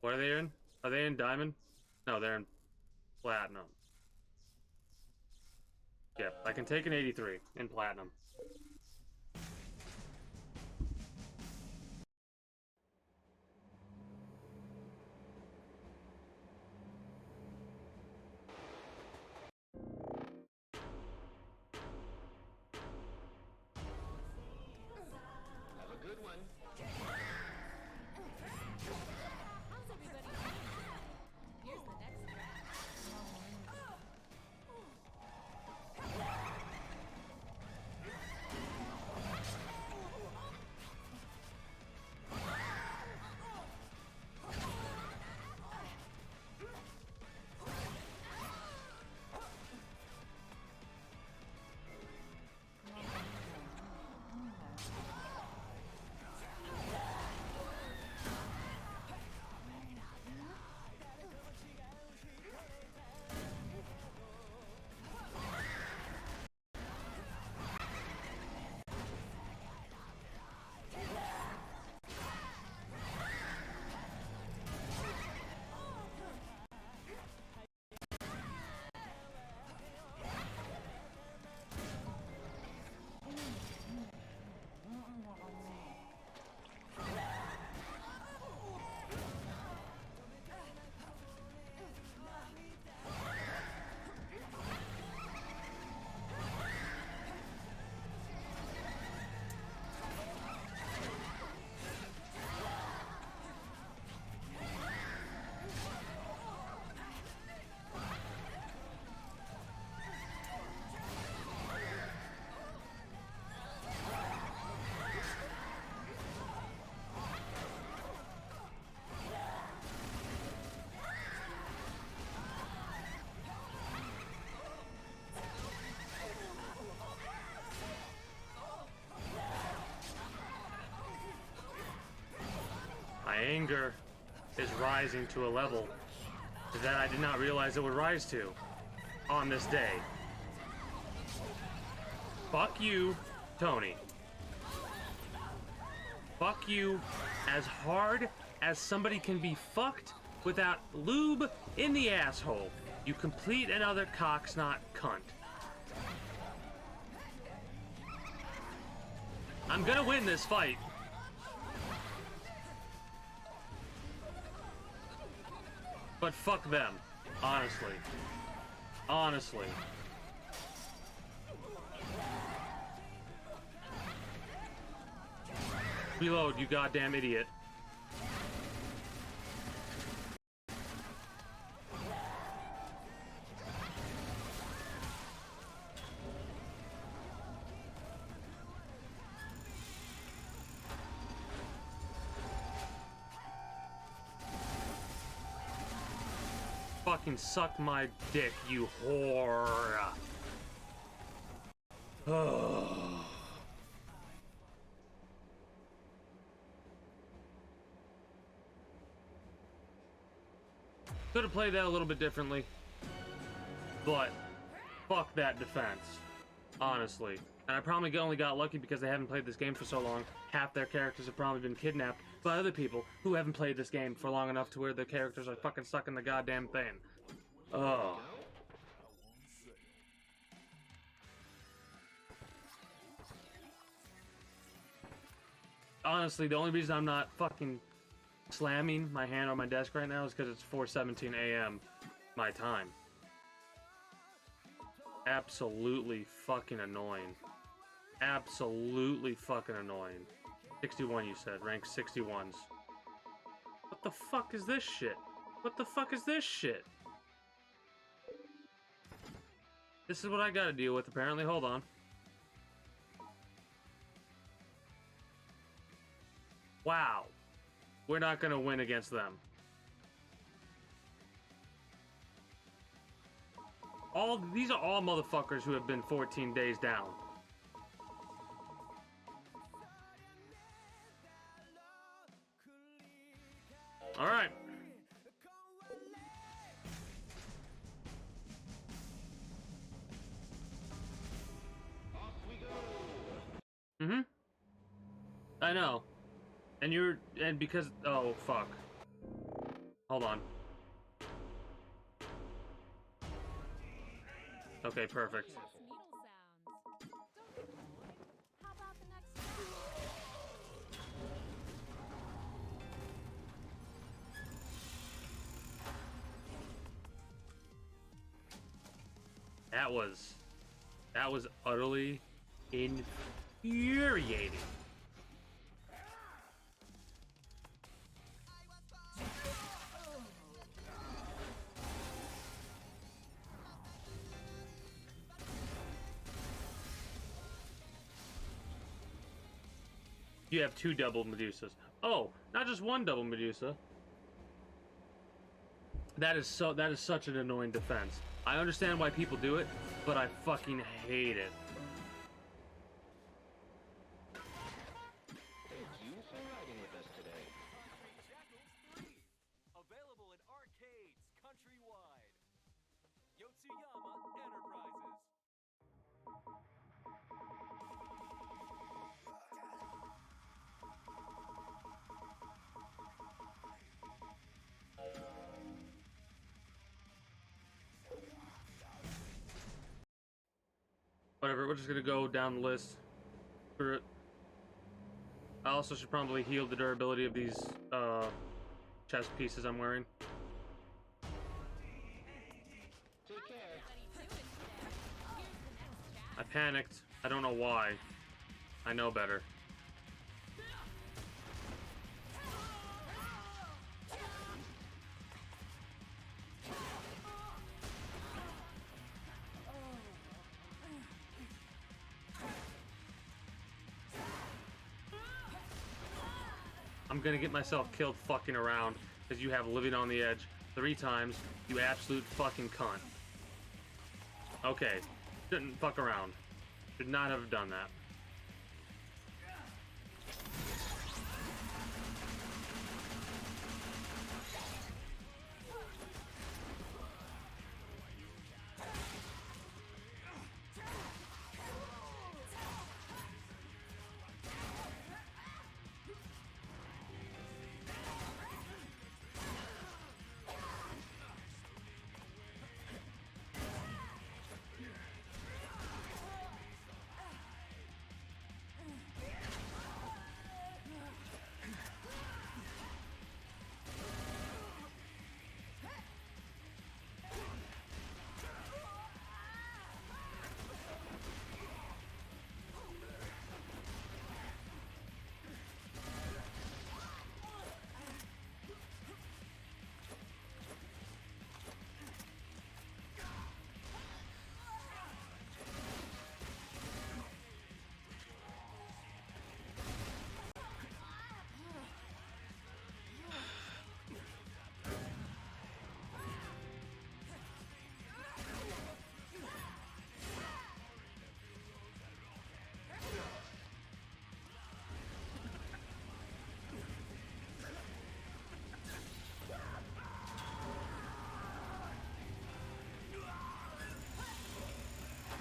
S1: What are they in? Are they in diamond? No, they're in platinum. Yep, I can take an 83 in platinum.
S7: Have a good one.
S3: How's everybody doing? Here's the next round.
S1: anger is rising to a level that I did not realize it would rise to on this day. Fuck you, Tony. Fuck you as hard as somebody can be fucked without lube in the asshole. You complete another cocksnot cunt. I'm gonna win this fight. But fuck them, honestly. Honestly. Reload, you goddamn idiot. Fucking suck my dick, you whore. Could have played that a little bit differently, but fuck that defense, honestly. And I probably only got lucky because they haven't played this game for so long. Half their characters have probably been kidnapped by other people who haven't played this game for long enough to where their characters are fucking stuck in the goddamn thing. Oh. Honestly, the only reason I'm not fucking slamming my hand on my desk right now is because it's 4:17 a.m. my time. Absolutely fucking annoying. Absolutely fucking annoying. 61 you said, rank 61s. What the fuck is this shit? What the fuck is this shit? This is what I gotta deal with apparently, hold on. Wow. We're not gonna win against them. These are all motherfuckers who have been 14 days down. Alright. Mm-hmm. I know. And because, oh, fuck. Hold on. Okay, perfect.
S3: Needle sounds. Don't get annoyed. How about the next one?
S1: That was utterly infuriating. You have 2 double Medusas. Oh, not just 1 double Medusa. That is such an annoying defense. I understand why people do it, but I fucking hate it.
S7: Thank you for riding with us today.
S2: Shackles 3, available in arcades countrywide. Yotsuyama Enterprises.
S1: Whatever, we're just gonna go down the list. Screw it. I also should probably heal the durability of these chest pieces I'm wearing.
S7: Take care.
S1: I panicked. I don't know why. I know better. I'm gonna get myself killed fucking around because you have living on the edge 3 times, you absolute fucking cunt. Okay, shouldn't fuck around. Should not have done that.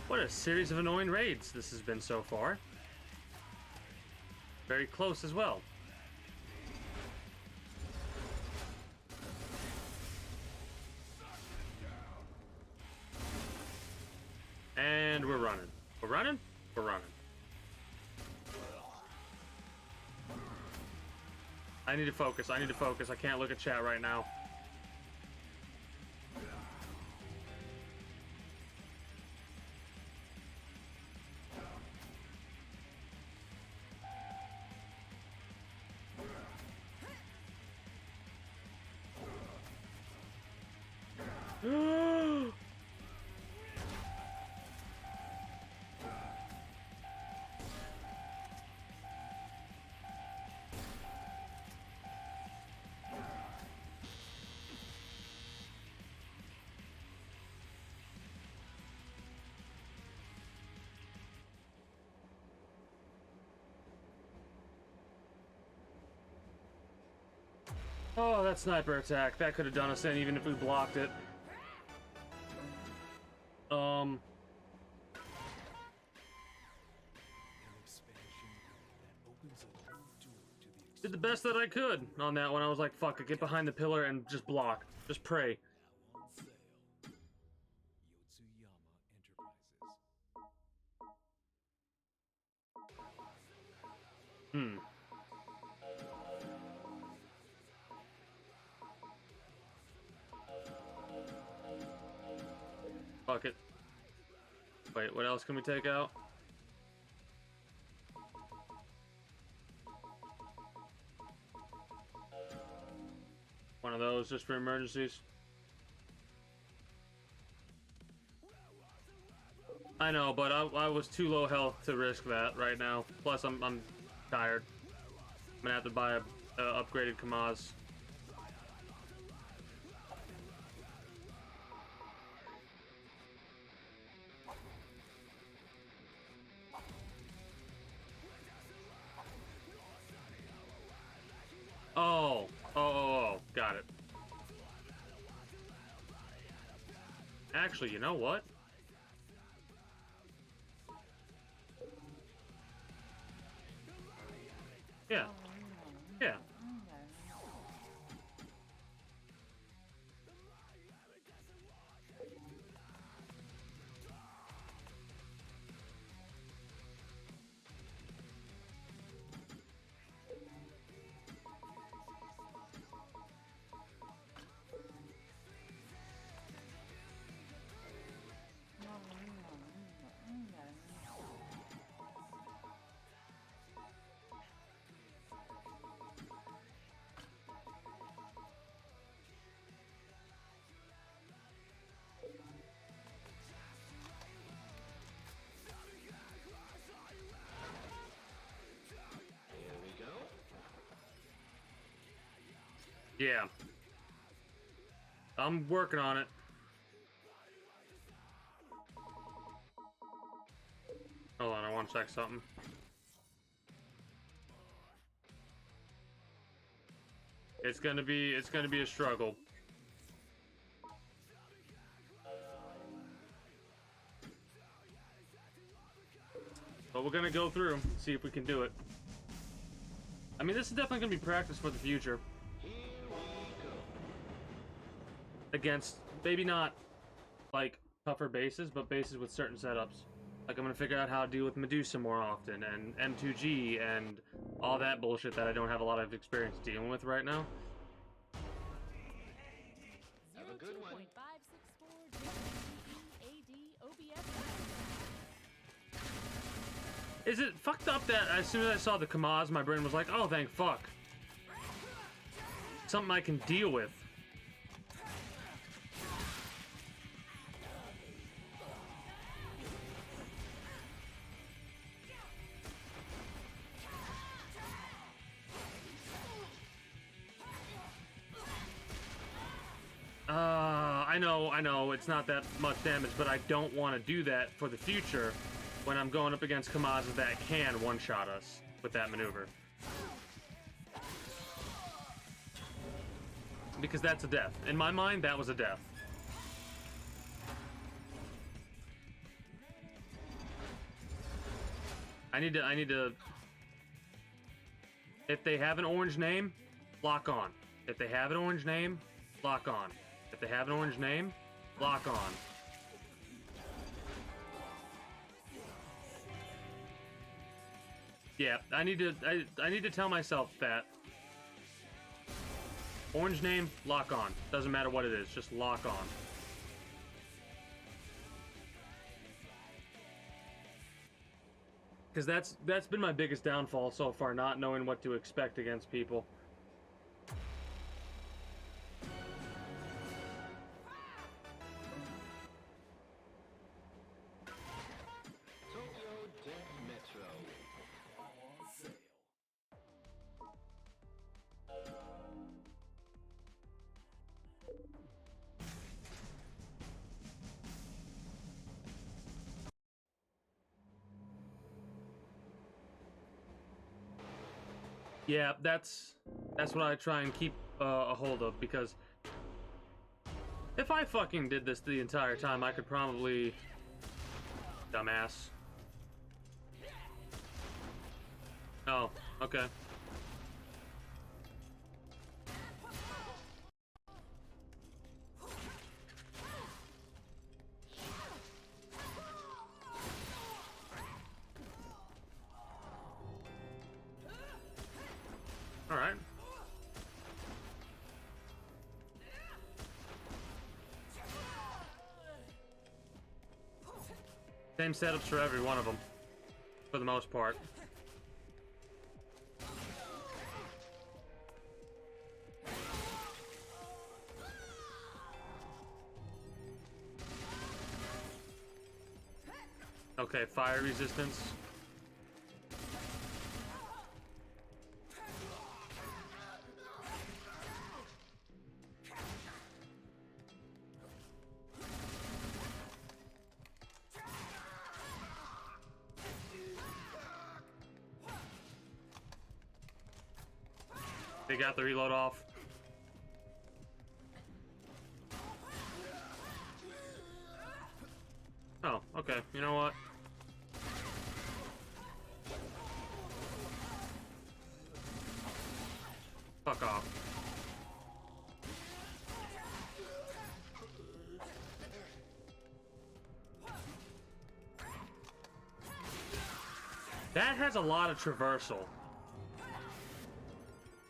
S1: What a series of annoying raids this has been so far. Very close as well. And we're running. We're running? We're running. I need to focus. I need to focus. I can't look at chat right now. Oh, that sniper attack. That could have done us in even if we blocked it.
S2: An expansion that opens a new door to the
S1: Did the best that I could on that one. I was like, fuck it, get behind the pillar and just block. Just pray.
S2: now on sale. Yotsuyama Enterprises.
S1: Fuck it. Wait, what else can we take out? One of those just for emergencies. I know, but I was too low health to risk that right now. Plus, I'm tired. I'm gonna have to buy a upgraded Kamaz. Oh, got it. Actually, you know what? Yeah. Yeah.
S7: Here we go.
S1: Yeah. I'm working on it. Hold on, I want to check something. It's gonna be a struggle. But we're gonna go through, see if we can do it. I mean, this is definitely gonna be practice for the future.
S7: Here we go.
S1: Against maybe not like tougher bases, but bases with certain setups. Like I'm gonna figure out how to deal with Medusa more often and M2G and all that bullshit that I don't have a lot of experience dealing with right now.
S7: Have a good one.
S3: 02.564 AD OBS.
S1: Is it fucked up that as soon as I saw the Kamaz, my brain was like, oh, thank fuck. Something I can deal with. I know, it's not that much damage, but I don't want to do that for the future when I'm going up against Kamazes that can one-shot us with that maneuver. Because that's a death. In my mind, that was a death. I need to. If they have an orange name, lock on. If they have an orange name, lock on. If they have an orange name, lock on. Yeah, I need to tell myself that. Orange name, lock on. Doesn't matter what it is, just lock on. Because that's been my biggest downfall so far, not knowing what to expect against people.
S7: Tokyo Death Metro.
S2: On sale.
S1: Yeah, that's what I try and keep a hold of, because if I fucking did this the entire time, I could probably... Dumbass. Oh, okay. All right. Same setups for every one of them, for the most part. Okay, fire resistance. They got the reload off. Oh, okay. You know what? Fuck off. That has a lot of traversal.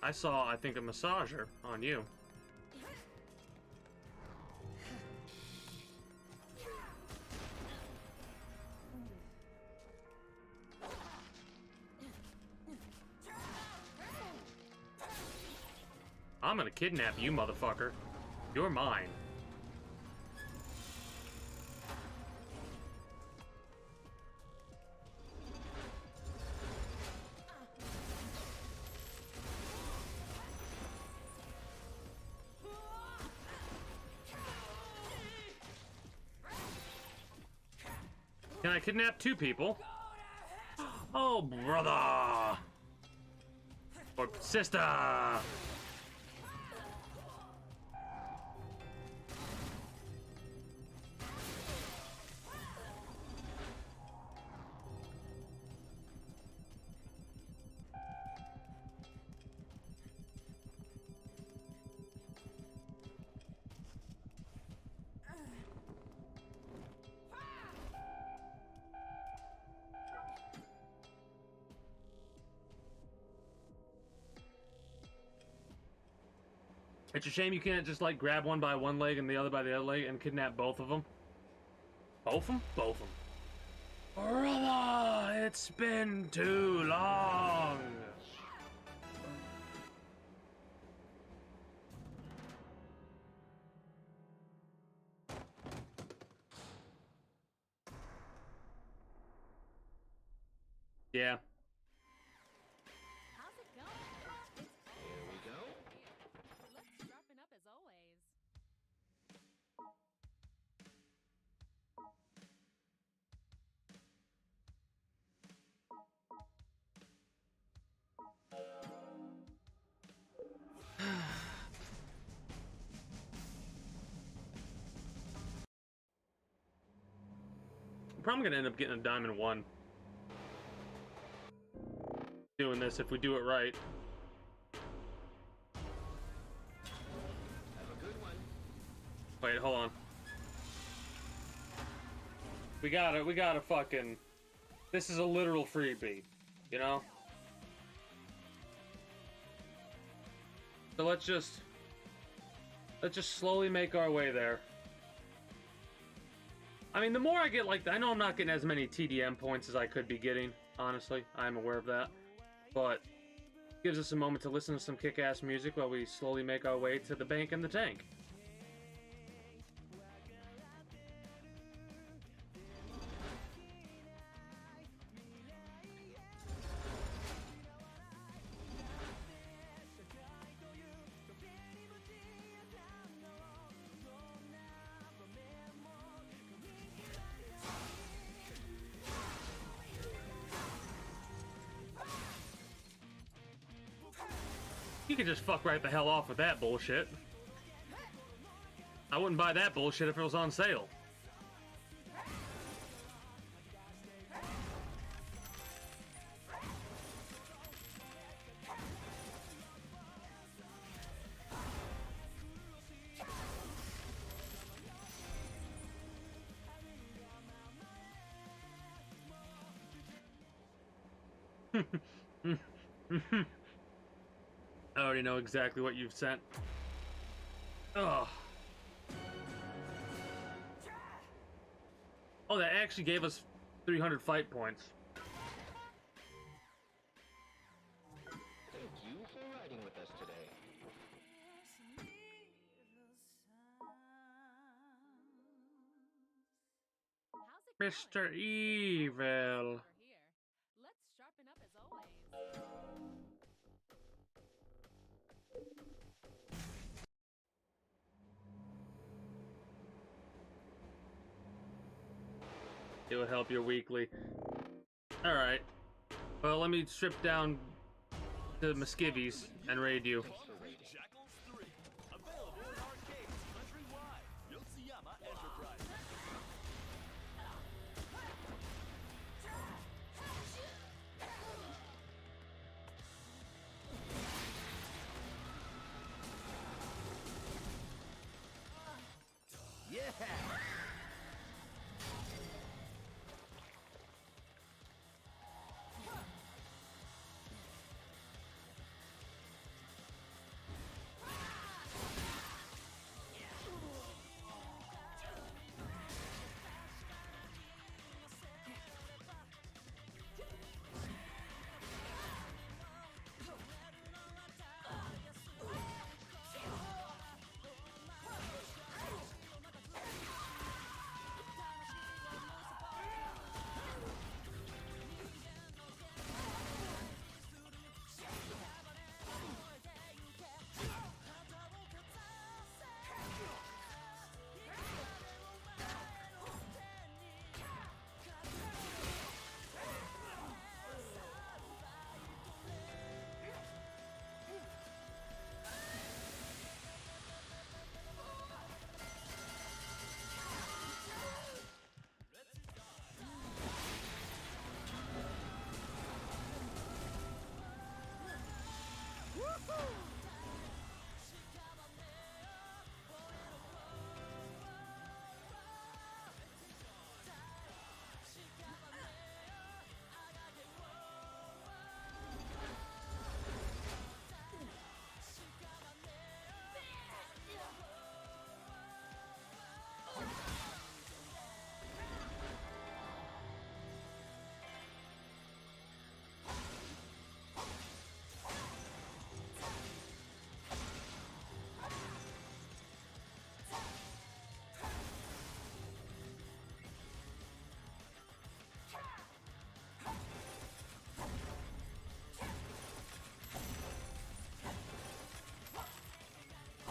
S1: I saw, I think, a massager on you. I'm gonna kidnap you, motherfucker. You're mine. Can I kidnap two people? Oh, brother! Or sister! It's a shame you can't just, like, grab one by one leg and the other by the other leg and kidnap both of them. Both of them? Both of them. Brother, it's been too long. Yeah.
S3: How's it going?
S7: Here we go.
S3: Let's sharpen up as always.
S1: I'm probably gonna end up getting a diamond 1. doing this if we do it right.
S7: Have a good one.
S1: Wait, hold on. We gotta fucking... This is a literal freebie, you know? So let's just slowly make our way there. I mean, the more I get, like, I know I'm not getting as many TDM points as I could be getting, honestly. I'm aware of that. But it gives us a moment to listen to some kick-ass music while we slowly make our way to the bank and the tank. You could just fuck right the hell off with that bullshit. I wouldn't buy that bullshit if it was on sale. I already know exactly what you've sent. Ugh. Oh, that actually gave us 300 fight points.
S7: Thank you for riding with us today.
S3: How's it
S1: Mr.
S3: going?
S1: Evil.
S3: Over here. Let's sharpen up as always.
S1: It would help your weekly. Alright. Well, let me strip down the Muskivies and raid you.
S2: Jackals 3. Available in arcades countrywide. Yotsuyama Enterprises.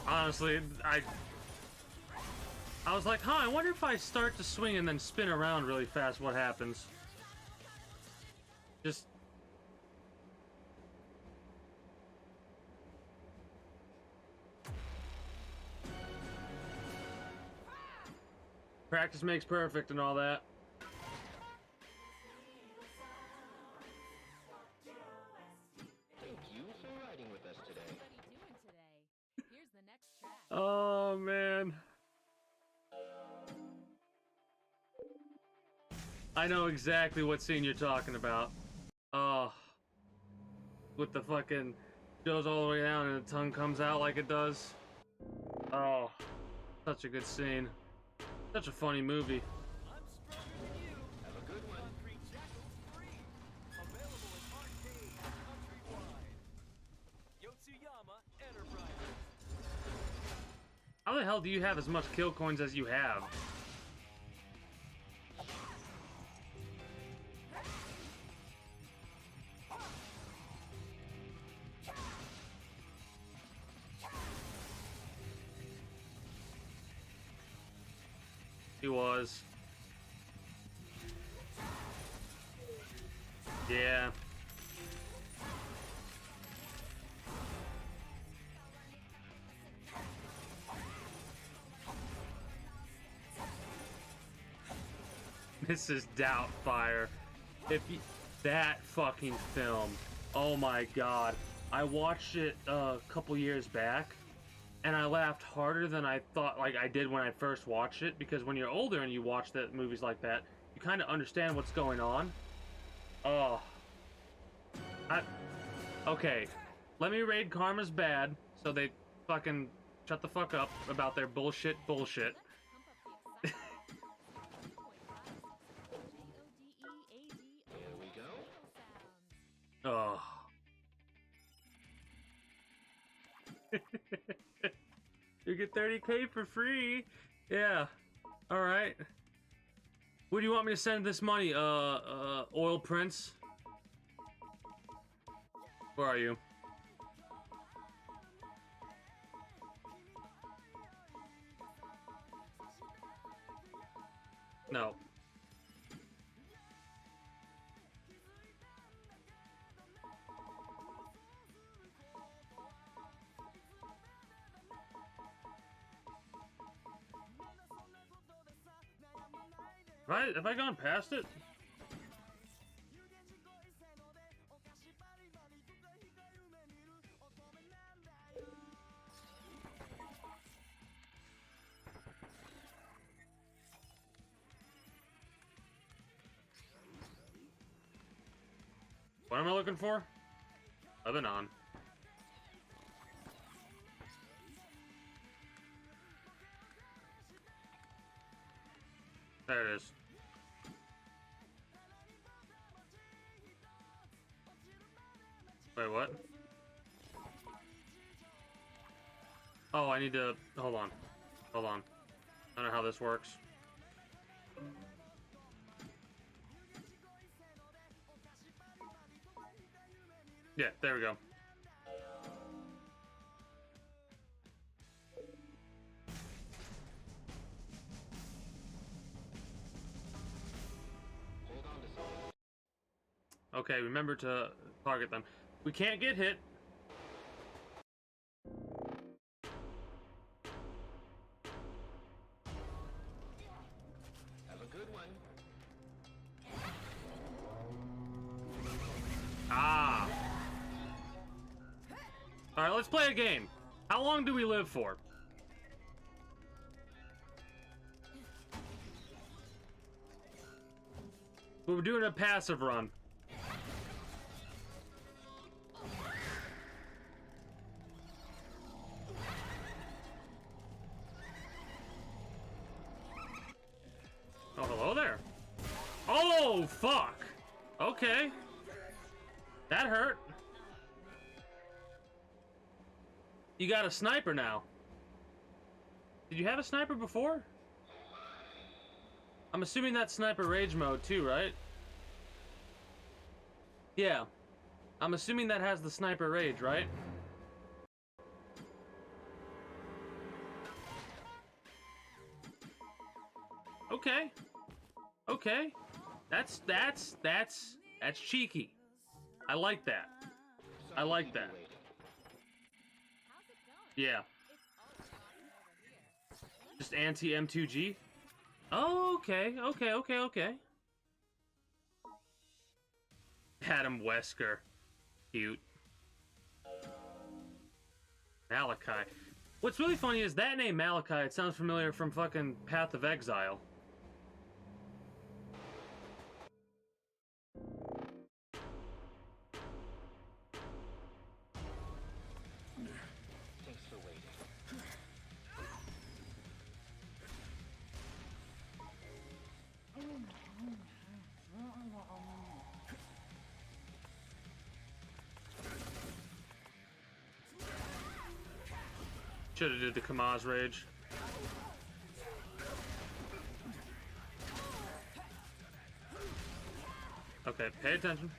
S1: Honestly, I was like, huh, I wonder if I start to swing and then spin around really fast, what happens? Just... Practice makes perfect and all that. I know exactly what scene you're talking about. Oh, with the fucking goes all the way down and the tongue comes out like it does. Oh, such a good scene. Such a funny movie.
S7: Have a good one.
S2: Available in arcades countrywide. Yotsuyama Enterprises.
S1: How the hell do you have as much kill coins as you have? He was. Yeah. Mrs. Doubtfire. If you, that fucking film. Oh my god. I watched it a couple years back and I laughed harder than I thought like I did when I first watched it, because when you're older and you watch that movies like that, you kind of understand what's going on. Oh. Okay. Let me raid Karma's bad so they fucking shut the fuck up about their bullshit.
S7: Here we go.
S1: Oh. You get 30K for free. Yeah. All right. Where do you want me to send this money? Oil Prince. Where are you? No. Right? Have I gone past it? What am I looking for? Lebanon. There it is. Wait, what? Oh, I need to... Hold on. Hold on. I don't know how this works. Yeah, there we go.
S7: Hold on to something.
S1: Okay, remember to target them. We can't get hit.
S7: Have a good one.
S1: Ah. Alright, let's play a game. How long do we live for? We're doing a passive run. Oh, hello there. Oh, fuck. Okay. That hurt. You got a sniper now. Did you have a sniper before? I'm assuming that's sniper rage mode too, right? Yeah. I'm assuming that has the sniper rage, right? Okay. Okay. That's cheeky. I like that. I like that.
S3: How's it going?
S1: Yeah.
S3: It's always awesome over here.
S1: Just anti-M2G? Oh, okay. Adam Wesker. Cute. Malachi. What's really funny is that name Malachi, it sounds familiar from fucking Path of Exile. Should have did the Kamaz Rage. Okay, pay attention.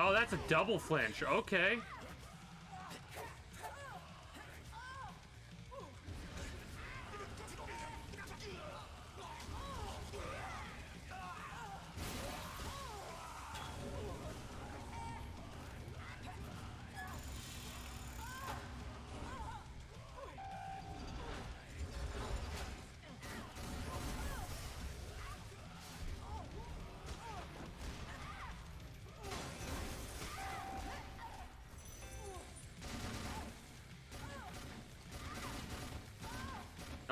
S1: Oh, that's a double flinch. Okay.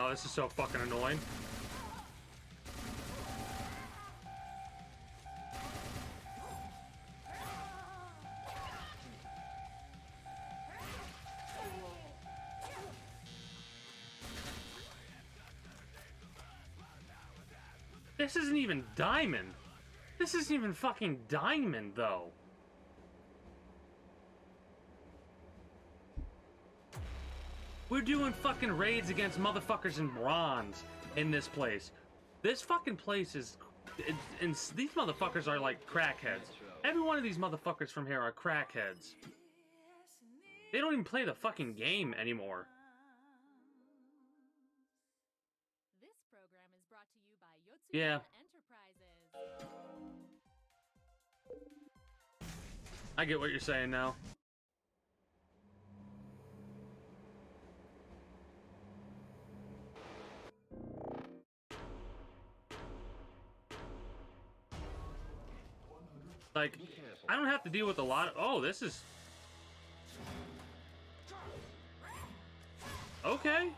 S1: Oh, this is so fucking annoying. This isn't even Diamond. This isn't even fucking Diamond, though. We're doing fucking raids against motherfuckers in bronze in this place. This fucking place is... and these motherfuckers are like crackheads. Every one of these motherfuckers from here are crackheads. They don't even play the fucking game anymore.
S3: This program is brought to you by Yotsuyama
S1: Yeah.
S3: Enterprises.
S1: I get what you're saying now. Like, I don't have to deal with a lot of... Oh, this is... Okay.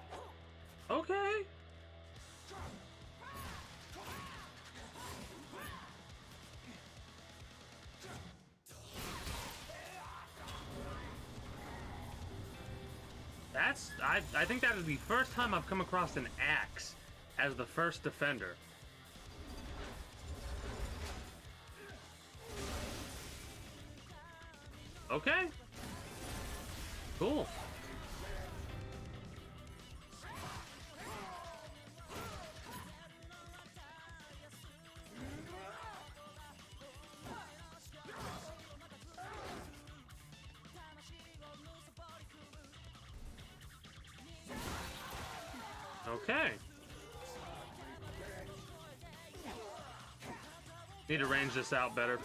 S1: Okay. That's... I think that is the first time I've come across an axe as the first defender. Okay. Cool. Okay. Need to range this out better.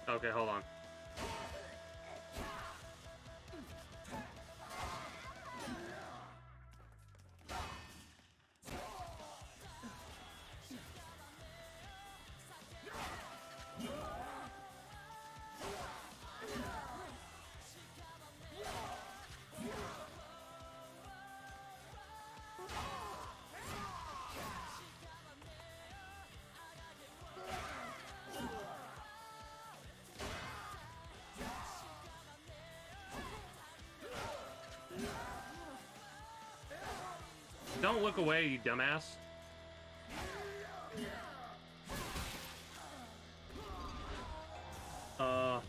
S1: Okay, hold on. Don't look away, you dumbass. Of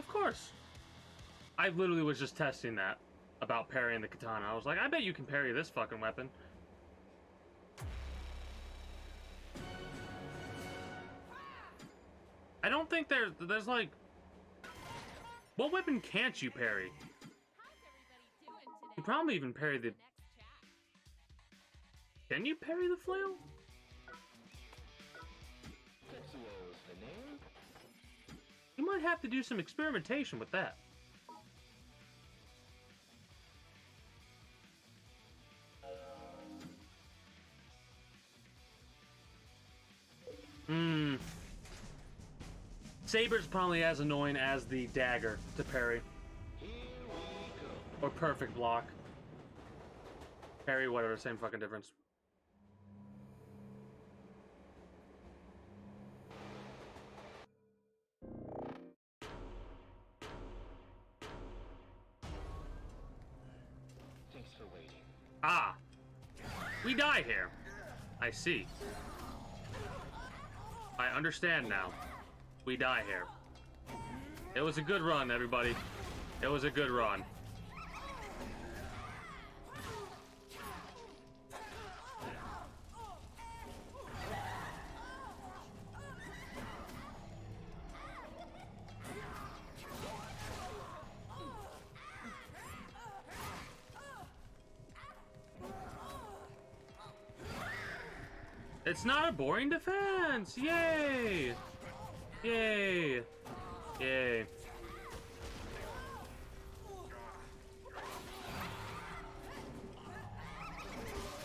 S1: course. I literally was just testing that about parrying the katana. I was like, I bet you can parry this fucking weapon. I don't think there's like... What weapon can't you parry?
S3: How's everybody doing today?
S1: You probably even parry the...
S3: Next chat.
S1: Can you parry the flail?
S7: Tetsuo's the name.
S1: You might have to do some experimentation with that. Saber's probably as annoying as the dagger to parry.
S7: Here we go.
S1: Or perfect block. Parry, whatever, same fucking difference.
S7: Thanks for waiting.
S1: Ah! We die here. I see. I understand now. We die here. It was a good run, everybody. It was a good run. It's not a boring defense! Yay! Yay! Yay.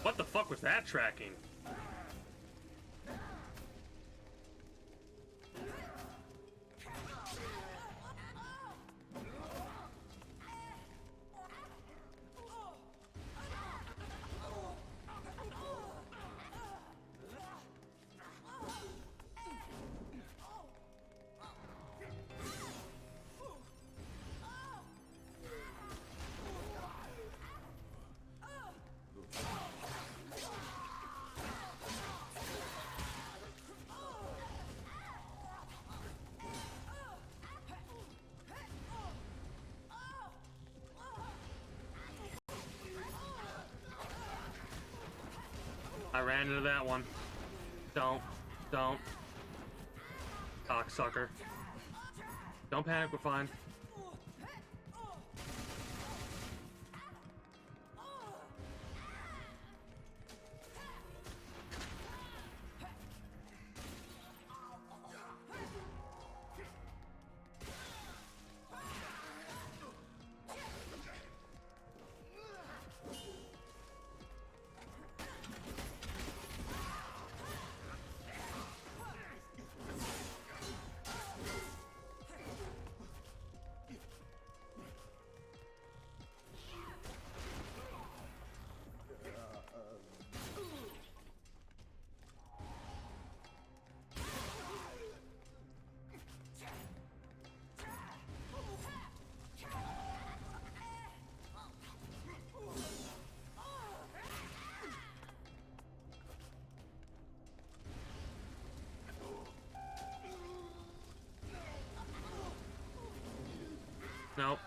S1: What the fuck was that tracking? I ran into that one. Don't. Cocksucker. Don't panic, we're fine. Nope.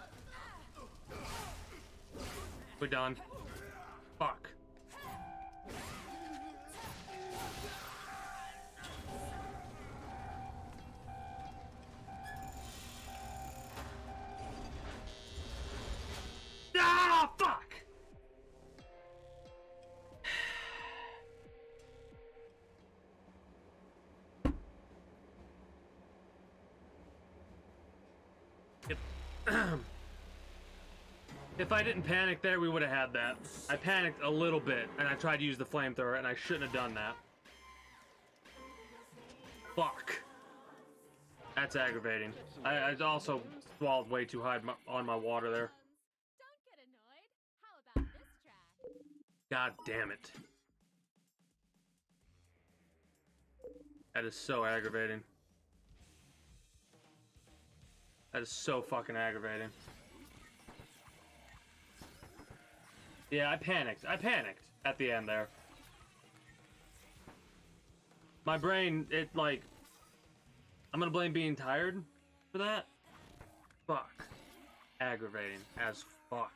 S1: We're done. Fuck. Ah, fuck! If I didn't panic there, we would have had that. I panicked a little bit, and I tried to use the flamethrower, and I shouldn't have done that. Fuck. That's aggravating. I also swallowed way too high on my water there.
S3: Don't get annoyed. How about this track?
S1: God damn it. That is so aggravating. That is so fucking aggravating. Yeah, I panicked. I panicked at the end there. My brain, it like... I'm gonna blame being tired for that. Fuck. Aggravating as fuck.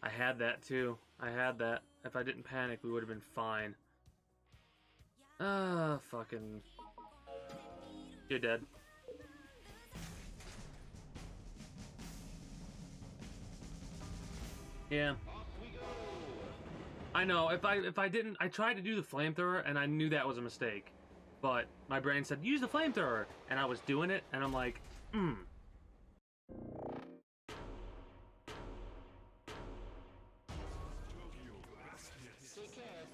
S1: I had that too. I had that. If I didn't panic, we would have been fine. Ah, fucking... You're dead. Yeah. I know, if I didn't, I tried to do the flamethrower and I knew that was a mistake. But my brain said, use the flamethrower! And I was doing it and I'm like,
S7: Take care.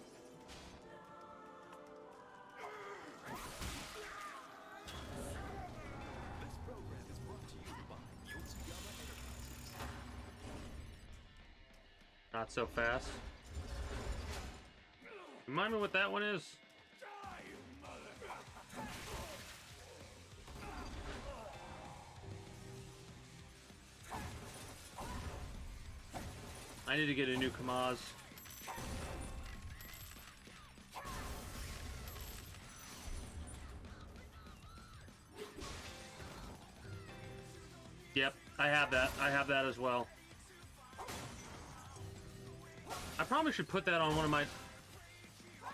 S2: This program is brought to you by Yotsuyama Enterprises.
S1: not so fast. Remind me what that one is? I need to get a new Kamaz. Yep, I have that. I have that as well. I probably should put that on one of my...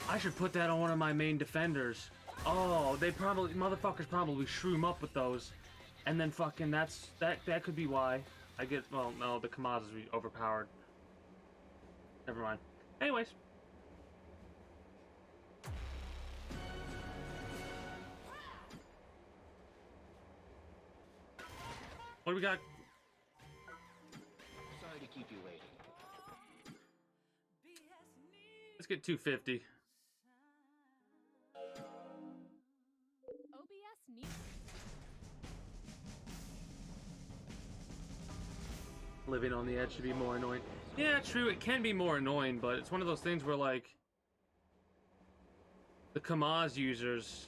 S1: I should put that on one of my main defenders. Oh, they probably... Motherfuckers probably shroom up with those. And then fucking that's... That could be why. I get... Well, no, the Kamaz is overpowered. Never mind. Anyways. What do we got?
S7: Sorry to keep you waiting.
S1: Let's get 250.
S3: OBS needs.
S1: Living on the edge should be more annoying. Yeah, true, it can be more annoying, but it's one of those things where, like, the Kamaz users,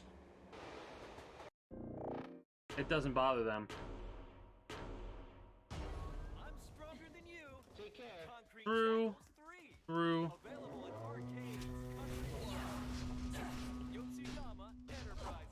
S1: it doesn't bother them.
S2: I'm stronger than you.
S7: Take care.
S2: Concrete
S1: True.
S2: Jungle 3.
S1: True.
S2: Available at arcades. Yotsuyama Enterprises.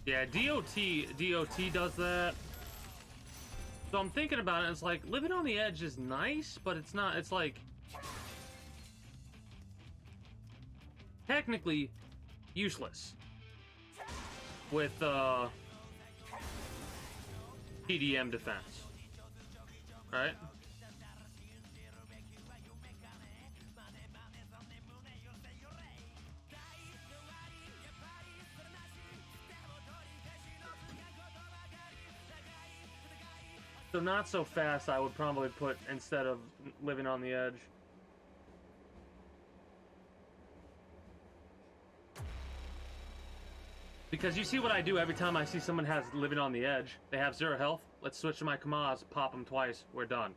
S1: Yeah, DOT does that. So I'm thinking about it, it's like, living on the edge is nice, but it's not, it's like... technically useless. With, TDM defense. Right? So not so fast, I would probably put instead of living on the edge. Because you see what I do every time I see someone has living on the edge. They have 0 health. Let's switch to my Kamaz, pop them twice, we're done.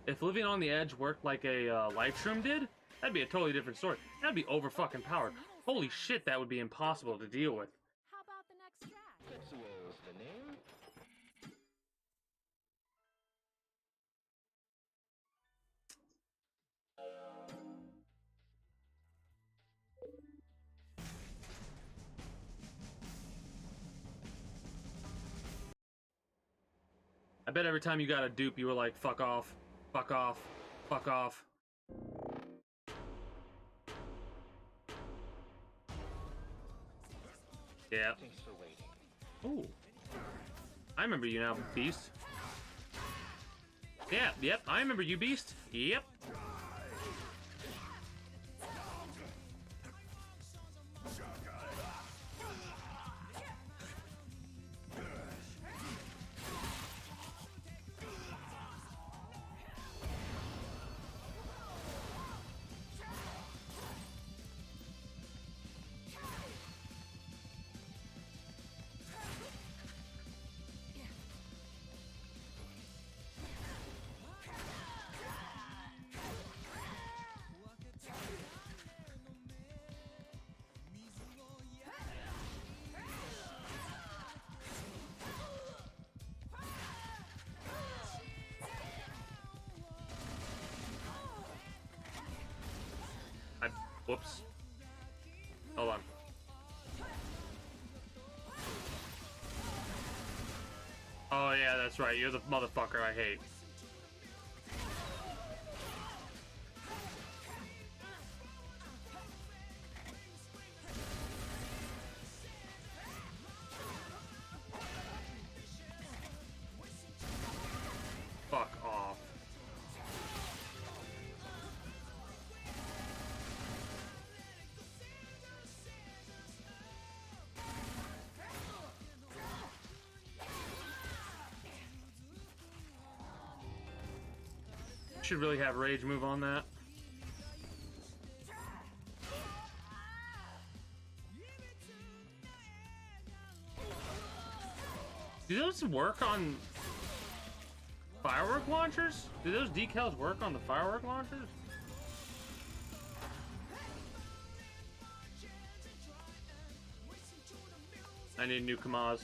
S1: If living on the edge worked like a life shroom did, that'd be a totally different story. That'd be over fucking powered. Holy shit, that would be impossible to deal with.
S3: How about the next track?
S7: Tetsuo's the name.
S1: I bet every time you got a dupe, you were like, fuck off, fuck off, fuck off. Yeah.
S7: Thanks for waiting.
S1: Ooh. I remember you now, Beast. Yeah, yep, I remember you, Beast. Yep. Whoops. Hold on. Oh yeah, that's right. You're the motherfucker I hate. Fuck off. Should really have rage move on that. Do those work on firework launchers? Do those decals work on the firework launchers? I need new Kamaz.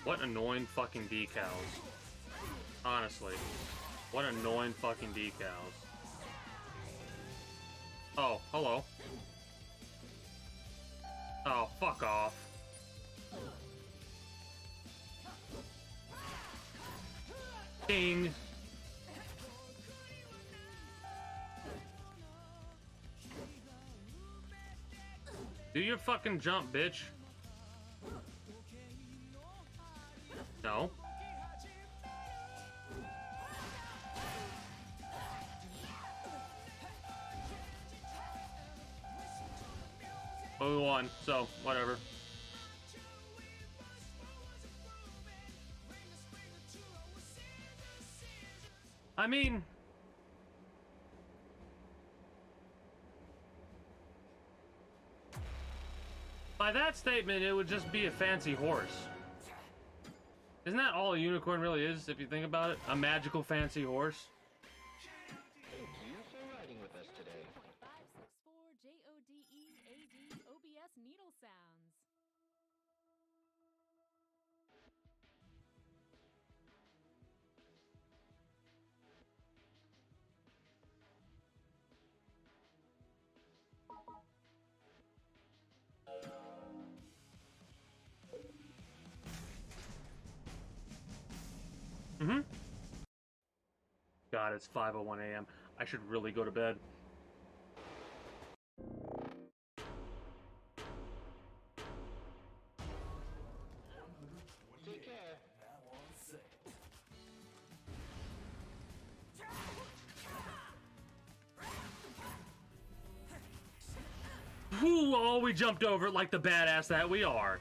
S1: What annoying fucking decals. Honestly. What annoying fucking decals. Oh, hello. Oh, fuck off. Ding. Do your fucking jump, bitch. No. Oh, we won, so whatever. I mean, by that statement, it would just be a fancy horse. Isn't that all a unicorn really is, if you think about it? A magical fancy horse?
S7: Thank you for riding with us today.
S3: 564 JODE AD OBS needle sounds.
S1: Mm-hmm. God, it's 5:01 a.m. I should really go to bed.
S7: Take care.
S4: Now on sale.
S1: Whew, oh, we jumped over it like the badass that we are.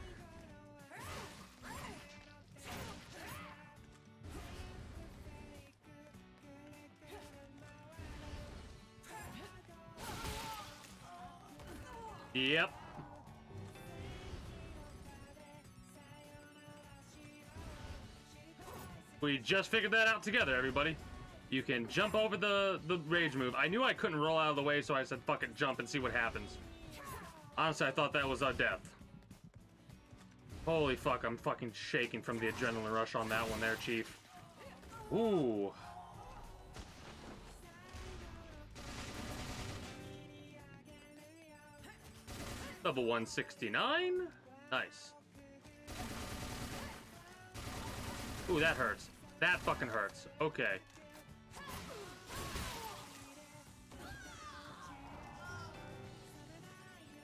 S1: Yep. We just figured that out together, everybody. You can jump over the rage move. I knew I couldn't roll out of the way, so I said fucking jump and see what happens. Honestly, I thought that was our death. Holy fuck, I'm fucking shaking from the adrenaline rush on that one there, Chief. Ooh. Level 169. Nice. Ooh, that hurts. That fucking hurts. Okay.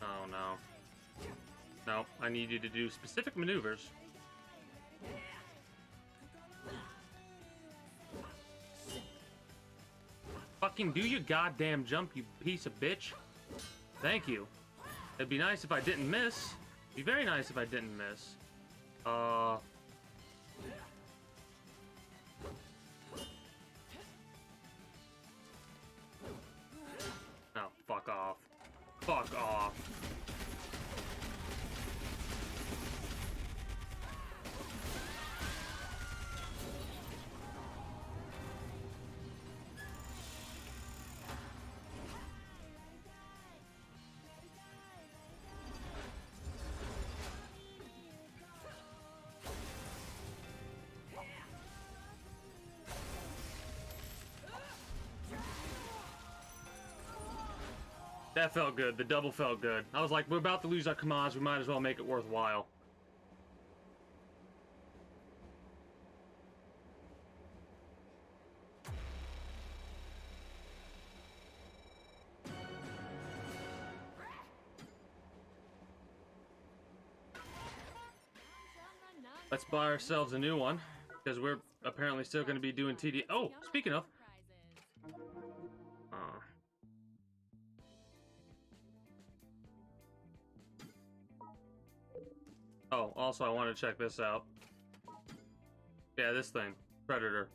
S1: Oh no. No, I need you to do specific maneuvers. Fucking do your goddamn jump, you piece of bitch. Thank you. It'd be nice if I didn't miss. It'd be very nice if I didn't miss. Oh, fuck off. Fuck off. That felt good. The double felt good. I was like, we're about to lose our commands. We might as well make it worthwhile. Let's buy ourselves a new one, because we're apparently still going to be doing TD. Oh, speaking of. Oh, also I want to check this out. Yeah, this thing. Predator.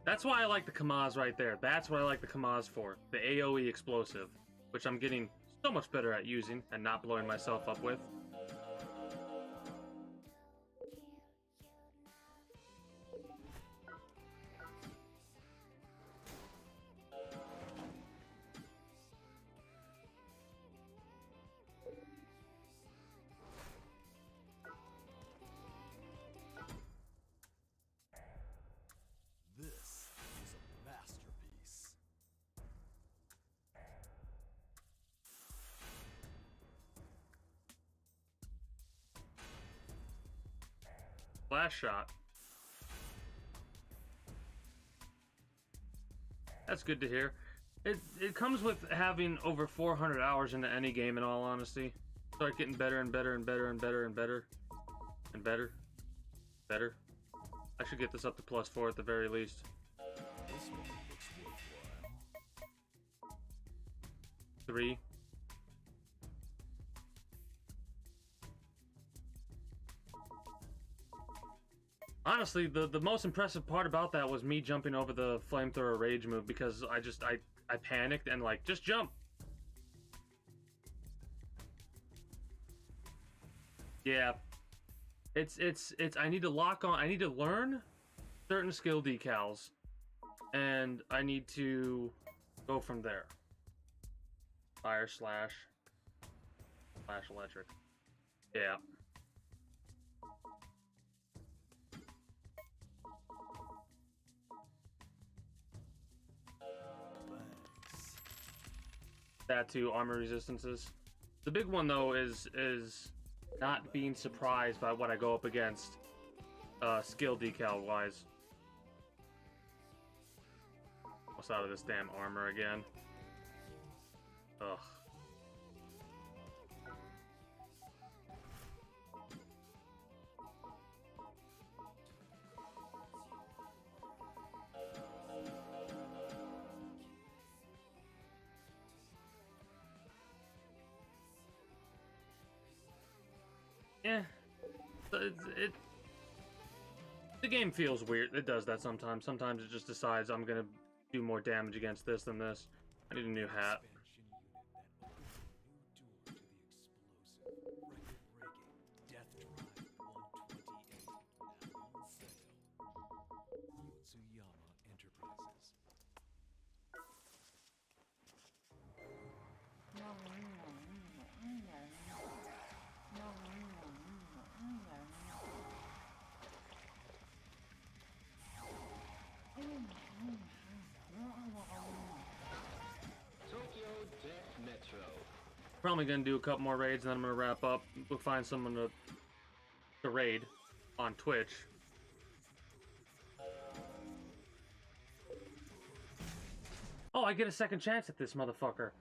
S1: That's why I like the Kamaz right there. That's what I like the Kamaz for. The AoE explosive, which I'm getting so much better at using and not blowing myself up with.
S2: This is a masterpiece.
S1: Flash shot. That's good to hear. It comes with having over 400 hours into any game, in all honesty. Start getting better and better and better and better and better and better. Better. I should get this up to +4 at the very least.
S2: This one looks worthwhile.
S1: 3. Honestly, the most impressive part about that was me jumping over the flamethrower rage move, because I panicked and like, just jump. Yeah. It's I need to lock on, I need to learn certain skill decals, and I need to go from there. Fire slash electric. Yeah.
S2: Thanks.
S1: That too, armor resistances. The big one though is not being surprised by what I go up against, skill decal wise. What's out of this damn armor again? Ugh. Yeah, the game feels weird. It does that sometimes. Sometimes it just decides I'm gonna do more damage against this than this. I need a new hat.
S2: Expansion unit that opens a new door to the explosive. Record-breaking death drive 128 now on sale. Yotsuyama Enterprises.
S1: Probably gonna do a couple more raids, and then I'm gonna wrap up. We'll find someone to raid on Twitch. Oh, I get a second chance at this motherfucker.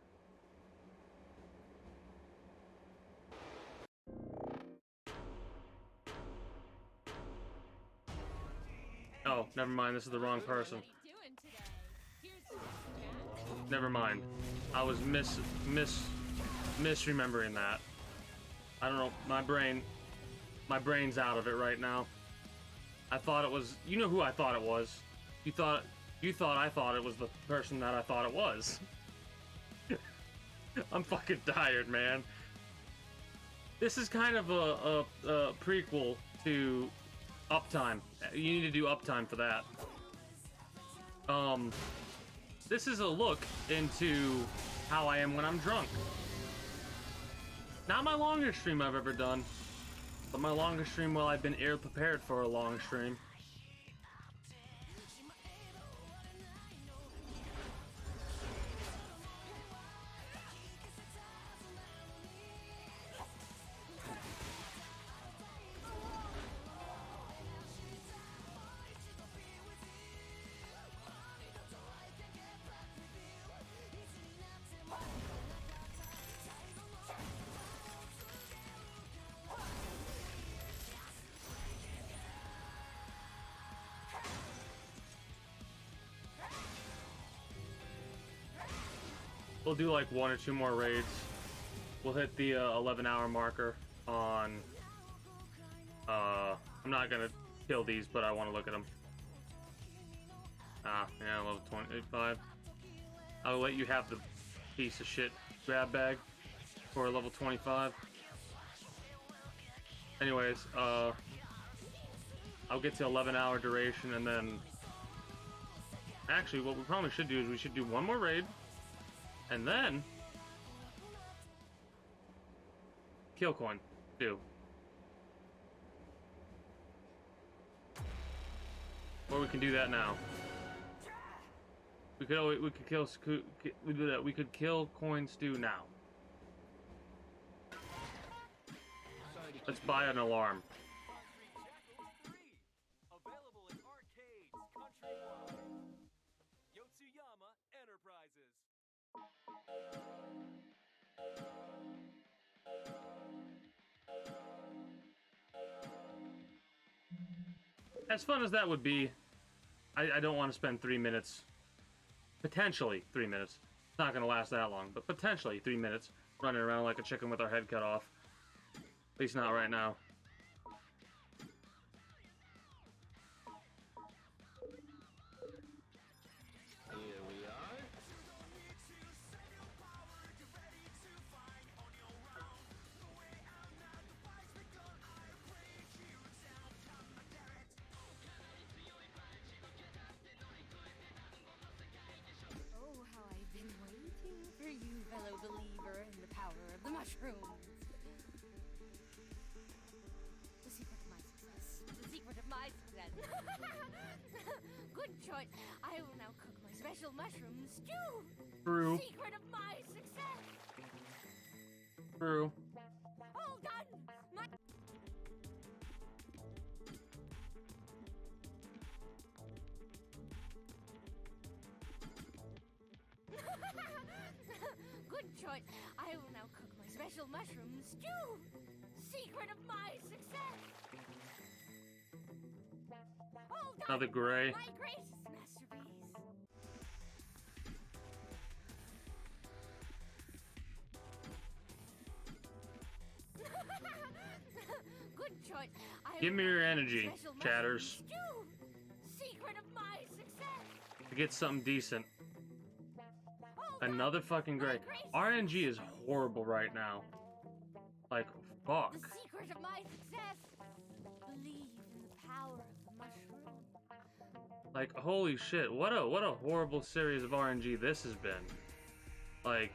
S1: Oh, never mind. This is the wrong person.
S3: What are you doing today? Here's some Jack.
S1: Never mind. I was misremembering that. I don't know. My brain's out of it right now. I thought it was. You know who I thought it was. You thought I thought it was the person that I thought it was. I'm fucking tired, man. This is kind of a prequel to Uptime. You need to do Uptime for that. This is a look into how I am when I'm drunk. Not my longest stream I've ever done, but my longest stream while I've been air prepared for a long stream. We'll do like 1 or 2 more raids. We'll hit the 11-hour marker on... I'm not gonna kill these, but I want to look at them. Ah, yeah, level 25. I'll let you have the piece of shit grab bag for level 25. Anyways, I'll get to 11-hour duration, and then... Actually, what we probably should do is we should do 1 more raid. And then kill coin, do. Or we can do that now. We could kill coin stew now. Let's buy an alarm.
S2: Available in arcades countrywide. Yotsuyama Enterprises.
S1: As fun as that would be, I don't want to spend 3 minutes, potentially 3 minutes. It's not going to last that long, but potentially 3 minutes running around like a chicken with our head cut off. At least not right now.
S7: Here we are.
S3: Oh, how I've been waiting for you, fellow believer in the power of the mushrooms. The secret of my success. The secret of my success. Good choice. I will now cook my special mushroom stew.
S1: True.
S3: Secret of my success.
S1: True.
S3: All done. My Good choice. I will now cook my special mushroom stew. Secret of my success. All done.
S1: Another gray.
S3: My greatest masterpiece. Good choice. I
S1: Give
S3: will
S1: me
S3: now
S1: your
S3: cook my
S1: energy,
S3: special mushroom
S1: chatters.
S3: stew. Secret of my success.
S1: To get something decent.
S3: All done.
S1: Another fucking gray. RNG is horrible right now. Like, fuck.
S3: The secret of my success. Believe in the power of the mushroom.
S1: Like, holy shit, what a horrible series of RNG this has been. Like,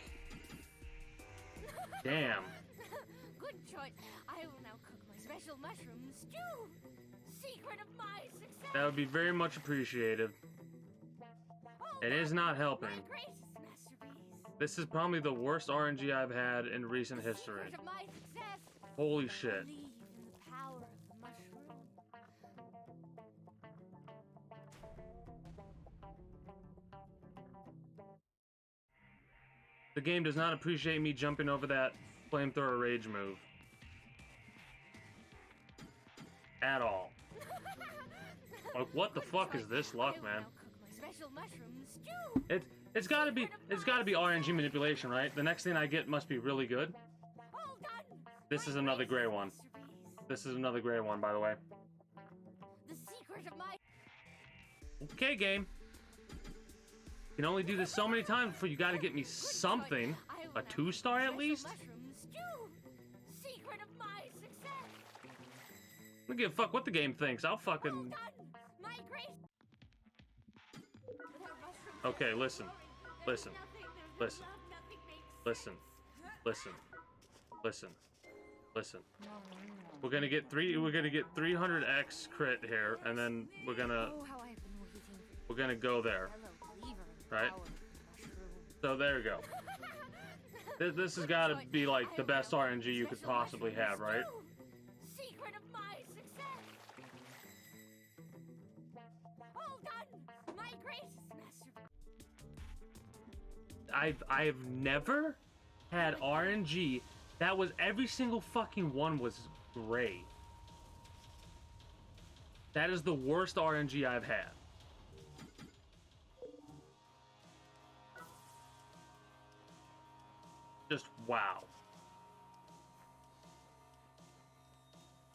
S1: damn.
S3: Good choice. I will now cook my special mushroom stew. Secret of my success.
S1: That would be very much appreciated.
S3: All
S1: It
S3: done.
S1: is not helping.
S3: My greatest masterpiece.
S1: This is probably the worst RNG I've had in recent history.
S3: Secret of my success.
S1: Holy shit.
S3: Believe in the power of the mushroom.
S1: The game does not appreciate me jumping over that flamethrower rage move. At all. Like, what the fuck is this luck, man?
S3: I will now cook my special mushroom stew.
S1: It's gotta be RNG manipulation, right? The next thing I get must be really good.
S3: All done.
S1: This is
S3: My
S1: another gray
S3: greatest
S1: one.
S3: masterpiece.
S1: This is another gray one, by the way.
S3: The secret of my
S1: Okay, game. You can only do this so many times before you gotta get me something.
S3: I will
S1: A
S3: now
S1: 2-star
S3: cook
S1: at
S3: my
S1: least?
S3: special mushroom stew. Secret of my success.
S1: I don't give a fuck what the game thinks. I'll
S3: All
S1: fucking...
S3: done. My great. Without mushrooms,
S1: Okay, listen.
S3: there's
S1: Listen.
S3: nothing, there's
S1: Listen.
S3: love, nothing makes
S1: Listen. Listen. Listen. Listen. We're gonna get 300x crit here, and then we're gonna
S3: Oh, how I've been waiting for you.
S1: we're gonna go there.
S3: Fellow believer in the
S1: Right.
S3: power of the mushroom.
S1: So there we go. This has got to be like the best RNG you could possibly have, right?
S3: Secret of my success. All done. My greatest masterpiece.
S1: I've never had RNG that was every single fucking one was gray. That is the worst RNG I've had. Just wow.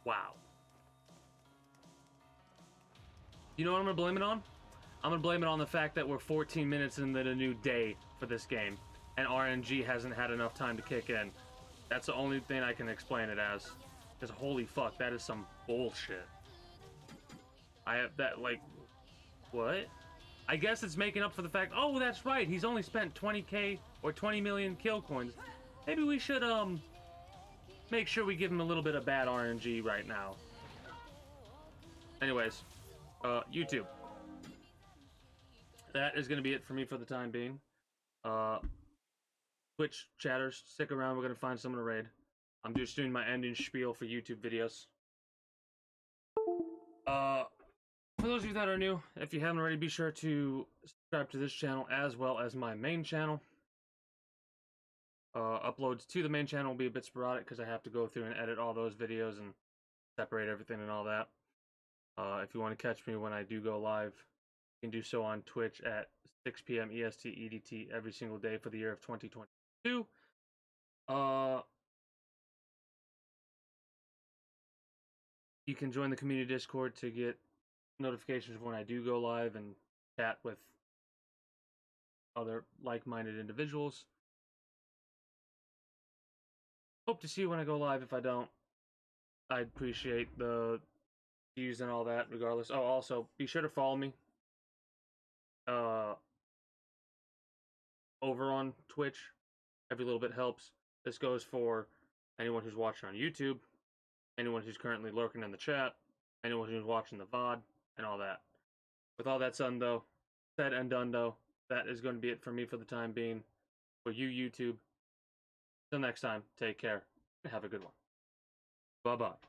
S1: Wow. You know what I'm gonna blame it on? I'm gonna blame it on the fact that we're 14 minutes into the new day for this game, and RNG hasn't had enough time to kick in. That's the only thing I can explain it as. Because holy fuck, that is some bullshit. I have that, like, what? I guess it's making up for the fact, oh, that's right, he's only spent 20k or 20 million kill coins. Maybe we should, make sure we give him a little bit of bad RNG right now. Anyways, YouTube. That is going to be it for me for the time being. Twitch chatters, stick around, we're going to find someone to raid. I'm just doing my ending spiel for YouTube videos. For those of you that are new, if you haven't already, be sure to subscribe to this channel as well as my main channel. Uploads to the main channel will be a bit sporadic because I have to go through and edit all those videos and separate everything and all that. If you want to catch me when I do go live, you can do so on Twitch at 6 p.m. EST EDT every single day for the year of 2022. You can join the community Discord to get notifications of when I do go live and chat with other like-minded individuals. Hope to see you when I go live. If I don't, I'd appreciate the views and all that regardless. Oh, also, be sure to follow me over on Twitch. Every little bit helps. This goes for anyone who's watching on YouTube, anyone who's currently lurking in the chat, anyone who's watching the VOD, and all that. With all that said and done though, that is going to be it for me for the time being. For you, YouTube. Till next time, take care and have a good one. Bye-bye.